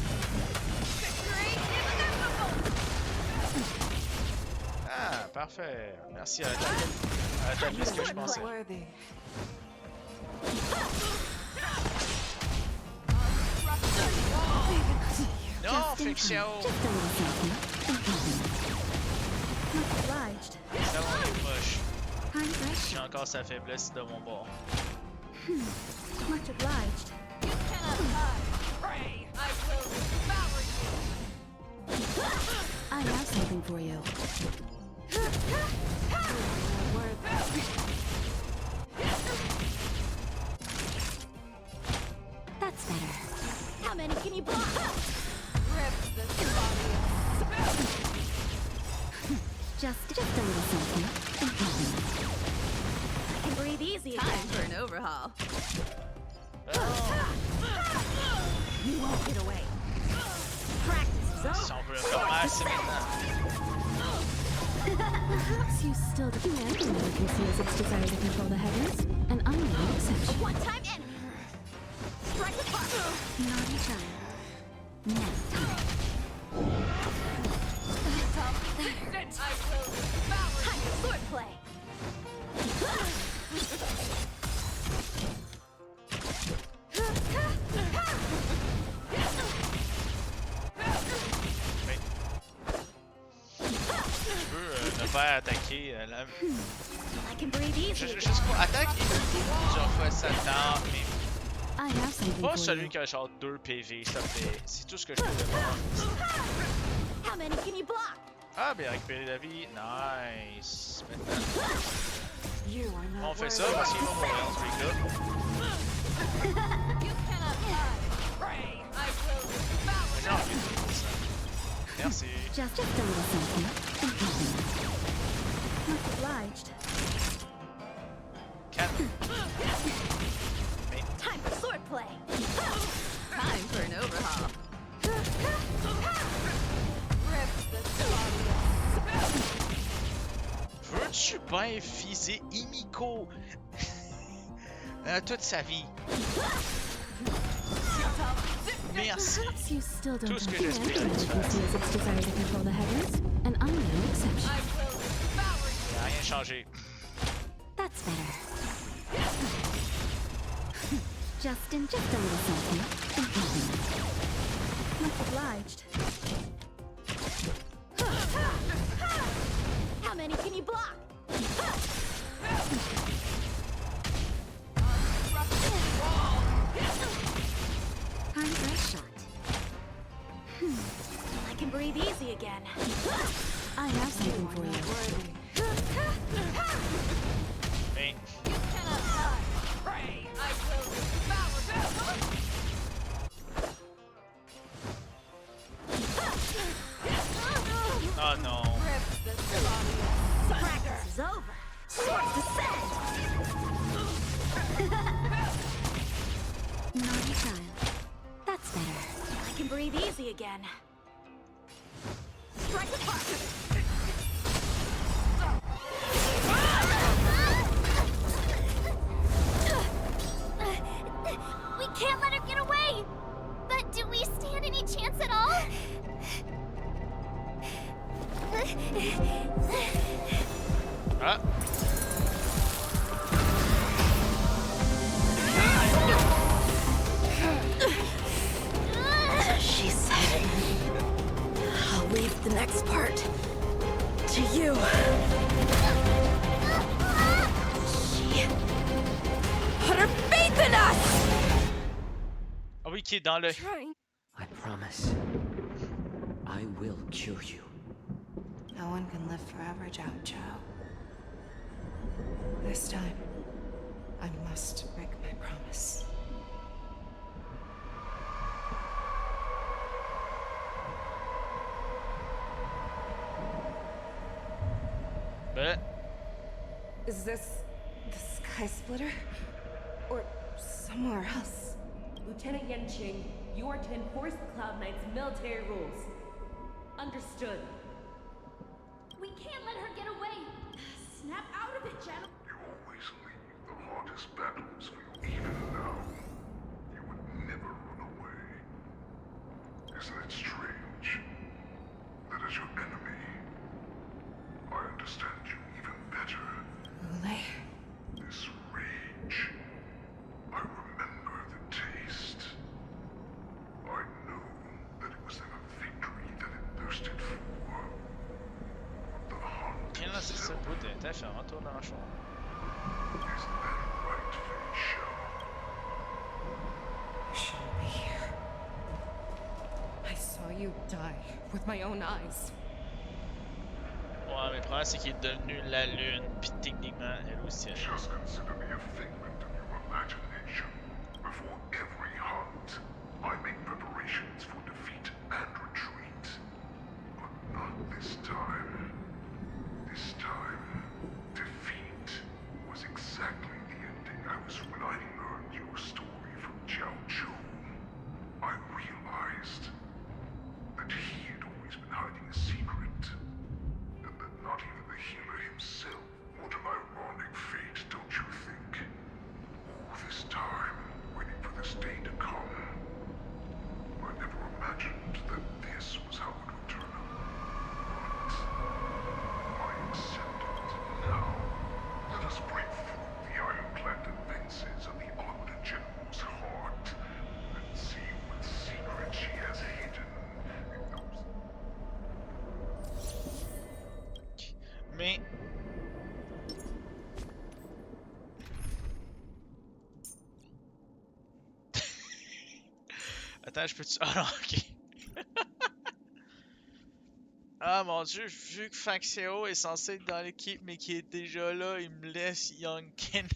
Ah, parfait. Merci à la table. Elle a tapé ce que je pensais. worthy. Non, fiction! Just a little something. Much obliged. Ça va, on est proche. Time for a J'ai shot. encore sa faiblesse de mon bord. Much obliged. I have something for you. That's better. How many can you block? Just a little something. I can breathe easy again. Time for an overhaul. You won't get away. Practice is Si over. on veut le faire mal, c'est maintenant. Perhaps you still humanity never conceals its desire to control the heavens, and I'm no exception. One-time enemy. Strike the punch. Naughty child. Nap time. I will faire attaquer la... I can breathe easy. Je sais pas, attaque plusieurs fois ça tente, mais I have something pas for celui you. qui a genre 2 PV, s'il te plaît. C'est tout ce que je peux faire. How many can you block? Ah, bien récupérer la vie. Nice. Maintenant, You are not on fait ça parce qu'il va mourir dans ce week-là. You cannot hide. Pray, I will devour Mais non, il est pour ça. Merci. Just a little something. Much obliged. Cannon. Time for swordplay. Time for an overhaul. Veux-tu bien fiser Himiko toute sa vie? Merci. Perhaps you still don't Tout ce que understand j'espère que tu another fasses. conceals its desire to control the heavens, and I'm no exception. Il n'a rien changé. That's better. Justin, just a little something. Much obliged. How many can you block? Time for a shot. I can breathe easy again. I have something for you. Mais... Pray, I will devour. Oh non. Practice is over. Swords descend. Naughty child. That's better. I can breathe easy again. Strike apart. We can't let her get away! But do we stand any chance at all? Ah. She said, I'll leave the next part to you. She put her faith in us! Ah oui, qui est dans le... I promise. I will cure you. No one can live forever, Zhao Zhao. This time, I must break my promise. But... Is this the Sky Splitter? Or somewhere else? Lieutenant Yanqing, you are to enforce the Cloud Knight's military rules. Understood. We can't let her get away! Snap out of it, General! You always leave the hardest battles for you even now. You would never run away. Isn't it strange that as your enemy, I understand you even better? Ule? This rage, I remember the taste. I know that it was never victory that it thirsted for. But the hunt Viens là, c'est ça, bout de tâche, retourne dans la chambre. is that right, Fei Shao? I shouldn't be here. I saw you die with my own eyes. Ouais, mais le problème, c'est qu'il est devenu la lune, pis techniquement, elle aussi. Just consider me a figment of your imagination. Before every hunt, I make preparations for defeat and retreat. But not this time. This time, defeat was exactly the ending I was when I learned your story from Jiao Chu. I realized that he had always been hiding a secret, and that not even the healer himself. What an ironic fate, don't you think? Oui. Attends, je peux-tu... Ah non, ok. Ah mon dieu, vu que Faxeo est censé être dans l'équipe, mais qui est déjà là, il me laisse Youngkin.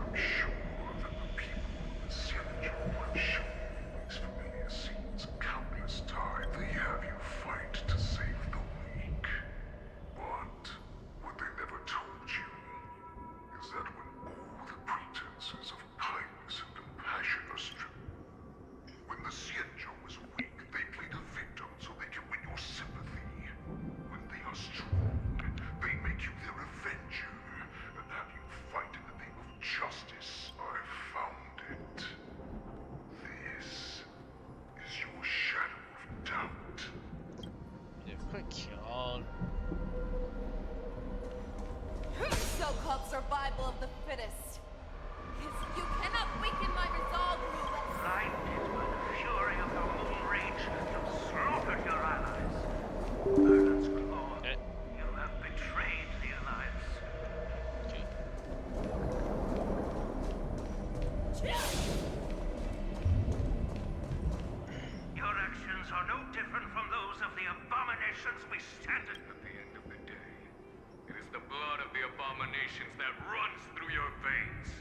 I'm sure that the people of the Senegal have shown these familiar scenes countless times. They have you fight to save the weak. But what they never told you is that when all the pretenses of kindness and compassion are stripped, when the Senegal is weak, they play the victim so they can win your sympathy. When they are strong, they make you their avenger and have you fight in the name of justice. I found it. This is your shadow of doubt. Il y a quoi qui râle? Your so-called survival of the fittest. You cannot weaken my resolve, ruler. Blinded by the fury of your moon rage, you slaughtered your allies. Merlin's claw, you have betrayed the alliance. Your actions are no different from those of the abominations we stand in. At the end of the day, it is the blood of the abominations that runs through your veins.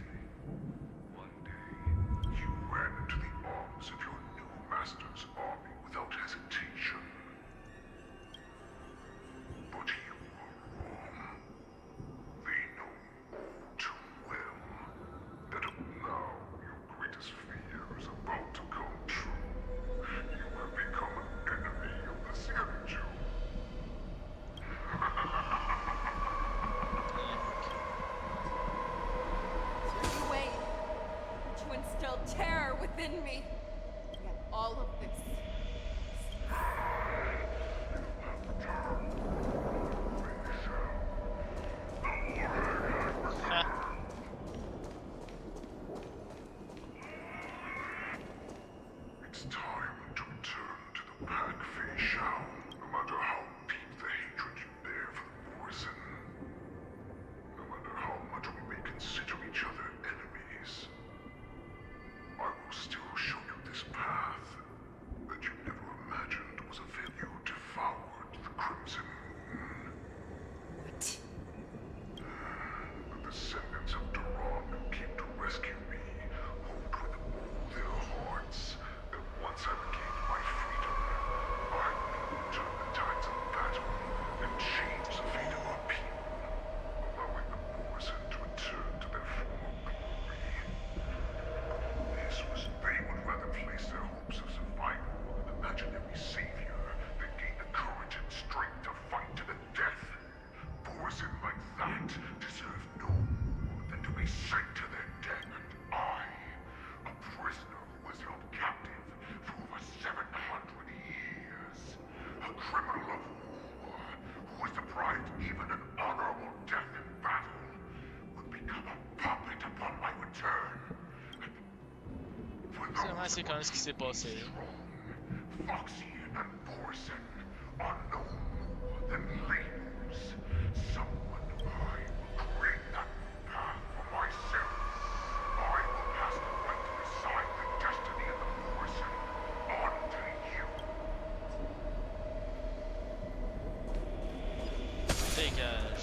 One day, you ran into the arms of your new master's army without hesitation. But you were wrong. They know all too well that now your greatest fear is about to come true. You have become an enemy of the Senegal. You wait to instill terror within me. Yet all of this. It's time to return to the Pack Fei Shao, no matter how deep the hatred you bear for the Morrison. No matter how much we may consider each other enemies, I will still show you this path that you never imagined was available. You devoured the Crimson Moon. What? The descendants of Duran who came to rescue me hoped with all their hearts that once I regained my freedom, I would turn the tides of battle and change the fate of our people, allowing the Morrison to return to their former glory. This was they would rather place their hopes of survival on an imaginary savior than gain the courage and strength to fight to the death. Morrison like that deserve no more than to be sent to their death, and I, a prisoner who was held captive for over 700 years, a criminal of war who was deprived even an honorable death in battle, would become a puppet upon my return. For C'est vraiment those c'est who quand are même ce qui s'est passé. Foxy and Morrison are no more than labels. Someone I will create that path for myself. I will pass the right to decide the destiny of the Morrison on to you. Dégage.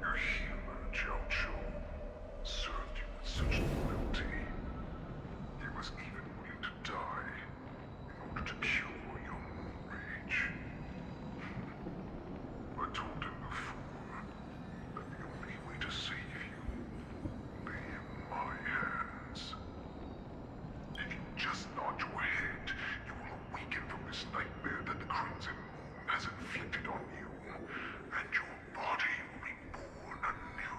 Your human Jiao served you with such loyalty. He was even willing to die in order to cure your moon rage. I told him before that the only way to save you lay in my hands. If you just nod your head, you will awaken from this nightmare that the Crimson Moon has inflicted on you, and your body will be born anew.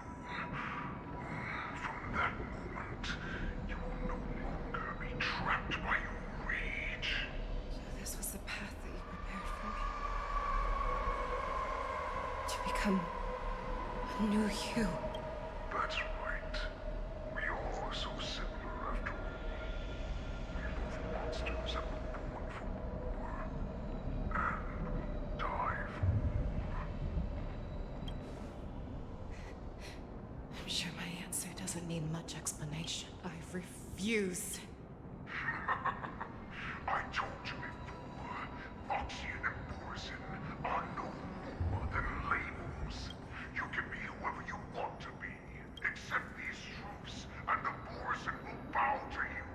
become a new you. That's right. We are so similar after all. We're both monsters that were born for war. And die for war. I'm sure my answer doesn't need much explanation. I refuse. I told you before, Foxian and Borison are no more than labels. You can be whoever you want to be. Accept these truths, and the Borison will bow to you.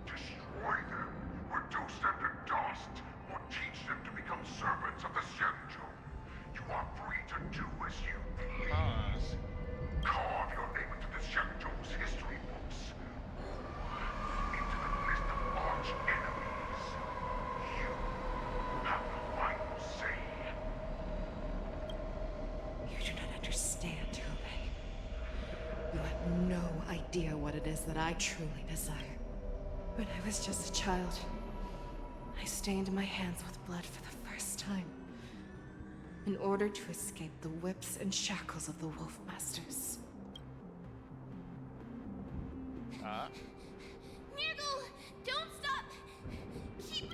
Destroy them, reduce them to dust, or teach them to become servants of the Senjo. You are free to do as you please. Carve your name into the Senjo's history books, or into the list of arch enemies. You have the final say. You do not understand, Hubei. You have no idea what it is that I truly desire. When I was just a child, I stained my hands with blood for the first time, in order to escape the whips and shackles of the Wolf Masters. Nirgal, don't stop! Keep...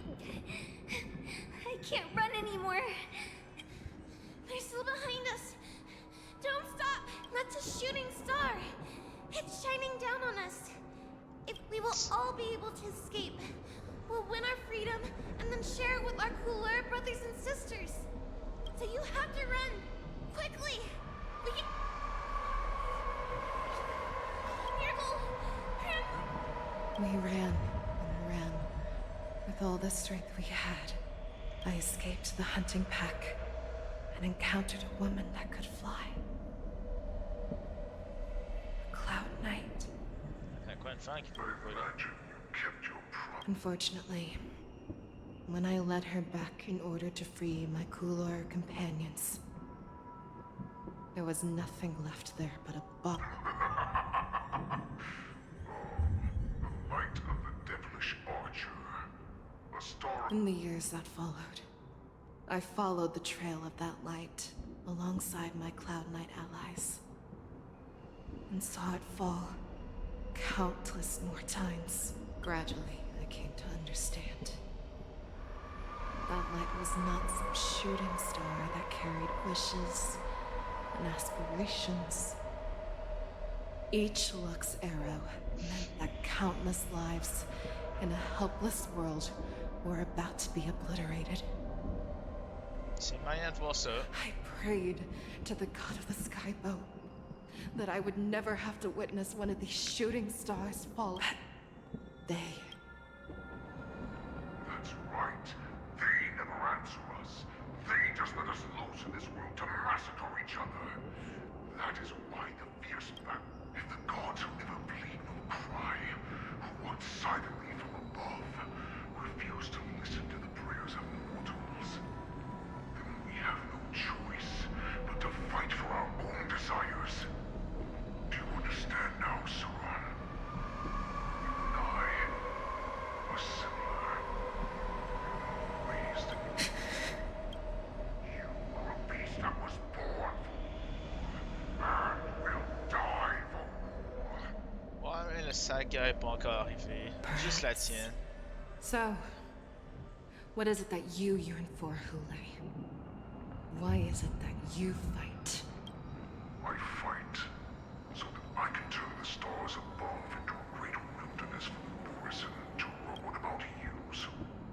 I can't run anymore. They're still behind us. Don't stop! That's a shooting star. It's shining down on us. If we will all be able to escape, we'll win our freedom and then share it with our cooler brothers and sisters. So you have to run. Quickly! We can... Nirgal! We ran and ran. With all the strength we had, I escaped the hunting pack and encountered a woman that could fly. A Cloud Knight. Unfortunately, when I led her back in order to free my cooler companions, there was nothing left there but a bottle. Light of the devilish archer. A star. In the years that followed, I followed the trail of that light alongside my Cloud Knight allies, and saw it fall countless more times. Gradually, I came to understand. That light was not some shooting star that carried wishes and aspirations. Each Lux arrow meant that countless lives in a helpless world were about to be obliterated. I prayed to the god of the skyboat that I would never have to witness one of these shooting stars fall. They... That's right. They never answer us. They just let us loose in this world to massacre each other. That is why the fierce battle. If the gods who never bleed nor cry, who watch silently from above, refuse to listen to the prayers of mortals, then we have no choice but to fight for our own desires. Do you understand now, Suran? You and I are similar in ways that you are a beast that was born for war and will die for war. Ouais, mais le saga est pas encore arrivé. Juste la tienne. So, what is it that you yearn for, Hule? Why is it that you fight? I fight so that I can turn the stars above into a great wilderness for the Borison to roam about use.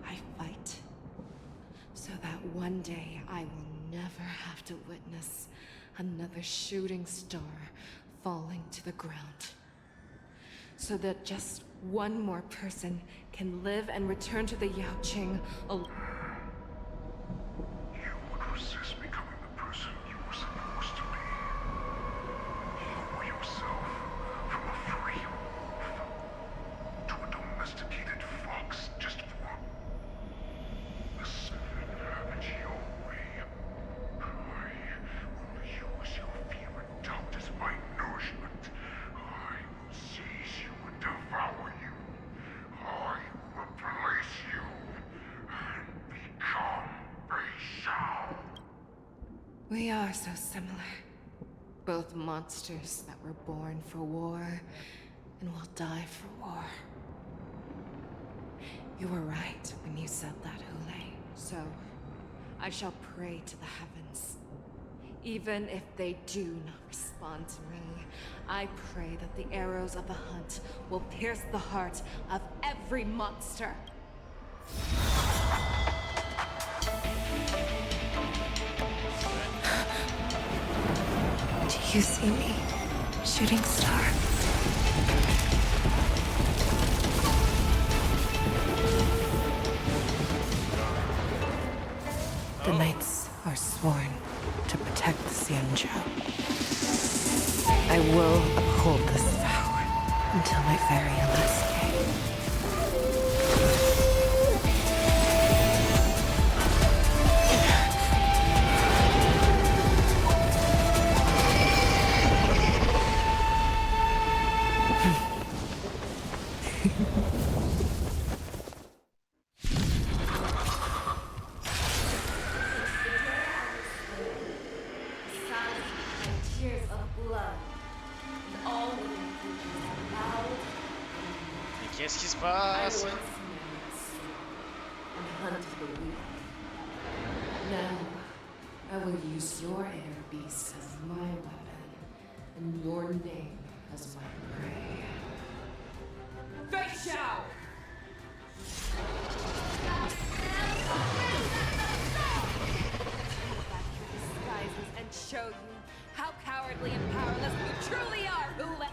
I fight so that one day I will never have to witness another shooting star falling to the ground. So that just one more person can live and return to the Yaoqing alone. You would resist becoming the person you were supposed to be. Lower yourself from a free wolf to a domesticated fox just for a savage your way. I will use your fear and doubt as my nourishment. I will seize you and devour you. I will replace you and be We are so similar. Both monsters that were born for war and will die for war. You were right when you said that, Hule. So, I shall pray to the heavens. Even if they do not respond to me, I pray that the arrows of the hunt will pierce the heart of every monster. Do you see me, shooting star? The knights are sworn to protect the Xianzhou. I will uphold this vow until my very last day. Qu'est-ce qui se passe? Now, I will use your air beast as my weapon, and your name as my prey. Fei Xiao! Disguises and show you how cowardly and powerless you truly are, Hule!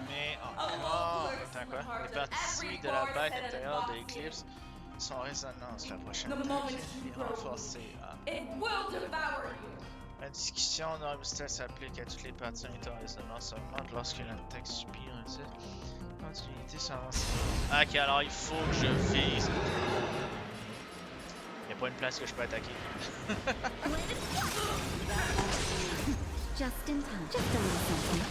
Mais encore, attends quoi? Les parties de la bête intérieure de l'éclipse sont résonance. La prochaine attaque est renforcée. La discussion d'Arbustel s'applique à toutes les parties en résonance augmente lorsque l'attaque subit un tir. Continuité sans avancer. Ok, alors il faut que je vise. Il n'y a pas une place que je peux attaquer. Just in time. Just a little something.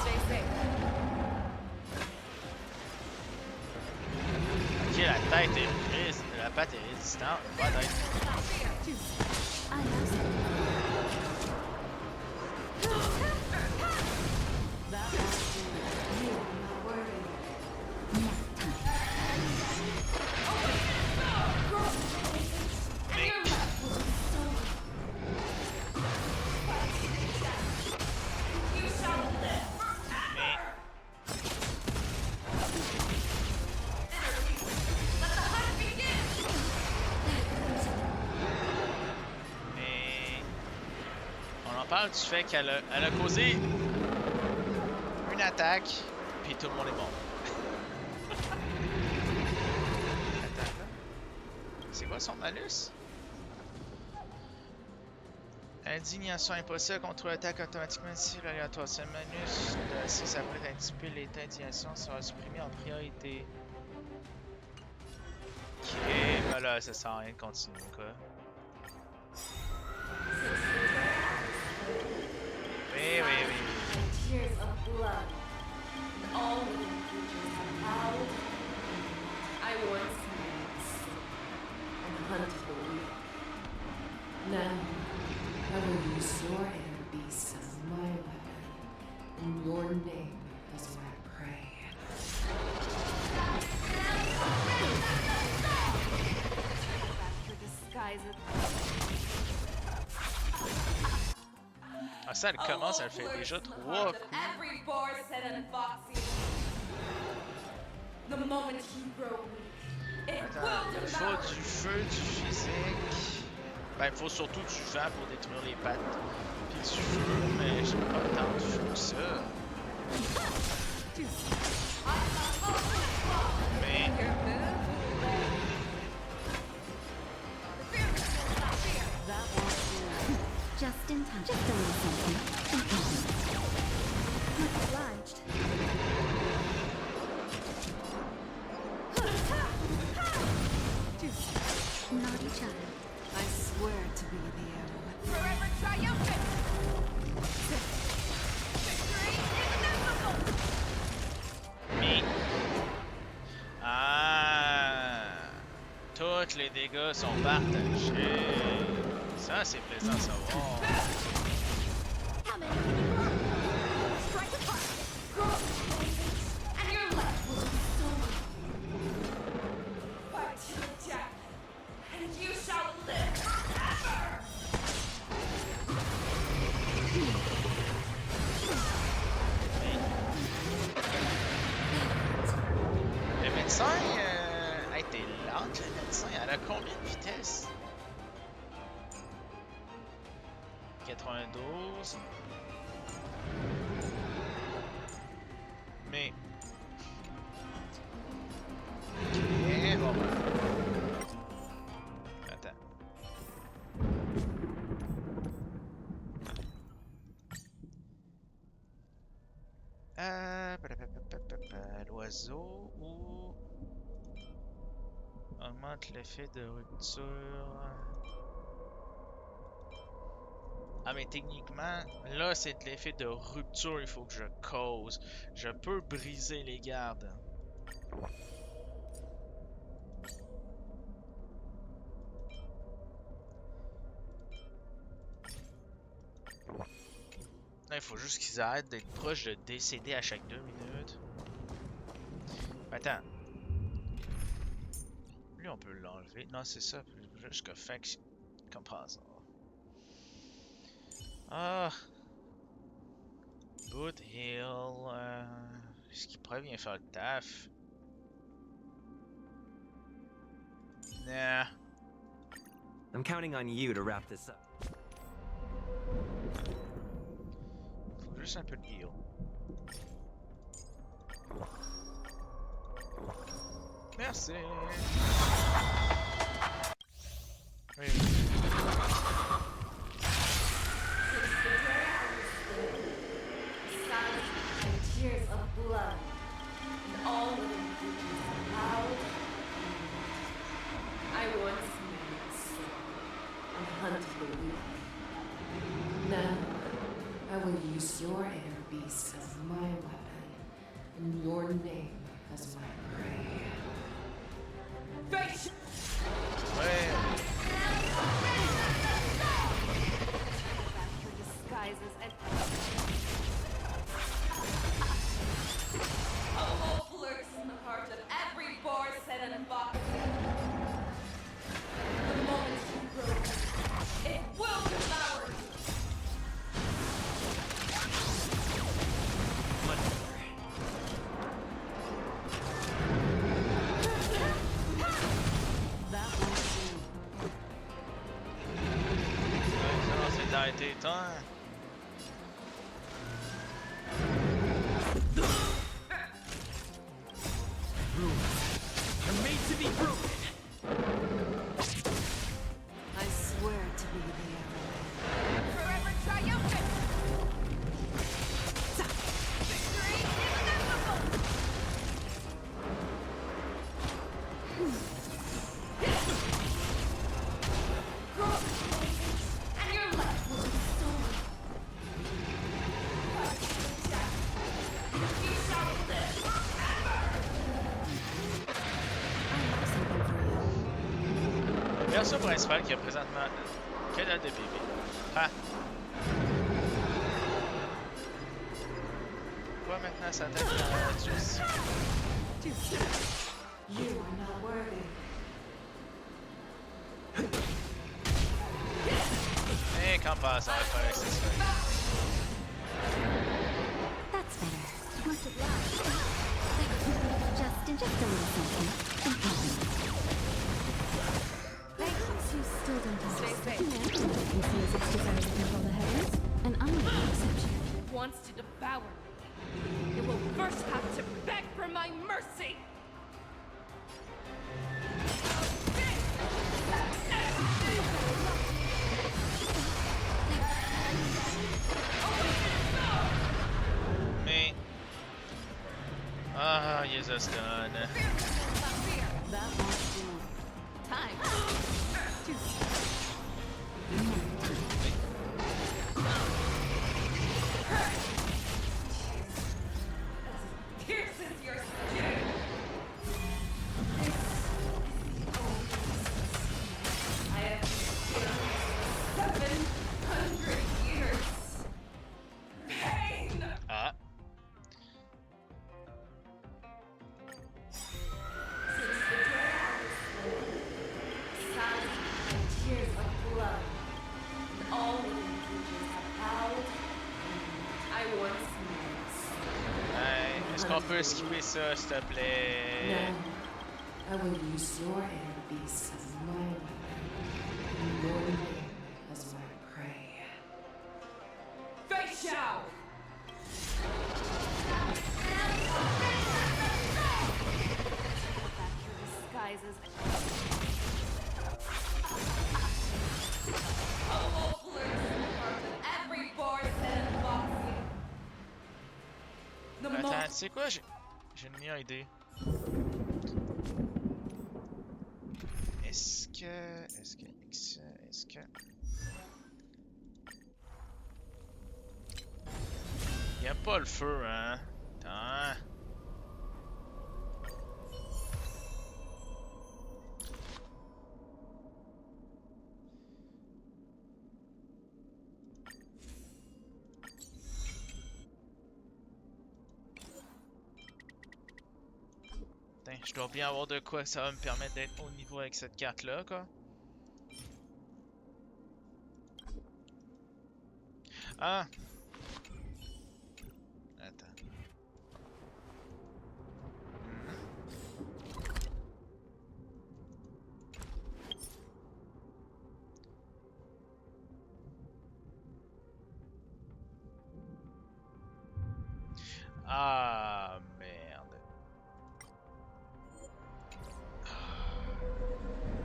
Stay safe. Ok, la tête est prise. La patte est résistante. Pas tête. Du fait qu'elle a causé une attaque, puis tout le monde est mort. Attends, c'est quoi son malus? Indignation impossible, contrôle l'attaque automatiquement si l'aléatoire. C'est le malus. Si ça s'apprête à dissiper, l'état d'indignation sera supprimé en priorité. Ok, ben là, ça sert à rien de continuer, quoi. Oui, oui, oui. Tears of blood. And all living creatures are loud. I once knew and hunted the weak. Now, I will use your air beast as my weapon, and your name as my prey. Back your disguises. Ah, ça, elle commence, elle fait déjà 3 coups. Attends, il faut du feu, du physique. Ben, il faut surtout du vent pour détruire les pattes. Puis du feu, mais j'ai pas tant de feu que ça. Mais... Just in time. Just a little something. Much obliged. Naughty child. I swear to be the arrow. Forever triumphant! Me. Ah. que les dégâts sont partagés. Ça, c'est plaisant à savoir. Le médecin, hey, t'es lente, le médecin. Elle a combien de vitesse? 92. Mais... Ok, bon ben. Attends. L'oiseau ou... Augmente l'effet de rupture. Ah mais techniquement, là c'est de l'effet de rupture, il faut que je cause. Je peux briser les gardes. Là, il faut juste qu'ils arrêtent d'être proches de décéder à chaque 2 minutes. Attends. Lui on peut l'enlever. Non c'est ça, jusqu'à fin comme par hasard. Ah. Boot Hill. Est-ce qu'il pourrait bien faire le taf? Nah. I'm counting on you to wrap this up. Faut juste un peu de heal. Merci. Oui. Tears of blood, and all living creatures are loud. I once made a sword and hunted the weak. Now, I will use your air beast as my weapon, and your name as my prey. Face! Disguises and A wolf lurks in the heart of every boar set and fox. The moment you grow, it will devour you. that won't do. Ça, c'est d'arrêter le temps. You're made to be broken. I swear to be the Arrowhead. Forever triumphant! Victory is inevitable! And your life will be stolen. You shall live forever! Le perso principal qui a présentement quelle date de bébé? Ah! Pourquoi maintenant ça attaque la juice? You are not worthy. Et quand passe, on va faire avec ça. That's better. Must have laughed. Just a little something. You still don't understand. Humanity can see as its desire to control the heavens, and I'm not an exception. It wants to devour me. It will first have to beg for my mercy. Mais... Ah, il les a stun. That won't do. Time. Pierces your skin. Hey, est-ce qu'on peut skipper ça, s'il te plaît? I will use your air beasts as my weapon. Your name as my prey. Face Shao! Back your disguises. A wolf lurks in the heart of every Borson and Foxy. Attends, tu sais quoi? J'ai une meilleure idée. Est-ce que... Il aime pas le feu, hein? Attends. Je dois bien avoir de quoi ça va me permettre d'être au niveau avec cette carte-là, quoi. Ah! Attends. Ah, merde.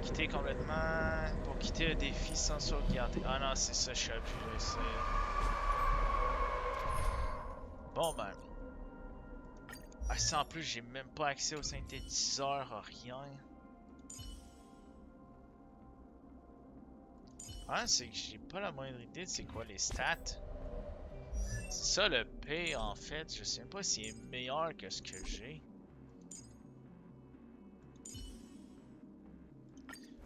Quitter complètement. Pour quitter le défi sans sauvegarder. Ah non, c'est ça, je suis abusé. Bon ben. Ah, ça en plus, j'ai même pas accès au synthétiseur, rien. Ah, c'est que j'ai pas la moindre idée de c'est quoi les stats. C'est ça le P en fait, je sais pas s'il est meilleur que ce que j'ai.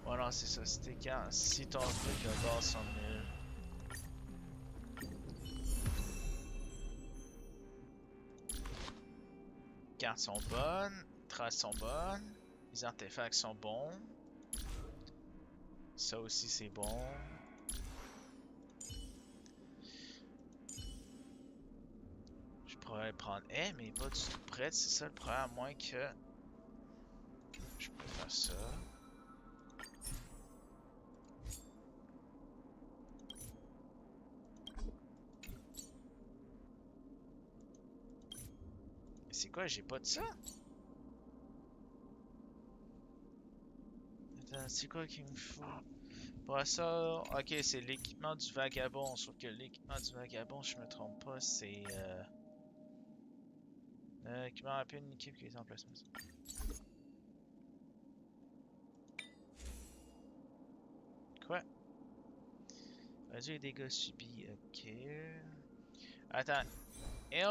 Voilà, c'est ça, c'était quand si ton truc de base 100 000. Cartes sont bonnes, traces sont bonnes, les artefacts sont bons. Ça aussi c'est bon. Je pourrais prendre. Eh, mais pas du tout prêt, c'est ça le problème, à moins que. Je peux faire ça. C'est quoi, j'ai pas de ça? Attends, c'est quoi qu'il me faut? Pour ça, ok, c'est l'équipement du vagabond. Sauf que l'équipement du vagabond, je me trompe pas, c'est. Équipement rapide, une équipe qui est en placement. Quoi? Réduire les dégâts subis, ok. Attends.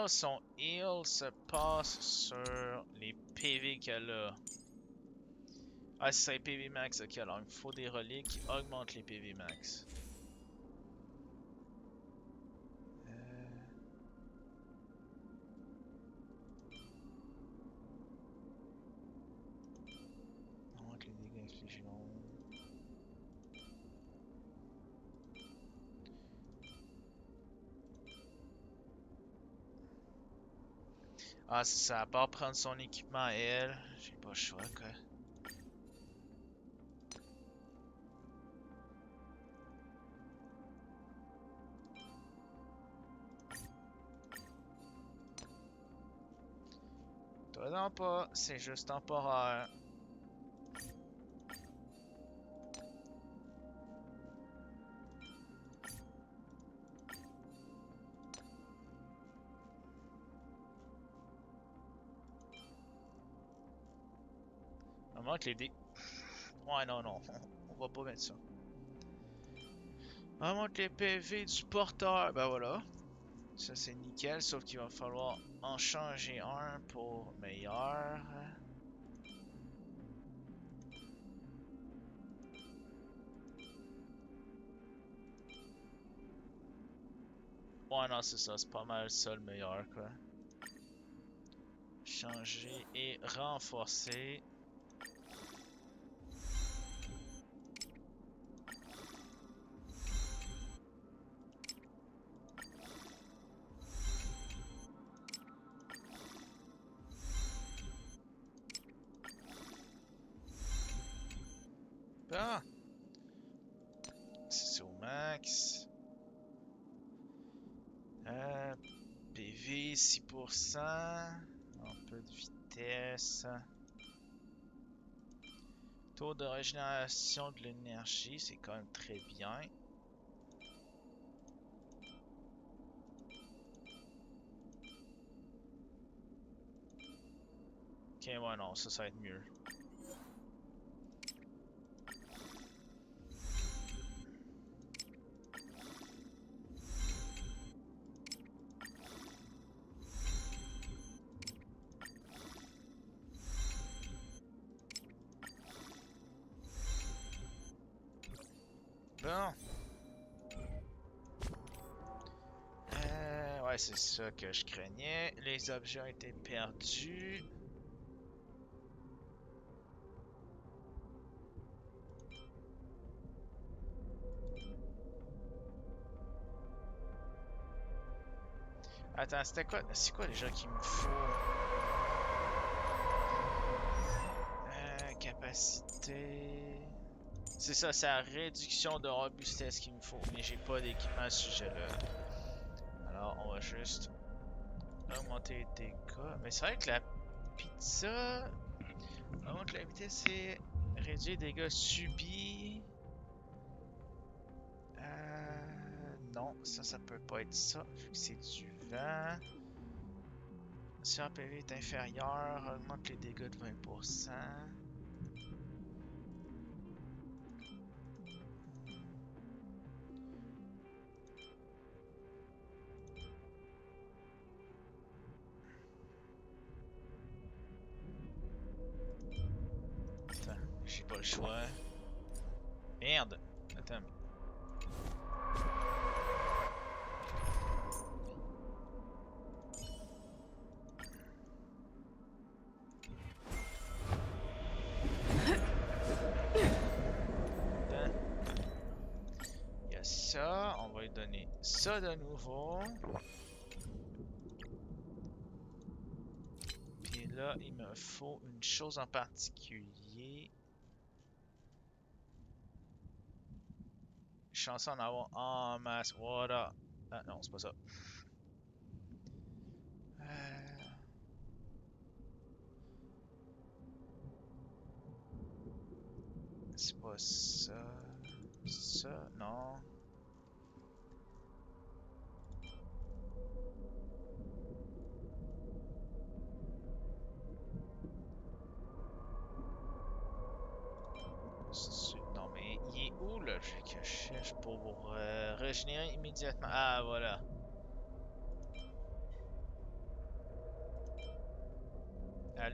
Son heal se passe sur les PV qu'elle a. Ah, c'est ça, PV max, ok. Alors, il me faut des reliques qui augmentent les PV max. Augmente les dégâts infligés. Ah, c'est ça. À part prendre son équipement à elle, j'ai pas le choix, quoi. Toi non pas, c'est juste temporaire. À moins que les dés. Ouais, non, non. On va pas mettre ça. À moins que les PV du porteur. Ben voilà. Ça, c'est nickel. Sauf qu'il va falloir en changer un pour meilleur. Ouais, non, c'est ça. C'est pas mal ça le meilleur, quoi. Changer et renforcer. Bon. C'est au max. PV 6%. Un peu de vitesse. Taux de régénération de l'énergie, c'est quand même très bien. Ok, ouais, non, ça va être mieux. Bon. Ouais, c'est ça que je craignais. Les objets ont été perdus. Attends, c'était quoi? C'est quoi déjà qu'il me faut? Capacité... C'est ça, c'est la réduction de robustesse qu'il me faut. Mais j'ai pas d'équipement à ce sujet-là. Alors, on va juste augmenter les dégâts. Mais c'est vrai que la pizza... Augmente la vitesse et réduire les dégâts subis. Non, ça peut pas être ça, vu que c'est du vent. Si un PV est inférieur, augmente les dégâts de 20%. Attends, j'ai pas le choix. Merde! Attends. Il y a ça, on va lui donner ça de nouveau. Puis là, il me faut une chose en particulier. Je suis censé en avoir en masse. Voilà. Ah non, c'est pas ça. C'est pas ça. Ça, non. Non, mais il est où l'objet que je cherche pour régénérer immédiatement? Ah, voilà.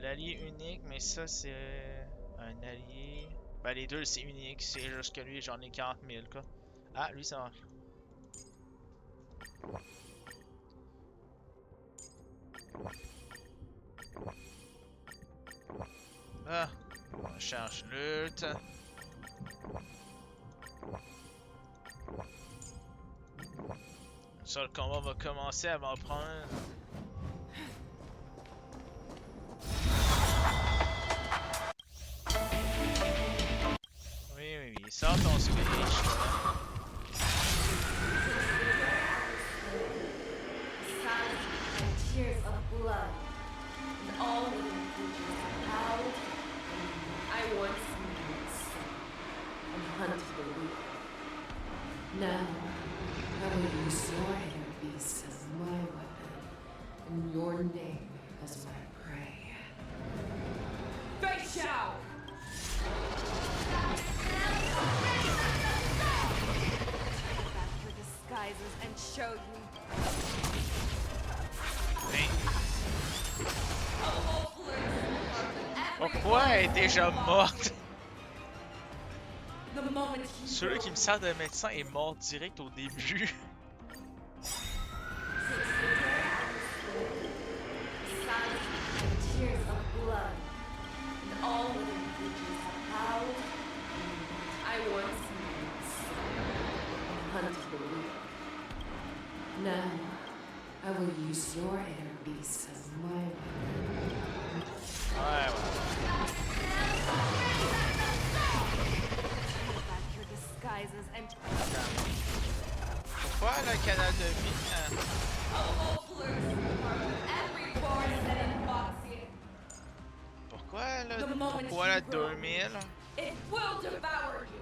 L'allié unique, mais ça, c'est un allié. Ben, les deux, c'est unique. C'est juste que lui, j'en ai 40 000, quoi. Ah, lui, ça marche. Ah, on charge lutte. Ça, le combat va commencer avant de prendre. Oui, sors ton speech. Tears of blood, and all living creatures howled. I once knew and hunted the weak. Now, I will use your inner beast as my weapon, and your name as my prey. Fei Xiao! Back your disguises and show you. Pourquoi elle est déjà morte? Celui qui me sert de médecin est mort direct au début. Now, I will use your inner beast as my weapon. Ouais. le canal de vie? Pourquoi la 2000? It will devour you.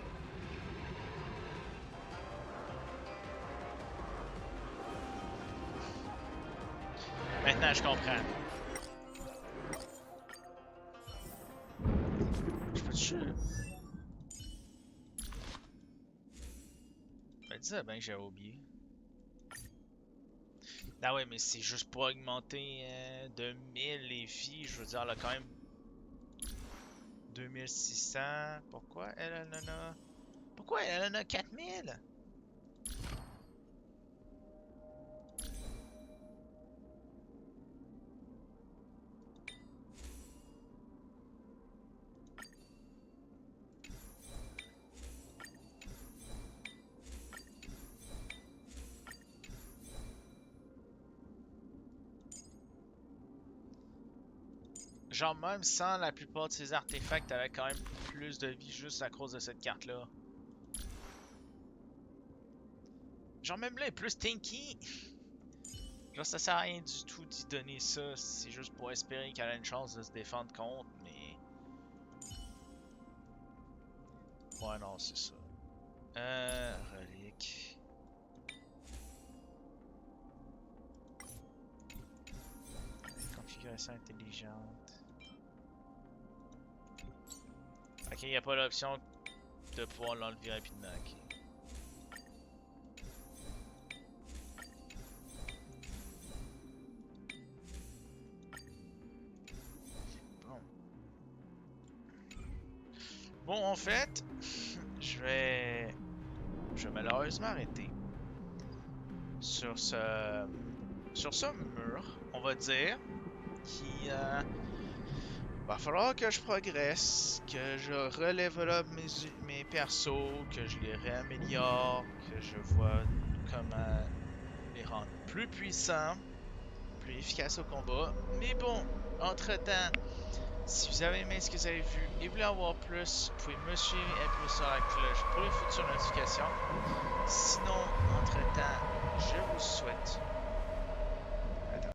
Maintenant, je comprends. Je peux-tu... Je me disais bien que j'avais oublié. Ah ouais, mais c'est juste pour augmenter de 1000 les vies. Je veux dire, elle a quand même 2600. Pourquoi elle en a... Pourquoi elle en a 4000? Genre, même sans la plupart de ces artefacts, elle a quand même plus de vie juste à cause de cette carte-là. Genre, même là, elle est plus tanky. Genre, ça sert à rien du tout d'y donner ça. C'est juste pour espérer qu'elle a une chance de se défendre contre, mais... Ouais, non, c'est ça. Relique. Configuration intelligente. Ok, il n'y a pas l'option de pouvoir l'enlever rapidement. Ok. Bon. Bon, en fait, je vais malheureusement arrêter sur ce mur, on va dire, qui va falloir que je progresse, que je relève mes persos, que je les réaméliore, que je vois comment les rendre plus puissants, plus efficaces au combat. Mais bon, entre-temps, si vous avez aimé ce que vous avez vu et voulez en voir plus, vous pouvez me suivre et appuyer sur la cloche pour les futures notifications. Sinon, entre-temps, je vous souhaite... Attends.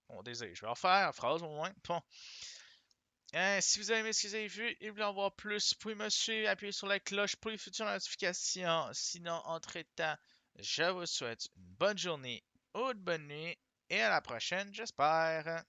Bon, désolé, je vais refaire la phrase au moins. Bon. Si vous avez aimé ce que vous avez vu et voulez en voir plus, vous pouvez me suivre, appuyer sur la cloche pour les futures notifications. Sinon, entre-temps, je vous souhaite une bonne journée ou une bonne nuit et à la prochaine, j'espère.